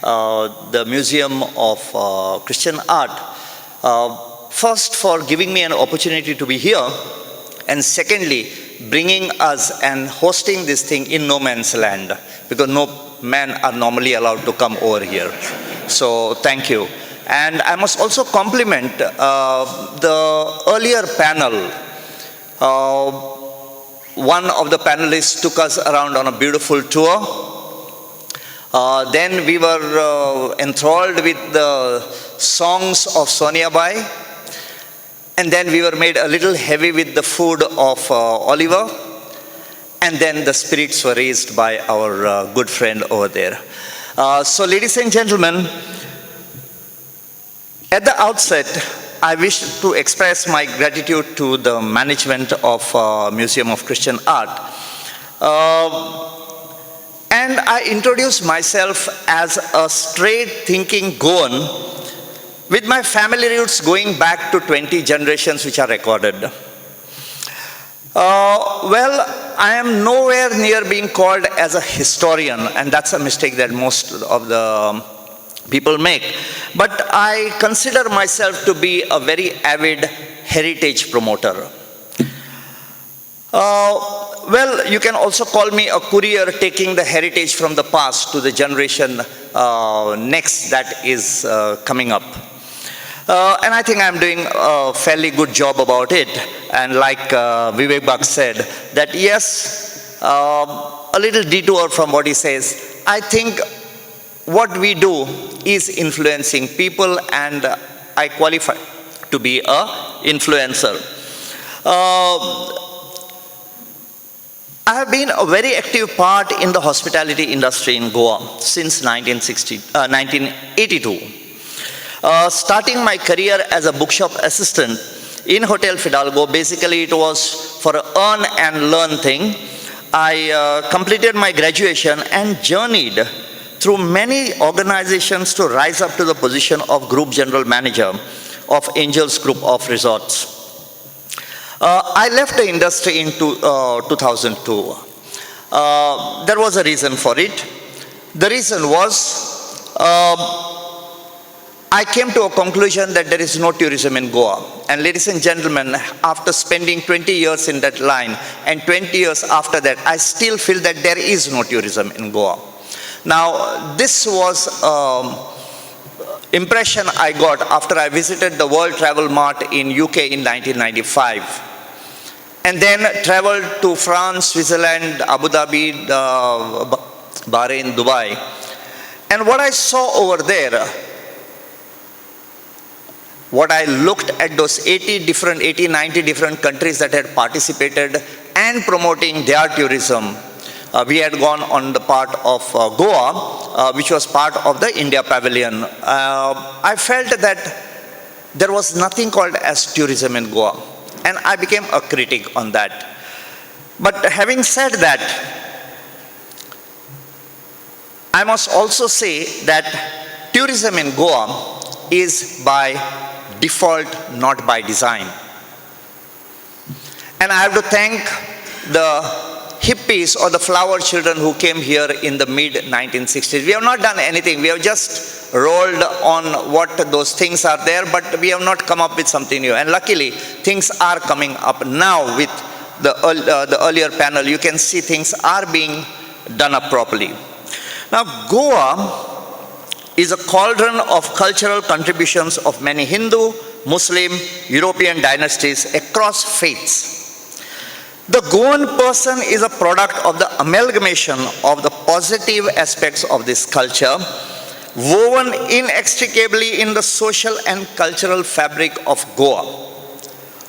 the Museum of Christian Art, first for giving me an opportunity to be here, and secondly, bringing us and hosting this thing in no man's land, because no men are normally allowed to come over here. So thank you. And I must also compliment the earlier panel. One of the panelists took us around on a beautiful tour. Then we were enthralled with the songs of Sonia Bai. And then we were made a little heavy with the food of Oliver. And then the spirits were raised by our good friend over there. So ladies and gentlemen, at the outset, I wish to express my gratitude to the management of Museum of Christian Art. And I introduce myself as a straight-thinking Goan with my family roots going back to 20 generations which are recorded. Well, I am nowhere near being called as a historian, and that's a mistake that most of the people make. But I consider myself to be a very avid heritage promoter. Well, you can also call me a courier taking the heritage from the past to the generation next that is coming up. And I think I'm doing a fairly good job about it. And like Vivek Bak said, that yes, a little detour from what he says, I think what we do is influencing people, and I qualify to be a influencer. I have been a very active part in the hospitality industry in Goa since 1982. Starting my career as a bookshop assistant in Hotel Fidalgo, basically it was for an earn and learn thing. I completed my graduation and journeyed through many organizations to rise up to the position of Group General Manager of Angels Group of Resorts. I left the industry in 2002. There was a reason for it. The reason was I came to a conclusion that there is no tourism in Goa. And ladies and gentlemen, after spending 20 years in that line and 20 years after that, I still feel that there is no tourism in Goa. Now, this was impression I got after I visited the World Travel Mart in UK in 1995. And then traveled to France, Switzerland, Abu Dhabi, Bahrain, Dubai. And what I saw over there, what I looked at those 90 different countries that had participated and promoting their tourism. We had gone on the part of Goa, which was part of the India Pavilion. I felt that there was nothing called as tourism in Goa, and I became a critic on that. But having said that, I must also say that tourism in Goa is by default, not by design. And I have to thank the hippies or the flower children who came here in the mid-1960s. We have not done anything. We have just rolled on what those things are there, but we have not come up with something new. And luckily, things are coming up now with the earlier panel. You can see things are being done up properly. Now, Goa is a cauldron of cultural contributions of many Hindu, Muslim, European dynasties across faiths. The Goan person is a product of the amalgamation of the positive aspects of this culture, woven inextricably in the social and cultural fabric of Goa.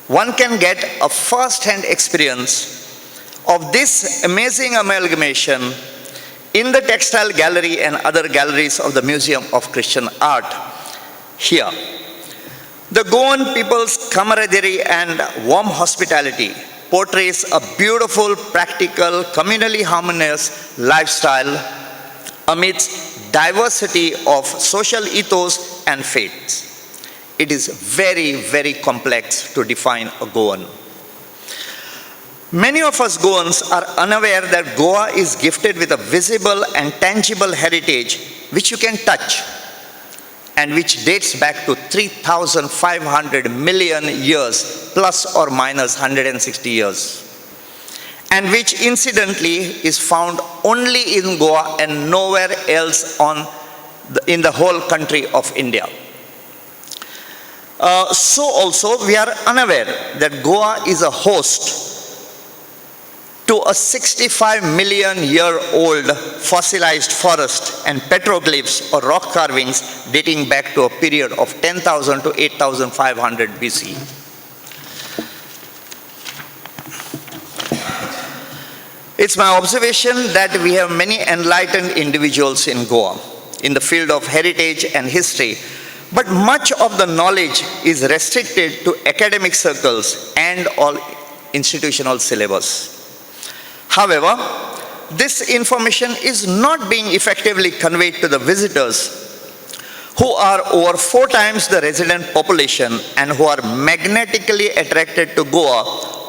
One can get a first-hand experience of this amazing amalgamation in the textile gallery and other galleries of the Museum of Christian Art here. The Goan people's camaraderie and warm hospitality portrays a beautiful, practical, communally harmonious lifestyle amidst diversity of social ethos and faiths. It is very, very complex to define a Goan. Many of us Goans are unaware that Goa is gifted with a visible and tangible heritage which you can touch and which dates back to 3,500 million years, plus or minus 160 years, and which incidentally is found only in Goa and nowhere else in the whole country of India. So also we are unaware that Goa is a host to a 65 million year old fossilized forest and petroglyphs or rock carvings dating back to a period of 10,000 to 8,500 BC. It's my observation that we have many enlightened individuals in Goa in the field of heritage and history, but much of the knowledge is restricted to academic circles and all institutional syllabus. However, this information is not being effectively conveyed to the visitors who are over 4 times the resident population and who are magnetically attracted to Goa,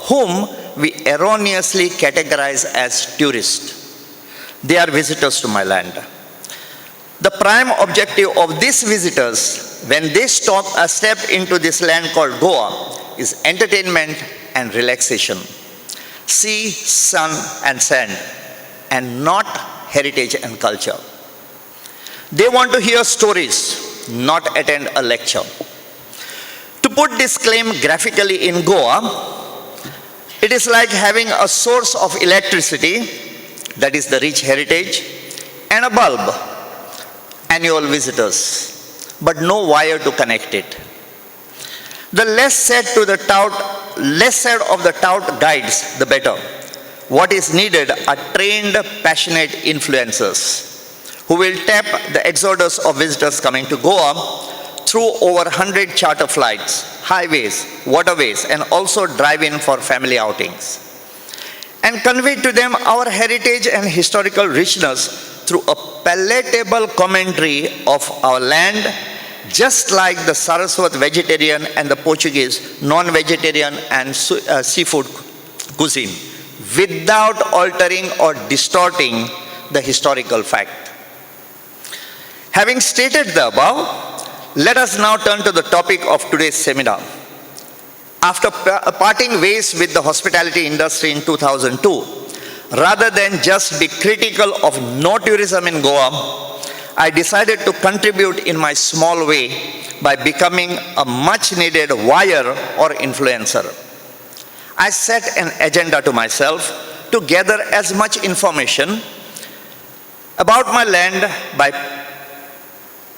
whom we erroneously categorize as tourists. They are visitors to my land. The prime objective of these visitors, when they step into this land called Goa, is entertainment and relaxation. Sea, sun, and sand, and not heritage and culture. They want to hear stories, not attend a lecture. To put this claim graphically in Goa, it is like having a source of electricity, that is the rich heritage, and a bulb, annual visitors, but no wire to connect it. The less said of the tout guides, the better. What is needed are trained, passionate influencers who will tap the exodus of visitors coming to Goa through over 100 charter flights, highways, waterways, and also drive-in for family outings, and convey to them our heritage and historical richness through a palatable commentary of our land, just like the Saraswat vegetarian and the Portuguese non-vegetarian and seafood cuisine, without altering or distorting the historical fact. Having stated the above, let us now turn to the topic of today's seminar. After parting ways with the hospitality industry in 2002, rather than just be critical of no tourism in Goa, I decided to contribute in my small way by becoming a much-needed wire or influencer. I set an agenda to myself to gather as much information about my land by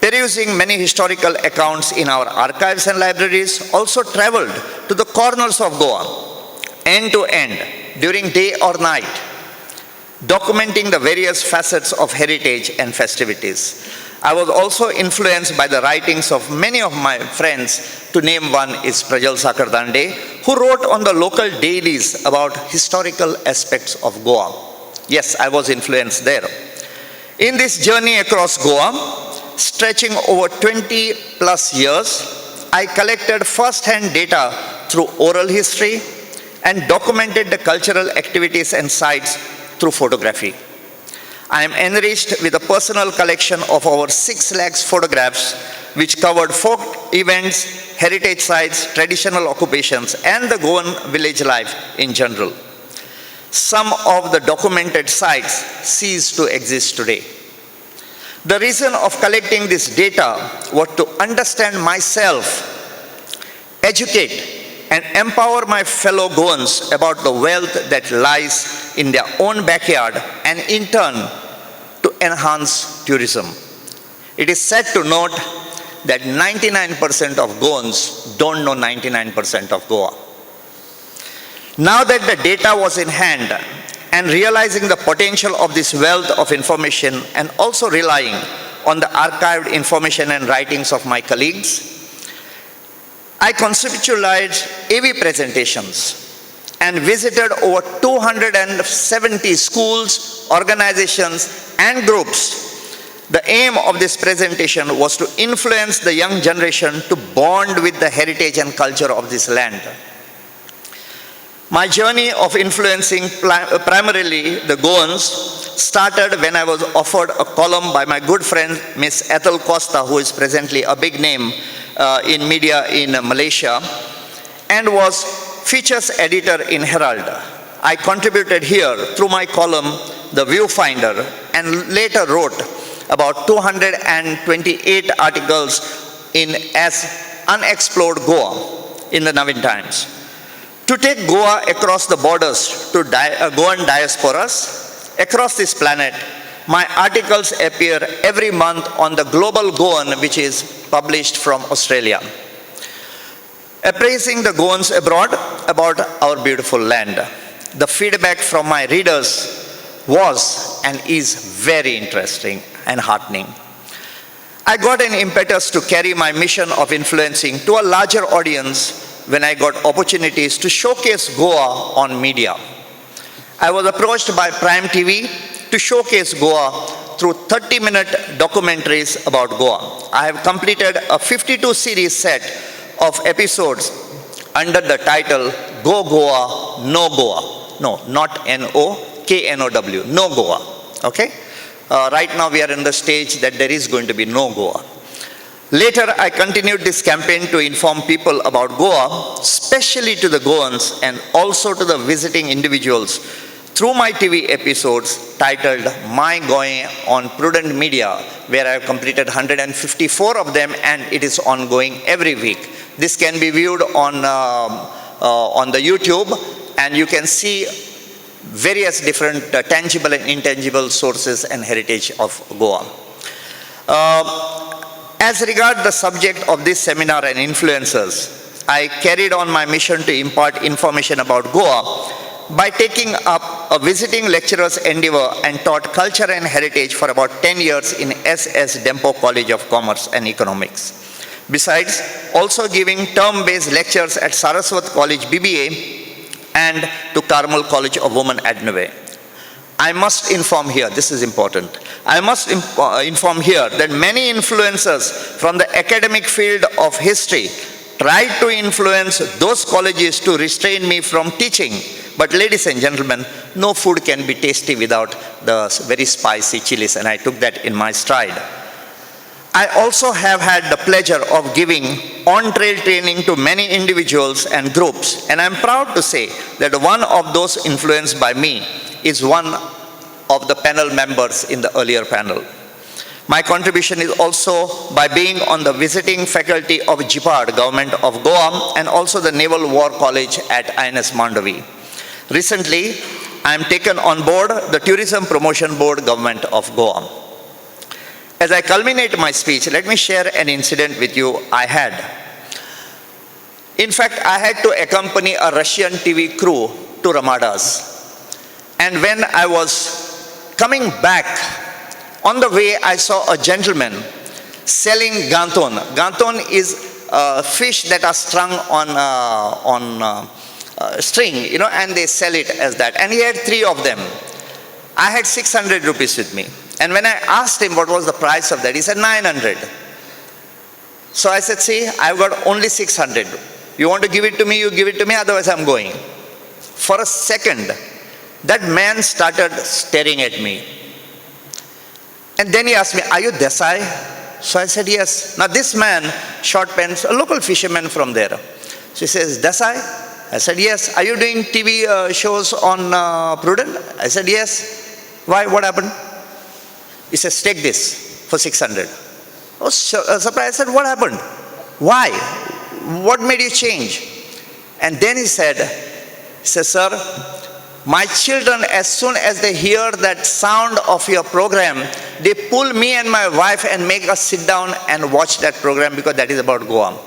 perusing many historical accounts in our archives and libraries, also traveled to the corners of Goa, end to end, during day or night, documenting the various facets of heritage and festivities. I was also influenced by the writings of many of my friends. To name one is Prajal Sakardande, who wrote on the local dailies about historical aspects of Goa. Yes, I was influenced there. In this journey across Goa, stretching over 20 plus years, I collected first-hand data through oral history and documented the cultural activities and sites through photography. I am enriched with a personal collection of over 6 lakhs photographs which covered folk events, heritage sites, traditional occupations, and the Goan village life in general. Some of the documented sites cease to exist today. The reason of collecting this data was to understand myself, educate, and empower my fellow Goans about the wealth that lies in their own backyard, and in turn to enhance tourism. It is sad to note that 99% of Goans don't know 99% of Goa. Now that the data was in hand, and realizing the potential of this wealth of information, and also relying on the archived information and writings of my colleagues, I conceptualized AV presentations and visited over 270 schools, organizations, and groups. The aim of this presentation was to influence the young generation to bond with the heritage and culture of this land. My journey of influencing primarily the Goans started when I was offered a column by my good friend Miss Ethel Costa, who is presently a big name in media in Malaysia, and was features editor in Herald. I contributed here through my column, The Viewfinder, and later wrote about 228 articles in as unexplored Goa in the Navin times. To take Goa across the borders to Goan diasporas across this planet, my articles appear every month on the Global Goan, which is published from Australia, appraising the Goans abroad about our beautiful land. The feedback from my readers was and is very interesting and heartening. I got an impetus to carry my mission of influencing to a larger audience when I got opportunities to showcase Goa on media. I was approached by Prime TV to showcase Goa through 30-minute documentaries about Goa. I have completed a 52-series set of episodes under the title Go Goa, No Goa. No, not N-O, K-N-O-W, No Goa, okay? Right now we are in the stage that there is going to be no Goa. Later, I continued this campaign to inform people about Goa, especially to the Goans and also to the visiting individuals through my TV episodes titled My Goa on Prudent Media, where I have completed 154 of them and it is ongoing every week. This can be viewed on the YouTube, and you can see various different tangible and intangible sources and heritage of Goa. As regard the subject of this seminar and influencers, I carried on my mission to impart information about Goa by taking up a visiting lecturer's endeavor and taught culture and heritage for about 10 years in SS Dempo College of Commerce and Economics. Besides, also giving term-based lectures at Saraswat College BBA and to Carmel College of Women at Neve. I must inform here, this is important, I must inform here that many influencers from the academic field of history tried to influence those colleges to restrain me from teaching. But ladies and gentlemen, no food can be tasty without the very spicy chilies, and I took that in my stride. I also have had the pleasure of giving on-trail training to many individuals and groups, and I'm proud to say that one of those influenced by me is one of the panel members in the earlier panel. My contribution is also by being on the visiting faculty of JIPAD, Government of Goa, and also the Naval War College at INS Mandavi. Recently, I am taken on board the Tourism Promotion Board, Government of Goa. As I culminate my speech, let me share an incident with you I had. In fact, I had to accompany a Russian TV crew to Ramadas. And when I was coming back, on the way I saw a gentleman selling ganton. Ganton is fish that are strung on string, you know, and they sell it as that. And he had 3 of them. I had 600 rupees with me. And when I asked him what was the price of that, he said 900. So I said, see, I've got only 600. You want to give it to me, you give it to me, otherwise I'm going. For a second, that man started staring at me. And then he asked me, are you Desai? So I said, yes. Now this man, short pants, a local fisherman from there. So he says, Desai? I said, yes. Are you doing TV shows on Prudent? I said, yes. Why? What happened? He says, take this for 600. I was surprised. I said, what happened? Why? What made you change? And then he says, sir, my children, as soon as they hear that sound of your program, they pull me and my wife and make us sit down and watch that program because that is about Goa.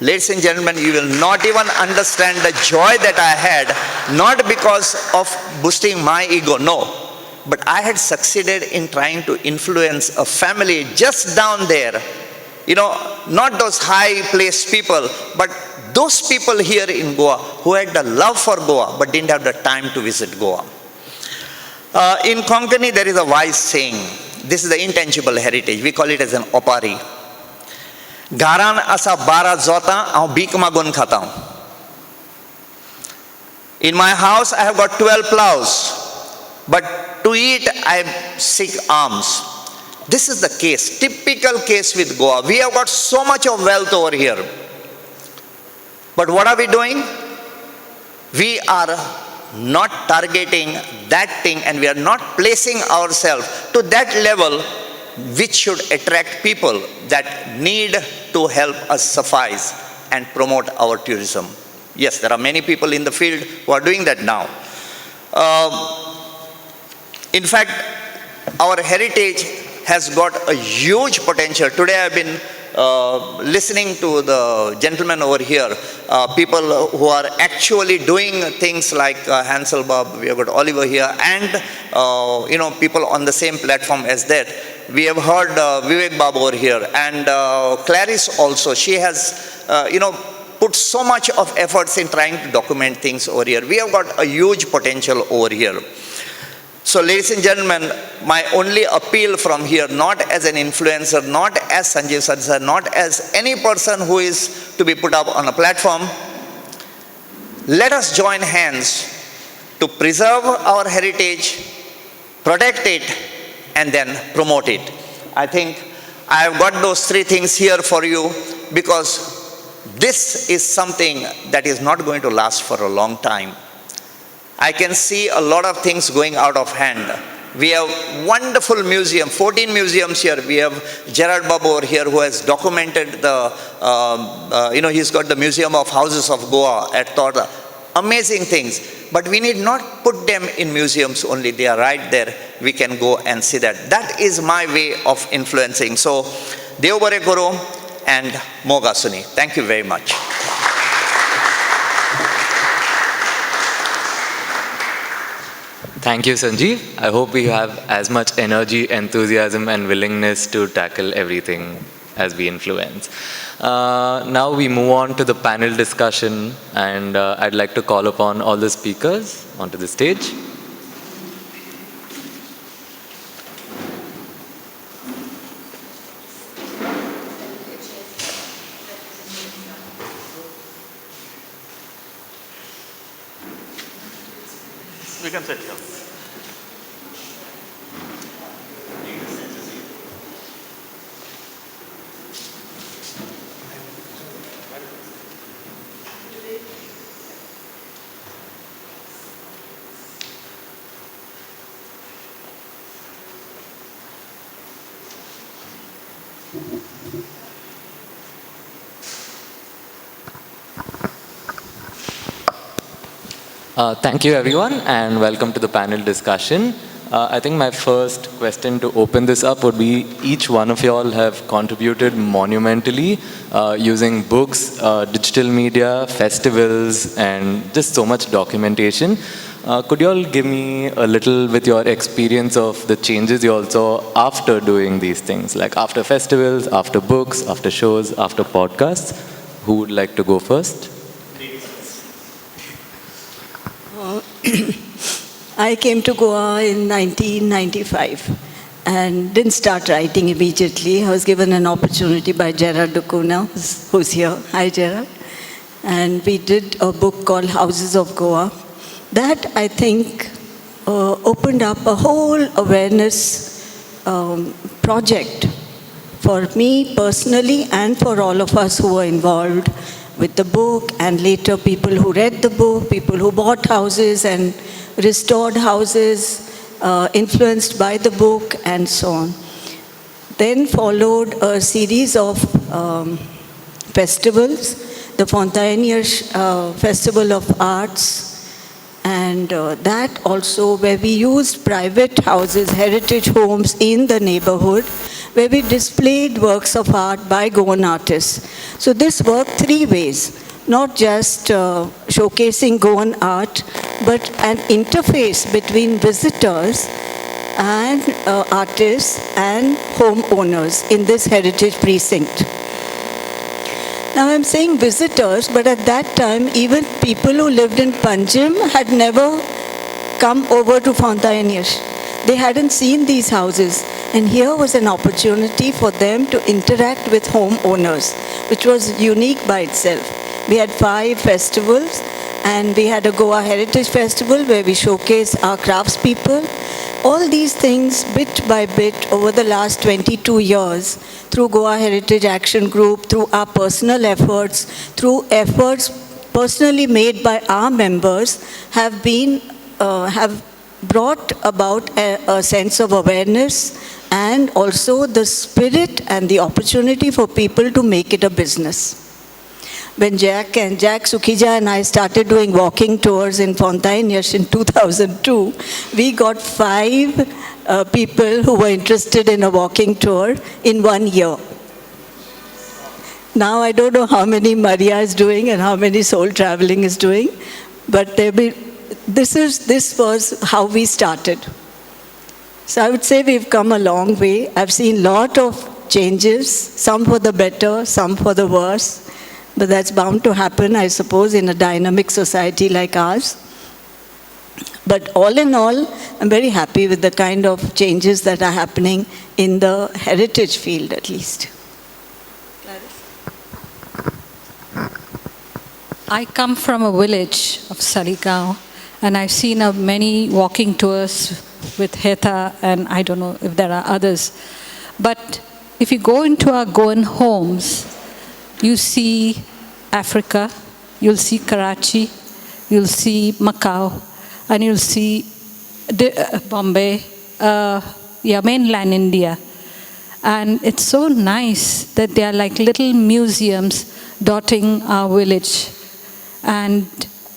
Ladies and gentlemen, you will not even understand the joy that I had, not because of boosting my ego, no. But I had succeeded in trying to influence a family just down there. You know, not those high-placed people, but those people here in Goa who had the love for Goa but didn't have the time to visit Goa. In Konkani, there is a wise saying. This is the intangible heritage. We call it as an opari. Garan asa bara zota, ahu bhik magun khata hu. In my house, I have got 12 plows, but to eat, I have 6 alms. This is the case, typical case with Goa. We have got so much of wealth over here. But what are we doing? We are not targeting that thing, and we are not placing ourselves to that level which should attract people that need to help us suffice and promote our tourism. Yes, there are many people in the field who are doing that now. In fact, our heritage has got a huge potential. Today I've been listening to the gentleman over here, people who are actually doing things like Hansel Bob, we have got Oliver here, and people on the same platform as that. We have heard Vivek Babu over here, and Clarice also. She has, put so much of efforts in trying to document things over here. We have got a huge potential over here. So ladies and gentlemen, my only appeal from here, not as an influencer, not as Sanjeev Sadsar, not as any person who is to be put up on a platform, let us join hands to preserve our heritage, protect it, and then promote it. I think I have got those three things here for you, because this is something that is not going to last for a long time. I can see a lot of things going out of hand. We have wonderful museum, 14 museums here. We have Gerard Babu over here who has documented the, he's got the Museum of Houses of Goa at Torda. Amazing things. But we need not put them in museums only. They are right there. We can go and see that. That is my way of influencing. So, Dev Bare Koro and Moga Suni. Thank you very much. Thank you, Sanjeev. I hope we have as much energy, enthusiasm, and willingness to tackle everything as we influence. Now we move on to the panel discussion, and I'd like to call upon all the speakers onto the stage. We can sit here. Thank you, everyone, and welcome to the panel discussion. I think my first question to open this up would be, each one of you all have contributed monumentally using books, digital media, festivals, and just so much documentation. Could you all give me a little with your experience of the changes you all saw after doing these things, like after festivals, after books, after shows, after podcasts? Who would like to go first? I came to Goa in 1995 and didn't start writing immediately. I was given an opportunity by Gerard Ducuna, who's here. Hi, Gerard. And we did a book called Houses of Goa. That, I think, opened up a whole awareness project for me personally and for all of us who were involved with the book, and later people who read the book, people who bought houses and restored houses, influenced by the book, and so on. Then followed a series of festivals, the Fontainier Festival of Arts, and that also where we used private houses, heritage homes in the neighborhood, where we displayed works of art by Goan artists. So this worked three ways, not just showcasing Goan art, but an interface between visitors and artists and homeowners in this heritage precinct. Now I'm saying visitors, but at that time, even people who lived in Panjim had never come over to Fontainier. They hadn't seen these houses. And here was an opportunity for them to interact with homeowners, which was unique by itself. We had 5 festivals, and we had a Goa Heritage Festival where we showcased our craftspeople. All these things, bit by bit, over the last 22 years, through Goa Heritage Action Group, through our personal efforts, through efforts personally made by our members, have brought about a sense of awareness and also the spirit and the opportunity for people to make it a business. When Jack Sukhija and I started doing walking tours in Fontainebleau in 2002, we got 5 people who were interested in a walking tour in 1 year. Now I don't know how many Maria is doing and how many Soul Traveling is doing, but this was how we started. So I would say we've come a long way. I've seen a lot of changes, some for the better, some for the worse, but that's bound to happen, I suppose, in a dynamic society like ours. But all in all, I'm very happy with the kind of changes that are happening in the heritage field, at least. I come from a village of Saligaon, and I've seen many walking tours with Heta, and I don't know if there are others. But if you go into our Goan homes, you see Africa, you'll see Karachi, you'll see Macau, and you'll see Bombay, mainland India. And it's so nice that they are like little museums dotting our village. And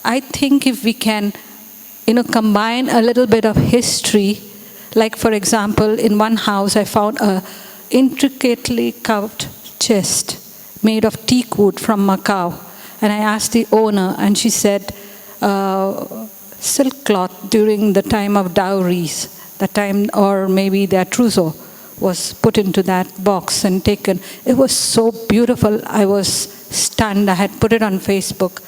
I think if we can, combine a little bit of history, like for example, in one house I found a intricately carved chest made of teak wood from Macau. And I asked the owner, and she said, silk cloth during the time of dowries, or maybe their trousseau was put into that box and taken. It was so beautiful. I was stunned. I had put it on Facebook.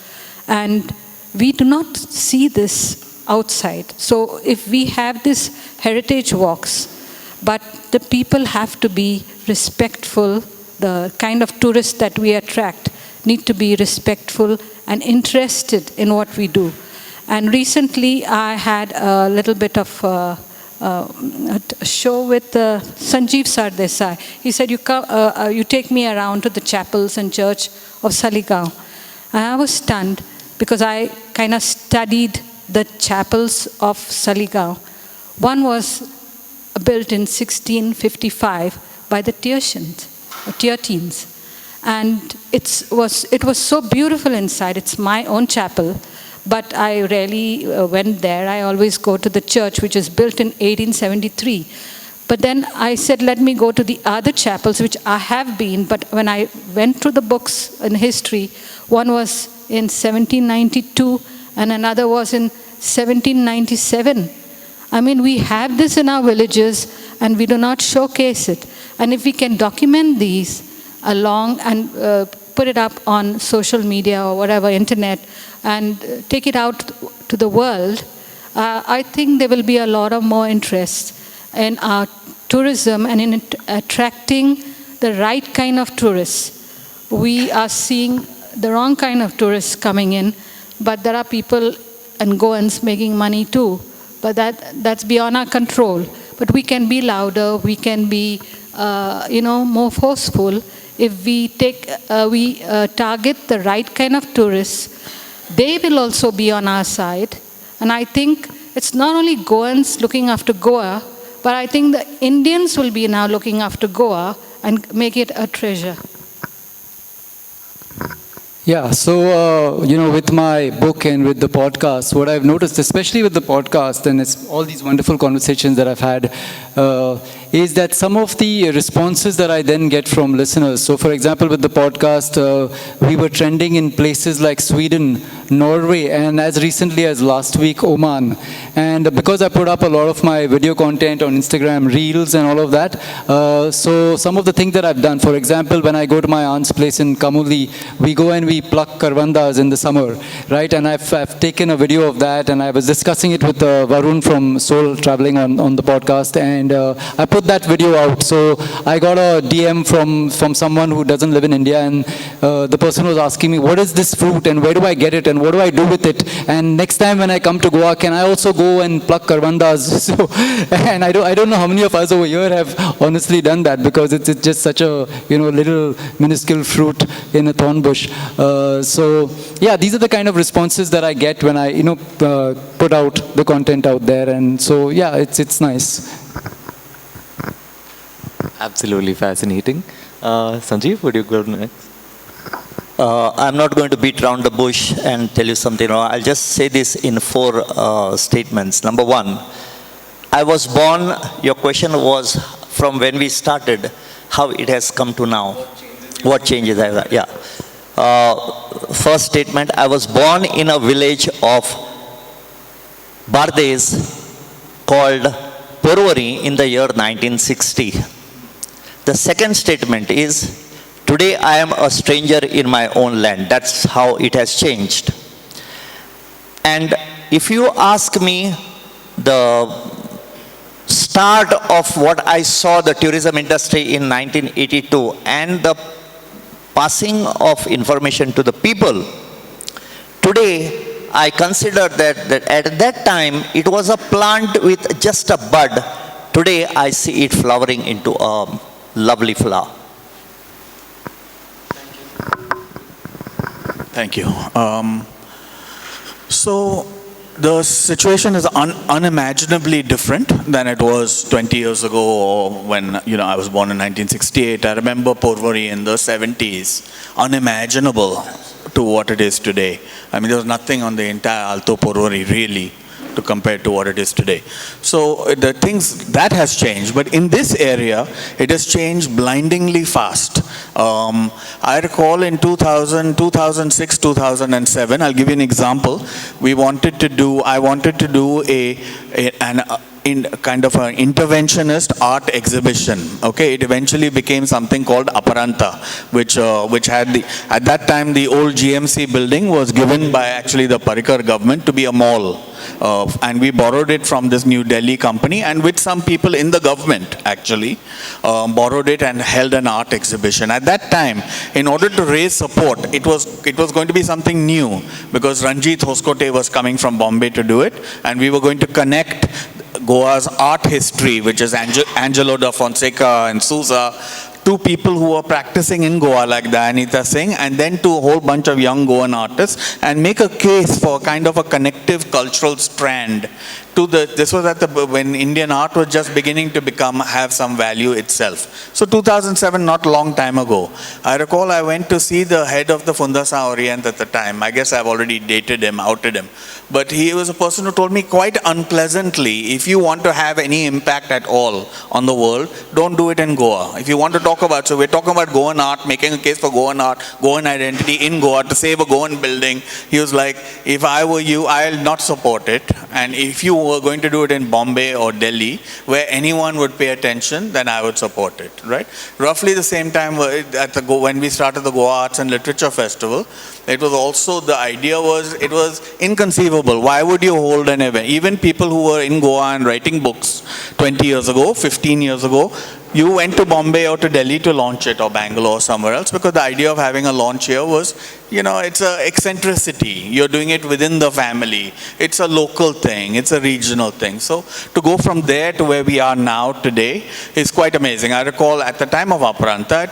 And we do not see this outside. So if we have these heritage walks, but the people have to be respectful, the kind of tourists that we attract need to be respectful and interested in what we do. And recently I had a little bit of a show with Sanjeev Sardesai. He said, you take me around to the chapels and church of Saligaon. And I was stunned because I kind of studied the chapels of Saligaon. One was built in 1655 by the Teutons. And it was so beautiful inside. It's my own chapel, but I rarely went there. I always go to the church, which was built in 1873. But then I said, let me go to the other chapels, which I have been, but when I went through the books in history, one was in 1792 and another was in 1797. I mean, we have this in our villages and we do not showcase it. And if we can document these along and put it up on social media or whatever, internet, and take it out to the world, I think there will be a lot of more interest in our tourism and in attracting the right kind of tourists. We are seeing the wrong kind of tourists coming in, but there are people and Goans making money too. But that's beyond our control. But we can be louder, we can be more forceful if we target the right kind of tourists. They will also be on our side. And I think it's not only Goans looking after Goa, but I think the Indians will be now looking after Goa and make it a treasure. Yeah, so, with my book and with the podcast, what I've noticed, especially with the podcast and it's all these wonderful conversations that I've had, is that some of the responses that I then get from listeners, so for example, with the podcast, we were trending in places like Sweden, Norway, and as recently as last week, Oman. And because I put up a lot of my video content on Instagram, Reels and all of that, so some of the things that I've done, for example, when I go to my aunt's place in Kamuli, we go and we pluck karvandas in the summer, right? And I've taken a video of that, and I was discussing it with Varun from Soul Traveling on the podcast, and I put that video out. So I got a DM from someone who doesn't live in India, and the person was asking me, what is this fruit, and where do I get it, and what do I do with it? And next time when I come to Goa, can I also go and pluck karvandas? So, and I don't know how many of us over here have honestly done that, because it's just such a little minuscule fruit in a thorn bush. So yeah, these are the kind of responses that I get when I put out the content out there, and so yeah, it's nice. Absolutely fascinating. Sanjeev, would you go next? I'm not going to beat around the bush and tell you something. I'll just say this in 4 statements. Number 1, I was born, your question was from when we started, how it has come to now. What changes have that? Yeah. First statement, I was born in a village of Bardes called Porvari in the year 1960. The second statement is, today I am a stranger in my own land. That's how it has changed. And if you ask me the start of what I saw the tourism industry in 1982 and the passing of information to the people, today I consider that at that time it was a plant with just a bud. Today I see it flowering into a lovely flower. Thank you. So the situation is unimaginably different than it was 20 years ago, or when I was born in 1968. I remember Porvari in the 70s, unimaginable to what it is today. I mean, there was nothing on the entire Alto Porvari really to compare to what it is today. So the things that has changed, but in this area, it has changed blindingly fast. I recall in 2006, 2007, I'll give you an example. I wanted to do in kind of an interventionist art exhibition. Okay, it eventually became something called Aparanta, which had at that time the old GMC building was given by actually the Parikar government to be a mall. And we borrowed it from this New Delhi company, and with some people in the government actually borrowed it and held an art exhibition. At that time, in order to raise support, it was going to be something new, because Ranjit Hoskote was coming from Bombay to do it, and we were going to connect Goa's art history, which is Angelo da Fonseca and Sousa, to people who were practicing in Goa like Dayanita Singh, and then to a whole bunch of young Goan artists, and make a case for kind of a connective cultural strand to this was when Indian art was just beginning to have some value itself. So 2007, not a long time ago, I recall I went to see the head of the Fundasa Orient at the time. I guess I've already outed him. But he was a person who told me quite unpleasantly, if you want to have any impact at all on the world, don't do it in Goa. If you want to talk about, so we're talking about Goan art, making a case for Goan art, Goan identity in Goa, to save a Goan building. He was like, if I were you, I'll not support it. And if you were going to do it in Bombay or Delhi, where anyone would pay attention, then I would support it, right? Roughly the same time when we started the Goa Arts and Literature Festival, it was also, the idea was, it was inconceivable. Why would you hold an event? Even people who were in Goa and writing books 20 years ago, 15 years ago, you went to Bombay or to Delhi to launch it, or Bangalore or somewhere else, because the idea of having a launch here was, it's an eccentricity. You're doing it within the family. It's a local thing. It's a regional thing. So to go from there to where we are now today is quite amazing. I recall at the time of Aparanta,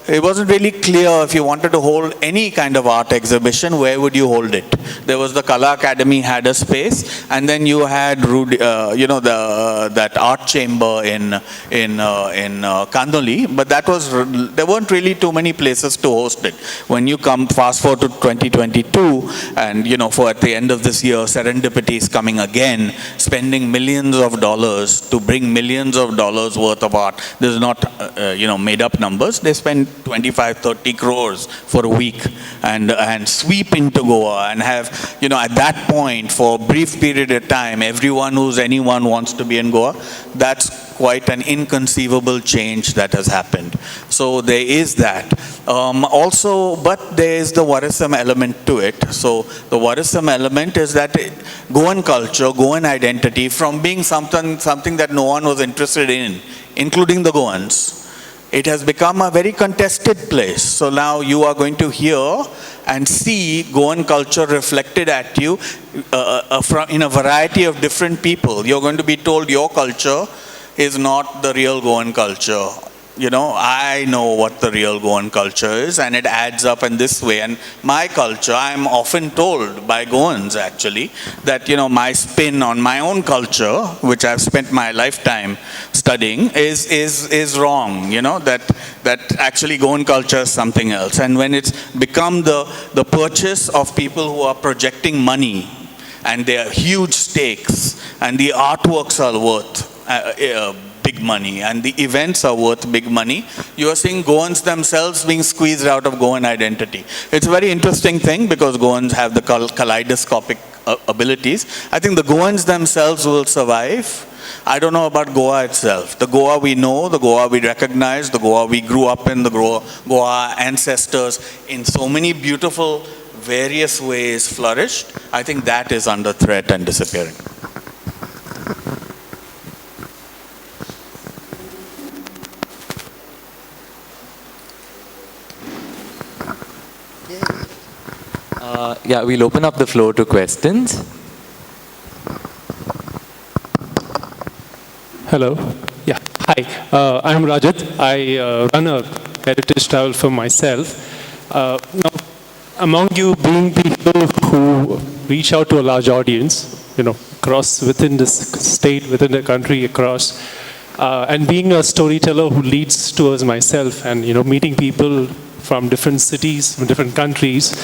it wasn't really clear if you wanted to hold any kind of art exhibition, where would you hold it? There was the Kala Academy had a space, and then you had that art chamber in Kandoli, but there weren't really too many places to host it. When you come fast forward to 2022, and for at the end of this year, Serendipity is coming again, spending millions of dollars to bring millions of dollars worth of art. This is not made up numbers. They spend 25-30 crores for a week and sweep into Goa and have at that point, for a brief period of time, anyone wants to be in Goa. That's quite an inconceivable change that has happened. So there is that. But there is the worrisome element to it. So the worrisome element is that Goan culture, Goan identity, from being something that no one was interested in, including the Goans, it has become a very contested place. So now you are going to hear and see Goan culture reflected at you in a variety of different people. You're going to be told your culture is not the real Goan culture. I know what the real Goan culture is, and it adds up in this way. And my culture, I'm often told by Goans actually, that, my spin on my own culture, which I've spent my lifetime studying, is wrong, that actually Goan culture is something else. And when it's become the purchase of people who are projecting money, and they are huge stakes, and the artworks are worth big money, and the events are worth big money, you are seeing Goans themselves being squeezed out of Goan identity. It's a very interesting thing because Goans have the kaleidoscopic abilities. I think the Goans themselves will survive. I don't know about Goa itself. The Goa we know, the Goa we recognize, the Goa we grew up in, the Goa ancestors in so many beautiful, various ways flourished. I think that is under threat and disappearing. Yeah, we'll open up the floor to questions. Hello. Yeah. Hi. I'm Rajat. I run a heritage travel for myself. Now, among you being people who reach out to a large audience, across within this state, within the country, across, and being a storyteller who leads tours myself, and meeting people from different cities, from different countries.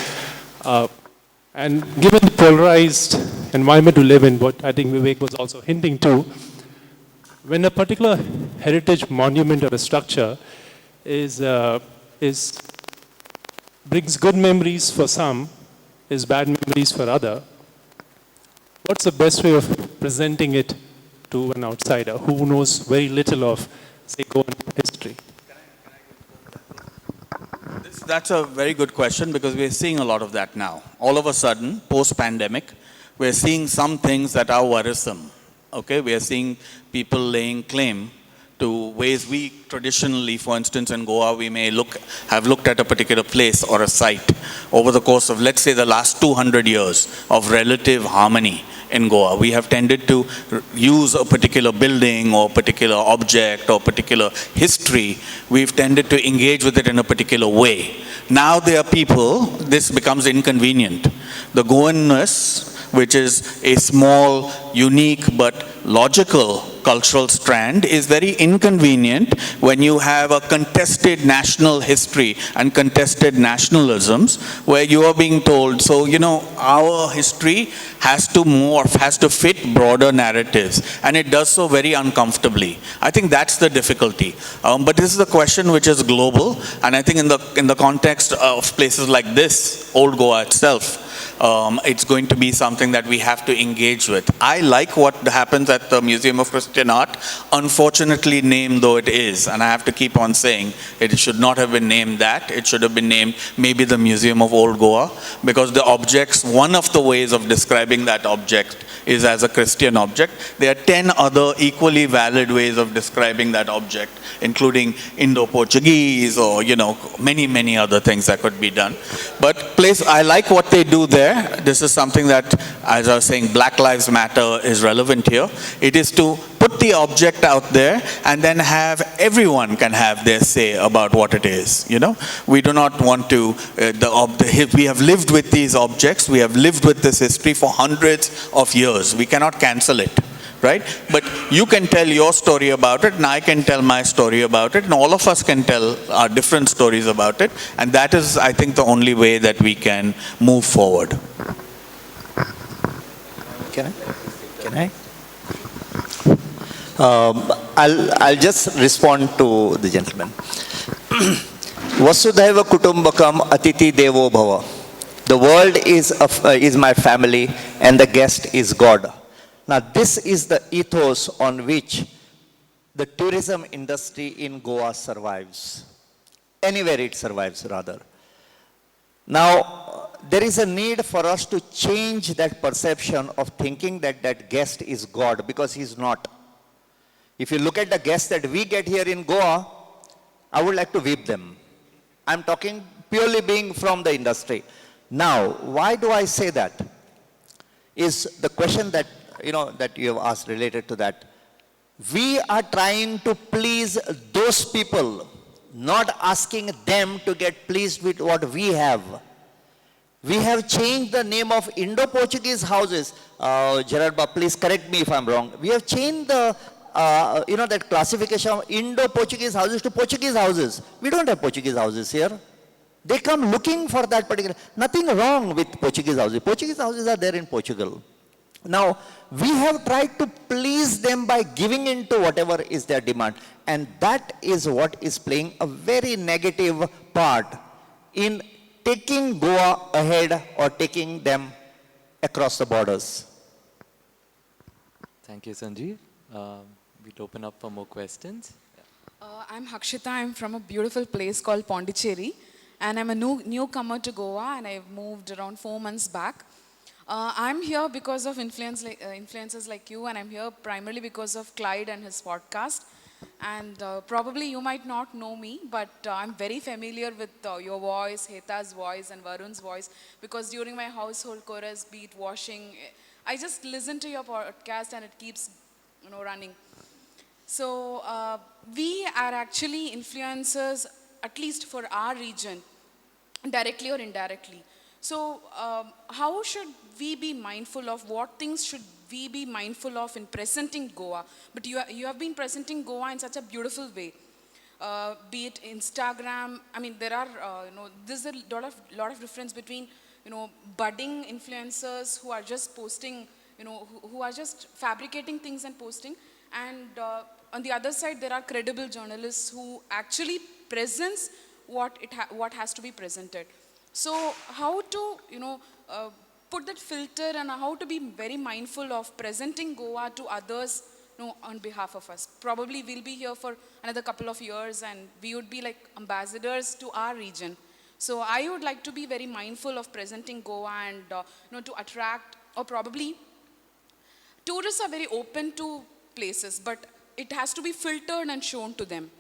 And given the polarized environment we live in, what I think Vivek was also hinting to, when a particular heritage monument or a structure brings good memories for some, is bad memories for other, what's the best way of presenting it to an outsider who knows very little of, say, Goan history? That's a very good question because we're seeing a lot of that now. All of a sudden, post-pandemic, we're seeing some things that are worrisome. Okay, we are seeing people laying claim to ways we traditionally, for instance, in Goa, we may have looked at a particular place or a site over the course of, let's say, the last 200 years of relative harmony in Goa. We have tended to use a particular building or particular object or particular history. We've tended to engage with it in a particular way. Now there are people, this becomes inconvenient. The Goanness, which is a small, unique, but logical cultural strand, is very inconvenient when you have a contested national history and contested nationalisms where you are being told, so, our history has to morph, has to fit broader narratives, and it does so very uncomfortably. I think that's the difficulty. But this is a question which is global, and I think in the context of places like this, Old Goa itself, it's going to be something that we have to engage with. I like what happens at the Museum of Christian Art, unfortunately named though it is, and I have to keep on saying it should not have been named that. It should have been named maybe the Museum of Old Goa, because the objects, one of the ways of describing that object is as a Christian object. There are 10 other equally valid ways of describing that object, including Indo-Portuguese or, many, many other things that could be done. But I like what they do there. This is something that, as I was saying, Black Lives Matter is relevant here. It is to put the object out there and then have everyone can have their say about what it is. We do not want to, we have lived with these objects, we have lived with this history for hundreds of years. We cannot cancel it, right? But you can tell your story about it, and I can tell my story about it, and all of us can tell our different stories about it, and that is, I think, the only way that we can move forward. Can I? I'll just respond to the gentleman. Vasudhaiva Kutumbakam Atiti Devo Bhava. The world is my family and the guest is God. Now this is the ethos on which the tourism industry in Goa survives. Anywhere it survives, rather. Now, there is a need for us to change that perception of thinking that that guest is God, because he's not. If you look at the guests that we get here in Goa, I would like to weep them. I'm talking purely being from the industry. Now, why do I say that? Is the question that, that you have asked related to that. We are trying to please those people, not asking them to get pleased with what we have. We have changed the name of Indo-Portuguese houses. Gerard, please correct me if I'm wrong. We have changed the, that classification of Indo-Portuguese houses to Portuguese houses. We don't have Portuguese houses here. They come looking for that particular, nothing wrong with Portuguese houses. Portuguese houses are there in Portugal. Now, we have tried to please them by giving in to whatever is their demand. And that is what is playing a very negative part in taking Goa ahead or taking them across the borders. Thank you, Sanjeev. We'll open up for more questions. I'm Hakshita. I'm from a beautiful place called Pondicherry. And I'm a newcomer to Goa, and I've moved around 4 months back. I'm here because of influencers like you, and I'm here primarily because of Clyde and his podcast. And probably you might not know me, but I'm very familiar with your voice, Heta's voice, and Varun's voice, because during my household chorus, be it washing, I just listen to your podcast and it keeps running. So we are actually influencers, at least for our region, directly or indirectly. So how should we be mindful of, what things should we be mindful of in presenting Goa? But you have been presenting Goa in such a beautiful way. Be it Instagram, I mean, there are, there's a lot of difference between, budding influencers who are just posting, who are just fabricating things and posting. And on the other side, there are credible journalists who actually presents what has to be presented. So how to, put that filter and how to be very mindful of presenting Goa to others on behalf of us. Probably we'll be here for another couple of years and we would be like ambassadors to our region. So I would like to be very mindful of presenting Goa and to attract, or probably tourists are very open to places, but it has to be filtered and shown to them.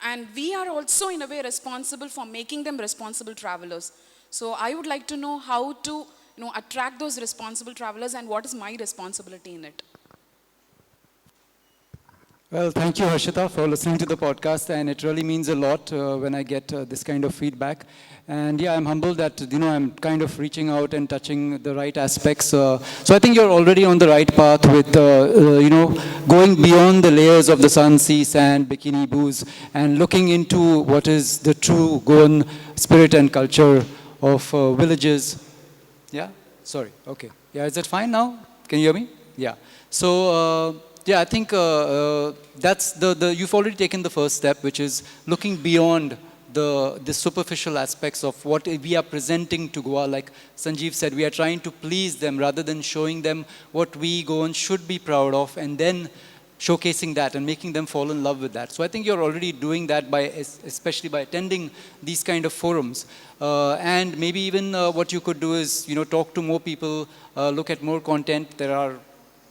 And we are also in a way responsible for making them responsible travelers. So I would like to know how to attract those responsible travelers and what is my responsibility in it. Well, thank you, Harshita, for listening to the podcast, and it really means a lot when I get this kind of feedback. And yeah, I'm humbled that, I'm kind of reaching out and touching the right aspects. So I think you're already on the right path with, going beyond the layers of the sun, sea, sand, bikini, booze, and looking into what is the true Goan spirit and culture of villages. Yeah? Sorry. Okay. Yeah, is that fine now? Can you hear me? Yeah. So, yeah, I think that's you've already taken the first step, which is looking beyond the superficial aspects of what we are presenting to Goa. Like Sanjeev said, we are trying to please them rather than showing them what we Goans should be proud of, and then showcasing that and making them fall in love with that. So I think you're already doing that especially by attending these kind of forums. And maybe even what you could do is, talk to more people, look at more content. There are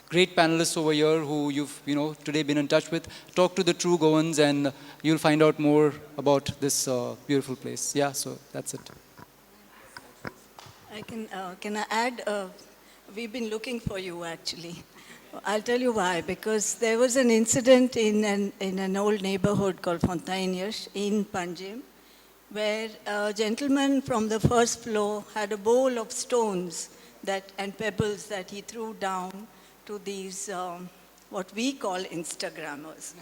great panelists over here who you've, today been in touch with. Talk to the true Goans and you'll find out more about this beautiful place. Yeah, so that's it. Can I add, we've been looking for you actually. I'll tell you why, because there was an incident in an old neighborhood called Fontainhas in Panjim, where a gentleman from the first floor had a bowl of stones and pebbles that he threw down to these, what we call Instagrammers.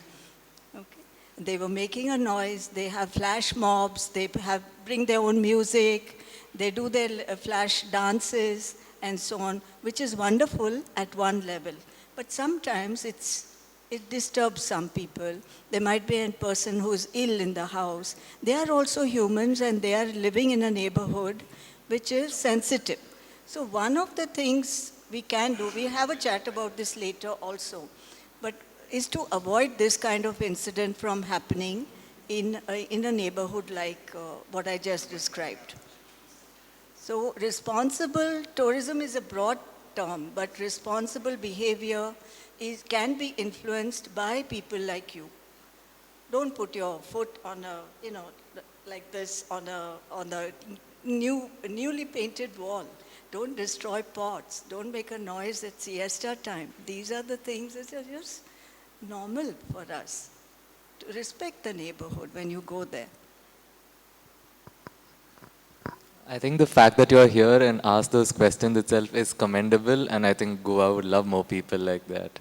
Okay. They were making a noise, they have flash mobs, they bring their own music, they do their flash dances and so on, which is wonderful at one level. But sometimes it disturbs some people. There might be a person who's ill in the house. They are also humans and they are living in a neighborhood which is sensitive. So one of the things we can do, we have a chat about this later also, but is to avoid this kind of incident from happening in a neighborhood like what I just described. So responsible tourism is a broad term, but responsible behavior can be influenced by people like you. Don't put your foot on a, like this on a newly painted wall. Don't destroy pots. Don't make a noise at siesta time. These are the things that are just normal for us to respect the neighborhood when you go there. I think the fact that you're here and ask those questions itself is commendable, and I think Goa would love more people like that.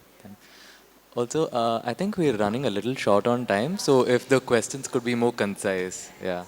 Also, I think we're running a little short on time, so if the questions could be more concise, yeah.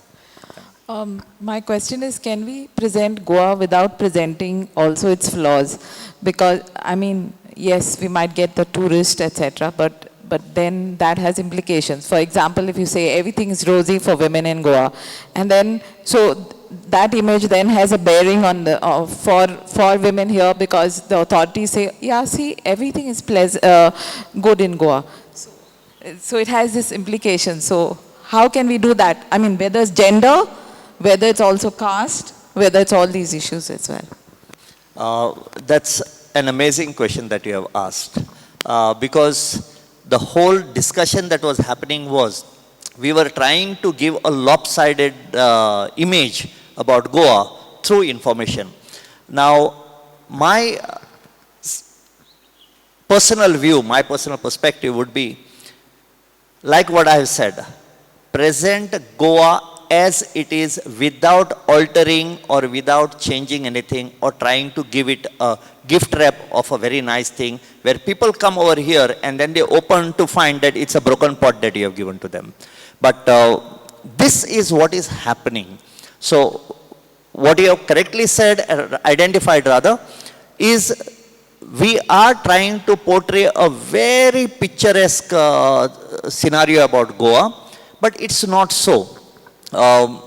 My question is, can we present Goa without presenting also its flaws? Because, I mean, yes, we might get the tourist, etc., but then that has implications. For example, if you say everything is rosy for women in Goa, and then, so that image then has a bearing on the, for women here, because the authorities say, yeah, see, everything is good in Goa. So it has this implication. So how can we do that? I mean, whether it's gender, whether it's also caste, whether it's all these issues as well. That's an amazing question that you have asked. Because the whole discussion that was happening was, we were trying to give a lopsided image about Goa through information. Now, my personal view, my personal perspective would be, like what I have said, present Goa as it is without altering or without changing anything or trying to give it a gift wrap of a very nice thing where people come over here and then they open to find that it's a broken pot that you have given to them. But this is what is happening. So what you have correctly said, identified rather, is we are trying to portray a very picturesque scenario about Goa, but it's not so.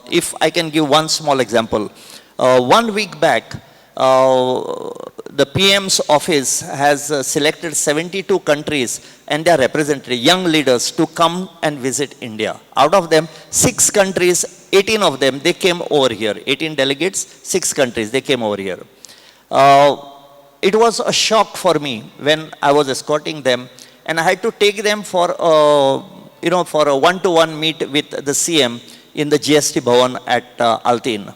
If I can give one small example. 1 week back, the PM's office has selected 72 countries and their representative young leaders to come and visit India. Out of them, 6 countries, 18 of them, they came over here. 18 delegates, 6 countries, they came over here. It was a shock for me when I was escorting them, and I had to take them for for a one-to-one meet with the CM in the GST Bhavan at Altin.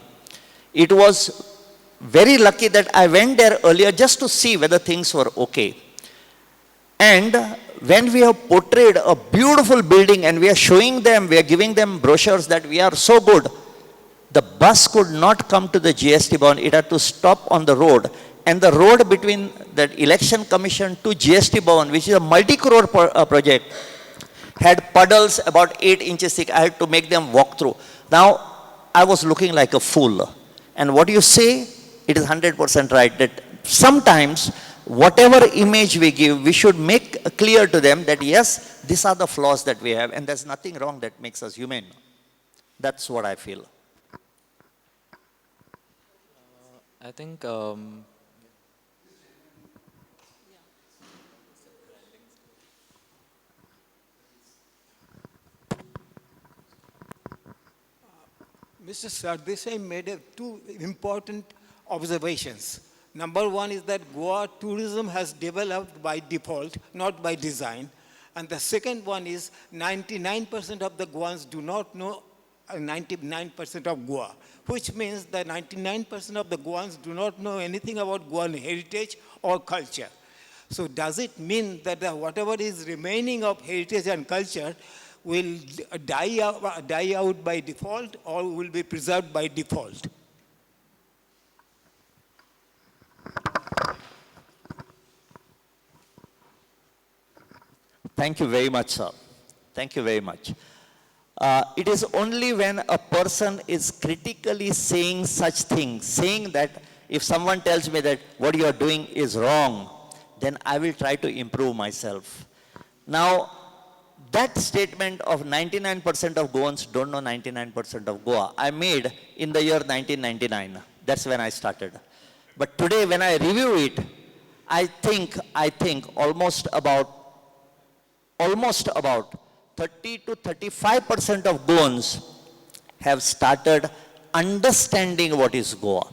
It was very lucky that I went there earlier just to see whether things were okay. And when we have portrayed a beautiful building and we are showing them, we are giving them brochures that we are so good, the bus could not come to the GST Bhavan. It had to stop on the road. And the road between the Election Commission to GST Bhavan, which is a multi-crore project, had puddles about 8 inches thick. I had to make them walk through. Now, I was looking like a fool. And what you say, it is 100% right, that sometimes whatever image we give, we should make clear to them that yes, these are the flaws that we have, and there's nothing wrong that makes us human. That's what I feel. I think Mr. Sardesai made two important observations. Number one is that Goa tourism has developed by default, not by design. And the second one is 99% of the Goans do not know 99% of Goa, which means that 99% of the Goans do not know anything about Goan heritage or culture. So does it mean that whatever is remaining of heritage and culture will die out by default or will be preserved by default? Thank you very much, sir. Thank you very much. It is only when a person is critically saying such things, saying that if someone tells me that what you are doing is wrong, then I will try to improve myself. Now, that statement of 99% of Goans don't know 99% of Goa, I made in the year 1999. That's when I started. But today when I review it, I think almost about 30 to 35% of Goans have started understanding what is Goa.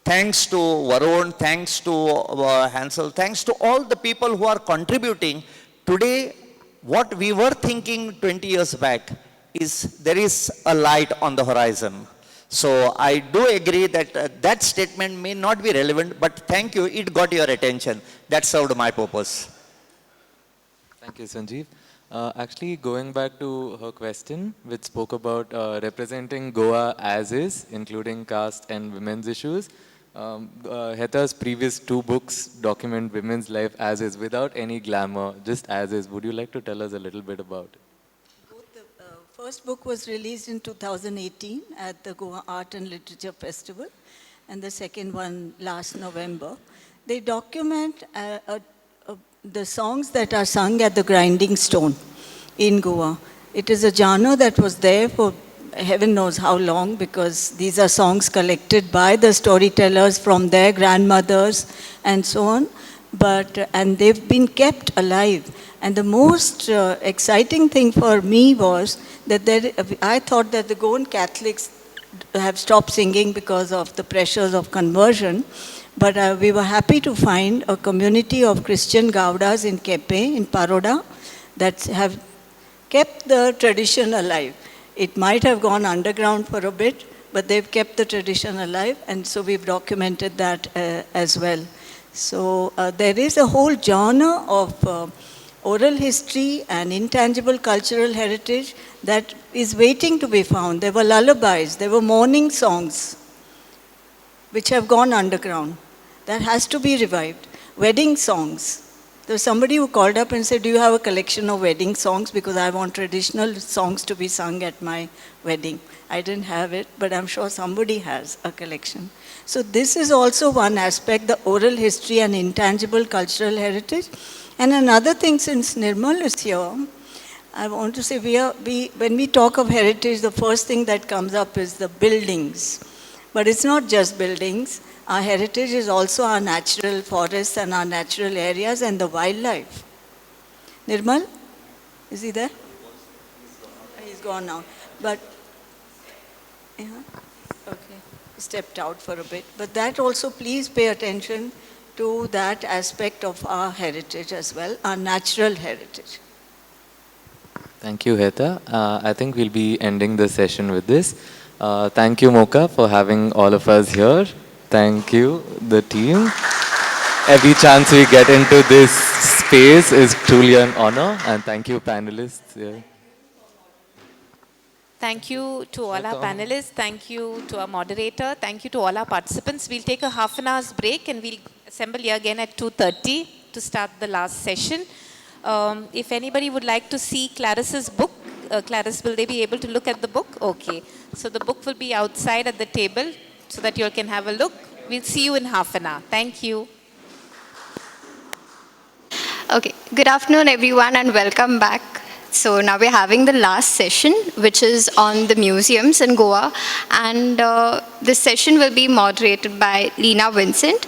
Thanks to Varun, thanks to Hansel, thanks to all the people who are contributing, today what we were thinking 20 years back is there is a light on the horizon. So I do agree that that statement may not be relevant, but thank you, it got your attention. That served my purpose. Thank you, Sanjeev. Actually, going back to her question, which spoke about representing Goa as is, including caste and women's issues, Heta's previous 2 books document women's life as is, without any glamour, just as is. Would you like to tell us a little bit about it? First book was released in 2018 at the Goa Art and Literature Festival, and the second one last November. They document the songs that are sung at the grinding stone in Goa. It is a genre that was there for heaven knows how long, because these are songs collected by the storytellers from their grandmothers and so on, and they've been kept alive. And the most exciting thing for me was that I thought that the Goan Catholics have stopped singing because of the pressures of conversion, but we were happy to find a community of Christian Gaudas in Kepe, in Paroda, that have kept the tradition alive. It might have gone underground for a bit, but they've kept the tradition alive, and so we've documented that as well. So there is a whole genre of oral history and intangible cultural heritage that is waiting to be found. There were lullabies, there were morning songs, which have gone underground. That has to be revived. Wedding songs. There was somebody who called up and said, do you have a collection of wedding songs? Because I want traditional songs to be sung at my wedding. I didn't have it, but I'm sure somebody has a collection. So this is also one aspect, the oral history and intangible cultural heritage. And another thing, since Nirmal is here, I want to say when we talk of heritage, the first thing that comes up is the buildings. But it's not just buildings. Our heritage is also our natural forests and our natural areas and the wildlife. Nirmal, is he there? He's gone now. But, yeah, okay, stepped out for a bit. But that also, please pay attention to that aspect of our heritage as well, our natural heritage. Thank you, Heta. I think we'll be ending the session with this. Thank you, Mocha, for having all of us here. Thank you, the team. Every chance we get into this space is truly an honor. And thank you, panelists. Yeah. Thank you to all our panelists. Thank you to our moderator. Thank you to all our participants. We'll take a half an hour's break and we'll assemble here again at 2:30 to start the last session. If anybody would like to see Clarice's book, Clarice, will they be able to look at the book? Okay. So the book will be outside at the table so that you all can have a look. We'll see you in half an hour. Thank you. Okay, good afternoon everyone and welcome back. So now we're having the last session, which is on the museums in Goa, and this session will be moderated by Lena Vincent.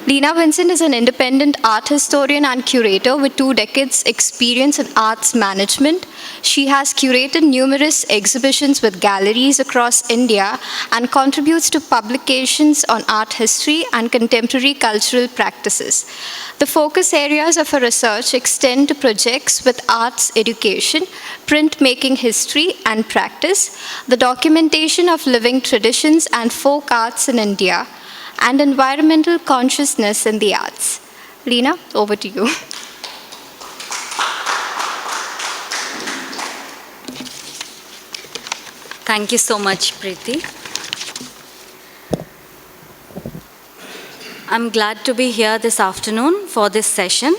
Lena Vincent is an independent art historian and curator with 2 decades experience in arts management. She has curated numerous exhibitions with galleries across India and contributes to publications on art history and contemporary cultural practices. The focus areas of her research extend to projects with arts education, printmaking history and practice, the documentation of living traditions and folk arts in India, and environmental consciousness in the arts. Lena, over to you. Thank you so much, Preeti. I'm glad to be here this afternoon for this session,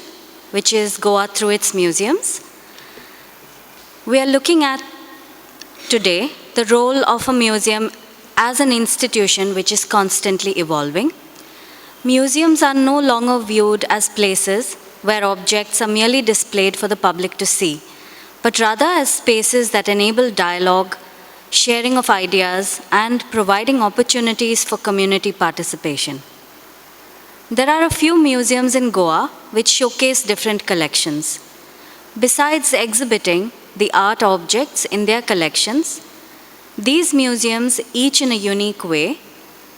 which is Goa through its museums. We are looking at today the role of a museum as an institution which is constantly evolving. Museums are no longer viewed as places where objects are merely displayed for the public to see, but rather as spaces that enable dialogue, sharing of ideas, and providing opportunities for community participation. There are a few museums in Goa which showcase different collections. Besides exhibiting the art objects in their collections, these museums, each in a unique way,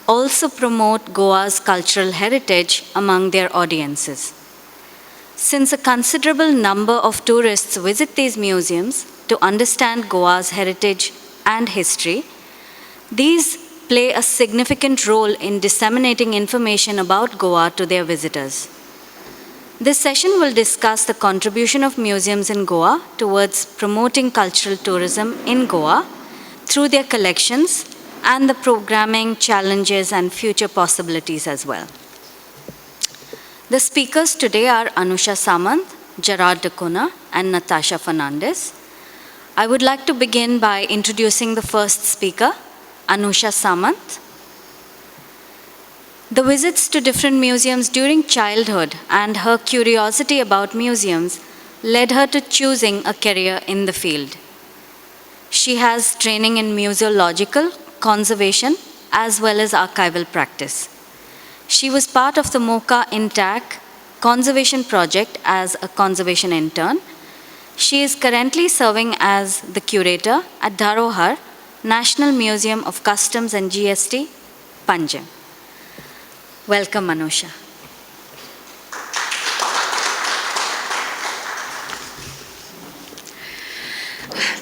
also promote Goa's cultural heritage among their audiences. Since a considerable number of tourists visit these museums to understand Goa's heritage and history, these play a significant role in disseminating information about Goa to their visitors. This session will discuss the contribution of museums in Goa towards promoting cultural tourism in Goa through their collections and the programming, challenges, and future possibilities as well. The speakers today are Anusha Samant, Gerard Dacona, and Natasha Fernandes. I would like to begin by introducing the first speaker, Anusha Samant. The visits to different museums during childhood and her curiosity about museums led her to choosing a career in the field. She has training in museological, conservation, as well as archival practice. She was part of the MOCA Intact conservation project as a conservation intern. She is currently serving as the curator at Dharohar, National Museum of Customs and GST, Panjim. Welcome, Anusha.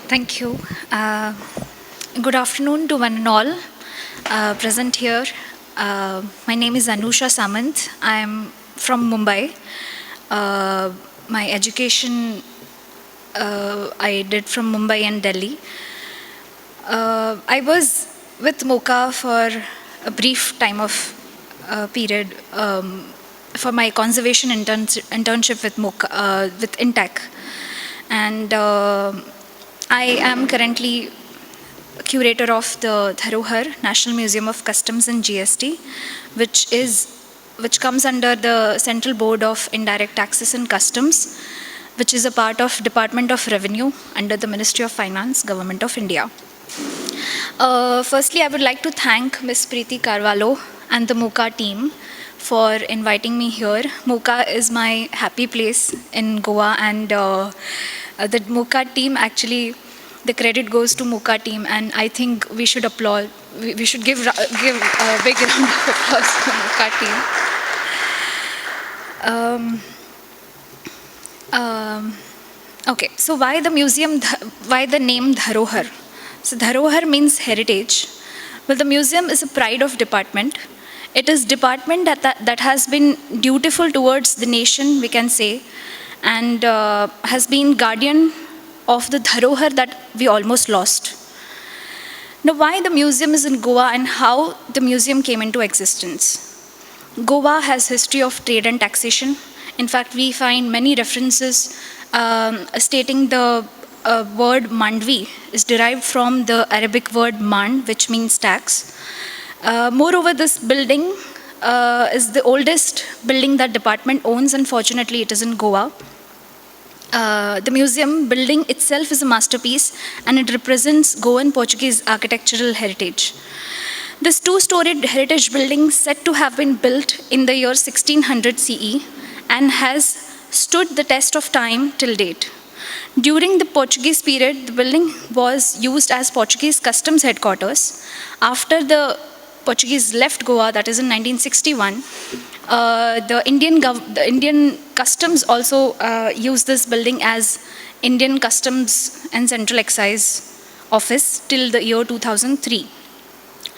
Thank you. Good afternoon to one and all present here. My name is Anusha Samant. I am from Mumbai. My education I did from Mumbai and Delhi. I was with MOCA for a brief time of period for my conservation internship with MOCA, with INTAC. And I am currently curator of the Dharohar, National Museum of Customs and GST, which comes under the Central Board of Indirect Taxes and Customs, which is a part of Department of Revenue under the Ministry of Finance, Government of India. Firstly, I would like to thank Ms. Preeti Carvalho and the MOCA team for inviting me here. MOCA is my happy place in Goa, and the MOCA team, actually, the credit goes to MOCA team, and I think we should applaud, we should give a big round of applause to MOCA team. Okay, so why the museum, why the name Dharohar? So Dharohar means heritage. Well, the museum is a pride of department. It is department that has been dutiful towards the nation, we can say, and has been guardian of the Dharohar that we almost lost. Now, why the museum is in Goa and how the museum came into existence? Goa has history of trade and taxation. In fact, we find many references stating the word mandvi is derived from the Arabic word mand, which means tax. Moreover, this building is the oldest building that department owns. Unfortunately, it is in Goa. The museum building itself is a masterpiece, and it represents Goan Portuguese architectural heritage. This two-storied heritage building said to have been built in the year 1600 CE and has stood the test of time till date. During the Portuguese period, the building was used as Portuguese customs headquarters. After the Portuguese left Goa, that is in 1961, the Indian customs also used this building as Indian Customs and Central Excise Office till the year 2003.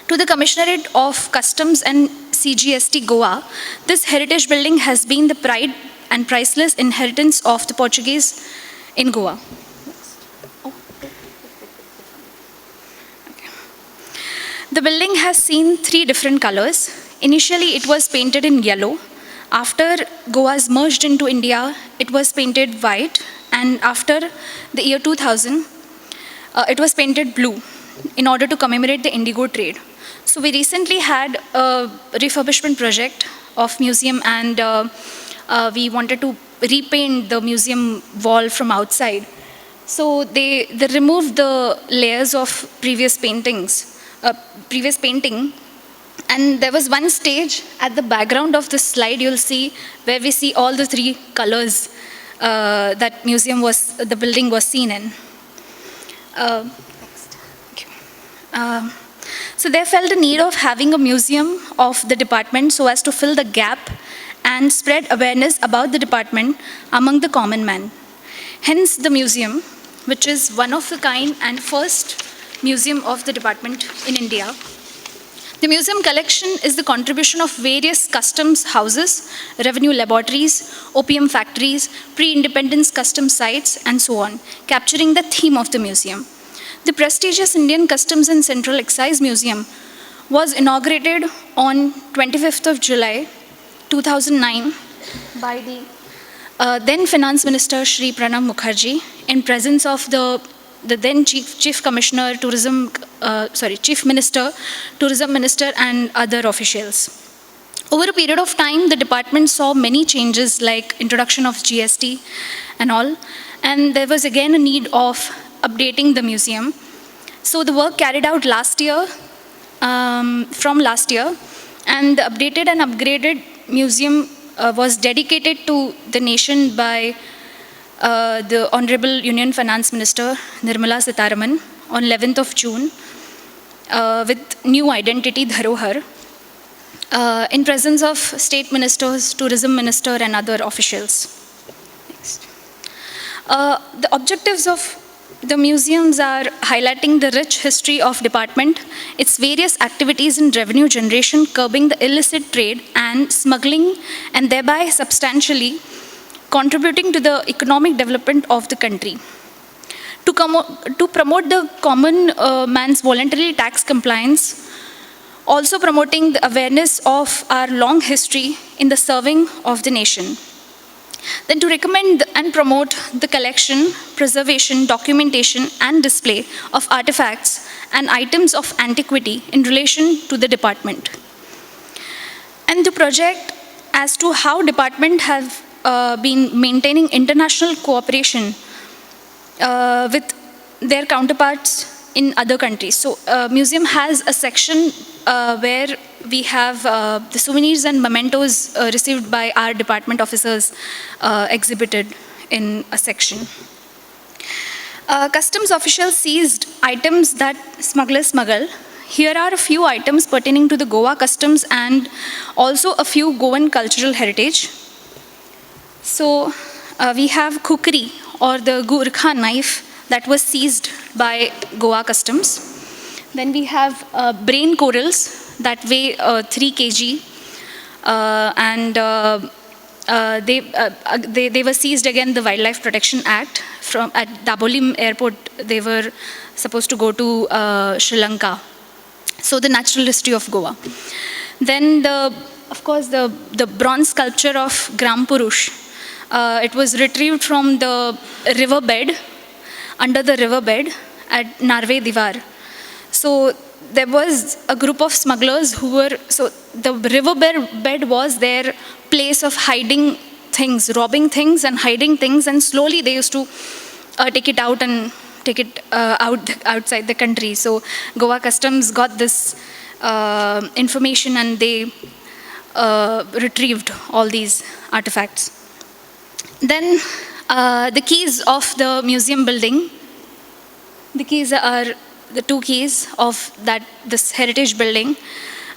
To the Commissionerate of Customs and CGST Goa, this heritage building has been the pride and priceless inheritance of the Portuguese in Goa. The building has seen 3 different colors. Initially, it was painted in yellow. After Goa's merged into India, it was painted white. And after the year 2000, it was painted blue in order to commemorate the indigo trade. So we recently had a refurbishment project of museum, and we wanted to repaint the museum wall from outside. So they removed the layers of previous painting, and there was one stage at the background of this slide you'll see, where we see all the 3 colors that the building was seen in. So they felt the need of having a museum of the department so as to fill the gap and spread awareness about the department among the common man. Hence the museum, which is one of a kind and first museum of the department in India. The museum collection is the contribution of various customs houses, revenue laboratories, opium factories, pre-independence custom sites, and so on, capturing the theme of the museum. The prestigious Indian Customs and Central Excise Museum was inaugurated on 25th of July 2009 by the then Finance Minister Shri Pranab Mukherjee in presence of the then Chief Minister, Tourism Minister, and other officials. Over a period of time, the department saw many changes like introduction of GST and all, and there was again a need of updating the museum. So the work carried out last year, from last year, and the updated and upgraded museum was dedicated to the nation by the Honorable Union Finance Minister Nirmala Sitharaman on 11th of June with new identity Dharohar in presence of state ministers, tourism minister, and other officials. Next. The objectives of the museums are highlighting the rich history of department, its various activities in revenue generation, curbing the illicit trade and smuggling, and thereby substantially contributing to the economic development of the country. To promote the common man's voluntary tax compliance, also promoting the awareness of our long history in the serving of the nation. Then to recommend and promote the collection, preservation, documentation, and display of artifacts and items of antiquity in relation to the department. And to project as to how department have been maintaining international cooperation with their counterparts in other countries. So museum has a section where we have the souvenirs and mementos received by our department officers exhibited in a section. Customs officials seized items that smugglers smuggle. Here are a few items pertaining to the Goa customs and also a few Goan cultural heritage. So we have kukri, or the Gurkha knife, that was seized by Goa customs. Then we have brain corals that weigh 3 kg, and they were seized again the Wildlife Protection Act at Dabolim Airport. They were supposed to go to Sri Lanka. So the natural history of Goa. Then of course the bronze sculpture of Gram Purush. It was retrieved from the riverbed, under the riverbed at Narve Divar. So there was a group of smugglers who were, so the riverbed was their place of hiding things, robbing things and hiding things, and slowly they used to take it out and take it outside the country. So Goa Customs got this information and they retrieved all these artifacts. Then the keys of the museum building. The keys are the 2 keys of this heritage building,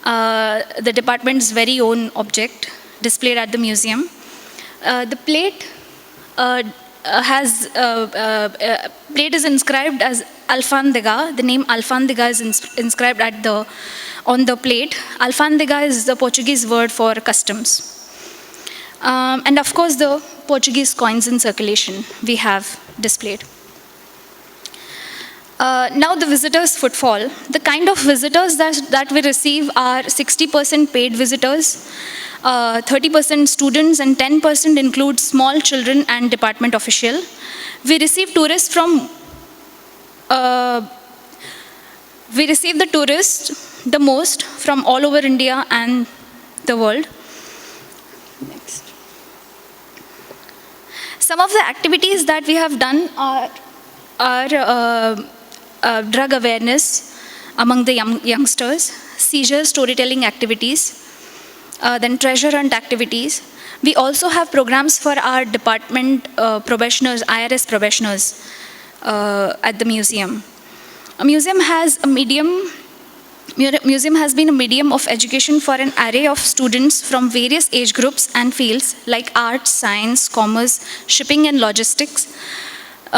the department's very own object displayed at the museum. The plate plate is inscribed as Alfandega. The name Alfandega is inscribed on the plate. Alfandega is the Portuguese word for customs. And of course, the Portuguese coins in circulation we have displayed. Now the visitors' footfall. The kind of visitors that we receive are 60% paid visitors, 30% students, and 10% include small children and department official. We receive tourists from, we receive the tourists the most from all over India and the world. Next. Some of the activities that we have done are drug awareness among the youngsters, seizure storytelling activities, then treasure hunt activities. We also have programs for our department probationers, IRS probationers at the museum. Museum has been a medium of education for an array of students from various age groups and fields like arts, science, commerce, shipping and logistics,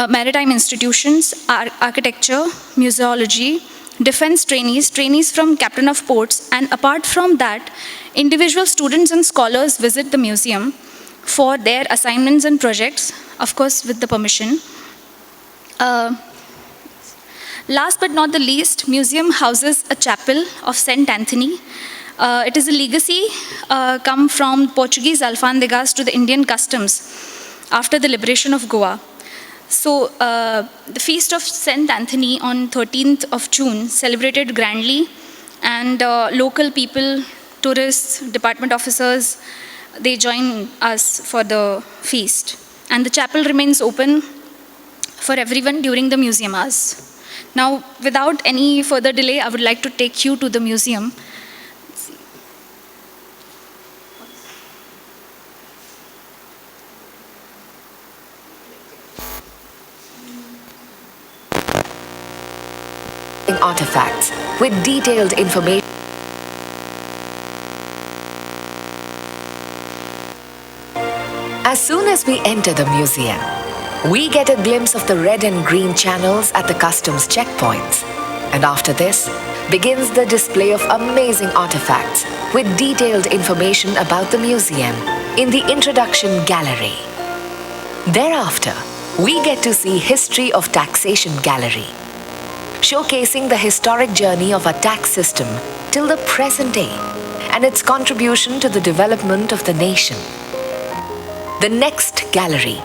maritime institutions, architecture, museology, defense trainees, trainees from captain of ports, and apart from that, individual students and scholars visit the museum for their assignments and projects, of course with the permission. Last but not the least, museum houses a chapel of Saint Anthony. It is a legacy come from Portuguese alfandegas to the Indian customs after the liberation of Goa. So the feast of Saint Anthony on 13th of June celebrated grandly, and local people, tourists, department officers, they join us for the feast. And the chapel remains open for everyone during the museum hours. Now, without any further delay, I would like to take you to the museum. Artifacts with detailed information. As soon as we enter the museum, we get a glimpse of the red and green channels at the customs checkpoints. And after this, begins the display of amazing artifacts with detailed information about the museum in the introduction gallery. Thereafter, we get to see History of Taxation Gallery, showcasing the historic journey of our tax system till the present day and its contribution to the development of the nation. The next gallery,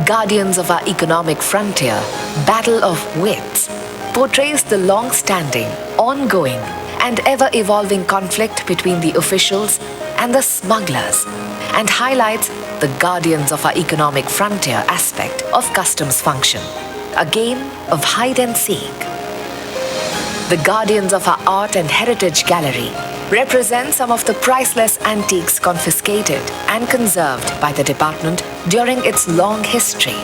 Guardians of Our Economic Frontier, Battle of Wits, portrays the long-standing, ongoing and ever-evolving conflict between the officials and the smugglers, and highlights the Guardians of Our Economic Frontier aspect of customs function, a game of hide and seek. The Guardians of Our Art and Heritage Gallery represent some of the priceless antiques confiscated and conserved by the department during its long history.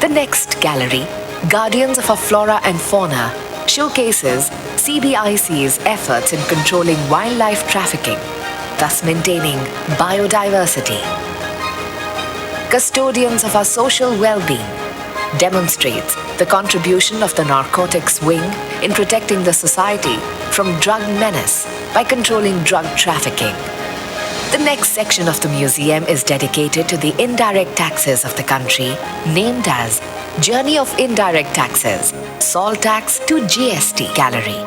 The next gallery, Guardians of Our Flora and Fauna, showcases CBIC's efforts in controlling wildlife trafficking, thus maintaining biodiversity. Custodians of Our Social Well-being demonstrates the contribution of the narcotics wing in protecting the society from drug menace by controlling drug trafficking. The next section of the museum is dedicated to the indirect taxes of the country, named as Journey of Indirect Taxes, Salt Tax to GST Gallery.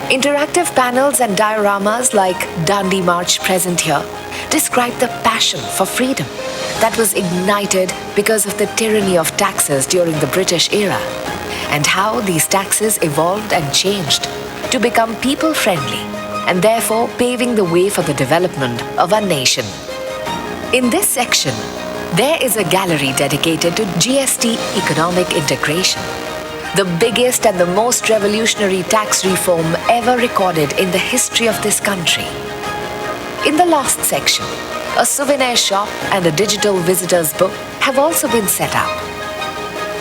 Interactive panels and dioramas like Dandi March present here describe the passion for freedom that was ignited because of the tyranny of taxes during the British era, and how these taxes evolved and changed to become people-friendly and therefore paving the way for the development of our nation. In this section, there is a gallery dedicated to GST economic integration, the biggest and the most revolutionary tax reform ever recorded in the history of this country. In the last section, a souvenir shop and a digital visitor's book have also been set up.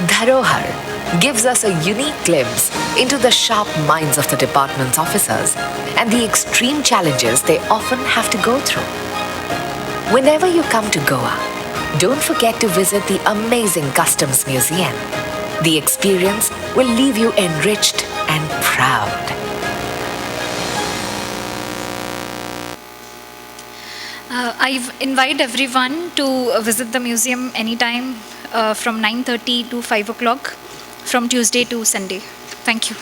Dharohar gives us a unique glimpse into the sharp minds of the department's officers and the extreme challenges they often have to go through. Whenever you come to Goa, don't forget to visit the amazing Customs Museum. The experience will leave you enriched and proud. I invite everyone to visit the museum anytime from 9:30 to 5 o'clock from Tuesday to Sunday. Thank you.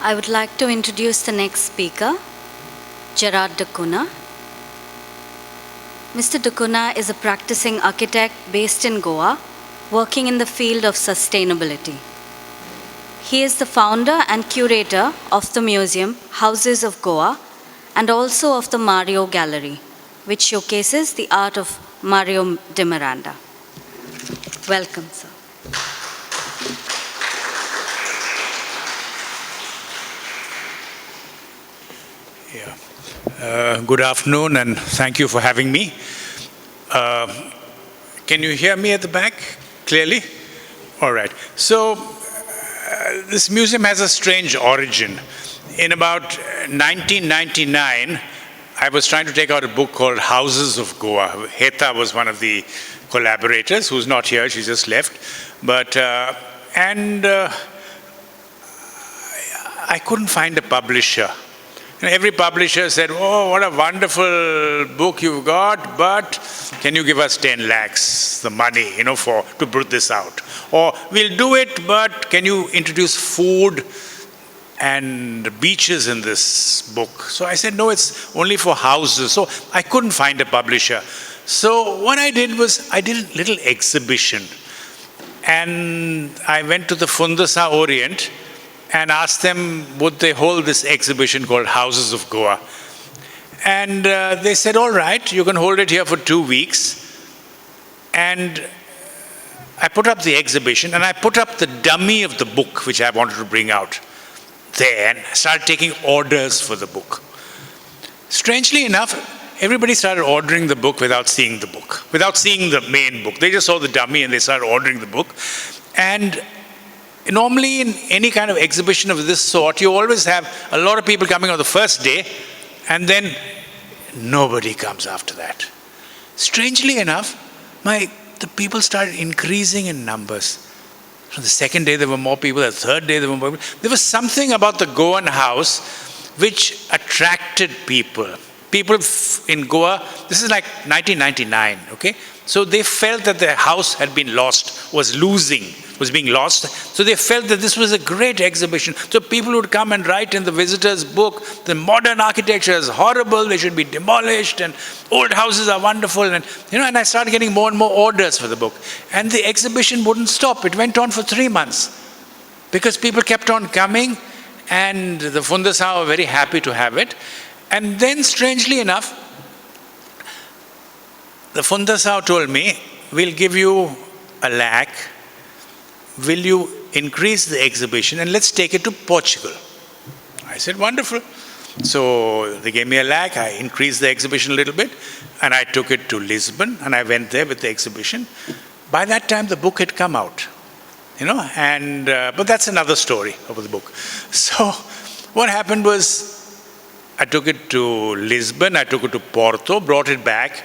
I would like to introduce the next speaker, Gerard Dacuna. Mr. Dacuna is a practicing architect based in Goa, working in the field of sustainability. He is the founder and curator of the museum Houses of Goa and also of the Mario Gallery, which showcases the art of Mario de Miranda. Welcome, sir. Good afternoon, and thank you for having me. Can you hear me at the back clearly? All right. So this museum has a strange origin. In about 1999, I was trying to take out a book called Houses of Goa. Heta was one of the collaborators, who's not here, she just left. But, I couldn't find a publisher. And every publisher said, oh, what a wonderful book you've got, but can you give us 10 lakhs, the money, to put this out? Or we'll do it, but can you introduce food and beaches in this book? So I said, no, it's only for houses. So I couldn't find a publisher. So what I did was, I did a little exhibition. And I went to the Fundasa Orient and asked them, would they hold this exhibition called Houses of Goa? And they said, all right, you can hold it here for 2 weeks. And I put up the exhibition, and I put up the dummy of the book, which I wanted to bring out there, and started taking orders for the book. Strangely enough, everybody started ordering the book without seeing the book, without seeing the main book. They just saw the dummy and they started ordering the book. And normally in any kind of exhibition of this sort, you always have a lot of people coming on the first day, and then nobody comes after that. Strangely enough, the people started increasing in numbers. So the second day there were more people, the third day there were more people. There was something about the Goan house which attracted people. People in Goa, this is like 1999, okay? So they felt that their house had been lost, was being lost. So they felt that this was a great exhibition. So people would come and write in the visitor's book, the modern architecture is horrible, they should be demolished, and old houses are wonderful. And, and I started getting more and more orders for the book. And the exhibition wouldn't stop. It went on for 3 months because people kept on coming, and the Fundasa were very happy to have it. And then, strangely enough, the Fundasa told me, we'll give you 1 lakh. Will you increase the exhibition and let's take it to Portugal? I said, wonderful. So they gave me 1 lakh. I increased the exhibition a little bit, and I took it to Lisbon, and I went there with the exhibition. By that time, the book had come out, but that's another story of the book. So what happened was, I took it to Lisbon, I took it to Porto, brought it back,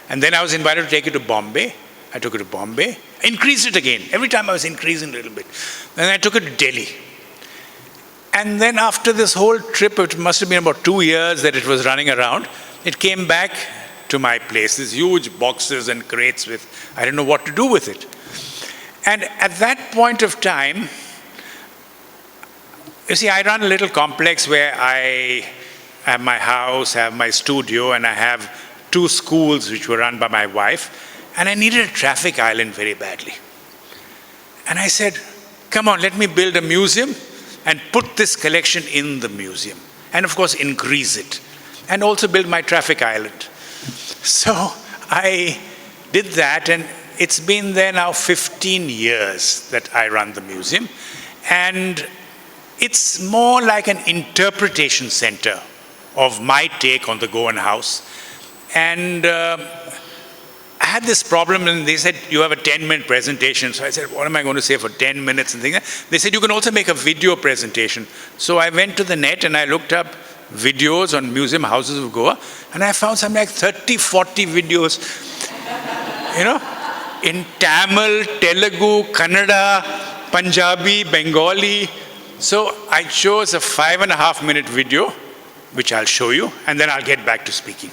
and then I was invited to take it to Bombay. I took it to Bombay, increased it again. Every time I was increasing a little bit. Then I took it to Delhi. And then after this whole trip, it must have been about 2 years that it was running around, it came back to my place, these huge boxes and crates with, I didn't know what to do with it. And at that point of time, you see, I run a little complex where I have my house, have my studio, and I have 2 schools which were run by my wife. And I needed a traffic island very badly. And I said, come on, let me build a museum and put this collection in the museum. And of course, increase it. And also build my traffic island. So I did that, and it's been there now 15 years that I run the museum. And it's more like an interpretation center of my take on the Goan house. And I had this problem, and they said, you have a 10-minute presentation. So I said, what am I going to say for 10 minutes and things like that? They said, you can also make a video presentation. So I went to the net and I looked up videos on museum houses of Goa, and I found something like 30, 40 videos, in Tamil, Telugu, Kannada, Punjabi, Bengali. So I chose a 5.5-minute video, which I'll show you, and then I'll get back to speaking.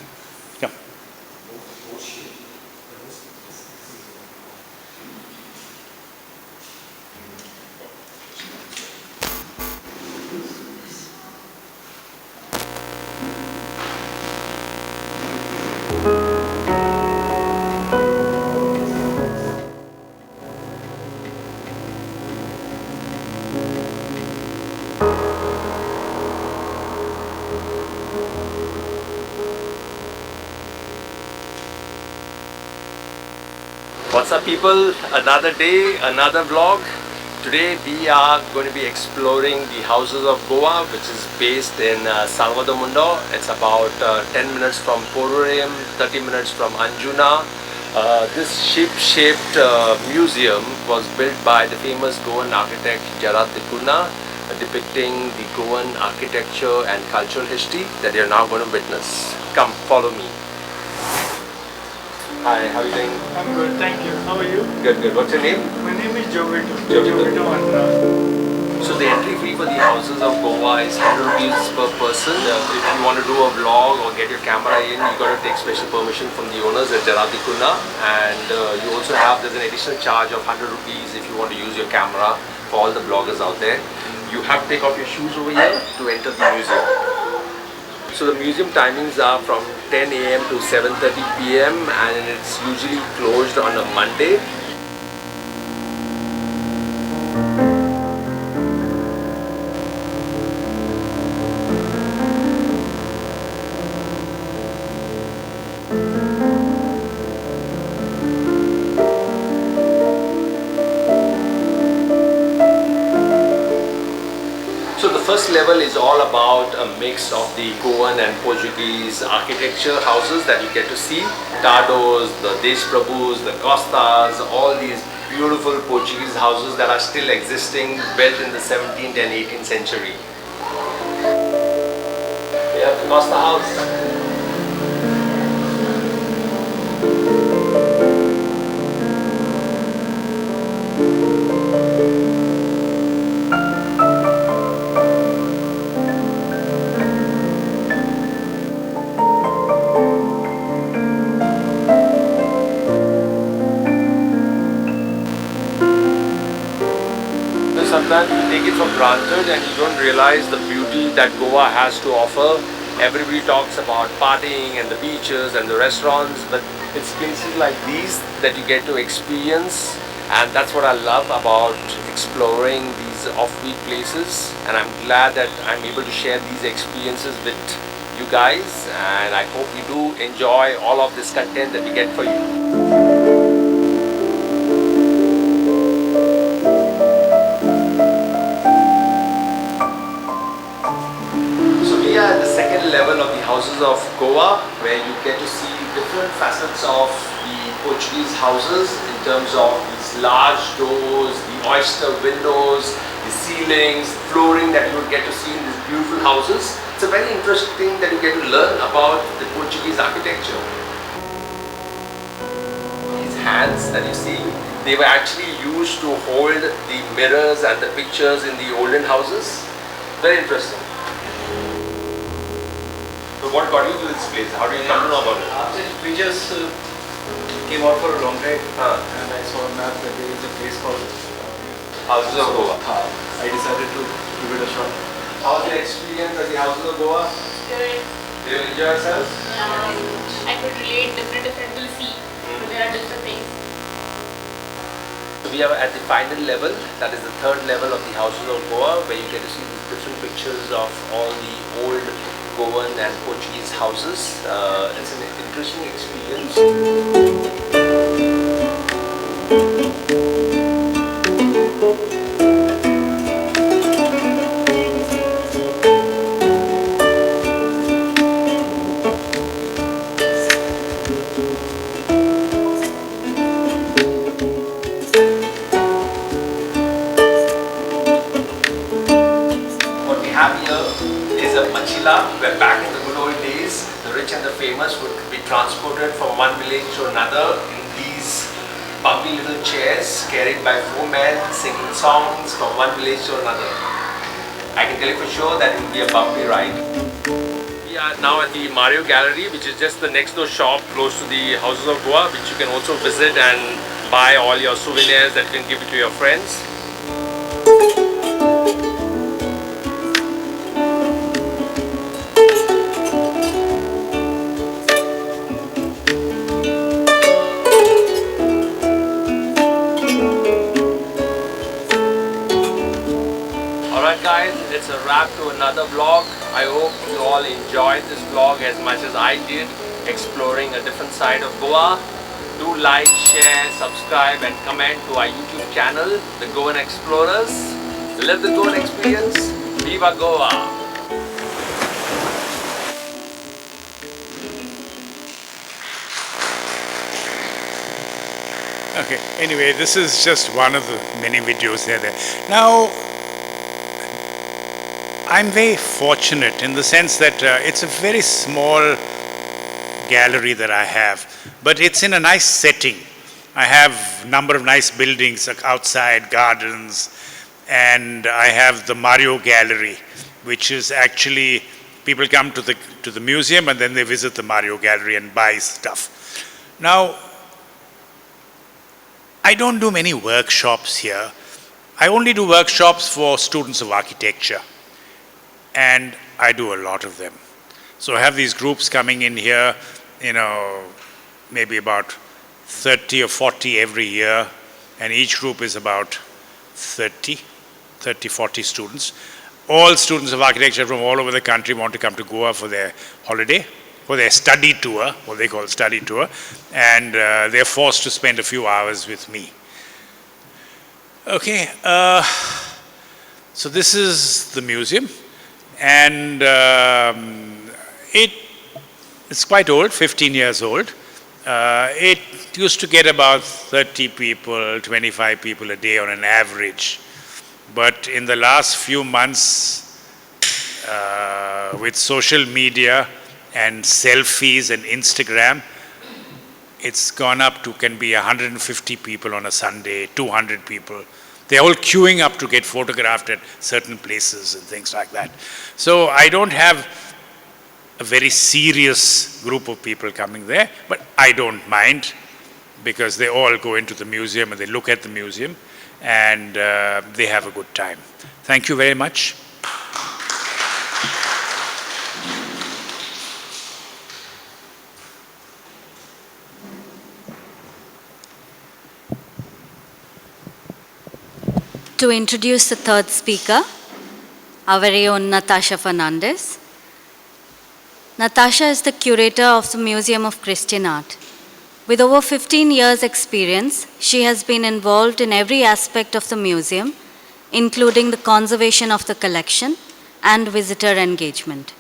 What's up, people? Another day, another vlog. Today we are going to be exploring the Houses of Goa, which is based in Sangadamundo. It's about 10 minutes from Porvorim, 30 minutes from Anjuna. This ship-shaped museum was built by the famous Goan architect Jarat Tikuna. depicting the Goan architecture and cultural history that you're now going to witness. Come, follow me. Hi, how are you doing? I'm good, thank you. How are you? Good, good. What's your name? My name is Jovito. Jovito. Andra. So the entry fee for the houses of Goa is 100 rupees per person. If you want to do a vlog or get your camera in, you got to take special permission from the owners at Jaratikunna. And you also have, there's an additional charge of 100 rupees if you want to use your camera for all the bloggers out there. You have to take off your shoes over here to enter the museum. So the museum timings are from 10 a.m. to 7:30 p.m. and it's usually closed on a Monday. So the first level is all about a mix of the Goan and Portuguese architecture houses that you get to see. Tados, the Deshprabhus, the Costas, all these beautiful Portuguese houses that are still existing, built in the 17th and 18th century. We have the Costa house. Sometimes you take it for granted and you don't realize the beauty that Goa has to offer. Everybody talks about partying and the beaches and the restaurants, but it's places like these that you get to experience, and that's what I love about exploring these offbeat places. And I'm glad that I'm able to share these experiences with you guys, and I hope you do enjoy all of this content that we get for you. We are at the second level of the houses of Goa, where you get to see different facets of the Portuguese houses in terms of these large doors, the oyster windows, the ceilings, flooring that you would get to see in these beautiful houses. It's a very interesting thing that you get to learn about the Portuguese architecture. These hands that you see, they were actually used to hold the mirrors and the pictures in the olden houses. Very interesting. So what got you to this place? How did you come to know about it? We just came out for a long drive and I saw a map that there is a place called Houses of Goa. I decided to give it a shot. How was your experience at the Houses of Goa? Good. Did you enjoy yourself? I could relate different will see. There are different things. So we are at the final level, that is the third level of the Houses of Goa, where you get to see the different pictures of all the old Goan and Portuguese houses. It's an interesting experience. What we have here is a machila, where back in the good old days, the rich and the famous would be transported from one village to another in these bumpy little chairs carried by four men singing songs from one village to another. I can tell you for sure that it will be a bumpy ride. We are now at the Mario Gallery, which is just the next door shop close to the Houses of Goa, which you can also visit and buy all your souvenirs that you can give it to your friends. Alright guys, it's a wrap to another vlog. I hope you all enjoyed this vlog as much as I did, exploring a different side of Goa. Do like, share, subscribe and comment to our YouTube channel, The Goan Explorers. Live the Goan Experience. Viva Goa! Okay, anyway, this is just one of the many videos there. Now, I'm very fortunate in the sense that it's a very small gallery that I have, but it's in a nice setting. I have a number of nice buildings, like outside gardens, and I have the Mario Gallery, which is actually, people come to the museum and then they visit the Mario Gallery and buy stuff. Now, I don't do many workshops here. I only do workshops for students of architecture, and I do a lot of them. So I have these groups coming in here, maybe about 30 or 40 every year, and each group is about 30, 40 students. All students of architecture from all over the country want to come to Goa for their holiday, for their study tour, what they call study tour, and they're forced to spend a few hours with me. Okay, so this is the museum, and it's quite old, 15 years old. It used to get about 30 people, 25 people a day on an average. But in the last few months, with social media and selfies and Instagram, it's gone up to, can be 150 people on a Sunday, 200 people. They're all queuing up to get photographed at certain places and things like that. So I don't have a very serious group of people coming there, but I don't mind, because they all go into the museum and they look at the museum, and they have a good time. Thank you very much. To introduce the third speaker, our very own Natasha Fernandes. Natasha is the curator of the Museum of Christian Art. With over 15 years' experience, she has been involved in every aspect of the museum, including the conservation of the collection and visitor engagement.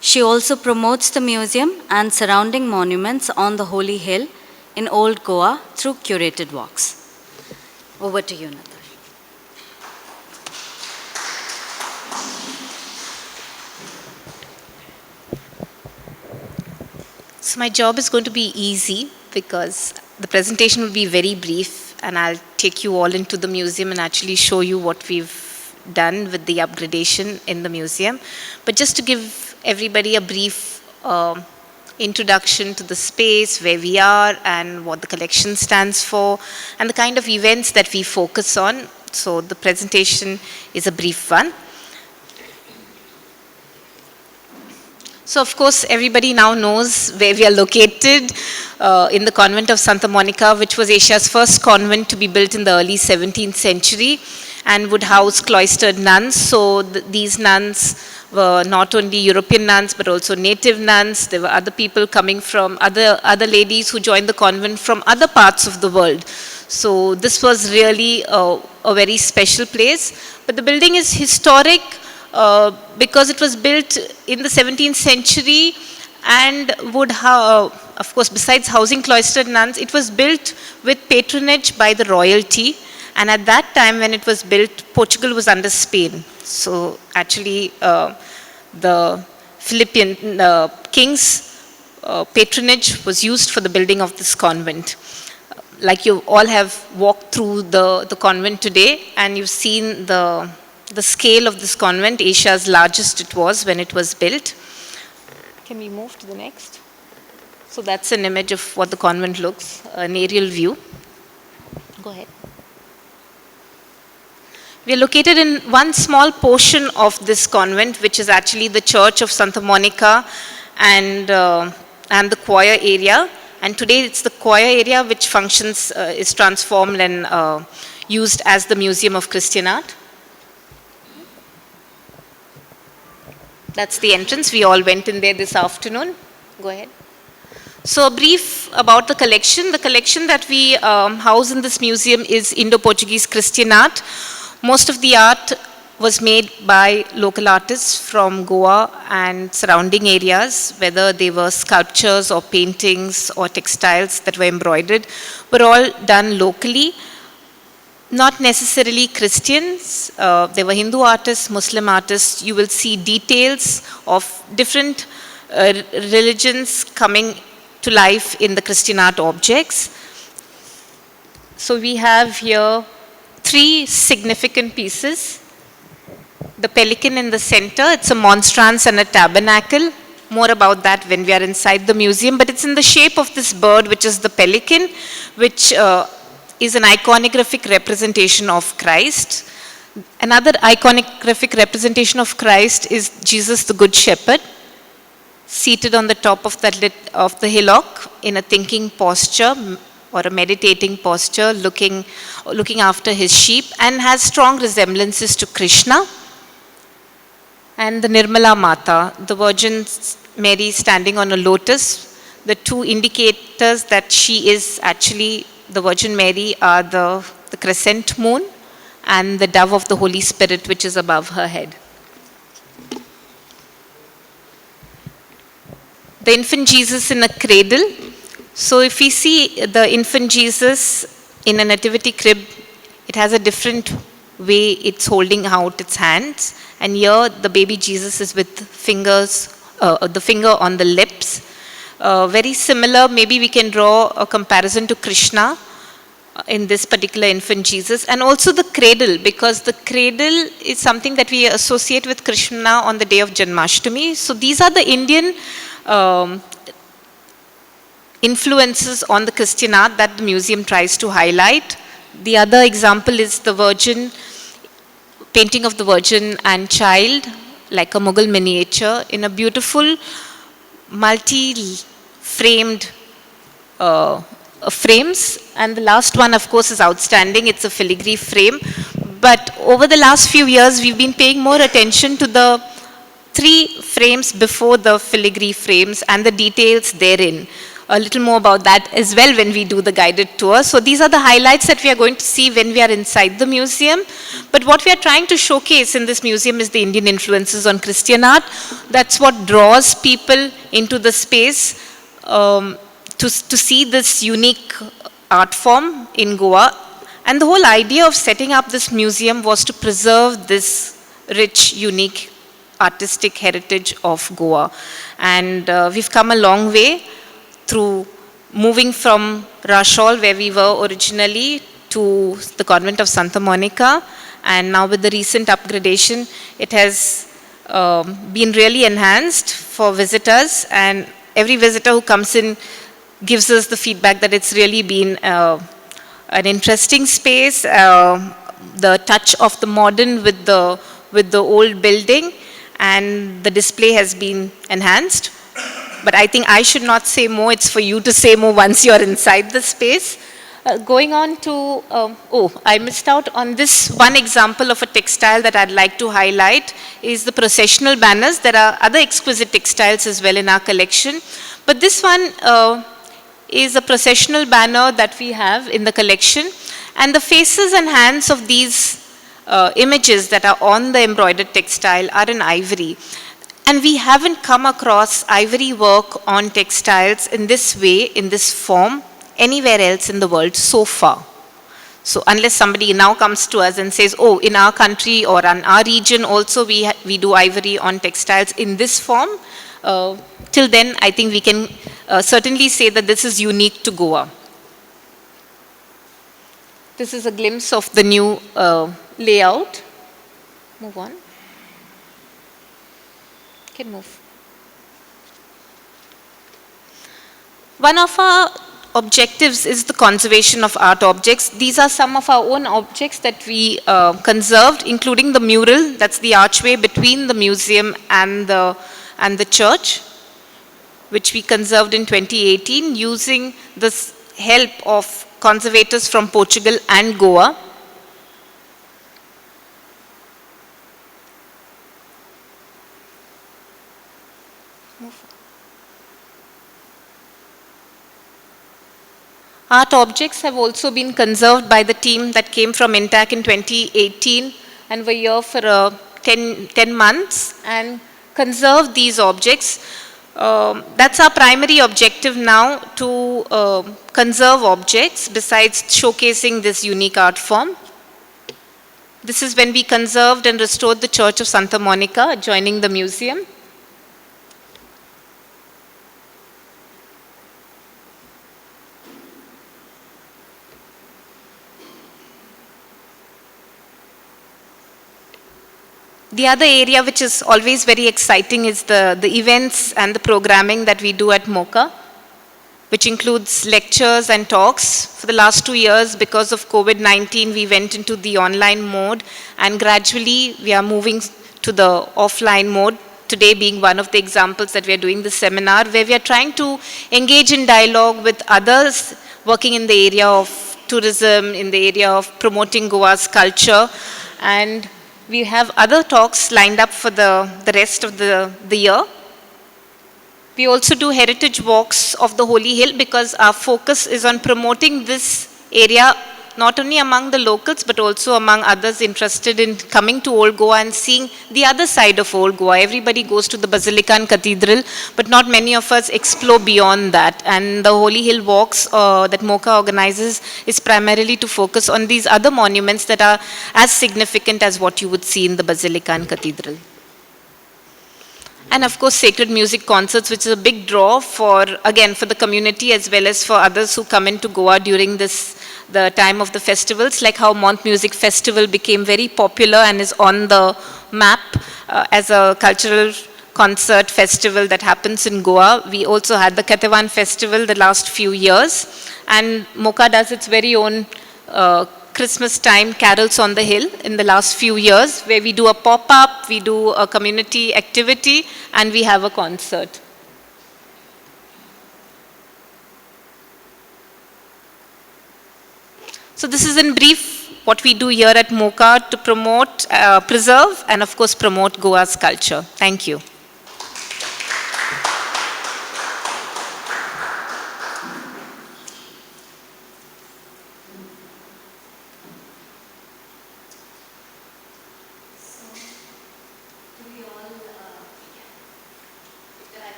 She also promotes the museum and surrounding monuments on the Holy Hill in Old Goa through curated walks. Over to you, Natasha. So my job is going to be easy because the presentation will be very brief, and I'll take you all into the museum and actually show you what we've done with the upgradation in the museum. But just to give everybody a brief introduction to the space, where we are and what the collection stands for, and the kind of events that we focus on. So the presentation is a brief one. So of course, everybody now knows where we are located, in the convent of Santa Monica, which was Asia's first convent to be built in the early 17th century and would house cloistered nuns. So these nuns were not only European nuns, but also native nuns. There were other people coming from, other ladies who joined the convent from other parts of the world. So this was really a very special place. But the building is historic, because it was built in the 17th century and would have, of course, besides housing cloistered nuns, it was built with patronage by the royalty. And at that time when it was built, Portugal was under Spain. So actually the Philippine king's patronage was used for the building of this convent. Like you all have walked through the convent today, and you've seen the scale of this convent, Asia's largest it was when it was built. Can we move to the next? So that's an image of what the convent looks, an aerial view. Go ahead. We are located in one small portion of this convent, which is actually the church of Santa Monica and the choir area. And today it's the choir area which functions, is transformed and used as the Museum of Christian Art. That's the entrance. We all went in there this afternoon. Go ahead. So a brief about the collection. The collection that we house in this museum is Indo-Portuguese Christian art. Most of the art was made by local artists from Goa and surrounding areas, whether they were sculptures or paintings or textiles that were embroidered, were all done locally. not necessarily Christians. There were Hindu artists, Muslim artists. You will see details of different religions coming to life in the Christian art objects. So we have here 3 significant pieces. The pelican in the center, it's a monstrance and a tabernacle. More about that when we are inside the museum, but it's in the shape of this bird, which is the pelican, which is an iconographic representation of Christ. Another iconographic representation of Christ is Jesus the Good Shepherd, seated on the top of the hillock in a thinking posture or a meditating posture, looking after his sheep, and has strong resemblances to Krishna. And the Nirmala Mata, the Virgin Mary standing on a lotus. The 2 indicators that she is actually the Virgin Mary are the crescent moon and the dove of the Holy Spirit, which is above her head. The infant Jesus in a cradle. So if we see the infant Jesus in a nativity crib, it has a different way it's holding out its hands. And here the baby Jesus is with the finger on the lips. Very similar, maybe we can draw a comparison to Krishna in this particular infant Jesus. And also the cradle, because the cradle is something that we associate with Krishna on the day of Janmashtami. So these are the Indian influences on the Christian art that the museum tries to highlight. The other example is the painting of the Virgin and Child, like a Mughal miniature, in a beautiful multi-framed frames. And the last one, of course, is outstanding. It's a filigree frame. But over the last few years, we've been paying more attention to the 3 frames before the filigree frames and the details therein. A little more about that as well when we do the guided tour. So these are the highlights that we are going to see when we are inside the museum. But what we are trying to showcase in this museum is the Indian influences on Christian art. That's what draws people into the space to see this unique art form in Goa. And the whole idea of setting up this museum was to preserve this rich, unique artistic heritage of Goa. And we've come a long way through moving from Rashol, where we were originally, to the convent of Santa Monica. And now with the recent upgradation, it has been really enhanced for visitors. And every visitor who comes in gives us the feedback that it's really been an interesting space, the touch of the modern with the old building, and the display has been enhanced. But I think I should not say more. It's for you to say more once you're inside the space. Going on to, I missed out on this one example of a textile that I'd like to highlight is the processional banners. There are other exquisite textiles as well in our collection. But this one is a processional banner that we have in the collection. And the faces and hands of these images that are on the embroidered textile are in ivory. And we haven't come across ivory work on textiles in this way, in this form, anywhere else in the world so far. So unless somebody now comes to us and says, oh, in our country or in our region also we do ivory on textiles in this form, till then I think we can certainly say that this is unique to Goa. This is a glimpse of the new layout. Move on. Can move. One of our objectives is the conservation of art objects. These are some of our own objects that we conserved, including the mural, that's the archway between the museum and the church, which we conserved in 2018 using the help of conservators from Portugal and Goa. Art objects have also been conserved by the team that came from INTAC in 2018 and were here for 10 months and conserved these objects. That's our primary objective now, to conserve objects besides showcasing this unique art form. This is when we conserved and restored the Church of Santa Monica, adjoining the museum. The other area which is always very exciting is the events and the programming that we do at MOCA, which includes lectures and talks. For the last 2 years, because of COVID-19, we went into the online mode, and gradually we are moving to the offline mode. Today being one of the examples that we are doing this seminar, where we are trying to engage in dialogue with others working in the area of tourism, in the area of promoting Goa's culture. And we have other talks lined up for the rest of the year. We also do heritage walks of the Holy Hill because our focus is on promoting this area not only among the locals but also among others interested in coming to Old Goa and seeing the other side of Old Goa. Everybody goes to the Basilica and Cathedral, but not many of us explore beyond that. And the Holy Hill walks that MOCA organizes is primarily to focus on these other monuments that are as significant as what you would see in the Basilica and Cathedral. And of course, sacred music concerts, which is a big draw for, again, for the community as well as for others who come into Goa during the time of the festivals, like how Month Music Festival became very popular and is on the map as a cultural concert festival that happens in Goa. We also had the Ketevan Festival the last few years, and MOCA does its very own Christmas time carols on the hill in the last few years, where we do a pop-up, we do a community activity, and we have a concert. So this is in brief what we do here at MOCA to promote, preserve, and of course promote Goa's culture. Thank you.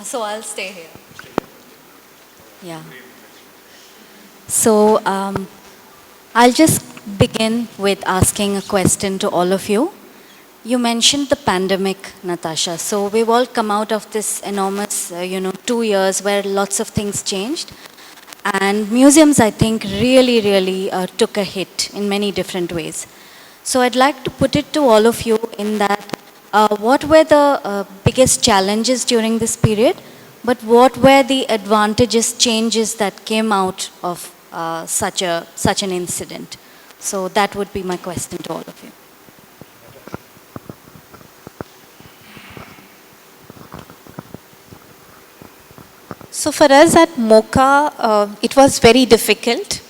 So I'll stay here. Yeah. So I'll just begin with asking a question to all of you. You mentioned the pandemic, Natasha. So we've all come out of this enormous, 2 years where lots of things changed. And museums, I think, really took a hit in many different ways. So I'd like to put it to all of you in that what were the biggest challenges during this period, but what were the advantages, changes that came out of such an incident? So that would be my question to all of you. So for us at MOCA, it was very difficult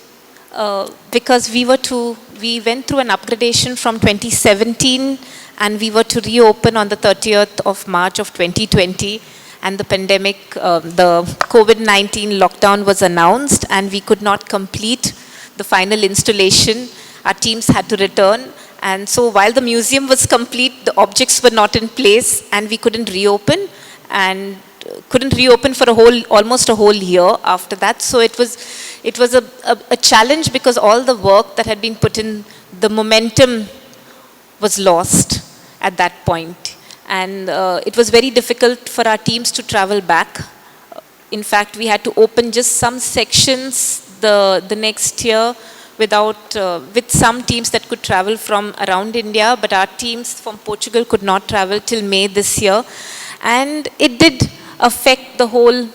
because we went through an upgradation from 2017, and we were to reopen on the 30th of March of 2020, and the pandemic, the COVID-19 lockdown was announced, and we could not complete the final installation. Our teams had to return, and so while the museum was complete, the objects were not in place, and we couldn't reopen, and couldn't reopen for almost a whole year after that. So it was a challenge because all the work that had been put in, the momentum was lost at that point. And it was very difficult for our teams to travel back. In fact, we had to open just some sections the next year with some teams that could travel from around India, but our teams from Portugal could not travel till May this year. And it did affect the whole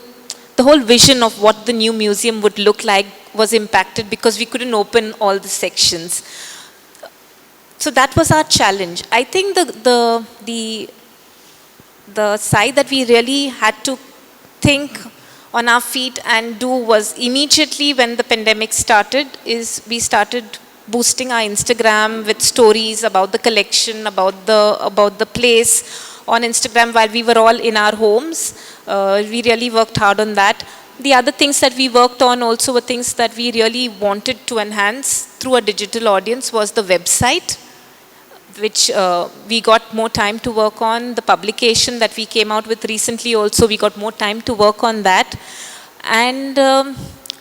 vision of what the new museum would look like was impacted because we couldn't open all the sections. So that was our challenge. I think the side that we really had to think on our feet and do was immediately when the pandemic started is we started boosting our Instagram with stories about the collection, about the place on Instagram while we were all in our homes. We really worked hard on that. The other things that we worked on also were things that we really wanted to enhance through a digital audience was the website, which we got more time to work on. The publication that we came out with recently also, we got more time to work on that. And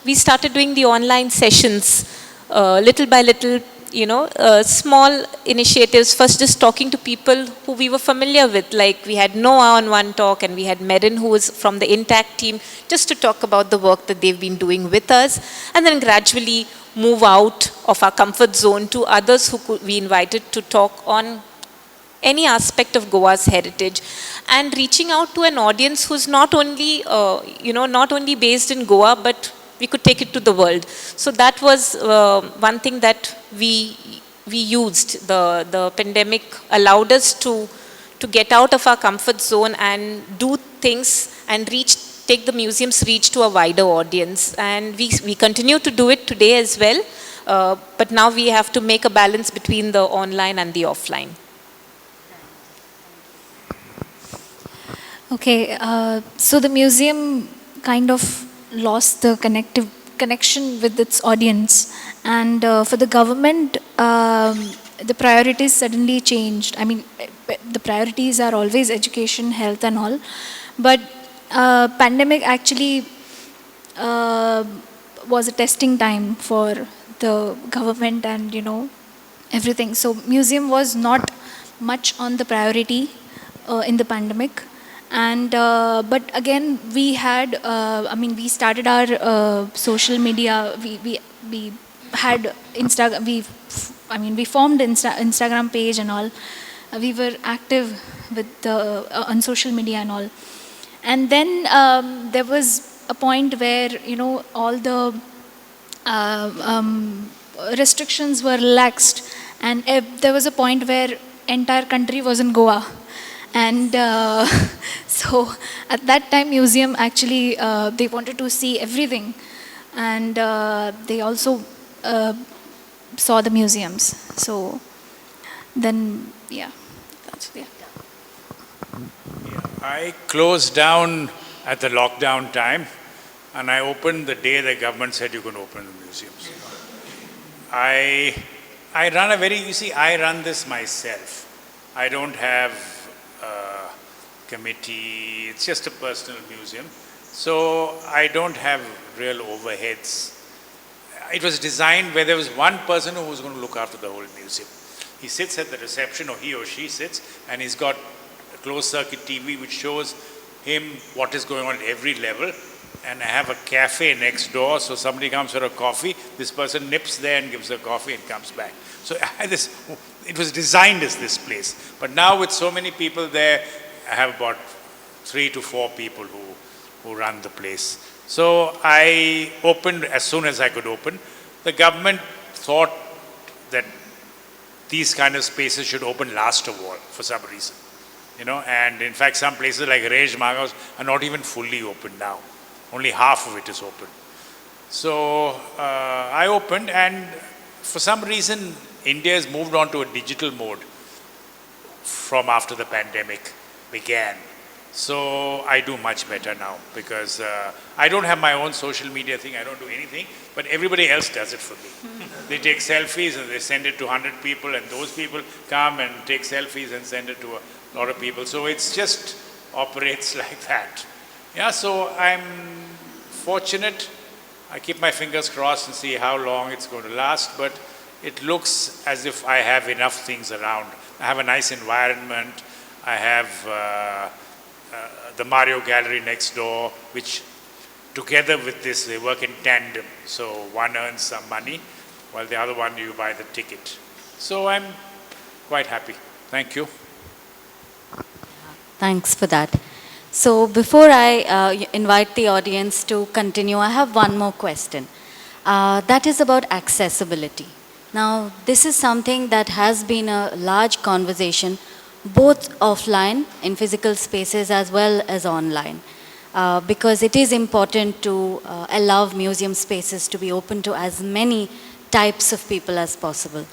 we started doing the online sessions little by little, small initiatives. First just talking to people who we were familiar with, like we had Noah on one talk and we had Merin, who was from the Intact team, just to talk about the work that they've been doing with us, and then gradually move out of our comfort zone to others who we invited to talk on any aspect of Goa's heritage, and reaching out to an audience who's not only, not only based in Goa, but we could take it to the world. So that was one thing that we used. The pandemic allowed us to get out of our comfort zone and do things and take the museum's reach to a wider audience. And we continue to do it today as well, but now we have to make a balance between the online and the offline. Okay, so the museum kind of lost the connection with its audience, and for the government, the priorities suddenly changed. I mean, the priorities are always education, health and all, but pandemic actually was a testing time for the government and everything. So museum was not much on the priority in the pandemic. And but again, we had we started our social media. We had Instagram. We formed Instagram page and all. We were active with on social media and all. And then there was a point where all the restrictions were relaxed, and there was a point where entire country was in Goa. And so at that time, museum actually, they wanted to see everything. And they also saw the museums. So then, yeah, that's it. I closed down at the lockdown time, and I opened the day the government said you can open the museums. I run I run this myself. I don't have committee, it's just a personal museum. So I don't have real overheads. It was designed where there was one person who was going to look after the whole museum. He sits at the reception, or he or she sits, and he's got a closed circuit TV which shows him what is going on at every level. And I have a cafe next door, so somebody comes for a coffee, this person nips there and gives a coffee and comes back. So it was designed as this place. But now with so many people there, I have about 3 to 4 people who run the place. So I opened as soon as I could open. The government thought that these kind of spaces should open last of all for some reason. And in fact some places like Rej Maghaus are not even fully open now. Only half of it is open. So I opened, and for some reason India has moved on to a digital mode from after the pandemic began. So I do much better now because I don't have my own social media thing, I don't do anything, but everybody else does it for me. They take selfies and they send it to 100 people, and those people come and take selfies and send it to a lot of people. So it's just operates like that. Yeah, so I'm fortunate. I keep my fingers crossed and see how long it's going to last, but it looks as if I have enough things around. I have a nice environment. I have the Mario Gallery next door, which together with this, they work in tandem. So one earns some money, while the other one you buy the ticket. So I'm quite happy. Thank you. Thanks for that. So before I invite the audience to continue, I have one more question. That is about accessibility. Now, this is something that has been a large conversation, both offline in physical spaces as well as online, because it is important to allow museum spaces to be open to as many types of people as possible.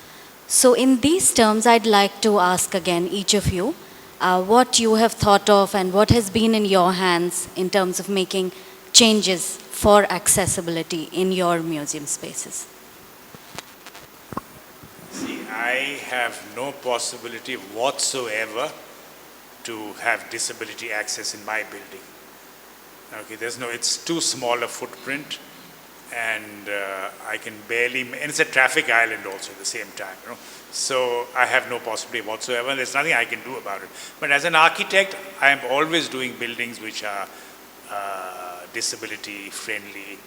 So in these terms, I'd like to ask again each of you what you have thought of and what has been in your hands in terms of making changes for accessibility in your museum spaces? See, I have no possibility whatsoever to have disability access in my building. Okay, it's too small a footprint, and I can barely, and it's a traffic island also at the same time, So I have no possibility whatsoever, and there's nothing I can do about it. But as an architect, I am always doing buildings which are disability friendly.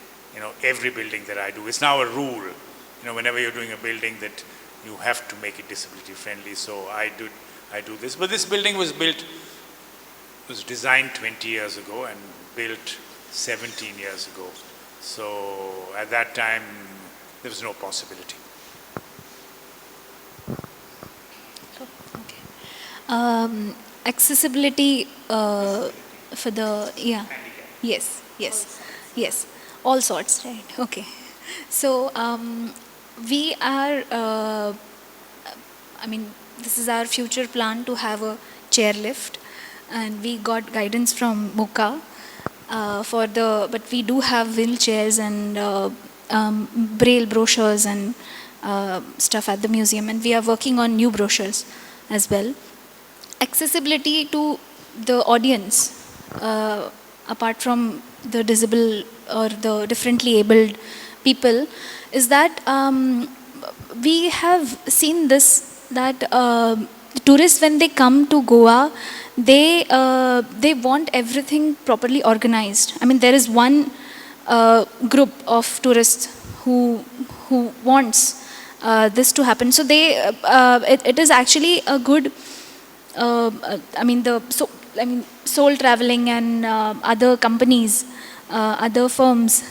Every building that I do, it's now a rule. Whenever you're doing a building, that you have to make it disability friendly. So I do this. But this building was designed 20 years ago and built 17 years ago. So at that time, there was no possibility. Accessibility for the, yes, all sorts, right? Okay. So we are, this is our future plan to have a chairlift, and we got guidance from Muka but we do have wheelchairs and braille brochures and stuff at the museum, and we are working on new brochures as well. Accessibility to the audience, apart from the disabled or the differently abled people, is that we have seen this, that tourists, when they come to Goa, they want everything properly organized. There is one group of tourists who wants this to happen. So it is actually a good, Soul Traveling and other companies, other firms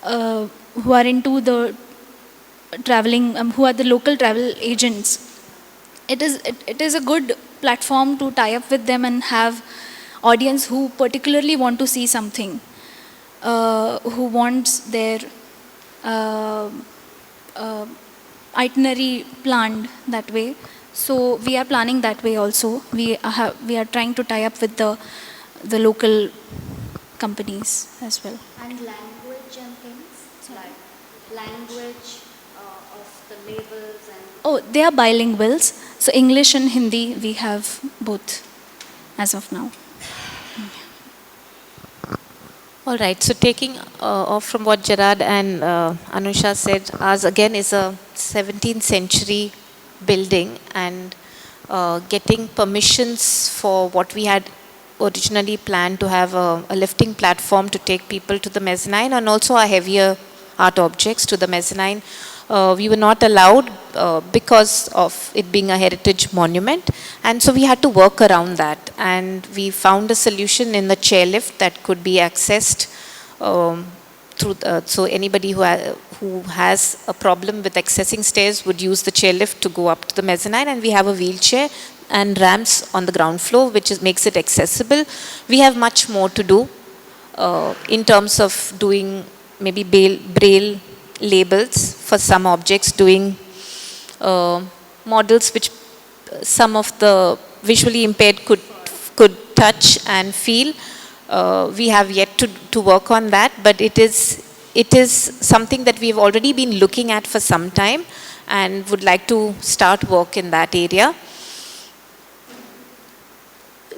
who are into the traveling, who are the local travel agents. It is a good platform to tie up with them and have audience who particularly want to see something, who wants their itinerary planned that way. So we are planning that way also. We are trying to tie up with the local companies as well. And language and things, like language of the labels and... Oh, they are bilinguals. So English and Hindi, we have both as of now. All right, so taking off from what Gerard and Anusha said, ours again is a 17th century building, and getting permissions for what we had originally planned to have a lifting platform to take people to the mezzanine, and also our heavier art objects to the mezzanine. We were not allowed because of it being a heritage monument, and so we had to work around that, and we found a solution in the chairlift that could be accessed through so anybody who has a problem with accessing stairs would use the chairlift to go up to the mezzanine, and we have a wheelchair and ramps on the ground floor, which makes it accessible. We have much more to do in terms of doing maybe braille labels for some objects, doing models which some of the visually impaired could touch and feel. We have yet to work on that, but it is something that we've already been looking at for some time and would like to start work in that area.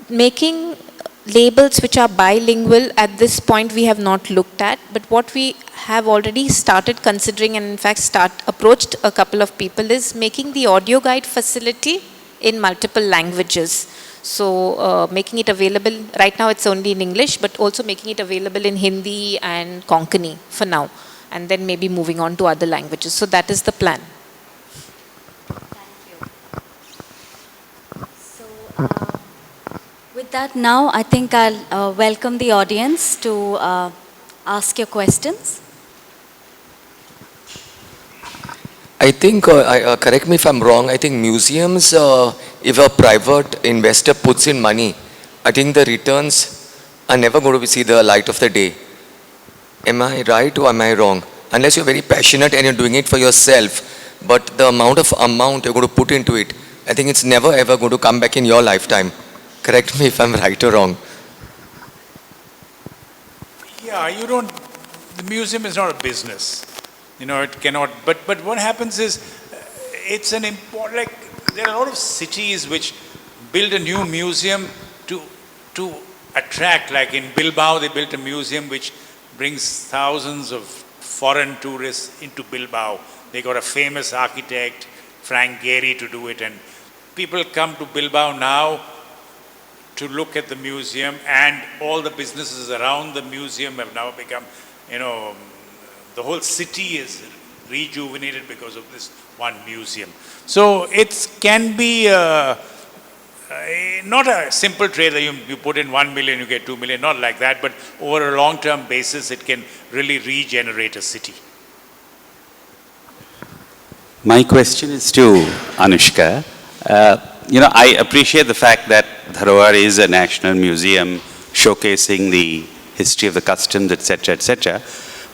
Making labels which are bilingual at this point we have not looked at, but what we have already started considering, and in fact approached a couple of people, is making the audio guide facility in multiple languages. So making it available, right now it's only in English, but also making it available in Hindi and Konkani for now, and then maybe moving on to other languages. So that is the plan. With that, now I think I'll welcome the audience to ask your questions. I think, correct me if I'm wrong, I think museums, if a private investor puts in money, I think the returns are never going to see the light of the day. Am I right or am I wrong? Unless you're very passionate and you're doing it for yourself, but the amount you're going to put into it, I think it's never ever going to come back in your lifetime. Correct me if I'm right or wrong. Yeah, you don't the museum is not a business. It cannot, but what happens is, it's an important, like, there are a lot of cities which build a new museum to attract, like in Bilbao, they built a museum which brings thousands of foreign tourists into Bilbao. They got a famous architect, Frank Gehry, to do it, and people come to Bilbao now to look at the museum, and all the businesses around the museum have now become, the whole city is rejuvenated because of this one museum. So it can be not a simple trade that you put in 1 million, you get 2 million, not like that, but over a long-term basis, it can really regenerate a city. My question is to Anushka. I appreciate the fact that Dharohar is a national museum showcasing the history of the customs, etc.,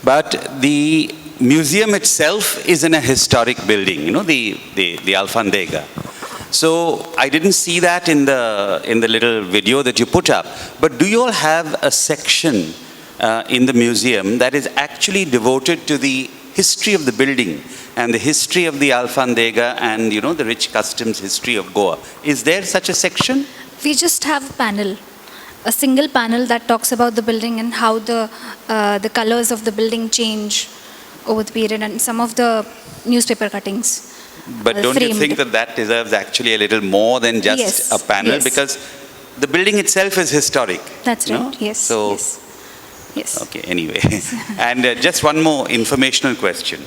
but the museum itself is in a historic building, the Alfandega. So I didn't see that in the little video that you put up. But do you all have a section in the museum that is actually devoted to the history of the building and the history of the Alfandega and the rich customs history of Goa? Is there such a section? We just have a panel, a single panel that talks about the building and how the colors of the building change over the period, and some of the newspaper cuttings. But don't you think that deserves actually a little more than just a panel? Yes. Because the building itself is historic. That's right, yes. So, yes. Okay, anyway. And just one more informational question.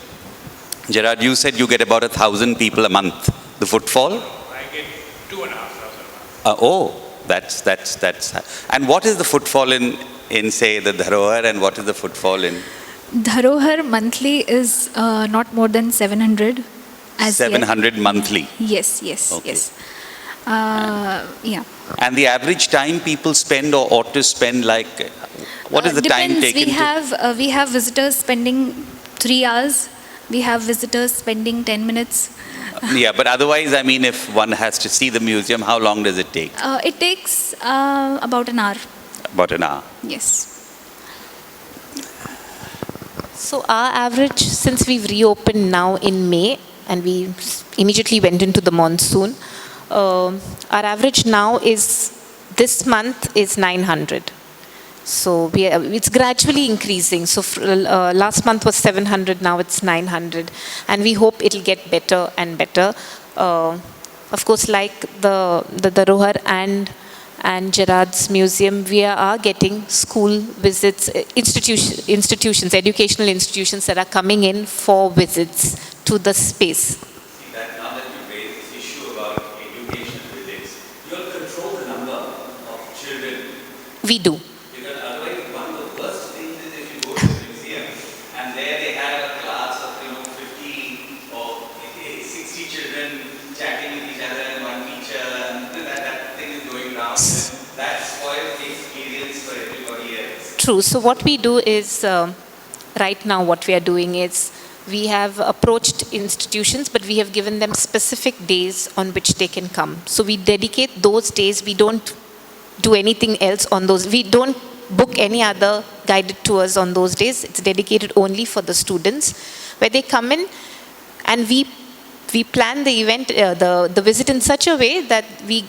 Gerard, you said you get about 1,000 people a month. The footfall? I get 2,500. That's. And what is the footfall in say, the Dharohar, and what is the footfall in? Dharohar monthly is not more than 700. 700 monthly? Yes. Okay. Yeah. And the average time people spend or ought to spend, like, what is the time taken? We have visitors spending 3 hours. We have visitors spending 10 minutes. Yeah, but otherwise, I mean, if one has to see the museum, how long does it take? It takes about an hour. About an hour. Yes. So our average, since we've reopened now in May, and we immediately went into the monsoon, our average now is, this month is 900. So it's gradually increasing. So last month was 700, now it's 900. And we hope it'll get better and better. Of course, like the Dharohar and Gerard's museum, we are getting school visits, institutions, educational institutions that are coming in for visits to the space. Now that you raised this issue about educational visits, you'll control the number of children. We do. Because otherwise, one of the worst things is if you go to the museum and there they have a class of 50 or 60 children chatting with each other and one teacher, and that thing is going down. That spoils the experience for everybody else. True. So what we do is, right now what we are doing is, we have approached institutions, but we have given them specific days on which they can come. So we dedicate those days. We don't do anything else on those. We don't book any other guided tours on those days. It's dedicated only for the students, where they come in, and we plan the event, the visit in such a way that we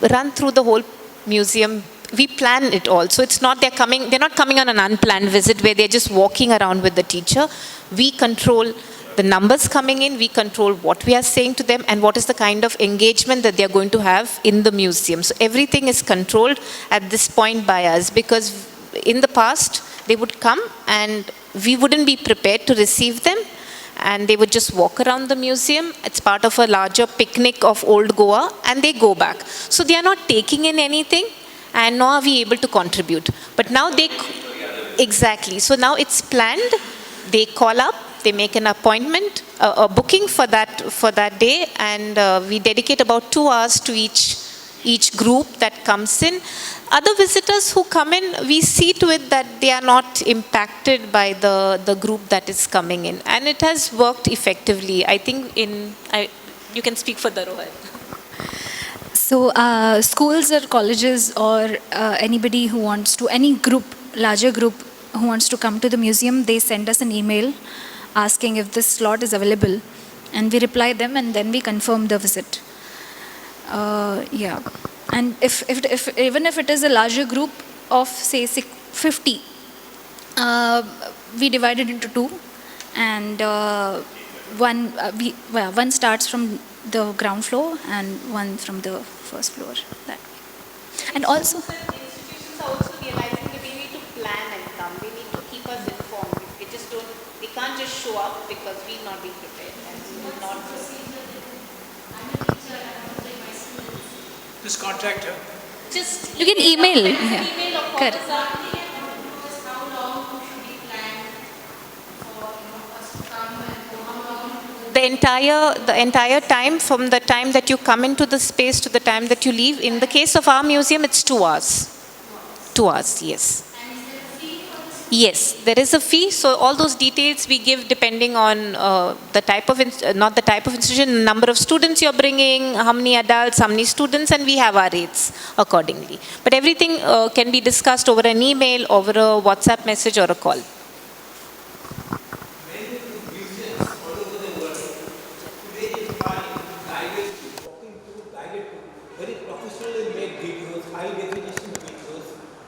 run through the whole museum. We plan it all. So it's not they're not coming on an unplanned visit where they're just walking around with the teacher. We control the numbers coming in, we control what we are saying to them and what is the kind of engagement that they're going to have in the museum. So everything is controlled at this point by us, because in the past they would come and we wouldn't be prepared to receive them, and they would just walk around the museum. It's part of a larger picnic of old Goa, and they go back. So they are not taking in anything, and nor are we able to contribute. But now exactly. So now it's planned. They call up, they make an appointment, a booking for that day, and we dedicate about 2 hours to each group that comes in. Other visitors who come in, we see to it that they are not impacted by the group that is coming in. And it has worked effectively. I think you can speak for Dharohar. So schools or colleges or anybody who wants to, any group, larger group who wants to come to the museum, they send us an email asking if this slot is available. And we reply them and then we confirm the visit. Yeah. And even if it is a larger group of, say, 50, we divide it into two. And one starts from the ground floor and one from the first floor. That way. And also, Institutions are also realizing that we need to plan and come. They need to keep us informed. They can't just show up because we've not been prepared. And we will not. Just contact her. You can email. Yeah. Email or call Correct. us up. The entire time, from the time that you come into the space to the time that you leave. In the case of our museum, it's 2 hours. 2 hours, yes. Yes, there is a fee. So all those details we give depending on the type of, not the type of institution, number of students you're bringing, how many adults, how many students, and we have our rates accordingly. But everything can be discussed over an email, over a WhatsApp message or a call.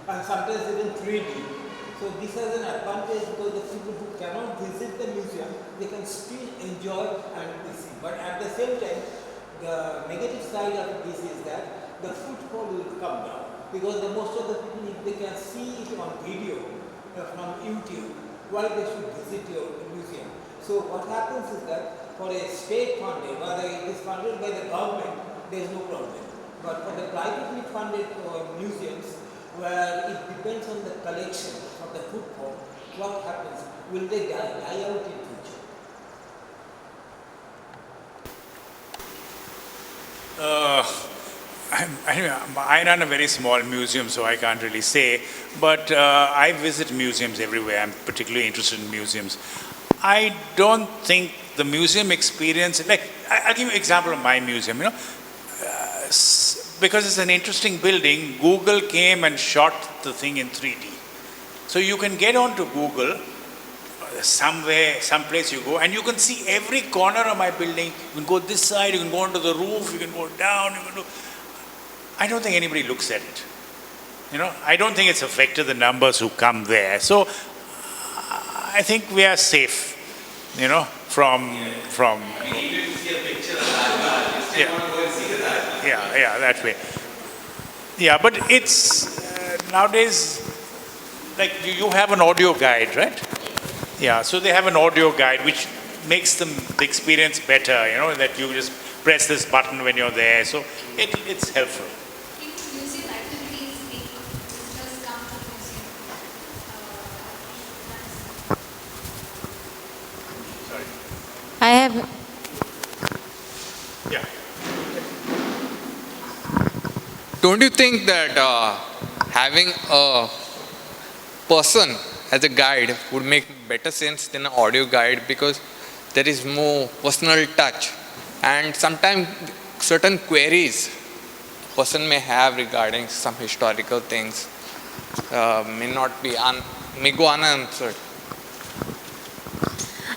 And sometimes even 3D. So this has an advantage because the people who cannot visit the museum, they can still enjoy and see. But at the same time, the negative side of this is that the footfall will come down. Because most of the people, if they can see it on video from YouTube, why they should visit your museum. So what happens is that for a state funded, whether it is funded by the government, there is no problem. But for the privately funded museums, where it depends on the collection of the footfall, what happens? Will they die out in future? I run a very small museum, so I can't really say, but I visit museums everywhere. I'm particularly interested in museums. I don't think the museum experience, like, I'll give you an example of my museum, because it's an interesting building, Google came and shot the thing in 3D. So you can get onto Google, someplace you go, and you can see every corner of my building. You can go this side, you can go onto the roof, you can go down, you can do. I don't think anybody looks at it. I don't think it's affected the numbers who come there. So I think we are safe, from. Yeah, that way. Yeah, but it's nowadays, like you have an audio guide, right? Yeah, so they have an audio guide which makes the experience better, that you just press this button when you're there. So it's helpful. I have. Yeah. Don't you think that having a person as a guide would make better sense than an audio guide, because there is more personal touch, and sometimes certain queries person may have regarding some historical things may go unanswered.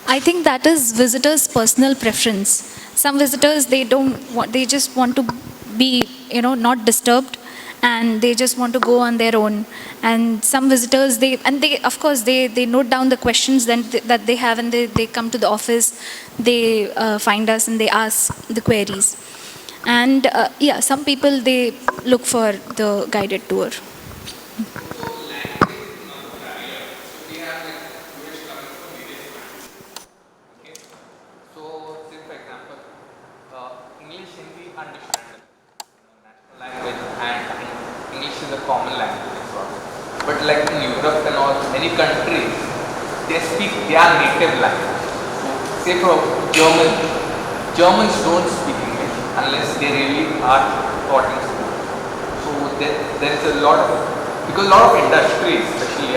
I think that is visitors' personal preference. Some visitors, they just want to be, not disturbed, and they just want to go on their own. And some visitors, of course, they note down the questions that they have, and they come to the office, they find us and they ask the queries. And some people, they look for the guided tour. Common language, but like in Europe and all, many countries, they speak their native language. Say for Germans don't speak English unless they really are taught in school. So there is a lot of industries, especially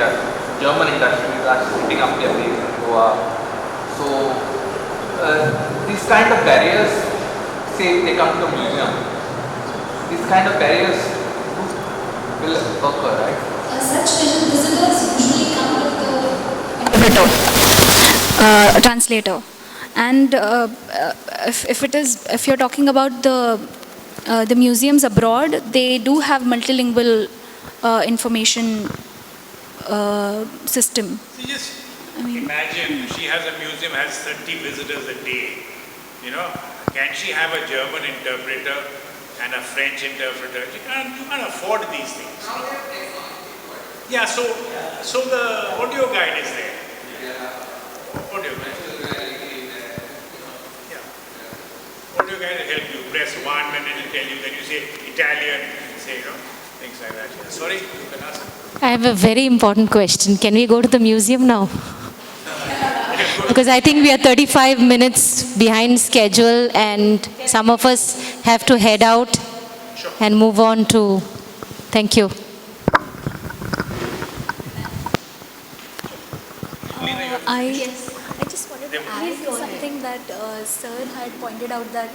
German industries, are setting up their base in Goa. So these kind of barriers, say they come to a museum, these kind of barriers will occur, right? Such visitors usually come with the translator. And if you're talking about the museums abroad, they do have multilingual information system. So just imagine she has a museum, has 30 visitors a day. You know, can she have a German interpreter and a French interpreter? You can't afford these things. Yeah, so the audio guide is there. Audio guide. Yeah. Audio guide will help you. Press 1 and it will tell you. Then you say Italian, say, things like that. Yeah. Sorry, you can ask. I have a very important question. Can we go to the museum now? Because I think we are 35 minutes behind schedule and some of us have to head out and move on to... Thank you. I just wanted to add something that Sir had pointed out, that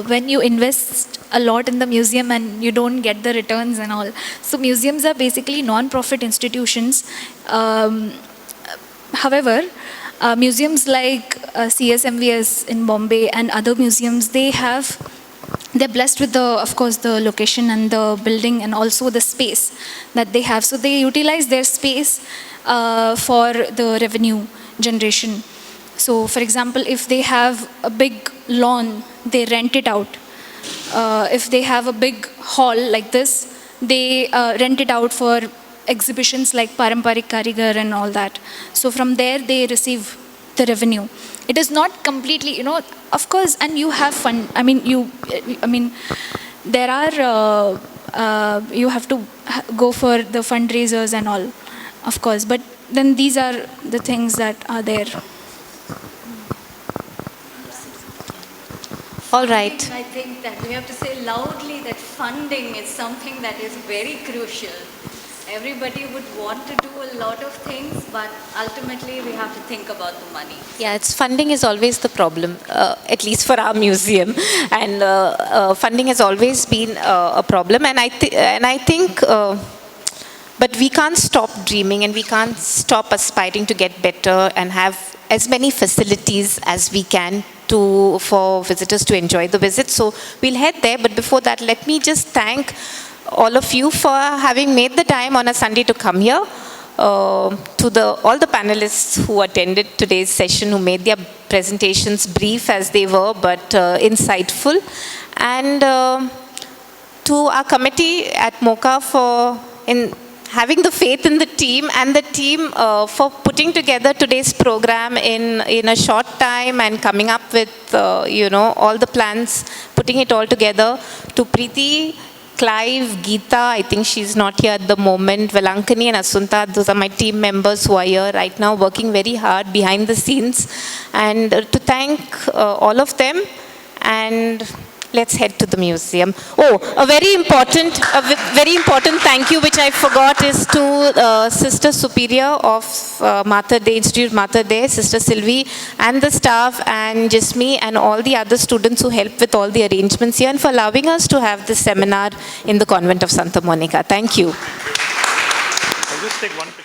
when you invest a lot in the museum and you don't get the returns and all. So museums are basically non-profit institutions. However, museums like CSMVS in Bombay and other museums, they're blessed with of course, the location and the building and also the space that they have. So they utilize their space for the revenue generation. So for example, if they have a big lawn, they rent it out. If they have a big hall like this, they rent it out for exhibitions like Paramparik Karigar and all that. So from there, they receive the revenue. It is not completely, of course, and you have fun. There are, you have to go for the fundraisers and all, of course. But then these are the things that are there. All right. I think that we have to say loudly that funding is something that is very crucial. Everybody would want to do a lot of things, but ultimately we have to think about the money. Yeah, funding is always the problem, at least for our museum. And funding has always been a problem. And I think, but we can't stop dreaming and we can't stop aspiring to get better and have as many facilities as we can for visitors to enjoy the visit. So we'll head there. But before that, let me just thank all of you for having made the time on a Sunday to come here, to all the panelists who attended today's session, who made their presentations brief as they were, but insightful, and to our committee at MOCA for having the faith in the team, and the team for putting together today's program in a short time and coming up with all the plans, putting it all together. To Preeti, Clive, Geeta, I think she's not here at the moment, Velankani and Asunta, those are my team members who are here right now working very hard behind the scenes. And to thank all of them, and let's head to the museum. Oh, a very important thank you which I forgot is to Sister Superior of Mater Dei, Institute Mater Dei, Sister Sylvie, and the staff, and Jismi and all the other students who helped with all the arrangements here, and for allowing us to have this seminar in the convent of Santa Monica. Thank you. I'll just take one picture.